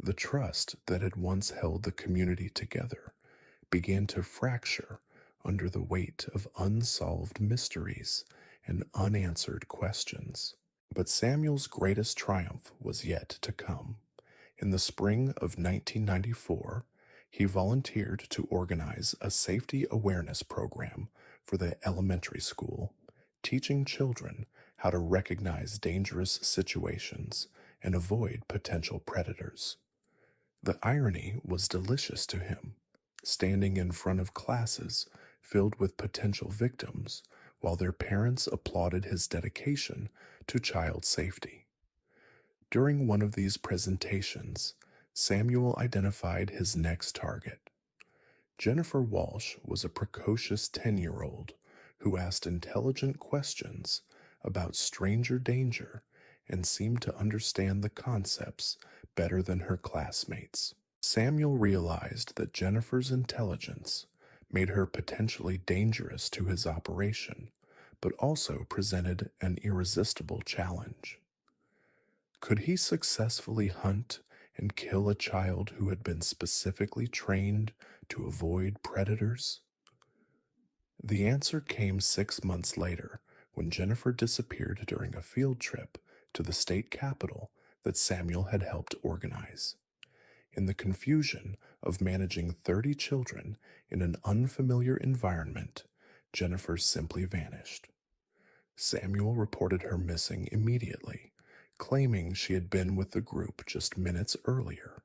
The trust that had once held the community together began to fracture under the weight of unsolved mysteries and unanswered questions. But Samuel's greatest triumph was yet to come. In the spring of 1994, he volunteered to organize a safety awareness program for the elementary school, teaching children how to recognize dangerous situations and avoid potential predators. The irony was delicious to him, standing in front of classes filled with potential victims while their parents applauded his dedication to child safety. During one of these presentations, Samuel identified his next target. Jennifer Walsh was a precocious 10-year-old who asked intelligent questions about stranger danger and seemed to understand the concepts better than her classmates. Samuel realized that Jennifer's intelligence made her potentially dangerous to his operation, but also presented an irresistible challenge. Could he successfully hunt and kill a child who had been specifically trained to avoid predators? The answer came 6 months later when Jennifer disappeared during a field trip to the state capitol that Samuel had helped organize. In the confusion of managing 30 children in an unfamiliar environment, Jennifer simply vanished. Samuel reported her missing immediately, claiming she had been with the group just minutes earlier.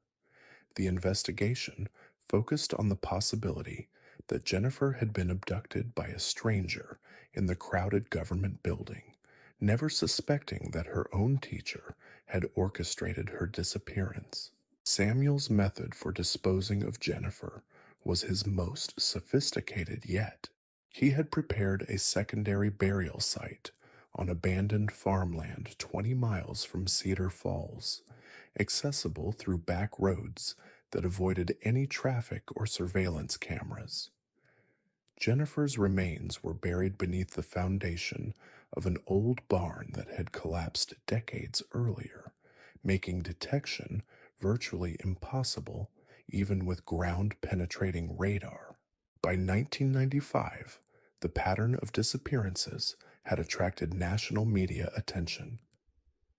The investigation focused on the possibility that Jennifer had been abducted by a stranger in the crowded government building, never suspecting that her own teacher had orchestrated her disappearance. Samuel's method for disposing of Jennifer was his most sophisticated yet. He had prepared a secondary burial site on abandoned farmland 20 miles from Cedar Falls, accessible through back roads that avoided any traffic or surveillance cameras. Jennifer's remains were buried beneath the foundation of an old barn that had collapsed decades earlier, making detection virtually impossible even with ground-penetrating radar. By 1995, the pattern of disappearances had attracted national media attention.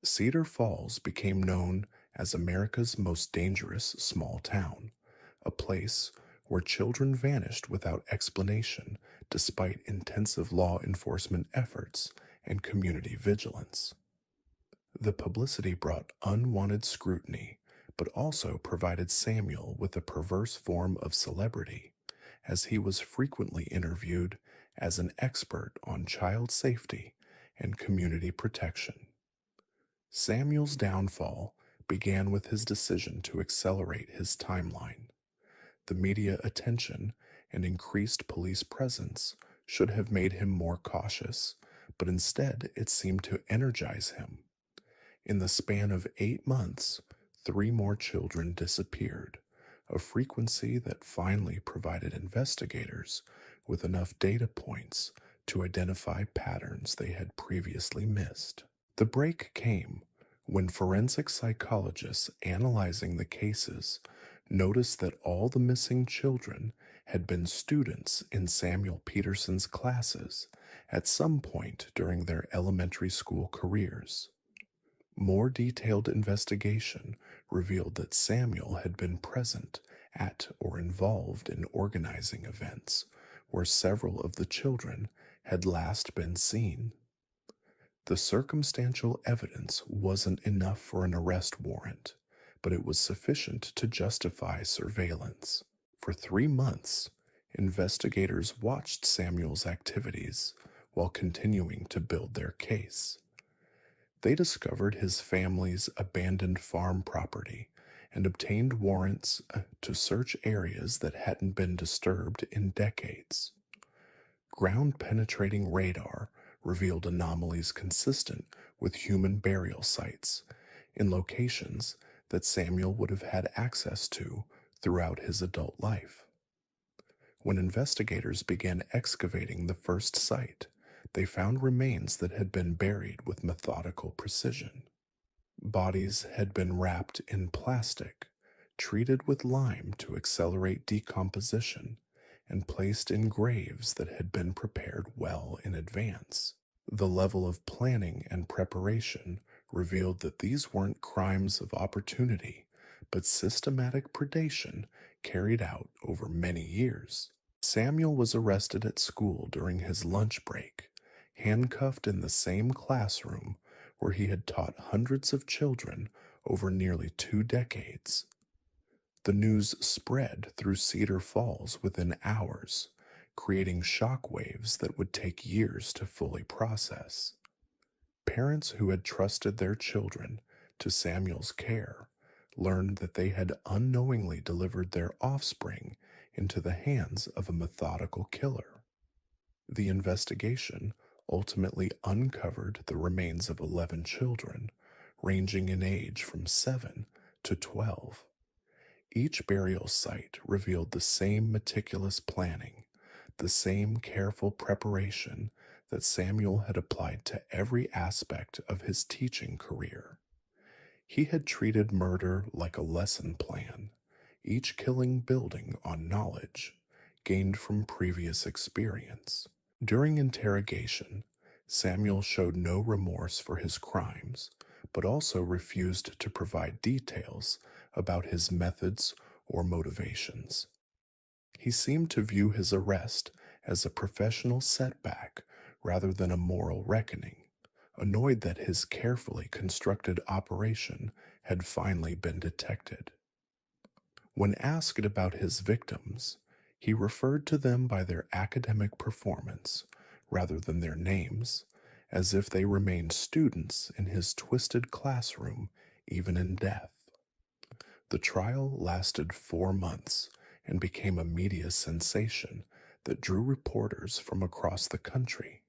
Cedar Falls became known as America's most dangerous small town, a place where children vanished without explanation despite intensive law enforcement efforts and community vigilance. The publicity brought unwanted scrutiny, but also provided Samuel with a perverse form of celebrity, as he was frequently interviewed as an expert on child safety and community protection. Samuel's downfall began with his decision to accelerate his timeline. The media attention and increased police presence should have made him more cautious, but instead it seemed to energize him. In the span of 8 months, 3 more children disappeared, a frequency that finally provided investigators with enough data points to identify patterns they had previously missed. The break came when forensic psychologists analyzing the cases noticed that all the missing children had been students in Samuel Peterson's classes at some point during their elementary school careers. More detailed investigation revealed that Samuel had been present at or involved in organizing events where several of the children had last been seen. The circumstantial evidence wasn't enough for an arrest warrant, but it was sufficient to justify surveillance. For 3 months, investigators watched Samuel's activities while continuing to build their case. They discovered his family's abandoned farm property and obtained warrants to search areas that hadn't been disturbed in decades. Ground penetrating radar revealed anomalies consistent with human burial sites in locations that Samuel would have had access to throughout his adult life. When investigators began excavating the first site, they found remains that had been buried with methodical precision. Bodies had been wrapped in plastic, treated with lime to accelerate decomposition, and placed in graves that had been prepared well in advance. The level of planning and preparation revealed that these weren't crimes of opportunity, but systematic predation carried out over many years. Samuel was arrested at school during his lunch break, handcuffed in the same classroom where he had taught hundreds of children over nearly 2 decades. The news spread through Cedar Falls within hours, creating shockwaves that would take years to fully process. Parents who had trusted their children to Samuel's care learned that they had unknowingly delivered their offspring into the hands of a methodical killer. The investigation ultimately uncovered the remains of 11 children, ranging in age from 7 to 12. Each burial site revealed the same meticulous planning, the same careful preparation that Samuel had applied to every aspect of his teaching career. He had treated murder like a lesson plan, each killing building on knowledge gained from previous experience. During interrogation, Samuel showed no remorse for his crimes, but also refused to provide details about his methods or motivations. He seemed to view his arrest as a professional setback rather than a moral reckoning, annoyed that his carefully constructed operation had finally been detected. When asked about his victims, he referred to them by their academic performance rather than their names, as if they remained students in his twisted classroom even in death. The trial lasted 4 months and became a media sensation that drew reporters from across the country.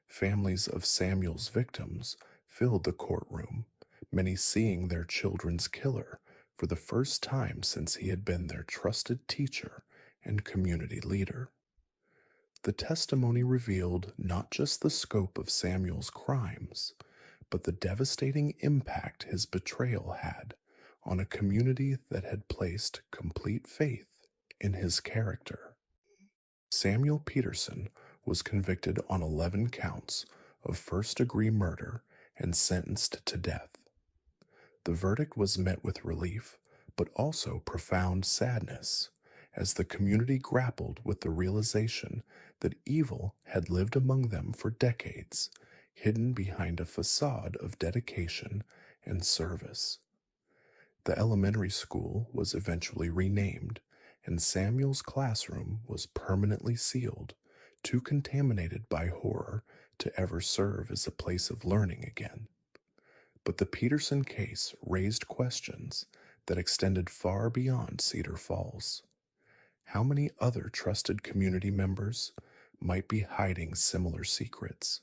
Families of Samuel's victims filled the courtroom, many seeing their children's killer for the first time since he had been their trusted teacher and community leader. The testimony revealed not just the scope of Samuel's crimes, but the devastating impact his betrayal had on a community that had placed complete faith in his character. Samuel Peterson was convicted on 11 counts of first-degree murder and sentenced to death. The verdict was met with relief, but also profound sadness, as the community grappled with the realization that evil had lived among them for decades, hidden behind a facade of dedication and service. The elementary school was eventually renamed, and Samuel's classroom was permanently sealed too contaminated by horror to ever serve as a place of learning again. But the Peterson case raised questions that extended far beyond Cedar Falls. How many other trusted community members might be hiding similar secrets?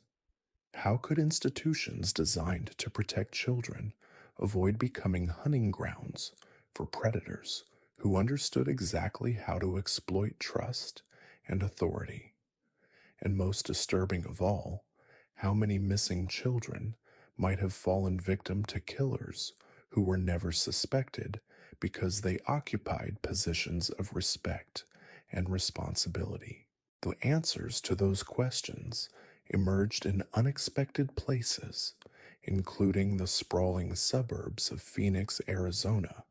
How could institutions designed to protect children avoid becoming hunting grounds for predators who understood exactly how to exploit trust and authority? And most disturbing of all, how many missing children might have fallen victim to killers who were never suspected because they occupied positions of respect and responsibility? The answers to those questions emerged in unexpected places, including the sprawling suburbs of Phoenix, Arizona,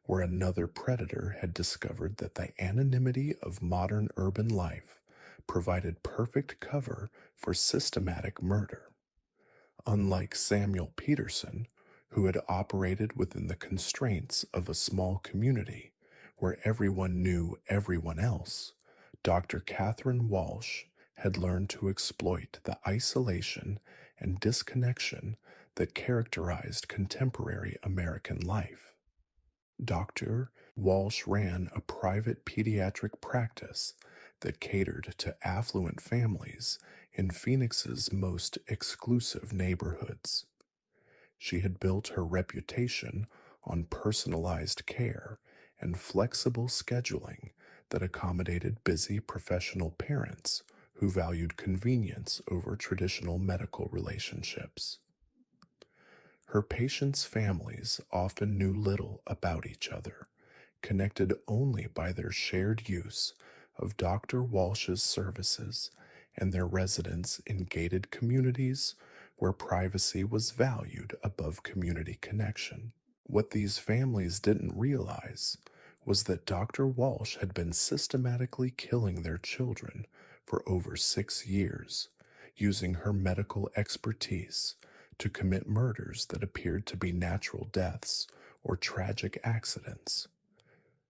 where another predator had discovered that the anonymity of modern urban life provided perfect cover for systematic murder. Unlike Samuel Peterson, who had operated within the constraints of a small community where everyone knew everyone else, Dr. Catherine Walsh had learned to exploit the isolation and disconnection that characterized contemporary American life. Dr. Walsh ran a private pediatric practice that catered to affluent families in Phoenix's most exclusive neighborhoods. She had built her reputation on personalized care and flexible scheduling that accommodated busy professional parents who valued convenience over traditional medical relationships. Her patients' families often knew little about each other, connected only by their shared use of Dr. Walsh's services and their residence in gated communities where privacy was valued above community connection. What these families didn't realize was that Dr. Walsh had been systematically killing their children for over 6 years, using her medical expertise to commit murders that appeared to be natural deaths or tragic accidents.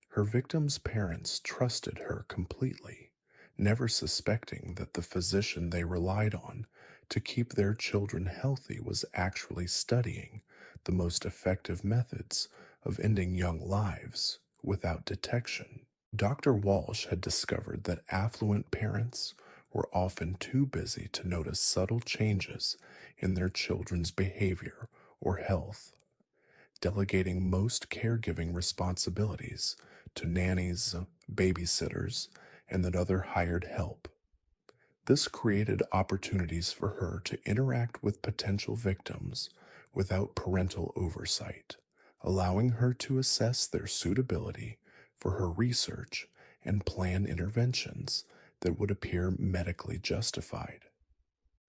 Her victims' parents trusted her completely, never suspecting that the physician they relied on to keep their children healthy was actually studying the most effective methods of ending young lives without detection. Dr. Walsh had discovered that affluent parents were often too busy to notice subtle changes in their children's behavior or health, delegating most caregiving responsibilities to nannies, babysitters, and that other hired help. This created opportunities for her to interact with potential victims without parental oversight, allowing her to assess their suitability for her research and plan interventions that would appear medically justified.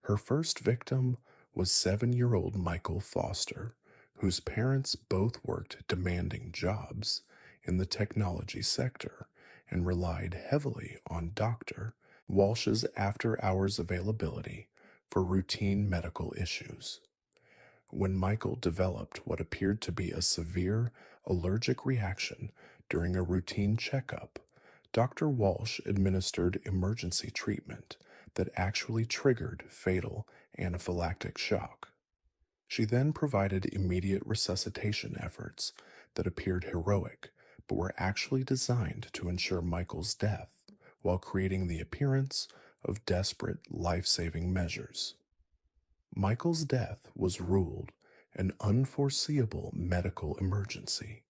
Her first victim was 7-year-old Michael Foster, whose parents both worked demanding jobs in the technology sector and relied heavily on Dr. Walsh's after-hours availability for routine medical issues. When Michael developed what appeared to be a severe allergic reaction during a routine checkup, Dr. Walsh administered emergency treatment that actually triggered fatal anaphylactic shock. She then provided immediate resuscitation efforts that appeared heroic but were actually designed to ensure Michael's death while creating the appearance of desperate life-saving measures. Michael's death was ruled an unforeseeable medical emergency,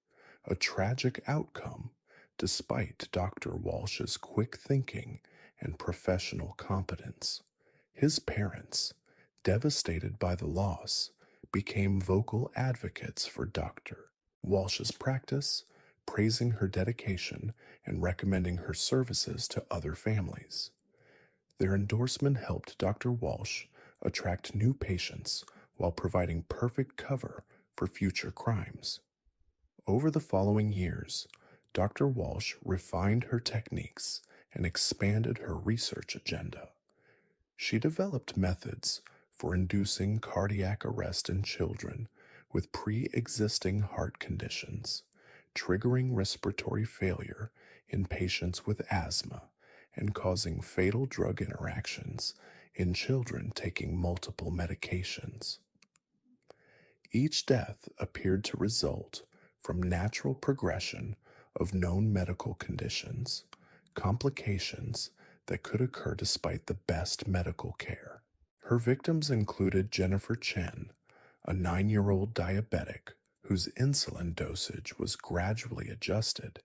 a tragic outcome despite Dr. Walsh's quick thinking and professional competence. His parents, devastated by the loss, became vocal advocates for Dr. Walsh's practice, praising her dedication and recommending her services to other families. Their endorsement helped Dr. Walsh attract new patients while providing perfect cover for future crimes. Over the following years, Dr. Walsh refined her techniques and expanded her research agenda. She developed methods for inducing cardiac arrest in children with pre-existing heart conditions, triggering respiratory failure in patients with asthma, and causing fatal drug interactions in children taking multiple medications. Each death appeared to result from natural progression of known medical conditions, complications that could occur despite the best medical care. Her victims included Jennifer Chen, a 9-year-old diabetic whose insulin dosage was gradually adjusted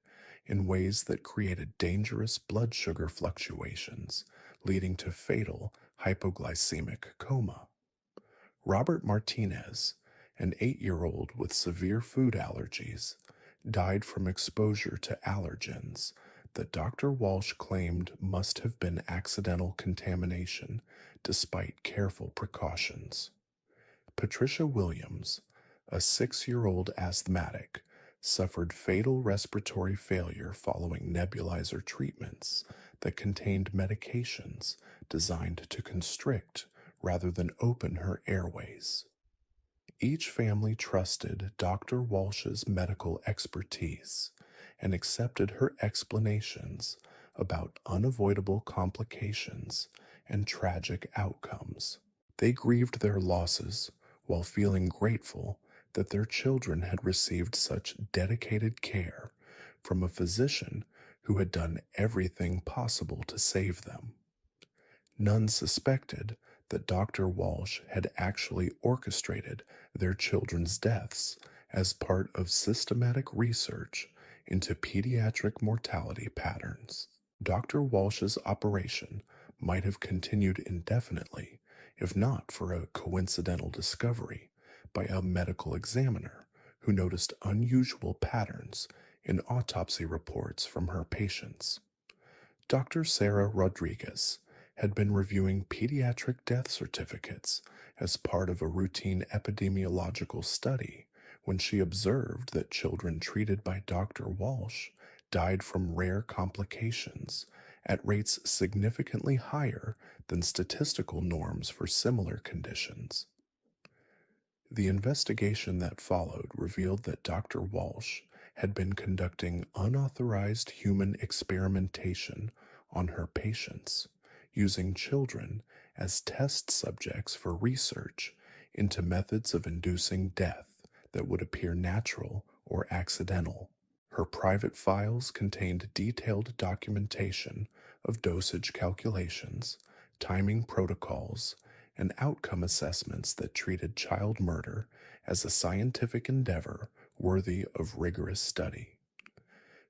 in ways that created dangerous blood sugar fluctuations, leading to fatal hypoglycemic coma. Robert Martinez, an 8-year-old with severe food allergies, died from exposure to allergens that Dr. Walsh claimed must have been accidental contamination despite careful precautions. Patricia Williams, a 6-year-old asthmatic, suffered fatal respiratory failure following nebulizer treatments that contained medications designed to constrict rather than open her airways. Each family trusted Dr. Walsh's medical expertise and accepted her explanations about unavoidable complications and tragic outcomes. They grieved their losses while feeling grateful that their children had received such dedicated care from a physician who had done everything possible to save them. None suspected that Dr. Walsh had actually orchestrated their children's deaths as part of systematic research into pediatric mortality patterns. Dr. Walsh's operation might have continued indefinitely if not for a coincidental discovery by a medical examiner who noticed unusual patterns in autopsy reports from her patients. Dr. Sarah Rodriguez had been reviewing pediatric death certificates as part of a routine epidemiological study when she observed that children treated by Dr. Walsh died from rare complications at rates significantly higher than statistical norms for similar conditions. The investigation that followed revealed that Dr. Walsh had been conducting unauthorized human experimentation on her patients, using children as test subjects for research into methods of inducing death that would appear natural or accidental. Her private files contained detailed documentation of dosage calculations, timing protocols, and outcome assessments that treated child murder as a scientific endeavor worthy of rigorous study.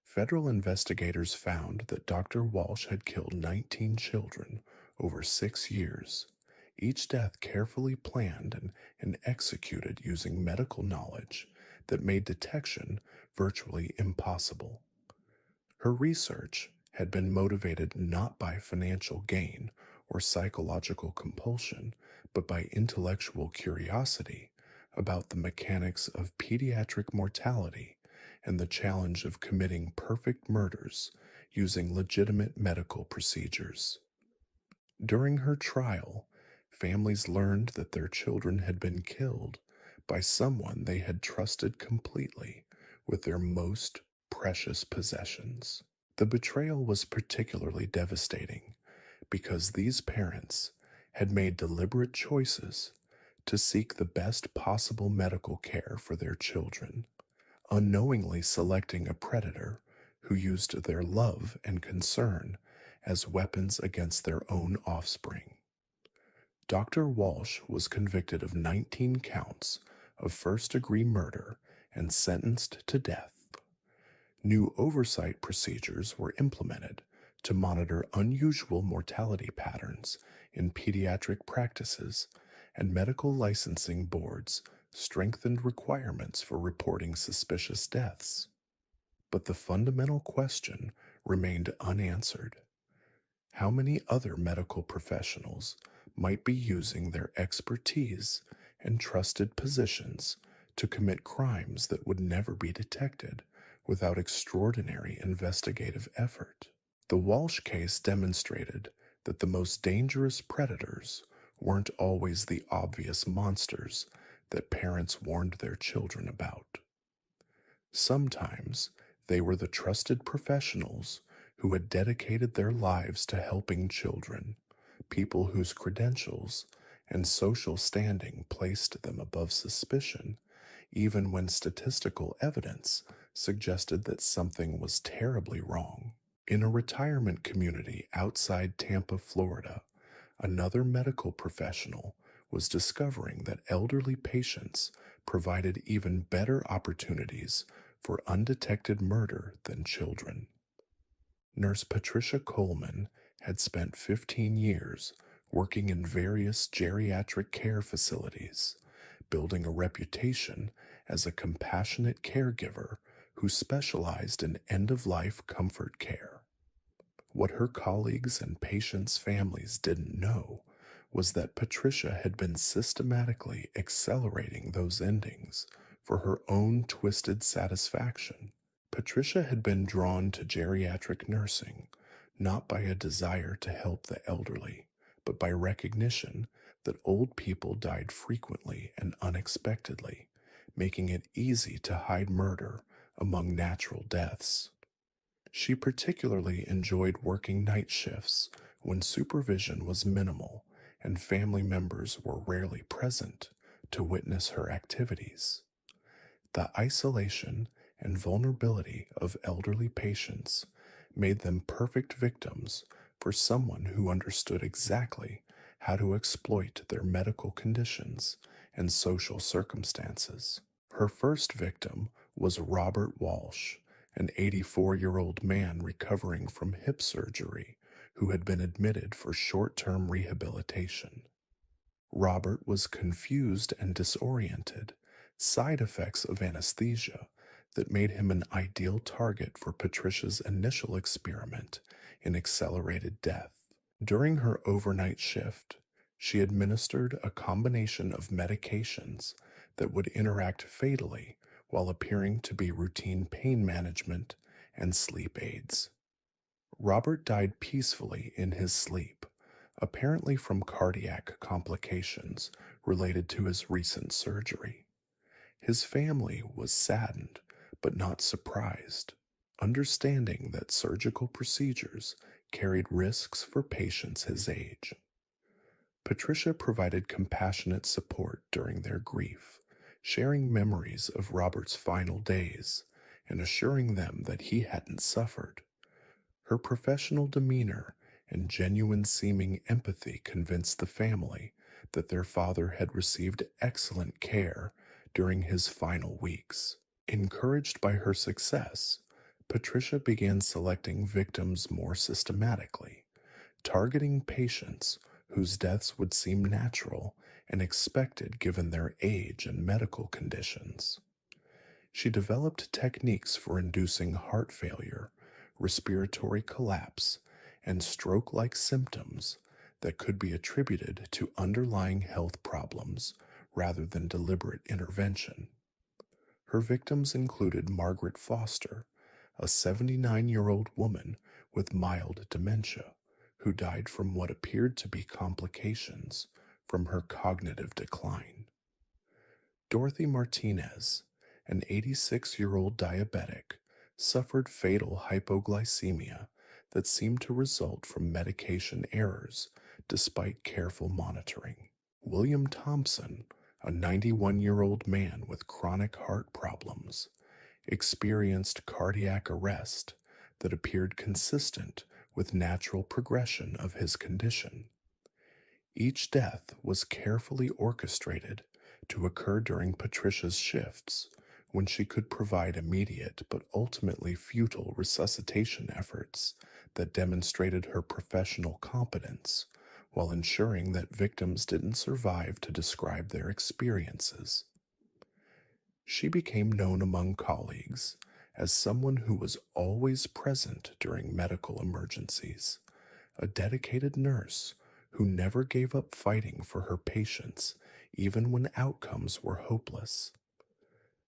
Federal investigators found that Dr. Walsh had killed 19 children over 6 years, each death carefully planned and executed using medical knowledge that made detection virtually impossible. Her research had been motivated not by financial gain or psychological compulsion, but by intellectual curiosity about the mechanics of pediatric mortality and the challenge of committing perfect murders using legitimate medical procedures. During her trial, families learned that their children had been killed by someone they had trusted completely with their most precious possessions. The betrayal was particularly devastating because these parents had made deliberate choices to seek the best possible medical care for their children, unknowingly selecting a predator who used their love and concern as weapons against their own offspring. Dr. Walsh was convicted of 19 counts of first-degree murder and sentenced to death. New oversight procedures were implemented to monitor unusual mortality patterns in pediatric practices, and medical licensing boards strengthened requirements for reporting suspicious deaths. But the fundamental question remained unanswered. How many other medical professionals might be using their expertise and trusted positions to commit crimes that would never be detected without extraordinary investigative effort? The Walsh case demonstrated that the most dangerous predators weren't always the obvious monsters that parents warned their children about. Sometimes they were the trusted professionals who had dedicated their lives to helping children, people whose credentials and social standing placed them above suspicion, even when statistical evidence suggested that something was terribly wrong. In a retirement community outside Tampa, Florida, another medical professional was discovering that elderly patients provided even better opportunities for undetected murder than children. Nurse Patricia Coleman had spent 15 years working in various geriatric care facilities, building a reputation as a compassionate caregiver who specialized in end of life comfort care. What her colleagues and patients' families didn't know was that Patricia had been systematically accelerating those endings for her own twisted satisfaction. Patricia had been drawn to geriatric nursing not by a desire to help the elderly, but by recognition that old people died frequently and unexpectedly, making it easy to hide murder among natural deaths. She particularly enjoyed working night shifts when supervision was minimal and family members were rarely present to witness her activities. The isolation and vulnerability of elderly patients made them perfect victims for someone who understood exactly how to exploit their medical conditions and social circumstances. Her first victim was Robert Walsh, an 84-year-old man recovering from hip surgery who had been admitted for short-term rehabilitation. Robert was confused and disoriented, side effects of anesthesia that made him an ideal target for Patricia's initial experiment in accelerated death. During her overnight shift, she administered a combination of medications that would interact fatally while appearing to be routine pain management and sleep aids. Robert died peacefully in his sleep, apparently from cardiac complications related to his recent surgery. His family was saddened but not surprised, understanding that surgical procedures carried risks for patients his age. Patricia provided compassionate support during their grief, sharing memories of Robert's final days and assuring them that he hadn't suffered. Her professional demeanor and genuine seeming empathy convinced the family that their father had received excellent care during his final weeks. Encouraged by her success, Patricia began selecting victims more systematically, targeting patients whose deaths would seem natural and expected given their age and medical conditions. She developed techniques for inducing heart failure, respiratory collapse, and stroke-like symptoms that could be attributed to underlying health problems rather than deliberate intervention. Her victims included Margaret Foster, a 79-year-old woman with mild dementia, who died from what appeared to be complications from her cognitive decline. Dorothy Martinez, an 86-year-old diabetic, suffered fatal hypoglycemia that seemed to result from medication errors despite careful monitoring. William Thompson, a 91-year-old man with chronic heart problems, experienced cardiac arrest that appeared consistent with natural progression of his condition. Each death was carefully orchestrated to occur during Patricia's shifts when she could provide immediate but ultimately futile resuscitation efforts that demonstrated her professional competence while ensuring that victims didn't survive to describe their experiences. She became known among colleagues as someone who was always present during medical emergencies, a dedicated nurse who never gave up fighting for her patients even when outcomes were hopeless.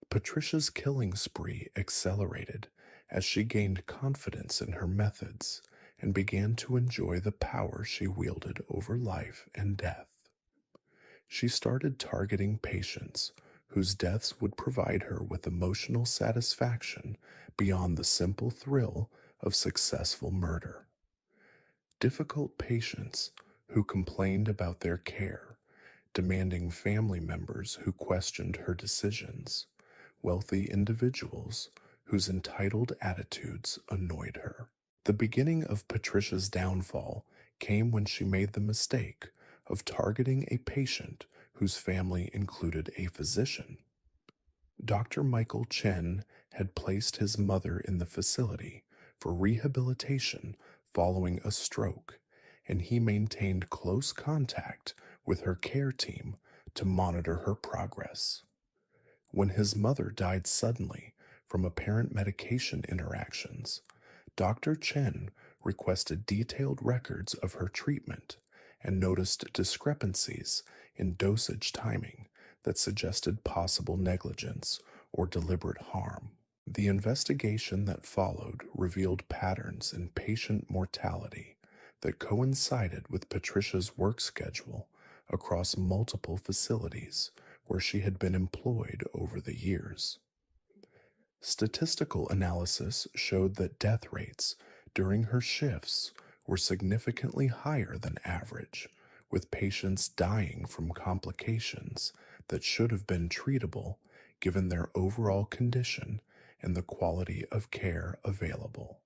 Patricia's killing spree accelerated as she gained confidence in her methods and began to enjoy the power she wielded over life and death. She started targeting patients whose deaths would provide her with emotional satisfaction beyond the simple thrill of successful murder. Difficult patients who complained about their care, demanding family members who questioned her decisions, wealthy individuals whose entitled attitudes annoyed her. The beginning of Patricia's downfall came when she made the mistake of targeting a patient whose family included a physician. Dr. Michael Chen had placed his mother in the facility for rehabilitation following a stroke, and he maintained close contact with her care team to monitor her progress. When his mother died suddenly from apparent medication interactions, Dr. Chen requested detailed records of her treatment and noticed discrepancies in dosage timing that suggested possible negligence or deliberate harm. The investigation that followed revealed patterns in patient mortality that coincided with Patricia's work schedule across multiple facilities where she had been employed over the years. Statistical analysis showed that death rates during her shifts were significantly higher than average, with patients dying from complications that should have been treatable given their overall condition and the quality of care available.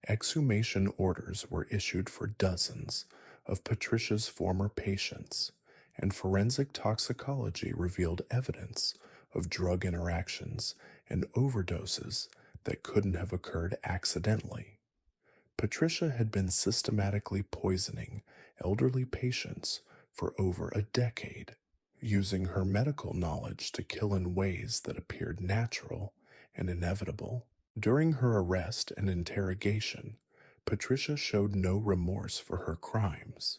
Exhumation orders were issued for dozens of Patricia's former patients, and forensic toxicology revealed evidence of drug interactions and overdoses that couldn't have occurred accidentally. Patricia had been systematically poisoning elderly patients for over a decade, using her medical knowledge to kill in ways that appeared natural and inevitable. During her arrest and interrogation, Patricia showed no remorse for her crimes,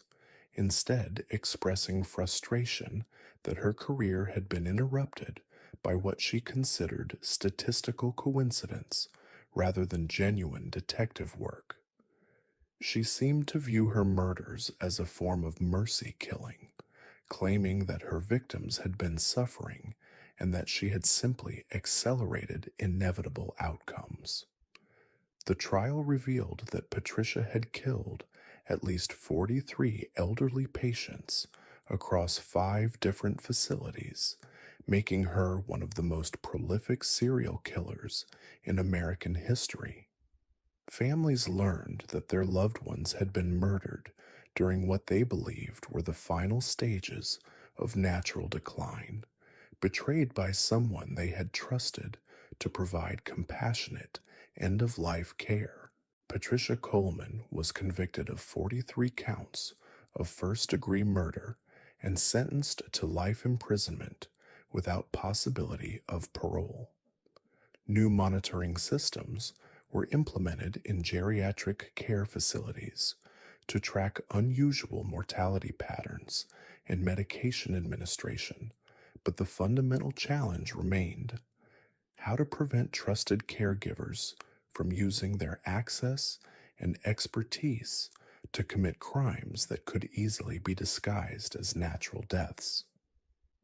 instead expressing frustration that her career had been interrupted by what she considered statistical coincidence rather than genuine detective work. She seemed to view her murders as a form of mercy killing, claiming that her victims had been suffering and that she had simply accelerated inevitable outcomes. The trial revealed that Patricia had killed at least 43 elderly patients across 5 different facilities, making her one of the most prolific serial killers in American history. Families learned that their loved ones had been murdered during what they believed were the final stages of natural decline, betrayed by someone they had trusted to provide compassionate end-of-life care. Patricia Coleman was convicted of 43 counts of first-degree murder and sentenced to life imprisonment without possibility of parole. New monitoring systems were implemented in geriatric care facilities to track unusual mortality patterns and medication administration, but the fundamental challenge remained: how to prevent trusted caregivers from using their access and expertise to commit crimes that could easily be disguised as natural deaths.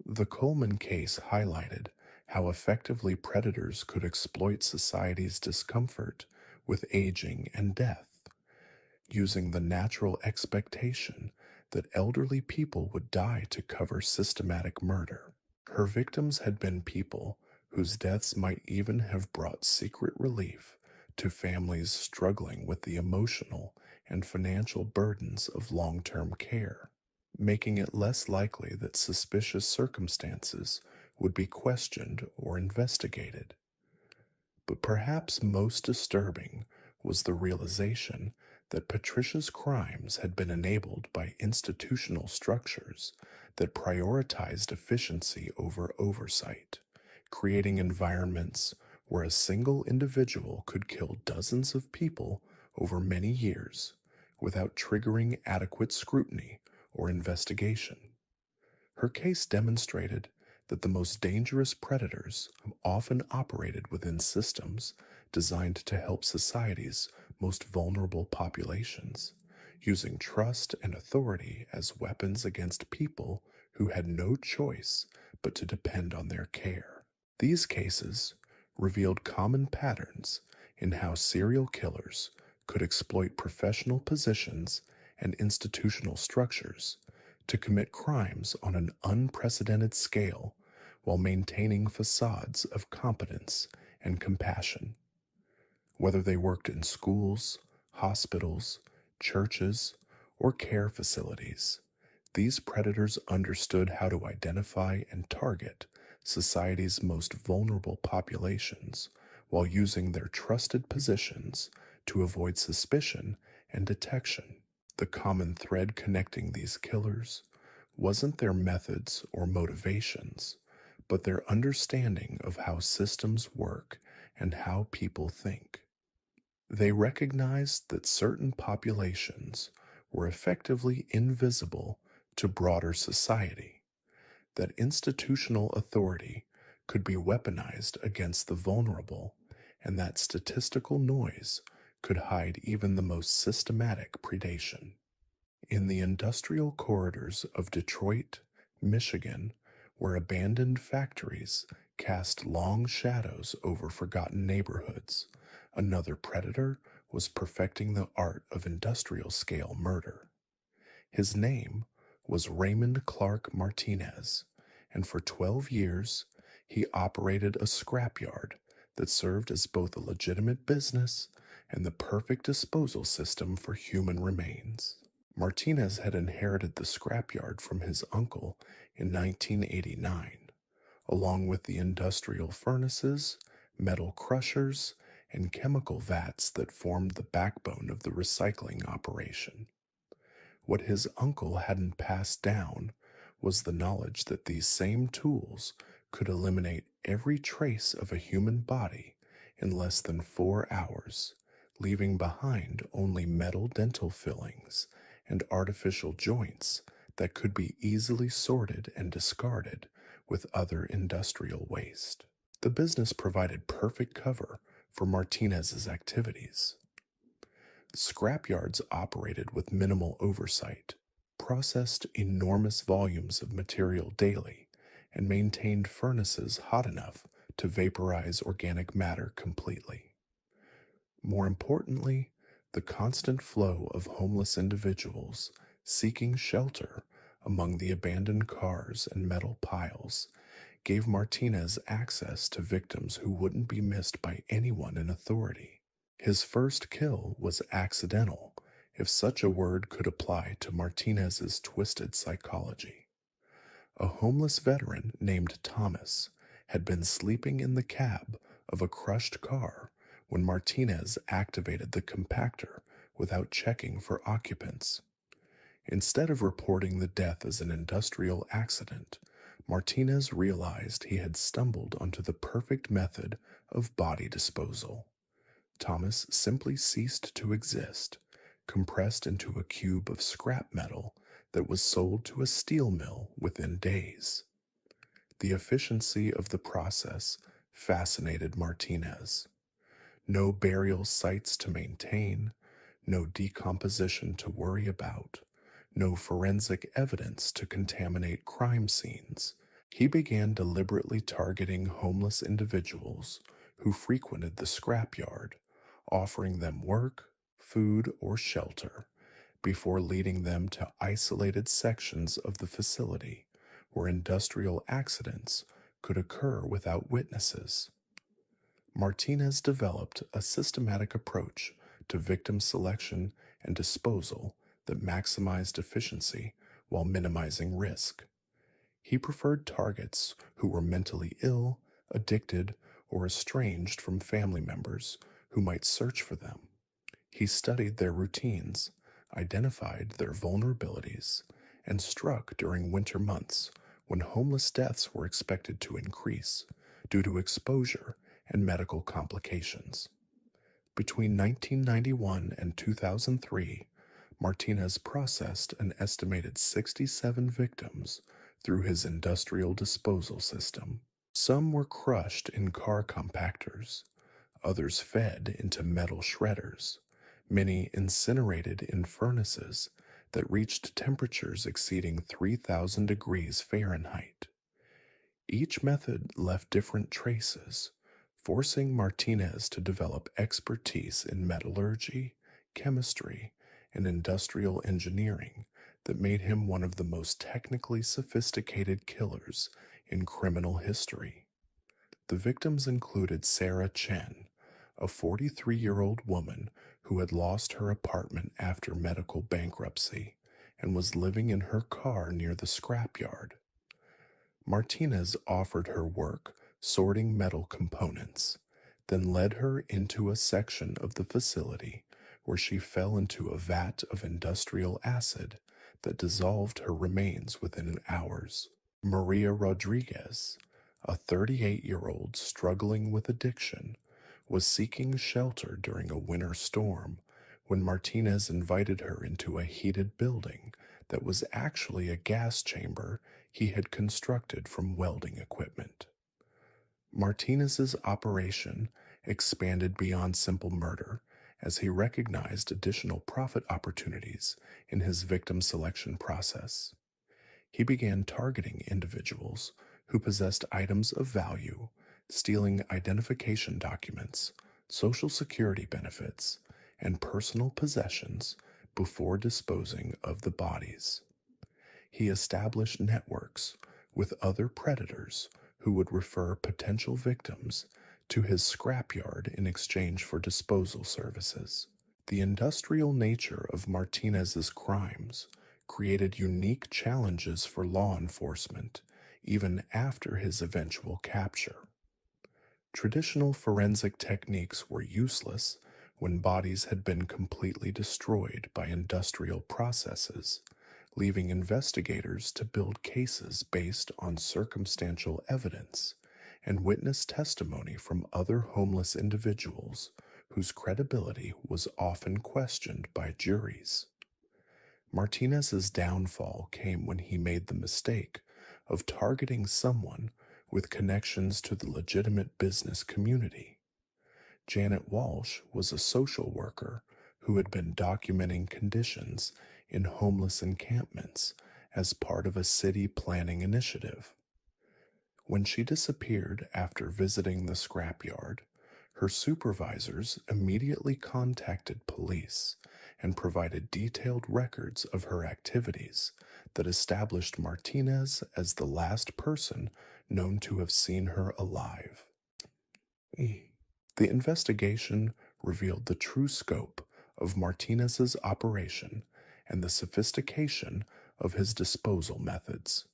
The Coleman case highlighted how effectively predators could exploit society's discomfort with aging and death, using the natural expectation that elderly people would die to cover systematic murder. Her victims had been people whose deaths might even have brought secret relief to families struggling with the emotional and financial burdens of long-term care, making it less likely that suspicious circumstances would be questioned or investigated. But perhaps most disturbing was the realization that Patricia's crimes had been enabled by institutional structures that prioritized efficiency over oversight, creating environments where a single individual could kill dozens of people over many years without triggering adequate scrutiny or investigation. Her case demonstrated that the most dangerous predators often operated within systems designed to help society's most vulnerable populations, using trust and authority as weapons against people who had no choice but to depend on their care. These cases revealed common patterns in how serial killers could exploit professional positions and institutional structures to commit crimes on an unprecedented scale while maintaining facades of competence and compassion. Whether they worked in schools, hospitals, churches, or care facilities, these predators understood how to identify and target society's most vulnerable populations while using their trusted positions to avoid suspicion and detection. The common thread connecting these killers wasn't their methods or motivations, but their understanding of how systems work and how people think. They recognized that certain populations were effectively invisible to broader society, that institutional authority could be weaponized against the vulnerable, and that statistical noise could hide even the most systematic predation. In the industrial corridors of Detroit, Michigan, where abandoned factories cast long shadows over forgotten neighborhoods, another predator was perfecting the art of industrial scale murder. His name was Raymond Clark Martinez, and for 12 years he operated a scrapyard that served as both a legitimate business and the perfect disposal system for human remains. Martinez had inherited the scrapyard from his uncle in 1989, along with the industrial furnaces, metal crushers, and chemical vats that formed the backbone of the recycling operation. What his uncle hadn't passed down was the knowledge that these same tools could eliminate every trace of a human body in less than 4 hours, leaving behind only metal dental fillings and artificial joints that could be easily sorted and discarded with other industrial waste. The business provided perfect cover for Martinez's activities. Scrapyards operated with minimal oversight, processed enormous volumes of material daily, and maintained furnaces hot enough to vaporize organic matter completely. More importantly, the constant flow of homeless individuals seeking shelter among the abandoned cars and metal piles gave Martinez access to victims who wouldn't be missed by anyone in authority. His first kill was accidental, if such a word could apply to Martinez's twisted psychology. A homeless veteran named Thomas had been sleeping in the cab of a crushed car when Martinez activated the compactor without checking for occupants. Instead of reporting the death as an industrial accident, Martinez realized he had stumbled onto the perfect method of body disposal. Thomas simply ceased to exist, compressed into a cube of scrap metal that was sold to a steel mill within days. The efficiency of the process fascinated Martinez. No burial sites to maintain, no decomposition to worry about, no forensic evidence to contaminate crime scenes. He began deliberately targeting homeless individuals who frequented the scrapyard, offering them work, food, or shelter, before leading them to isolated sections of the facility where industrial accidents could occur without witnesses. Martinez developed a systematic approach to victim selection and disposal that maximized efficiency while minimizing risk. He preferred targets who were mentally ill, addicted, or estranged from family members who might search for them. He studied their routines, identified their vulnerabilities, and struck during winter months when homeless deaths were expected to increase due to exposure and medical complications. Between 1991 and 2003, Martinez processed an estimated 67 victims through his industrial disposal system. Some were crushed in car compactors, others fed into metal shredders, many incinerated in furnaces that reached temperatures exceeding 3,000 degrees Fahrenheit. Each method left different traces, forcing Martinez to develop expertise in metallurgy, chemistry, and industrial engineering that made him one of the most technically sophisticated killers in criminal history. The victims included Sarah Chen, a 43-year-old woman who had lost her apartment after medical bankruptcy and was living in her car near the scrapyard. Martinez offered her work sorting metal components, then led her into a section of the facility where she fell into a vat of industrial acid that dissolved her remains within hours. Maria Rodriguez, a 38-year-old struggling with addiction, was seeking shelter during a winter storm when Martinez invited her into a heated building that was actually a gas chamber he had constructed from welding equipment. Martinez's operation expanded beyond simple murder as he recognized additional profit opportunities in his victim selection process. He began targeting individuals who possessed items of value, stealing identification documents, social security benefits, and personal possessions before disposing of the bodies. He established networks with other predators who would refer potential victims to his scrapyard in exchange for disposal services. The industrial nature of Martinez's crimes created unique challenges for law enforcement even after his eventual capture. Traditional forensic techniques were useless when bodies had been completely destroyed by industrial processes, leaving investigators to build cases based on circumstantial evidence and witness testimony from other homeless individuals whose credibility was often questioned by juries. Martinez's downfall came when he made the mistake of targeting someone with connections to the legitimate business community. Janet Walsh was a social worker who had been documenting conditions in homeless encampments as part of a city planning initiative. When she disappeared after visiting the scrapyard, her supervisors immediately contacted police and provided detailed records of her activities that established Martinez as the last person known to have seen her alive. The investigation revealed the true scope of Martinez's operation and the sophistication of his disposal methods.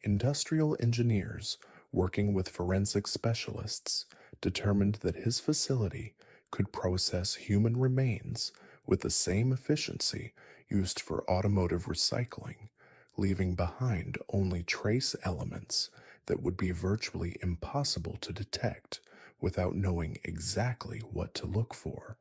Industrial engineers working with forensic specialists determined that his facility could process human remains with the same efficiency used for automotive recycling, leaving behind only trace elements that would be virtually impossible to detect without knowing exactly what to look for.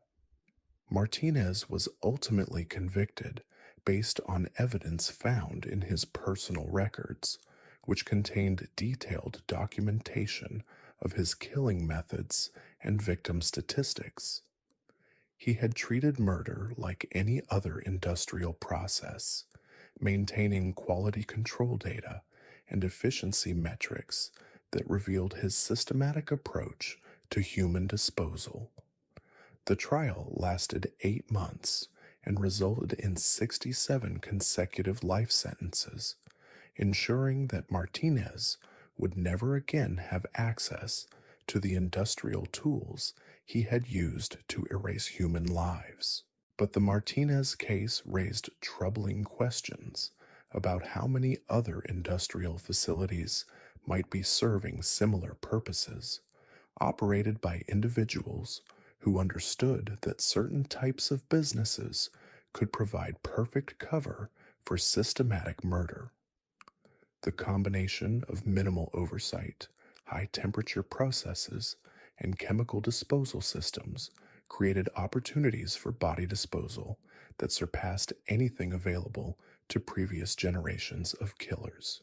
Martinez was ultimately convicted based on evidence found in his personal records, which contained detailed documentation of his killing methods and victim statistics. He had treated murder like any other industrial process, maintaining quality control data and efficiency metrics that revealed his systematic approach to human disposal. The trial lasted 8 months and resulted in 67 consecutive life sentences, ensuring that Martinez would never again have access to the industrial tools he had used to erase human lives. But the Martinez case raised troubling questions about how many other industrial facilities might be serving similar purposes, operated by individuals who understood that certain types of businesses could provide perfect cover for systematic murder. The combination of minimal oversight, high temperature processes, and chemical disposal systems created opportunities for body disposal that surpassed anything available to previous generations of killers.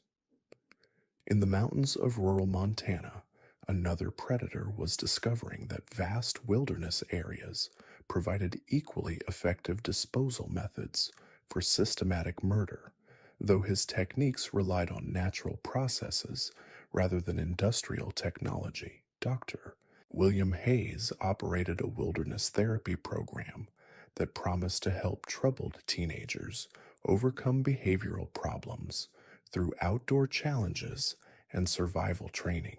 In the mountains of rural Montana, another predator was discovering that vast wilderness areas provided equally effective disposal methods for systematic murder, though his techniques relied on natural processes rather than industrial technology. Dr. William Hayes operated a wilderness therapy program that promised to help troubled teenagers overcome behavioral problems through outdoor challenges and survival training.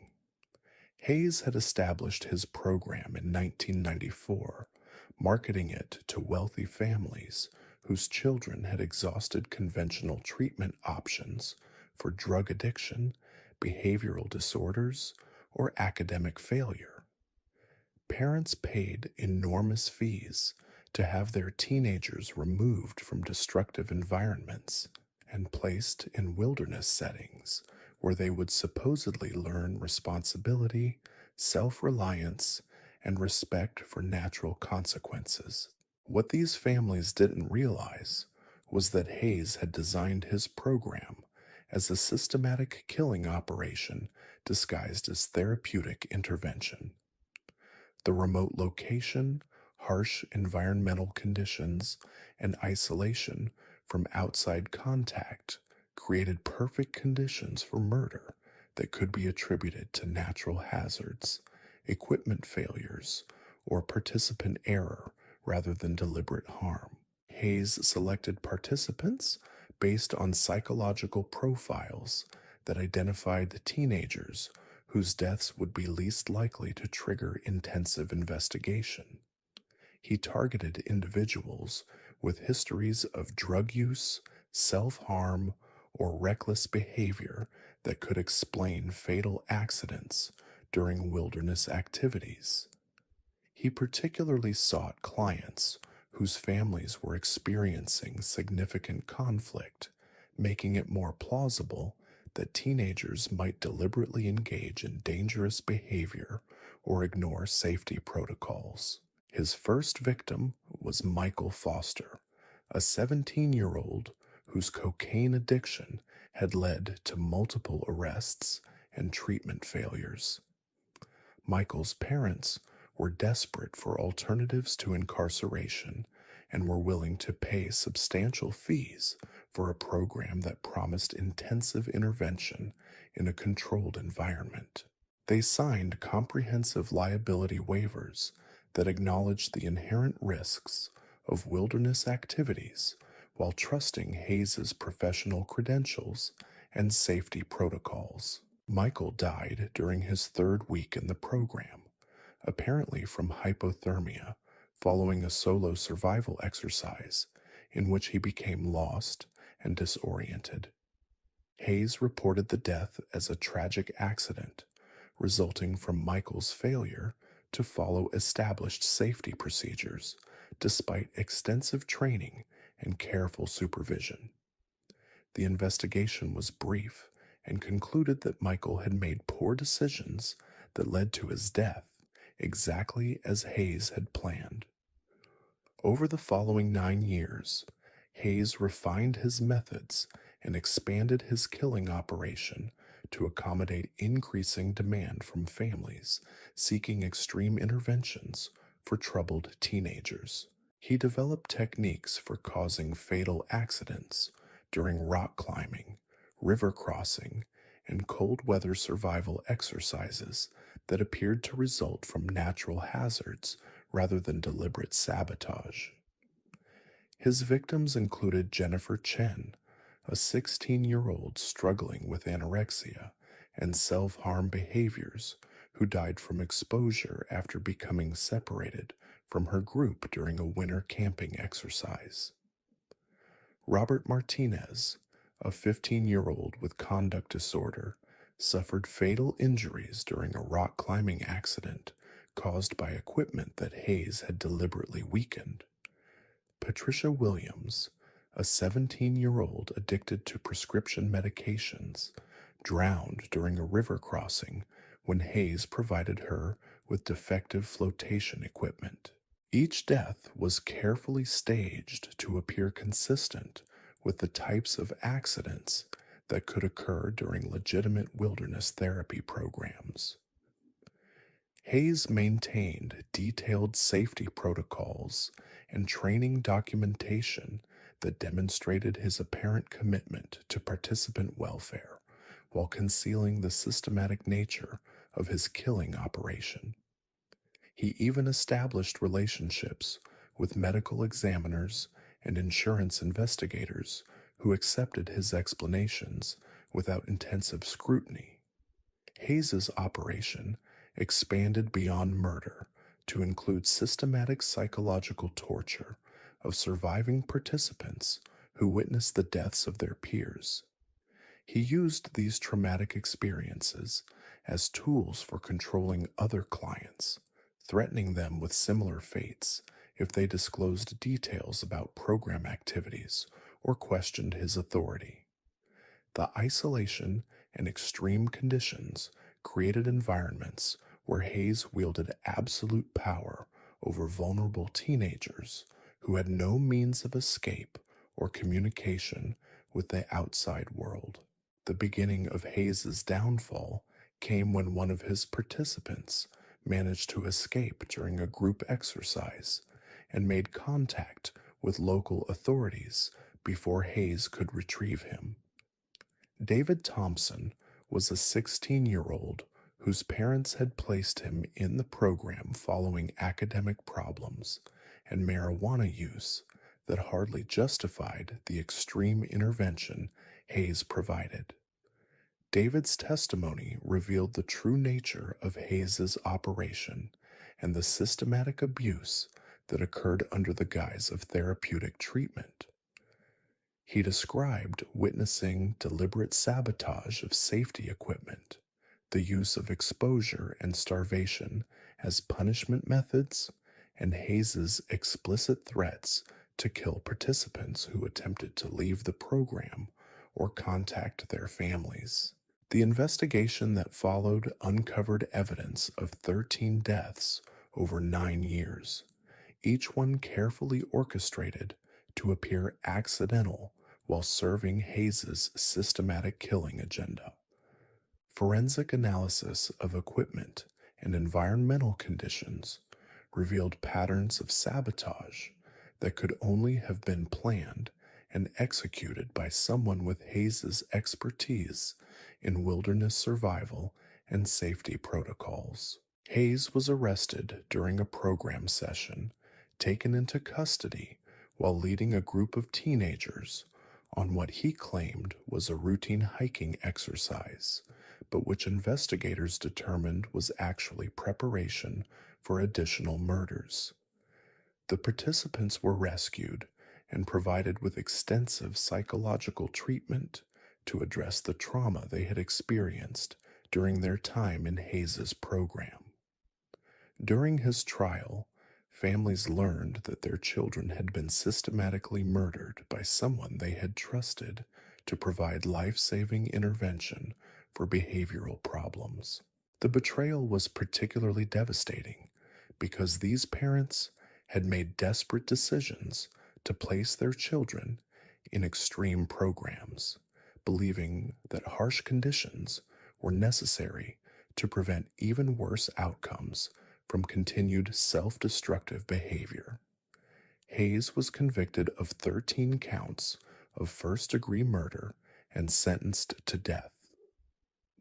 Hayes had established his program in 1994, marketing it to wealthy families whose children had exhausted conventional treatment options for drug addiction, behavioral disorders, or academic failure. Parents paid enormous fees to have their teenagers removed from destructive environments and placed in wilderness settings where they would supposedly learn responsibility, self reliance, and respect for natural consequences. What these families didn't realize was that Hayes had designed his program as a systematic killing operation disguised as therapeutic intervention. The remote location, harsh environmental conditions, and isolation from outside contact created perfect conditions for murder that could be attributed to natural hazards, equipment failures, or participant error rather than deliberate harm. Hayes selected participants based on psychological profiles that identified the teenagers whose deaths would be least likely to trigger intensive investigation. He targeted individuals with histories of drug use, self harm, or reckless behavior that could explain fatal accidents during wilderness activities. He particularly sought clients whose families were experiencing significant conflict, making it more plausible that teenagers might deliberately engage in dangerous behavior or ignore safety protocols. His first victim was Michael Foster, a 17-year-old whose cocaine addiction had led to multiple arrests and treatment failures. Michael's parents were desperate for alternatives to incarceration and were willing to pay substantial fees for a program that promised intensive intervention in a controlled environment. They signed comprehensive liability waivers that acknowledged the inherent risks of wilderness activities while trusting Hayes's professional credentials and safety protocols. Michael died during his third week in the program, apparently from hypothermia, following a solo survival exercise in which he became lost and disoriented. Hayes reported the death as a tragic accident resulting from Michael's failure to follow established safety procedures despite extensive training and careful supervision. The investigation was brief and concluded that Michael had made poor decisions that led to his death, exactly as Hayes had planned. Over the following 9 years, Hayes refined his methods and expanded his killing operation to accommodate increasing demand from families seeking extreme interventions for troubled teenagers. He developed techniques for causing fatal accidents during rock climbing, river crossing, and cold weather survival exercises that appeared to result from natural hazards rather than deliberate sabotage. His victims included Jennifer Chen, a 16-year-old struggling with anorexia and self-harm behaviors who died from exposure after becoming separated from her group during a winter camping exercise. Robert Martinez, a 15-year-old with conduct disorder, suffered fatal injuries during a rock climbing accident caused by equipment that Hayes had deliberately weakened. Patricia Williams, a 17-year-old addicted to prescription medications, drowned during a river crossing when Hayes provided her with defective flotation equipment. Each death was carefully staged to appear consistent with the types of accidents that could occur during legitimate wilderness therapy programs. Hayes maintained detailed safety protocols and training documentation that demonstrated his apparent commitment to participant welfare while concealing the systematic nature of his killing operation. He even established relationships with medical examiners and insurance investigators who accepted his explanations without intensive scrutiny. Hayes's operation expanded beyond murder to include systematic psychological torture of surviving participants who witnessed the deaths of their peers. He used these traumatic experiences as tools for controlling other clients, threatening them with similar fates if they disclosed details about program activities or questioned his authority. The isolation and extreme conditions created environments where Hayes wielded absolute power over vulnerable teenagers who had no means of escape or communication with the outside world. The beginning of Hayes's downfall came when one of his participants managed to escape during a group exercise and made contact with local authorities before Hayes could retrieve him. David Thompson was a 16-year-old whose parents had placed him in the program following academic problems and marijuana use that hardly justified the extreme intervention Hayes provided. David's testimony revealed the true nature of Hayes's operation and the systematic abuse that occurred under the guise of therapeutic treatment. He described witnessing deliberate sabotage of safety equipment, the use of exposure and starvation as punishment methods, and Hayes's explicit threats to kill participants who attempted to leave the program or contact their families. The investigation that followed uncovered evidence of 13 deaths over 9 years, each one carefully orchestrated to appear accidental while serving Hayes's systematic killing agenda. Forensic analysis of equipment and environmental conditions revealed patterns of sabotage that could only have been planned and executed by someone with Hayes's expertise in wilderness survival and safety protocols. Hayes was arrested during a program session, taken into custody while leading a group of teenagers on what he claimed was a routine hiking exercise, but which investigators determined was actually preparation for additional murders. The participants were rescued and provided with extensive psychological treatment to address the trauma they had experienced during their time in Hayes's program. During his trial, families learned that their children had been systematically murdered by someone they had trusted to provide life-saving intervention for behavioral problems. The betrayal was particularly devastating because these parents had made desperate decisions to place their children in extreme programs, believing that harsh conditions were necessary to prevent even worse outcomes from continued self-destructive behavior. Hayes was convicted of 13 counts of first-degree murder and sentenced to death.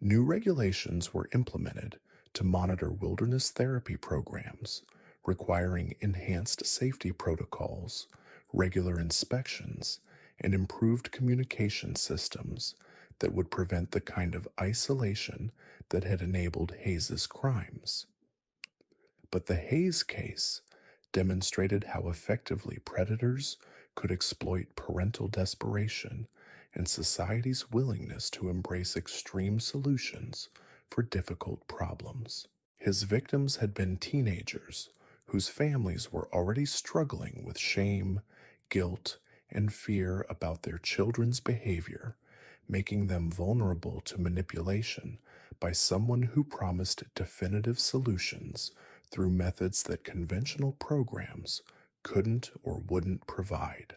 New regulations were implemented to monitor wilderness therapy programs, requiring enhanced safety protocols, regular inspections, and improved communication systems that would prevent the kind of isolation that had enabled Hayes's crimes. But the Hayes case demonstrated how effectively predators could exploit parental desperation and society's willingness to embrace extreme solutions for difficult problems. His victims had been teenagers whose families were already struggling with shame, guilt, and fear about their children's behavior, making them vulnerable to manipulation by someone who promised definitive solutions through methods that conventional programs couldn't or wouldn't provide.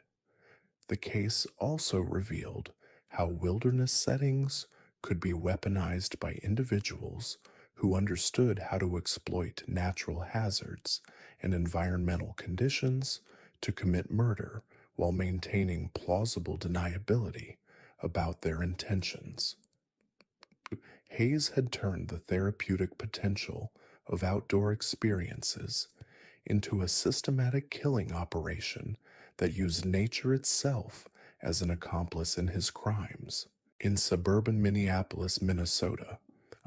The case also revealed how wilderness settings could be weaponized by individuals who understood how to exploit natural hazards and environmental conditions to commit murder while maintaining plausible deniability about their intentions. Hayes had turned the therapeutic potential of outdoor experiences into a systematic killing operation that used nature itself as an accomplice in his crimes. In suburban Minneapolis, Minnesota,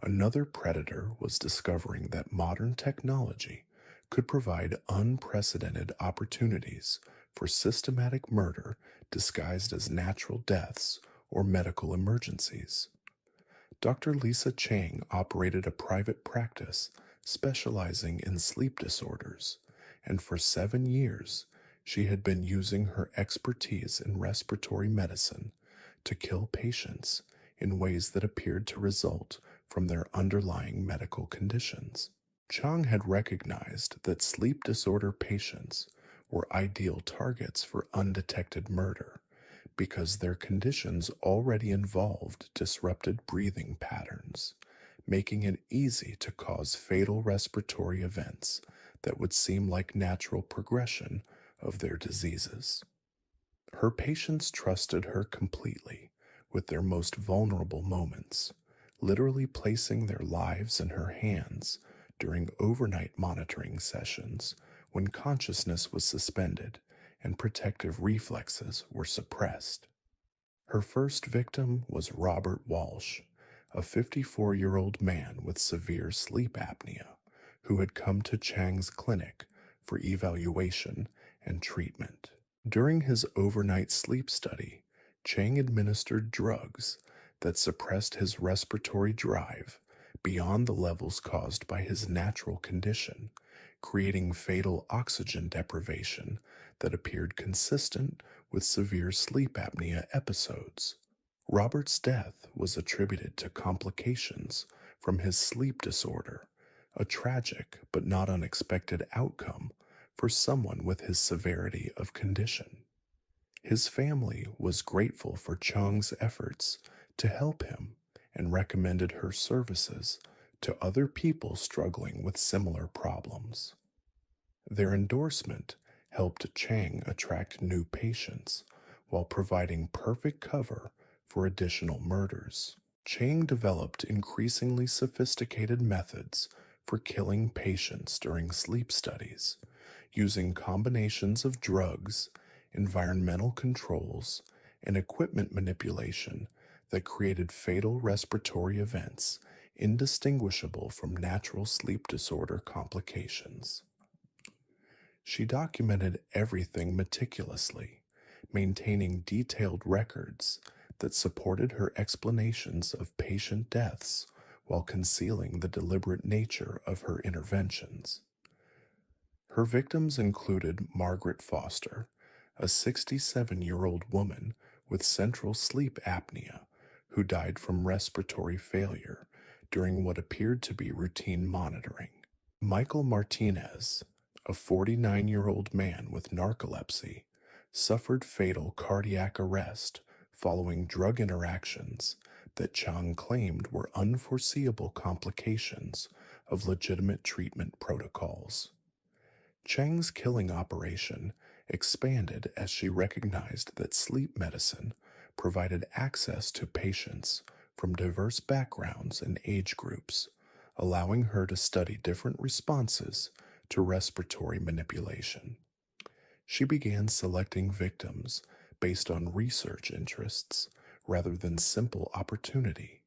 another predator was discovering that modern technology could provide unprecedented opportunities for systematic murder disguised as natural deaths or medical emergencies. Dr. Lisa Chang operated a private practice specializing in sleep disorders, and for 7 years, she had been using her expertise in respiratory medicine to kill patients in ways that appeared to result from their underlying medical conditions. Chang had recognized that sleep disorder patients were ideal targets for undetected murder because their conditions already involved disrupted breathing patterns, making it easy to cause fatal respiratory events that would seem like natural progression of their diseases. Her patients trusted her completely with their most vulnerable moments, literally placing their lives in her hands during overnight monitoring sessions when consciousness was suspended and protective reflexes were suppressed. Her first victim was Robert Walsh, a 54-year-old man with severe sleep apnea who had come to Chang's clinic for evaluation and treatment. During his overnight sleep study, Chang administered drugs that suppressed his respiratory drive beyond the levels caused by his natural condition, creating fatal oxygen deprivation that appeared consistent with severe sleep apnea episodes. Robert's death was attributed to complications from his sleep disorder, a tragic but not unexpected outcome for someone with his severity of condition. His family was grateful for Chang's efforts to help him and recommended her services to other people struggling with similar problems. Their endorsement helped Chang attract new patients while providing perfect cover for additional murders. Chang developed increasingly sophisticated methods for killing patients during sleep studies, using combinations of drugs, environmental controls, and equipment manipulation that created fatal respiratory events indistinguishable from natural sleep disorder complications. She documented everything meticulously, maintaining detailed records that supported her explanations of patient deaths while concealing the deliberate nature of her interventions. Her victims included Margaret Foster, a 67-year-old woman with central sleep apnea who died from respiratory failure during what appeared to be routine monitoring. Michael Martinez, a 49-year-old man with narcolepsy, suffered fatal cardiac arrest following drug interactions that Chang claimed were unforeseeable complications of legitimate treatment protocols. Chang's killing operation expanded as she recognized that sleep medicine provided access to patients from diverse backgrounds and age groups, allowing her to study different responses to respiratory manipulation. She began selecting victims based on research interests rather than simple opportunity,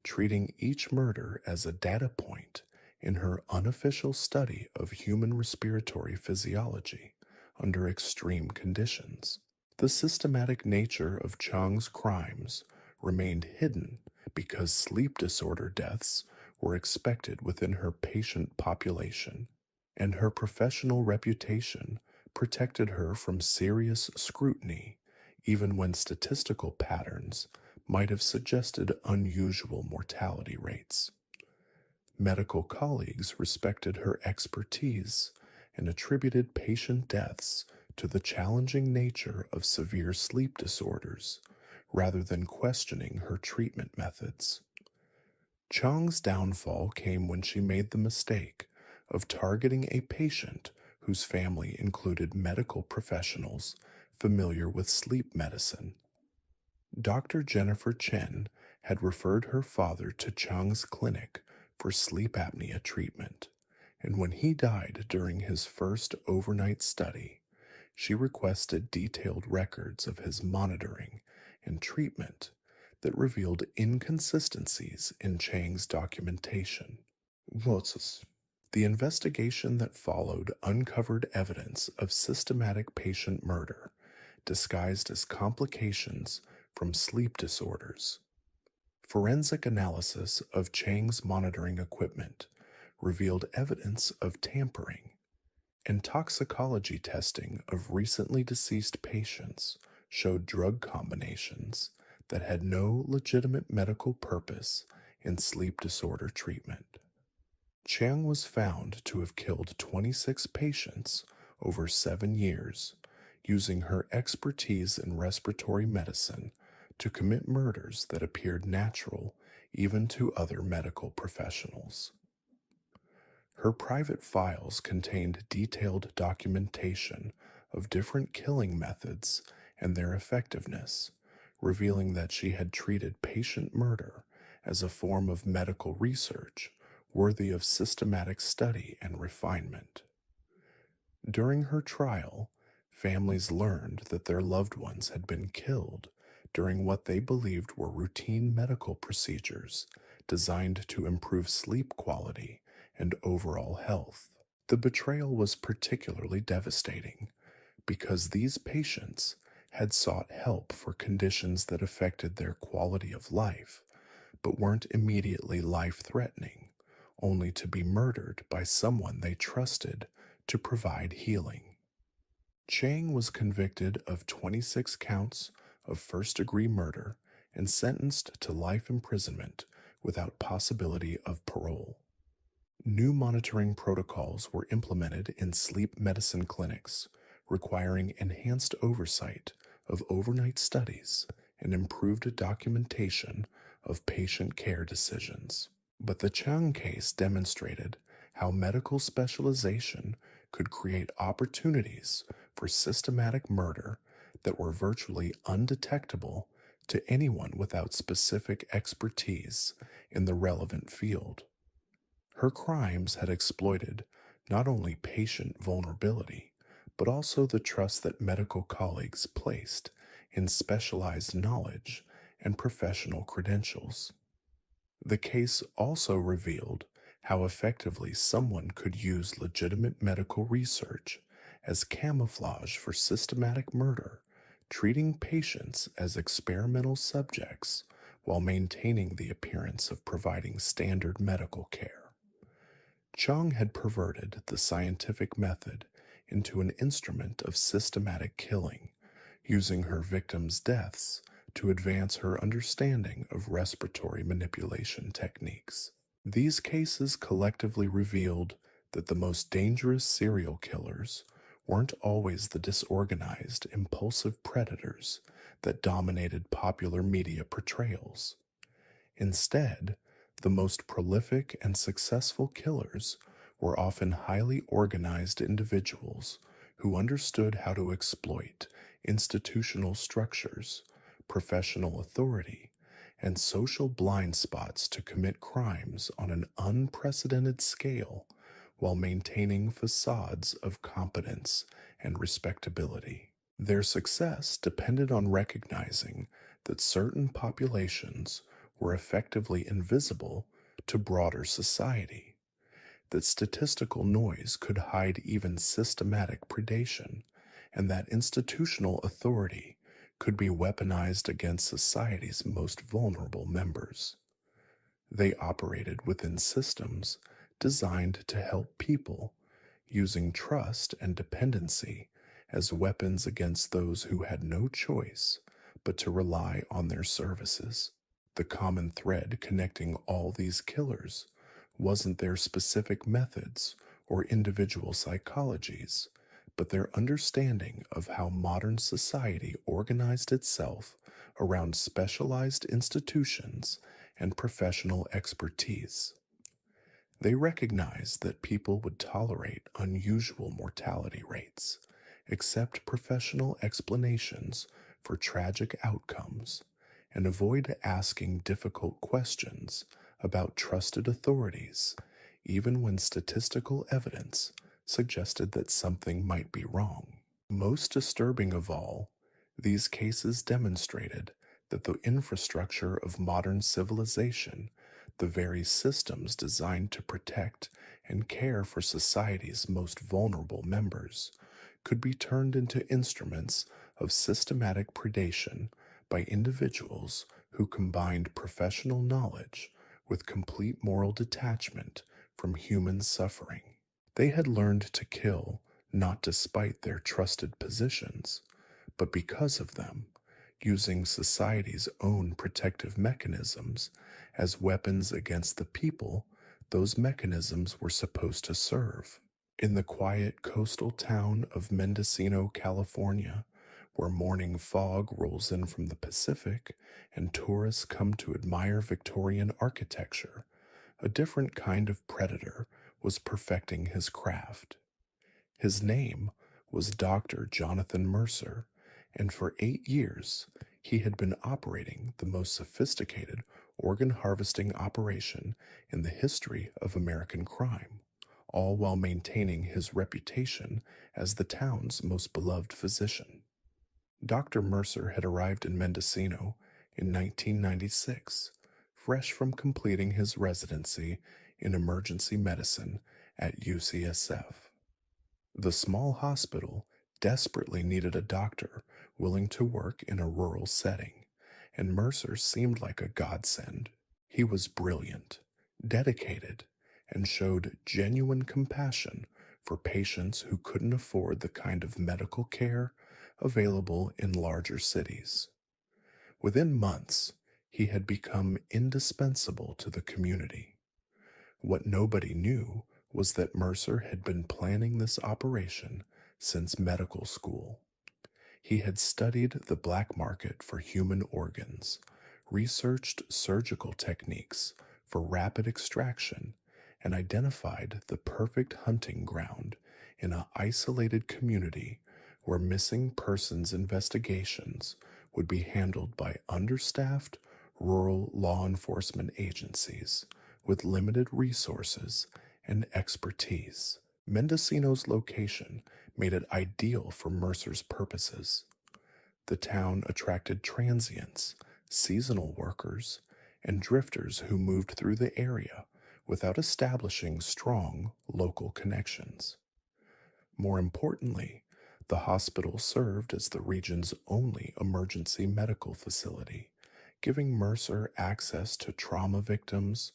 treating each murder as a data point in her unofficial study of human respiratory physiology under extreme conditions. The systematic nature of Chang's crimes remained hidden because sleep disorder deaths were expected within her patient population, and her professional reputation protected her from serious scrutiny, even when statistical patterns might have suggested unusual mortality rates. Medical colleagues respected her expertise and attributed patient deaths to the challenging nature of severe sleep disorders rather than questioning her treatment methods. Chang's downfall came when she made the mistake of targeting a patient whose family included medical professionals familiar with sleep medicine. Dr. Jennifer Chen had referred her father to Chang's clinic for sleep apnea treatment, and when he died during his first overnight study, she requested detailed records of his monitoring and treatment that revealed inconsistencies in Chang's documentation. What's The investigation that followed uncovered evidence of systematic patient murder disguised as complications from sleep disorders. Forensic analysis of Chang's monitoring equipment revealed evidence of tampering, and toxicology testing of recently deceased patients showed drug combinations that had no legitimate medical purpose in sleep disorder treatment. Chiang was found to have killed 26 patients over 7 years, using her expertise in respiratory medicine to commit murders that appeared natural even to other medical professionals. Her private files contained detailed documentation of different killing methods and their effectiveness, revealing that she had treated patient murder as a form of medical research worthy of systematic study and refinement. During her trial, families learned that their loved ones had been killed during what they believed were routine medical procedures designed to improve sleep quality and overall health. The betrayal was particularly devastating because these patients had sought help for conditions that affected their quality of life but weren't immediately life threatening, only to be murdered by someone they trusted to provide healing. Chang was convicted of 26 counts of first-degree murder and sentenced to life imprisonment without possibility of parole. New monitoring protocols were implemented in sleep medicine clinics, requiring enhanced oversight of overnight studies and improved documentation of patient care decisions. But the Chang case demonstrated how medical specialization could create opportunities for systematic murder that were virtually undetectable to anyone without specific expertise in the relevant field. Her crimes had exploited not only patient vulnerability, but also the trust that medical colleagues placed in specialized knowledge and professional credentials. The case also revealed how effectively someone could use legitimate medical research as camouflage for systematic murder, treating patients as experimental subjects while maintaining the appearance of providing standard medical care. Chung had perverted the scientific method into an instrument of systematic killing, using her victims' deaths to advance her understanding of respiratory manipulation techniques. These cases collectively revealed that the most dangerous serial killers weren't always the disorganized, impulsive predators that dominated popular media portrayals. Instead, the most prolific and successful killers were often highly organized individuals who understood how to exploit institutional structures, professional authority, and social blind spots to commit crimes on an unprecedented scale while maintaining facades of competence and respectability. Their success depended on recognizing that certain populations were effectively invisible to broader society, that statistical noise could hide even systematic predation, and that institutional authority could be weaponized against society's most vulnerable members. They operated within systems designed to help people, using trust and dependency as weapons against those who had no choice but to rely on their services. The common thread connecting all these killers wasn't their specific methods or individual psychologies, but their understanding of how modern society organized itself around specialized institutions and professional expertise. They recognized that people would tolerate unusual mortality rates, accept professional explanations for tragic outcomes, and avoid asking difficult questions about trusted authorities, even when statistical evidence suggested that something might be wrong. Most disturbing of all, these cases demonstrated that the infrastructure of modern civilization, the very systems designed to protect and care for society's most vulnerable members, could be turned into instruments of systematic predation by individuals who combined professional knowledge with complete moral detachment from human suffering. They had learned to kill not despite their trusted positions, but because of them, using society's own protective mechanisms as weapons against the people those mechanisms were supposed to serve. In the quiet coastal town of Mendocino, California, where morning fog rolls in from the Pacific and tourists come to admire Victorian architecture, a different kind of predator was perfecting his craft. His name was Dr. Jonathan Mercer, and for 8 years he had been operating the most sophisticated organ harvesting operation in the history of American crime, all while maintaining his reputation as the town's most beloved physician. Dr. Mercer had arrived in Mendocino in 1996, fresh from completing his residency in emergency medicine at UCSF. The small hospital desperately needed a doctor willing to work in a rural setting, and Mercer seemed like a godsend. He was brilliant, dedicated, and showed genuine compassion for patients who couldn't afford the kind of medical care available in larger cities. Within months, he had become indispensable to the community. What nobody knew was that Mercer had been planning this operation since medical school. He had studied the black market for human organs, researched surgical techniques for rapid extraction, and identified the perfect hunting ground in an isolated community where missing persons investigations would be handled by understaffed rural law enforcement agencies with limited resources and expertise. Mendocino's location made it ideal for Mercer's purposes. The town attracted transients, seasonal workers, and drifters who moved through the area without establishing strong local connections. More importantly, the hospital served as the region's only emergency medical facility, giving Mercer access to trauma victims,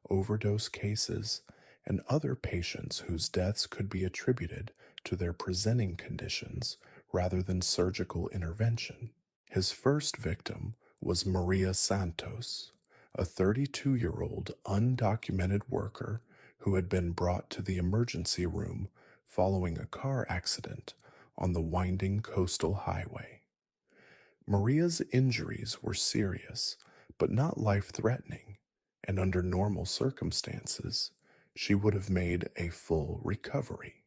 overdose cases, and other patients whose deaths could be attributed to their presenting conditions rather than surgical intervention. His first victim was Maria Santos, a 32-year-old undocumented worker who had been brought to the emergency room following a car accident on the winding coastal highway. Maria's injuries were serious, but not life-threatening, and under normal circumstances, she would have made a full recovery.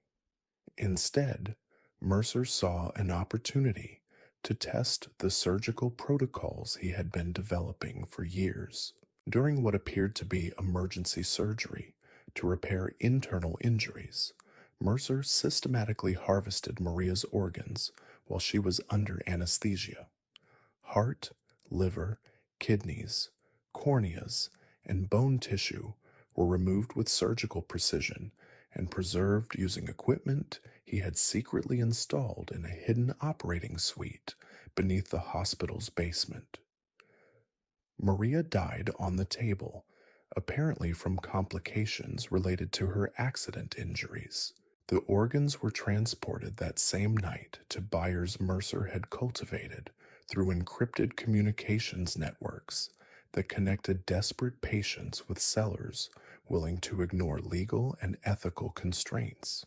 Instead, Mercer saw an opportunity to test the surgical protocols he had been developing for years. During what appeared to be emergency surgery to repair internal injuries, Mercer systematically harvested Maria's organs while she was under anesthesia. Heart, liver, kidneys, corneas, and bone tissue were removed with surgical precision and preserved using equipment he had secretly installed in a hidden operating suite beneath the hospital's basement. Maria died on the table, apparently from complications related to her accident injuries. The organs were transported that same night to buyers Mercer had cultivated through encrypted communications networks that connected desperate patients with sellers willing to ignore legal and ethical constraints.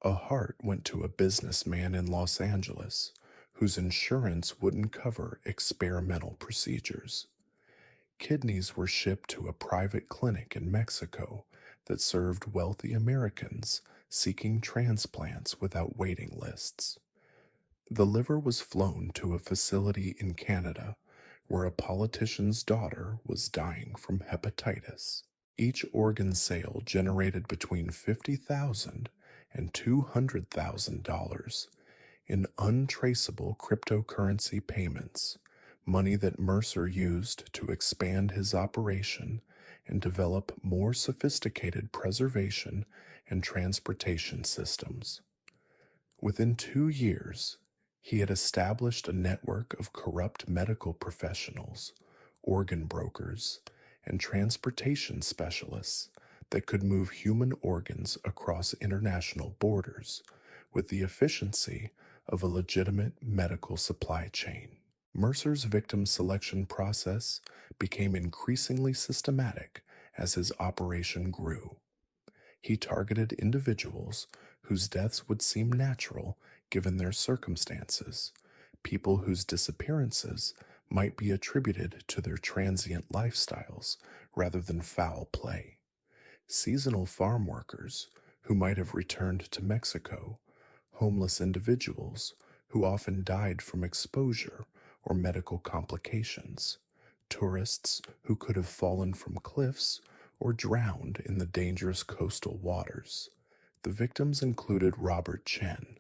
A heart went to a businessman in Los Angeles whose insurance wouldn't cover experimental procedures. Kidneys were shipped to a private clinic in Mexico that served wealthy Americans seeking transplants without waiting lists. The liver was flown to a facility in Canada where a politician's daughter was dying from hepatitis. Each organ sale generated between $50,000 and $200,000 in untraceable cryptocurrency payments, money that Mercer used to expand his operation and develop more sophisticated preservation and transportation systems. Within 2 years, he had established a network of corrupt medical professionals, organ brokers, and transportation specialists that could move human organs across international borders with the efficiency of a legitimate medical supply chain. Mercer's victim selection process became increasingly systematic as his operation grew. He targeted individuals whose deaths would seem natural given their circumstances, people whose disappearances might be attributed to their transient lifestyles rather than foul play, seasonal farm workers who might have returned to Mexico, homeless individuals who often died from exposure or medical complications, tourists who could have fallen from cliffs or drowned in the dangerous coastal waters. The victims included Robert Chen,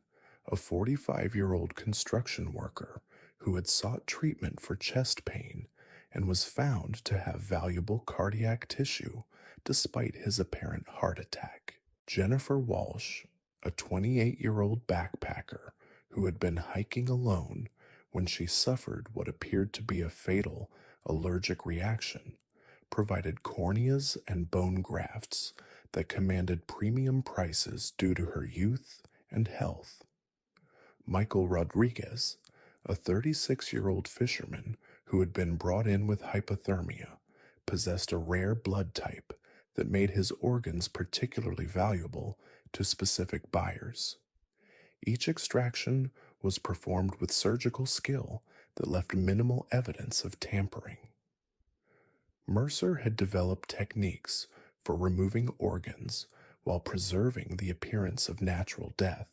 a 45-year-old construction worker who had sought treatment for chest pain and was found to have valuable cardiac tissue despite his apparent heart attack. Jennifer Walsh, a 28-year-old backpacker who had been hiking alone when she suffered what appeared to be a fatal allergic reaction, provided corneas and bone grafts that commanded premium prices due to her youth and health. Michael Rodriguez, a 36-year-old fisherman who had been brought in with hypothermia, possessed a rare blood type that made his organs particularly valuable to specific buyers. Each extraction was performed with surgical skill that left minimal evidence of tampering. Mercer had developed techniques for removing organs while preserving the appearance of natural death,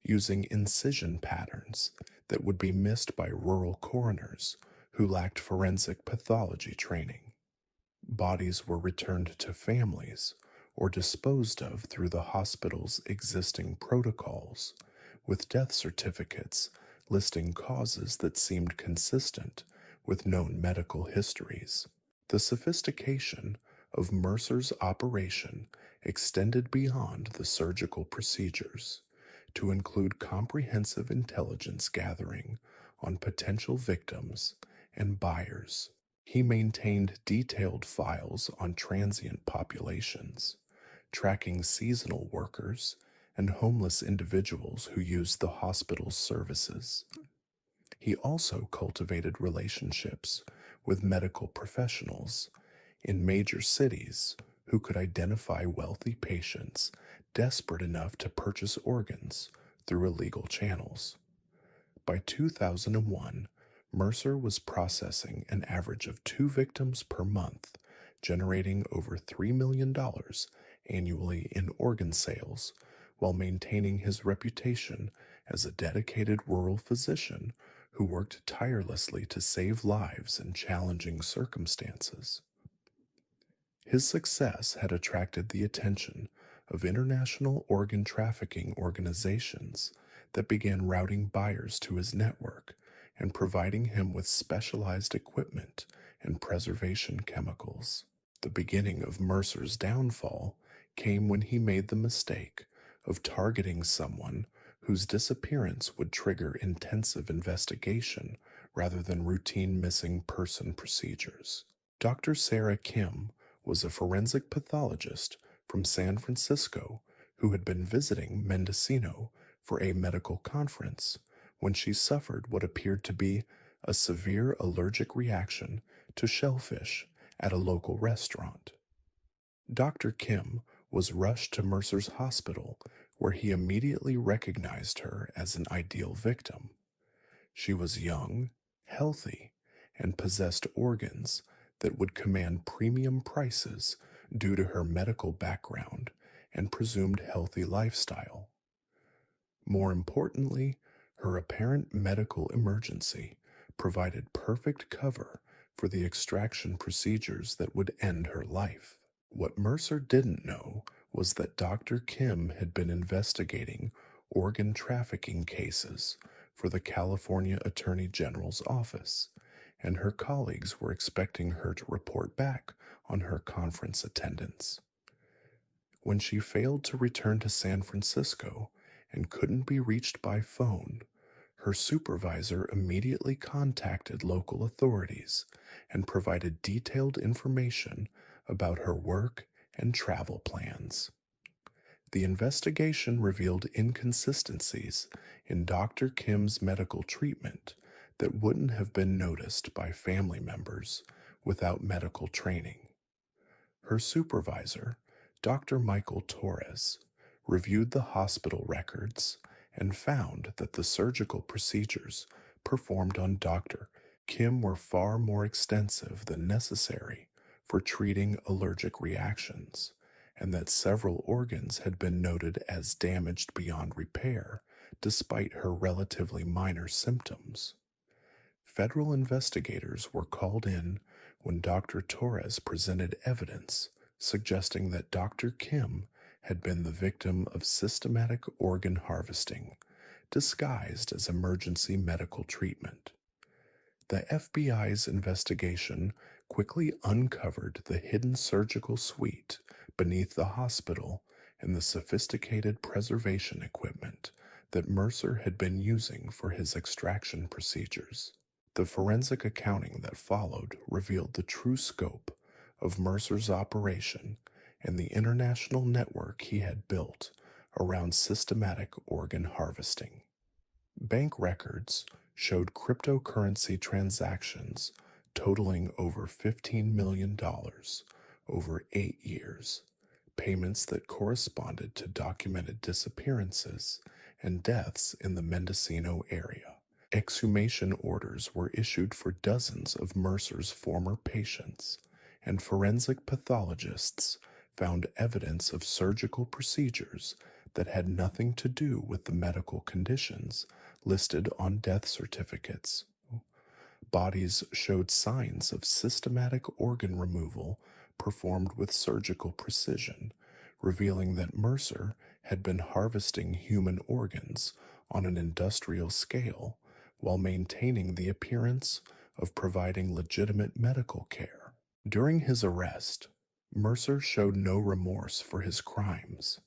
using incision patterns that would be missed by rural coroners who lacked forensic pathology training. Bodies were returned to families or disposed of through the hospital's existing protocols, with death certificates listing causes that seemed consistent with known medical histories. The sophistication of Mercer's operation extended beyond the surgical procedures to include comprehensive intelligence gathering on potential victims and buyers. He maintained detailed files on transient populations, tracking seasonal workers and homeless individuals who used the hospital's services. He also cultivated relationships with medical professionals in major cities who could identify wealthy patients desperate enough to purchase organs through illegal channels. By 2001, Mercer was processing an average of 2 victims per month, generating over $3 million annually in organ sales, while maintaining his reputation as a dedicated rural physician who worked tirelessly to save lives in challenging circumstances. His success had attracted the attention of international organ trafficking organizations that began routing buyers to his network and providing him with specialized equipment and preservation chemicals. The beginning of Mercer's downfall came when he made the mistake of targeting someone whose disappearance would trigger intensive investigation rather than routine missing person procedures. Dr. Sarah Kim was a forensic pathologist from San Francisco who had been visiting Mendocino for a medical conference when she suffered what appeared to be a severe allergic reaction to shellfish at a local restaurant. Dr. Kim was rushed to Mercer's hospital, where he immediately recognized her as an ideal victim. She was young, healthy, and possessed organs that would command premium prices due to her medical background and presumed healthy lifestyle. More importantly, her apparent medical emergency provided perfect cover for the extraction procedures that would end her life. What Mercer didn't know was that Dr. Kim had been investigating organ trafficking cases for the California Attorney General's office, and her colleagues were expecting her to report back on her conference attendance. When she failed to return to San Francisco and couldn't be reached by phone, her supervisor immediately contacted local authorities and provided detailed information about her work and travel plans. The investigation revealed inconsistencies in Dr. Kim's medical treatment that wouldn't have been noticed by family members without medical training. Her supervisor, Dr. Michael Torres, reviewed the hospital records and found that the surgical procedures performed on Dr. Kim were far more extensive than necessary for treating allergic reactions, and that several organs had been noted as damaged beyond repair despite her relatively minor symptoms. Federal investigators were called in when Dr. Torres presented evidence suggesting that Dr. Kim had been the victim of systematic organ harvesting, disguised as emergency medical treatment. The FBI's investigation quickly uncovered the hidden surgical suite beneath the hospital and the sophisticated preservation equipment that Mercer had been using for his extraction procedures. The forensic accounting that followed revealed the true scope of Mercer's operation and the international network he had built around systematic organ harvesting. Bank records showed cryptocurrency transactions totaling over $15 million over 8 years, payments that corresponded to documented disappearances and deaths in the Mendocino area. Exhumation orders were issued for dozens of Mercer's former patients, and forensic pathologists found evidence of surgical procedures that had nothing to do with the medical conditions listed on death certificates. Bodies showed signs of systematic organ removal performed with surgical precision, revealing that Mercer had been harvesting human organs on an industrial scale while maintaining the appearance of providing legitimate medical care. During his arrest, Mercer showed no remorse for his crimes,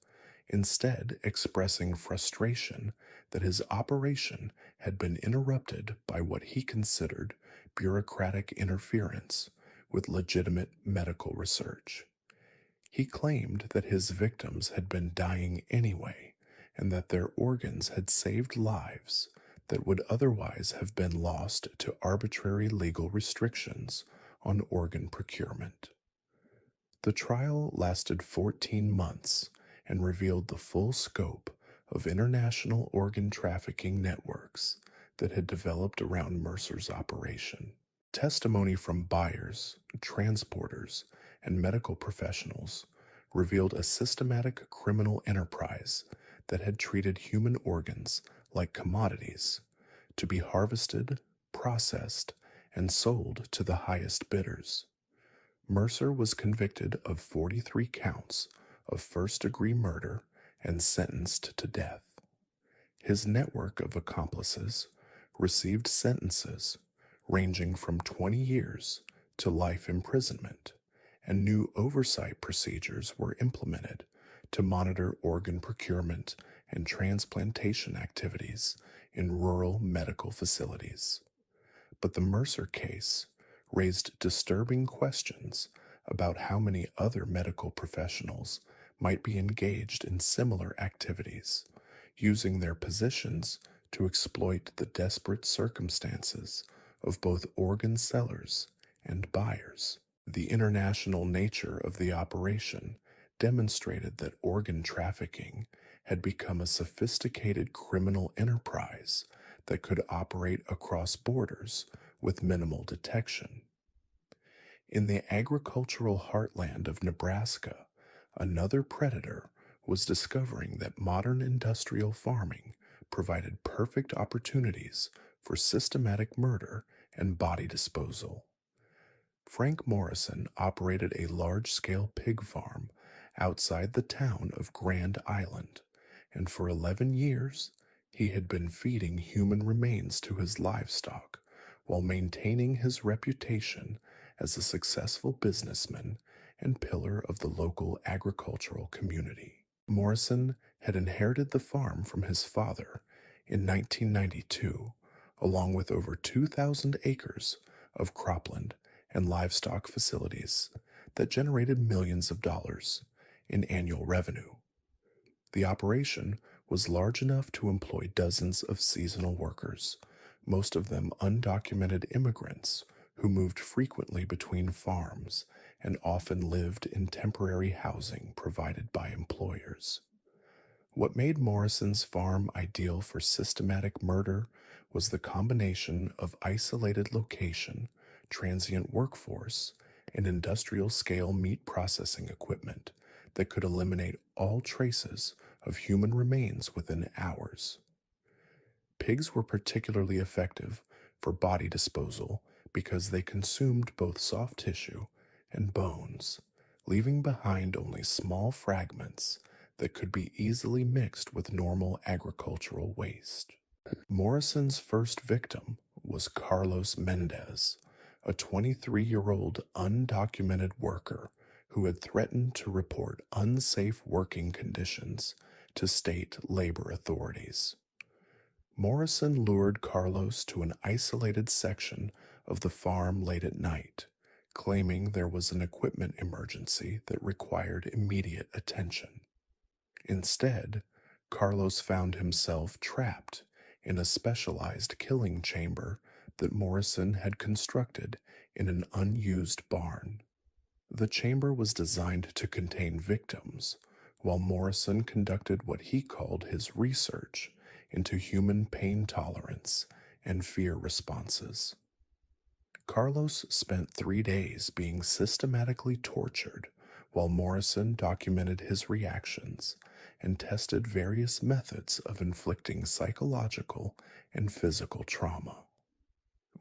instead expressing frustration that his operation had been interrupted by what he considered bureaucratic interference with legitimate medical research. He claimed that his victims had been dying anyway, and that their organs had saved lives that would otherwise have been lost to arbitrary legal restrictions on organ procurement. The trial lasted 14 months and revealed the full scope of international organ trafficking networks that had developed around Mercer's operation. Testimony from buyers, transporters, and medical professionals revealed a systematic criminal enterprise that had treated human organs like commodities to be harvested, processed, and sold to the highest bidders. Mercer was convicted of 43 counts of first-degree murder and sentenced to death. His network of accomplices received sentences ranging from 20 years to life imprisonment, and new oversight procedures were implemented to monitor organ procurement and transplantation activities in rural medical facilities. But the Mercer case raised disturbing questions about how many other medical professionals might be engaged in similar activities, using their positions to exploit the desperate circumstances of both organ sellers and buyers. The international nature of the operation demonstrated that organ trafficking had become a sophisticated criminal enterprise that could operate across borders with minimal detection. In the agricultural heartland of Nebraska, another predator was discovering that modern industrial farming provided perfect opportunities for systematic murder and body disposal. Frank Morrison operated a large-scale pig farm outside the town of Grand Island, and for 11 years he had been feeding human remains to his livestock while maintaining his reputation as a successful businessman and pillar of the local agricultural community. Morrison had inherited the farm from his father in 1992, along with over 2,000 acres of cropland and livestock facilities that generated millions of dollars in annual revenue. The operation was large enough to employ dozens of seasonal workers, most of them undocumented immigrants who moved frequently between farms and often lived in temporary housing provided by employers. What made Morrison's farm ideal for systematic murder was the combination of isolated location, transient workforce, and industrial scale meat processing equipment that could eliminate all traces of human remains within hours. Pigs were particularly effective for body disposal because they consumed both soft tissue and bones, leaving behind only small fragments that could be easily mixed with normal agricultural waste. Morrison's first victim was Carlos Mendez, a 23-year-old undocumented worker who had threatened to report unsafe working conditions to state labor authorities. Morrison lured Carlos to an isolated section of the farm late at night, claiming there was an equipment emergency that required immediate attention. Instead, Carlos found himself trapped in a specialized killing chamber that Morrison had constructed in an unused barn. The chamber was designed to contain victims, while Morrison conducted what he called his research into human pain tolerance and fear responses. Carlos spent 3 days being systematically tortured while Morrison documented his reactions and tested various methods of inflicting psychological and physical trauma.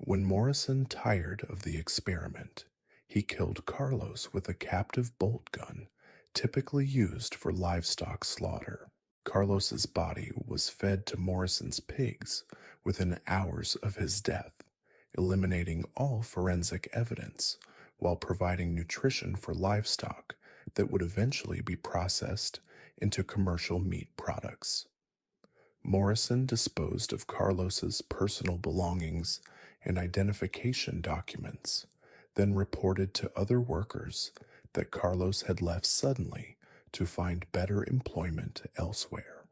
When Morrison tired of the experiment, he killed Carlos with a captive bolt gun typically used for livestock slaughter. Carlos's body was fed to Morrison's pigs within hours of his death, eliminating all forensic evidence while providing nutrition for livestock that would eventually be processed into commercial meat products. Morrison disposed of Carlos's personal belongings and identification documents, then reported to other workers that Carlos had left suddenly to find better employment elsewhere.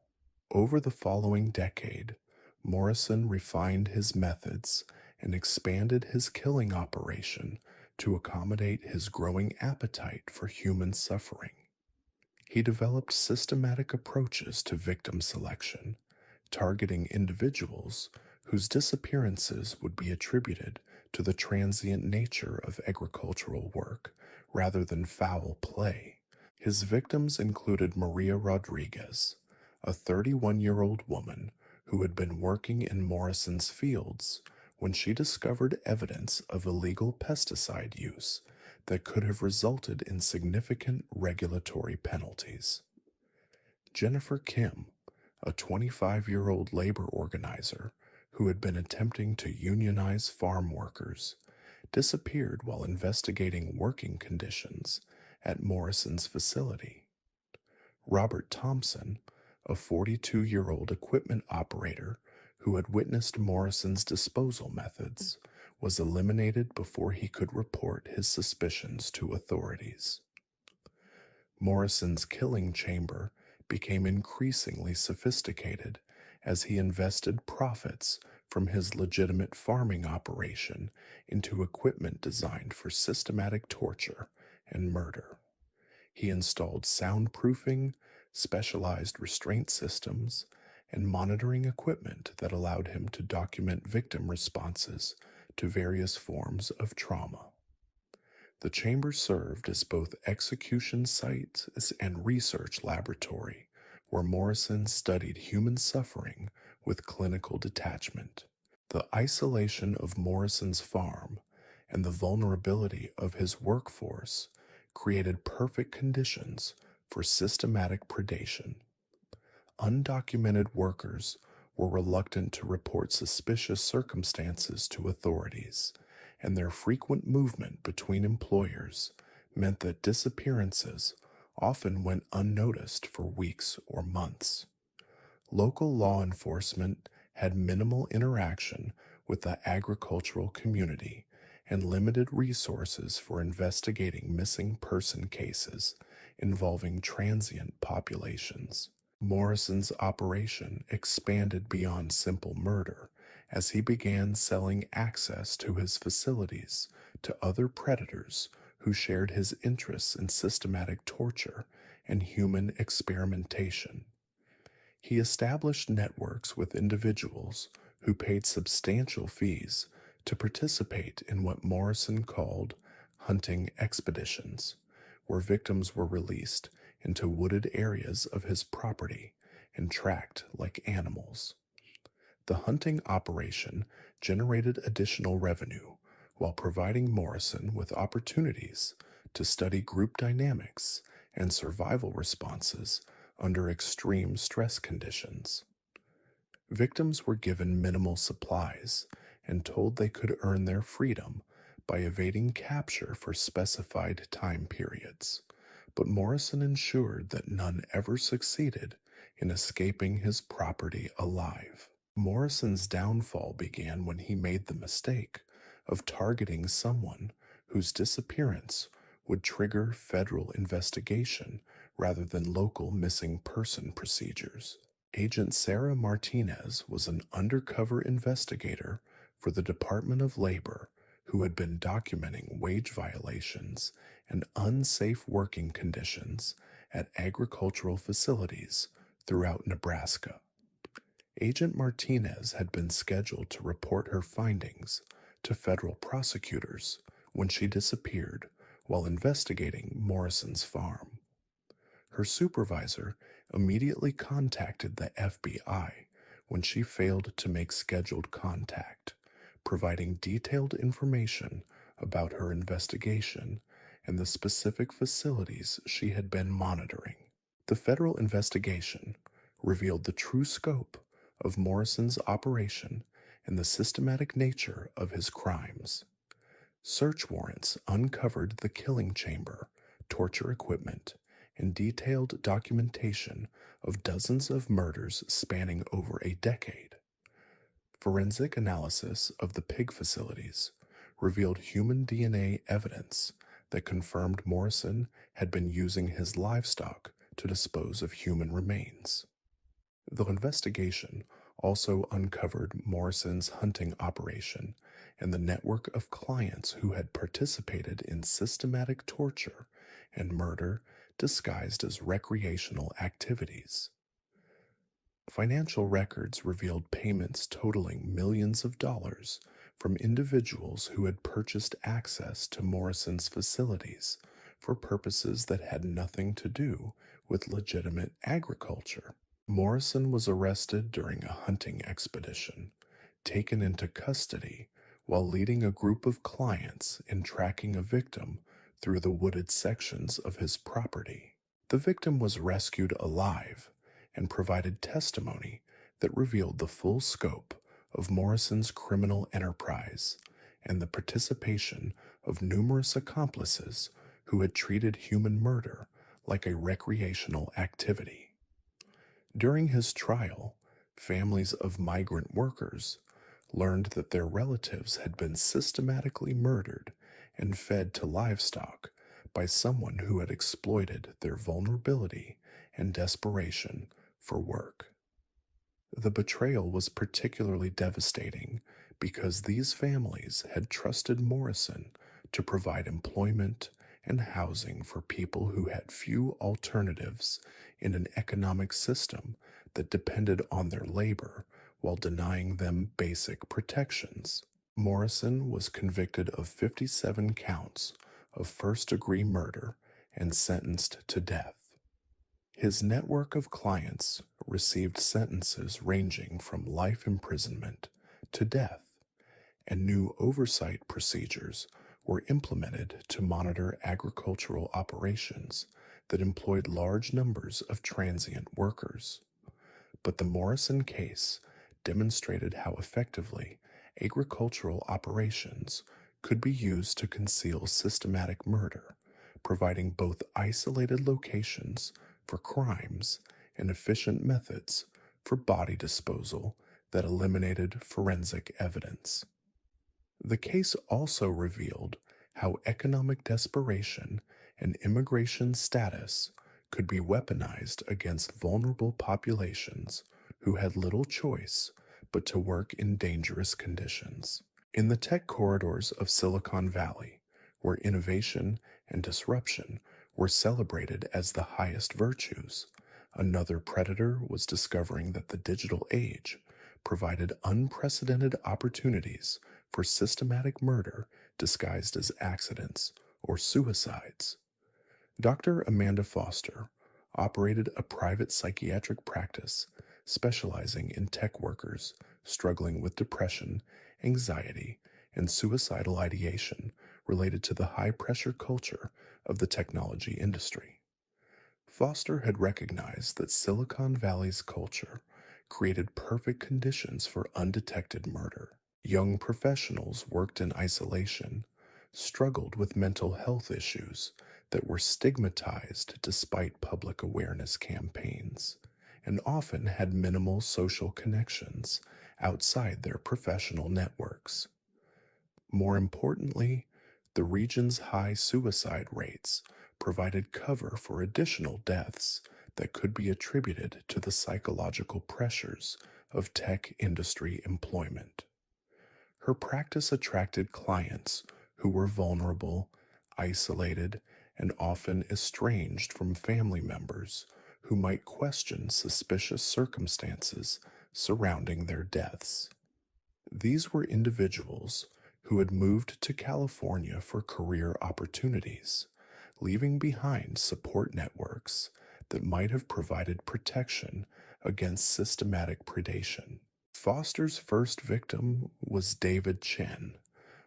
Over the following decade, Morrison refined his methods and expanded his killing operation to accommodate his growing appetite for human suffering. He developed systematic approaches to victim selection, targeting individuals whose disappearances would be attributed to the transient nature of agricultural work rather than foul play. His victims included Maria Rodriguez, a 31-year-old woman who had been working in Morrison's fields when she discovered evidence of illegal pesticide use that could have resulted in significant regulatory penalties. Jennifer Kim, a 25-year-old labor organizer who had been attempting to unionize farm workers, disappeared while investigating working conditions at Morrison's facility. Robert Thompson, a 42-year-old equipment operator who had witnessed Morrison's disposal methods, was eliminated before he could report his suspicions to authorities. Morrison's killing chamber became increasingly sophisticated as he invested profits from his legitimate farming operation into equipment designed for systematic torture and murder. He installed soundproofing, specialized restraint systems, and monitoring equipment that allowed him to document victim responses to various forms of trauma. The chamber served as both execution site and research laboratory, where Morrison studied human suffering with clinical detachment. The isolation of Morrison's farm and the vulnerability of his workforce created perfect conditions for systematic predation. Undocumented workers were reluctant to report suspicious circumstances to authorities, and their frequent movement between employers meant that disappearances often went unnoticed for weeks or months. Local law enforcement had minimal interaction with the agricultural community and limited resources for investigating missing person cases involving transient populations. Morrison's operation expanded beyond simple murder as he began selling access to his facilities to other predators who shared his interests in systematic torture and human experimentation. He established networks with individuals who paid substantial fees to participate in what Morrison called hunting expeditions, where victims were released into wooded areas of his property and tracked like animals. The hunting operation generated additional revenue while providing Morrison with opportunities to study group dynamics and survival responses under extreme stress conditions. Victims were given minimal supplies and told they could earn their freedom by evading capture for specified time periods, but Morrison ensured that none ever succeeded in escaping his property alive. Morrison's downfall began when he made the mistake of targeting someone whose disappearance would trigger federal investigation rather than local missing person procedures. Agent Sarah Martinez was an undercover investigator for the Department of Labor who had been documenting wage violations and unsafe working conditions at agricultural facilities throughout Nebraska. Agent Martinez had been scheduled to report her findings to federal prosecutors when she disappeared while investigating Morrison's farm. Her supervisor immediately contacted the FBI when she failed to make scheduled contact, providing detailed information about her investigation and the specific facilities she had been monitoring. The federal investigation revealed the true scope of Morrison's operation and the systematic nature of his crimes. Search warrants uncovered the killing chamber, torture equipment, and detailed documentation of dozens of murders spanning over a decade. Forensic analysis of the pig facilities revealed human DNA evidence that confirmed Morrison had been using his livestock to dispose of human remains. The investigation also uncovered Morrison's hunting operation and the network of clients who had participated in systematic torture and murder disguised as recreational activities. Financial records revealed payments totaling millions of dollars from individuals who had purchased access to Morrison's facilities for purposes that had nothing to do with legitimate agriculture. Morrison was arrested during a hunting expedition, taken into custody while leading a group of clients in tracking a victim through the wooded sections of his property. The victim was rescued alive and provided testimony that revealed the full scope of Morrison's criminal enterprise and the participation of numerous accomplices who had treated human murder like a recreational activity. During his trial, families of migrant workers learned that their relatives had been systematically murdered and fed to livestock by someone who had exploited their vulnerability and desperation for work. The betrayal was particularly devastating because these families had trusted Morrison to provide employment and housing for people who had few alternatives in an economic system that depended on their labor while denying them basic protections. Morrison was convicted of 57 counts of first-degree murder and sentenced to death. His network of clients received sentences ranging from life imprisonment to death, and new oversight procedures were implemented to monitor agricultural operations that employed large numbers of transient workers. But the Morrison case demonstrated how effectively agricultural operations could be used to conceal systematic murder, providing both isolated locations for crimes and efficient methods for body disposal that eliminated forensic evidence. The case also revealed how economic desperation and immigration status could be weaponized against vulnerable populations who had little choice but to work in dangerous conditions. In the tech corridors of Silicon Valley, where innovation and disruption were celebrated as the highest virtues, another predator was discovering that the digital age provided unprecedented opportunities for systematic murder disguised as accidents or suicides. Dr. Amanda Foster operated a private psychiatric practice specializing in tech workers struggling with depression, anxiety, and suicidal ideation related to the high pressure culture of the technology industry. Foster had recognized that Silicon Valley's culture created perfect conditions for undetected murder. Young professionals worked in isolation, struggled with mental health issues that were stigmatized despite public awareness campaigns, and often had minimal social connections outside their professional networks. More importantly, the region's high suicide rates provided cover for additional deaths that could be attributed to the psychological pressures of tech industry employment. Her practice attracted clients who were vulnerable, isolated, and often estranged from family members who might question suspicious circumstances surrounding their deaths. These were individuals who had moved to California for career opportunities, leaving behind support networks that might have provided protection against systematic predation. Foster's first victim was David Chen,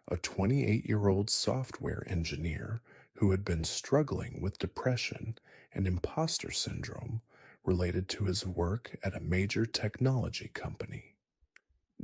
a 28-year-old software engineer who had been struggling with depression and imposter syndrome related to his work at a major technology company.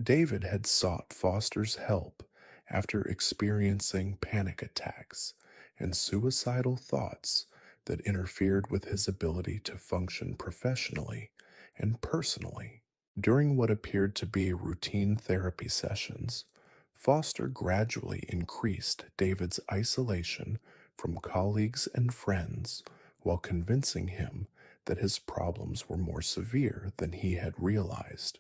David had sought Foster's help after experiencing panic attacks and suicidal thoughts that interfered with his ability to function professionally and personally. During what appeared to be routine therapy sessions, Foster gradually increased David's isolation from colleagues and friends while convincing him that his problems were more severe than he had realized.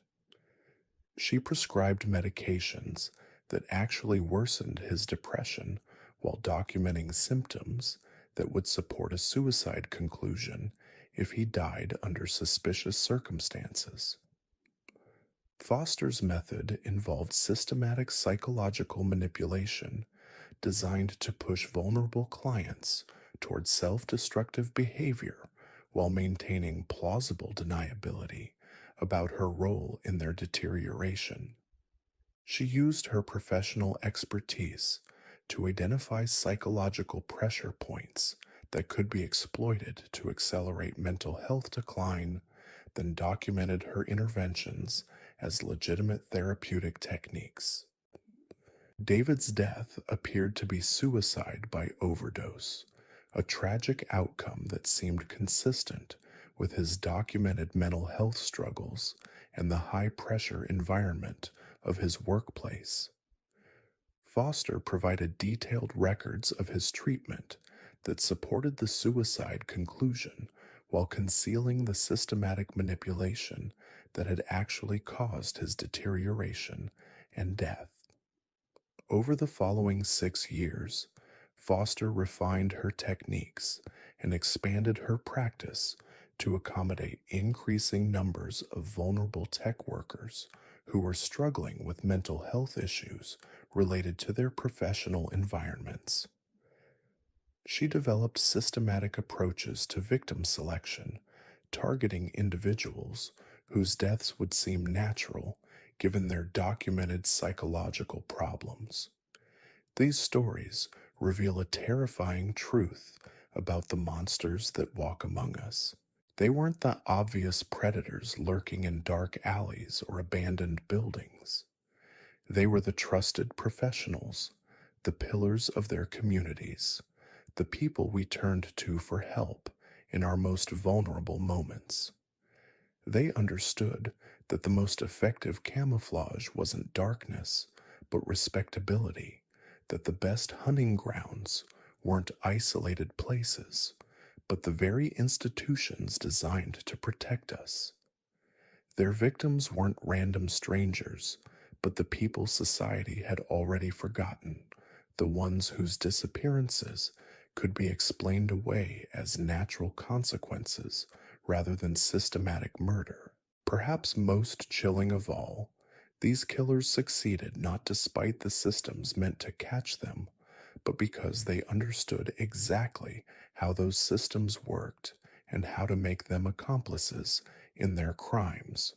She prescribed medications that actually worsened his depression while documenting symptoms that would support a suicide conclusion if he died under suspicious circumstances. Foster's method involved systematic psychological manipulation designed to push vulnerable clients toward self-destructive behavior while maintaining plausible deniability about her role in their deterioration. She used her professional expertise to identify psychological pressure points that could be exploited to accelerate mental health decline, then documented her interventions as legitimate therapeutic techniques. David's death appeared to be suicide by overdose, a tragic outcome that seemed consistent with his documented mental health struggles and the high-pressure environment of his workplace. Foster provided detailed records of his treatment that supported the suicide conclusion while concealing the systematic manipulation that had actually caused his deterioration and death. Over the following 6 years, Foster refined her techniques and expanded her practice to accommodate increasing numbers of vulnerable tech workers who were struggling with mental health issues related to their professional environments. She developed systematic approaches to victim selection, targeting individuals whose deaths would seem natural given their documented psychological problems. These stories reveal a terrifying truth about the monsters that walk among us. They weren't the obvious predators lurking in dark alleys or abandoned buildings. They were the trusted professionals, the pillars of their communities, the people we turned to for help in our most vulnerable moments. They understood that the most effective camouflage wasn't darkness, but respectability, that the best hunting grounds weren't isolated places, but the very institutions designed to protect us. Their victims weren't random strangers, but the people society had already forgotten, the ones whose disappearances could be explained away as natural consequences rather than systematic murder. Perhaps most chilling of all, these killers succeeded not despite the systems meant to catch them, but because they understood exactly how those systems worked and how to make them accomplices in their crimes.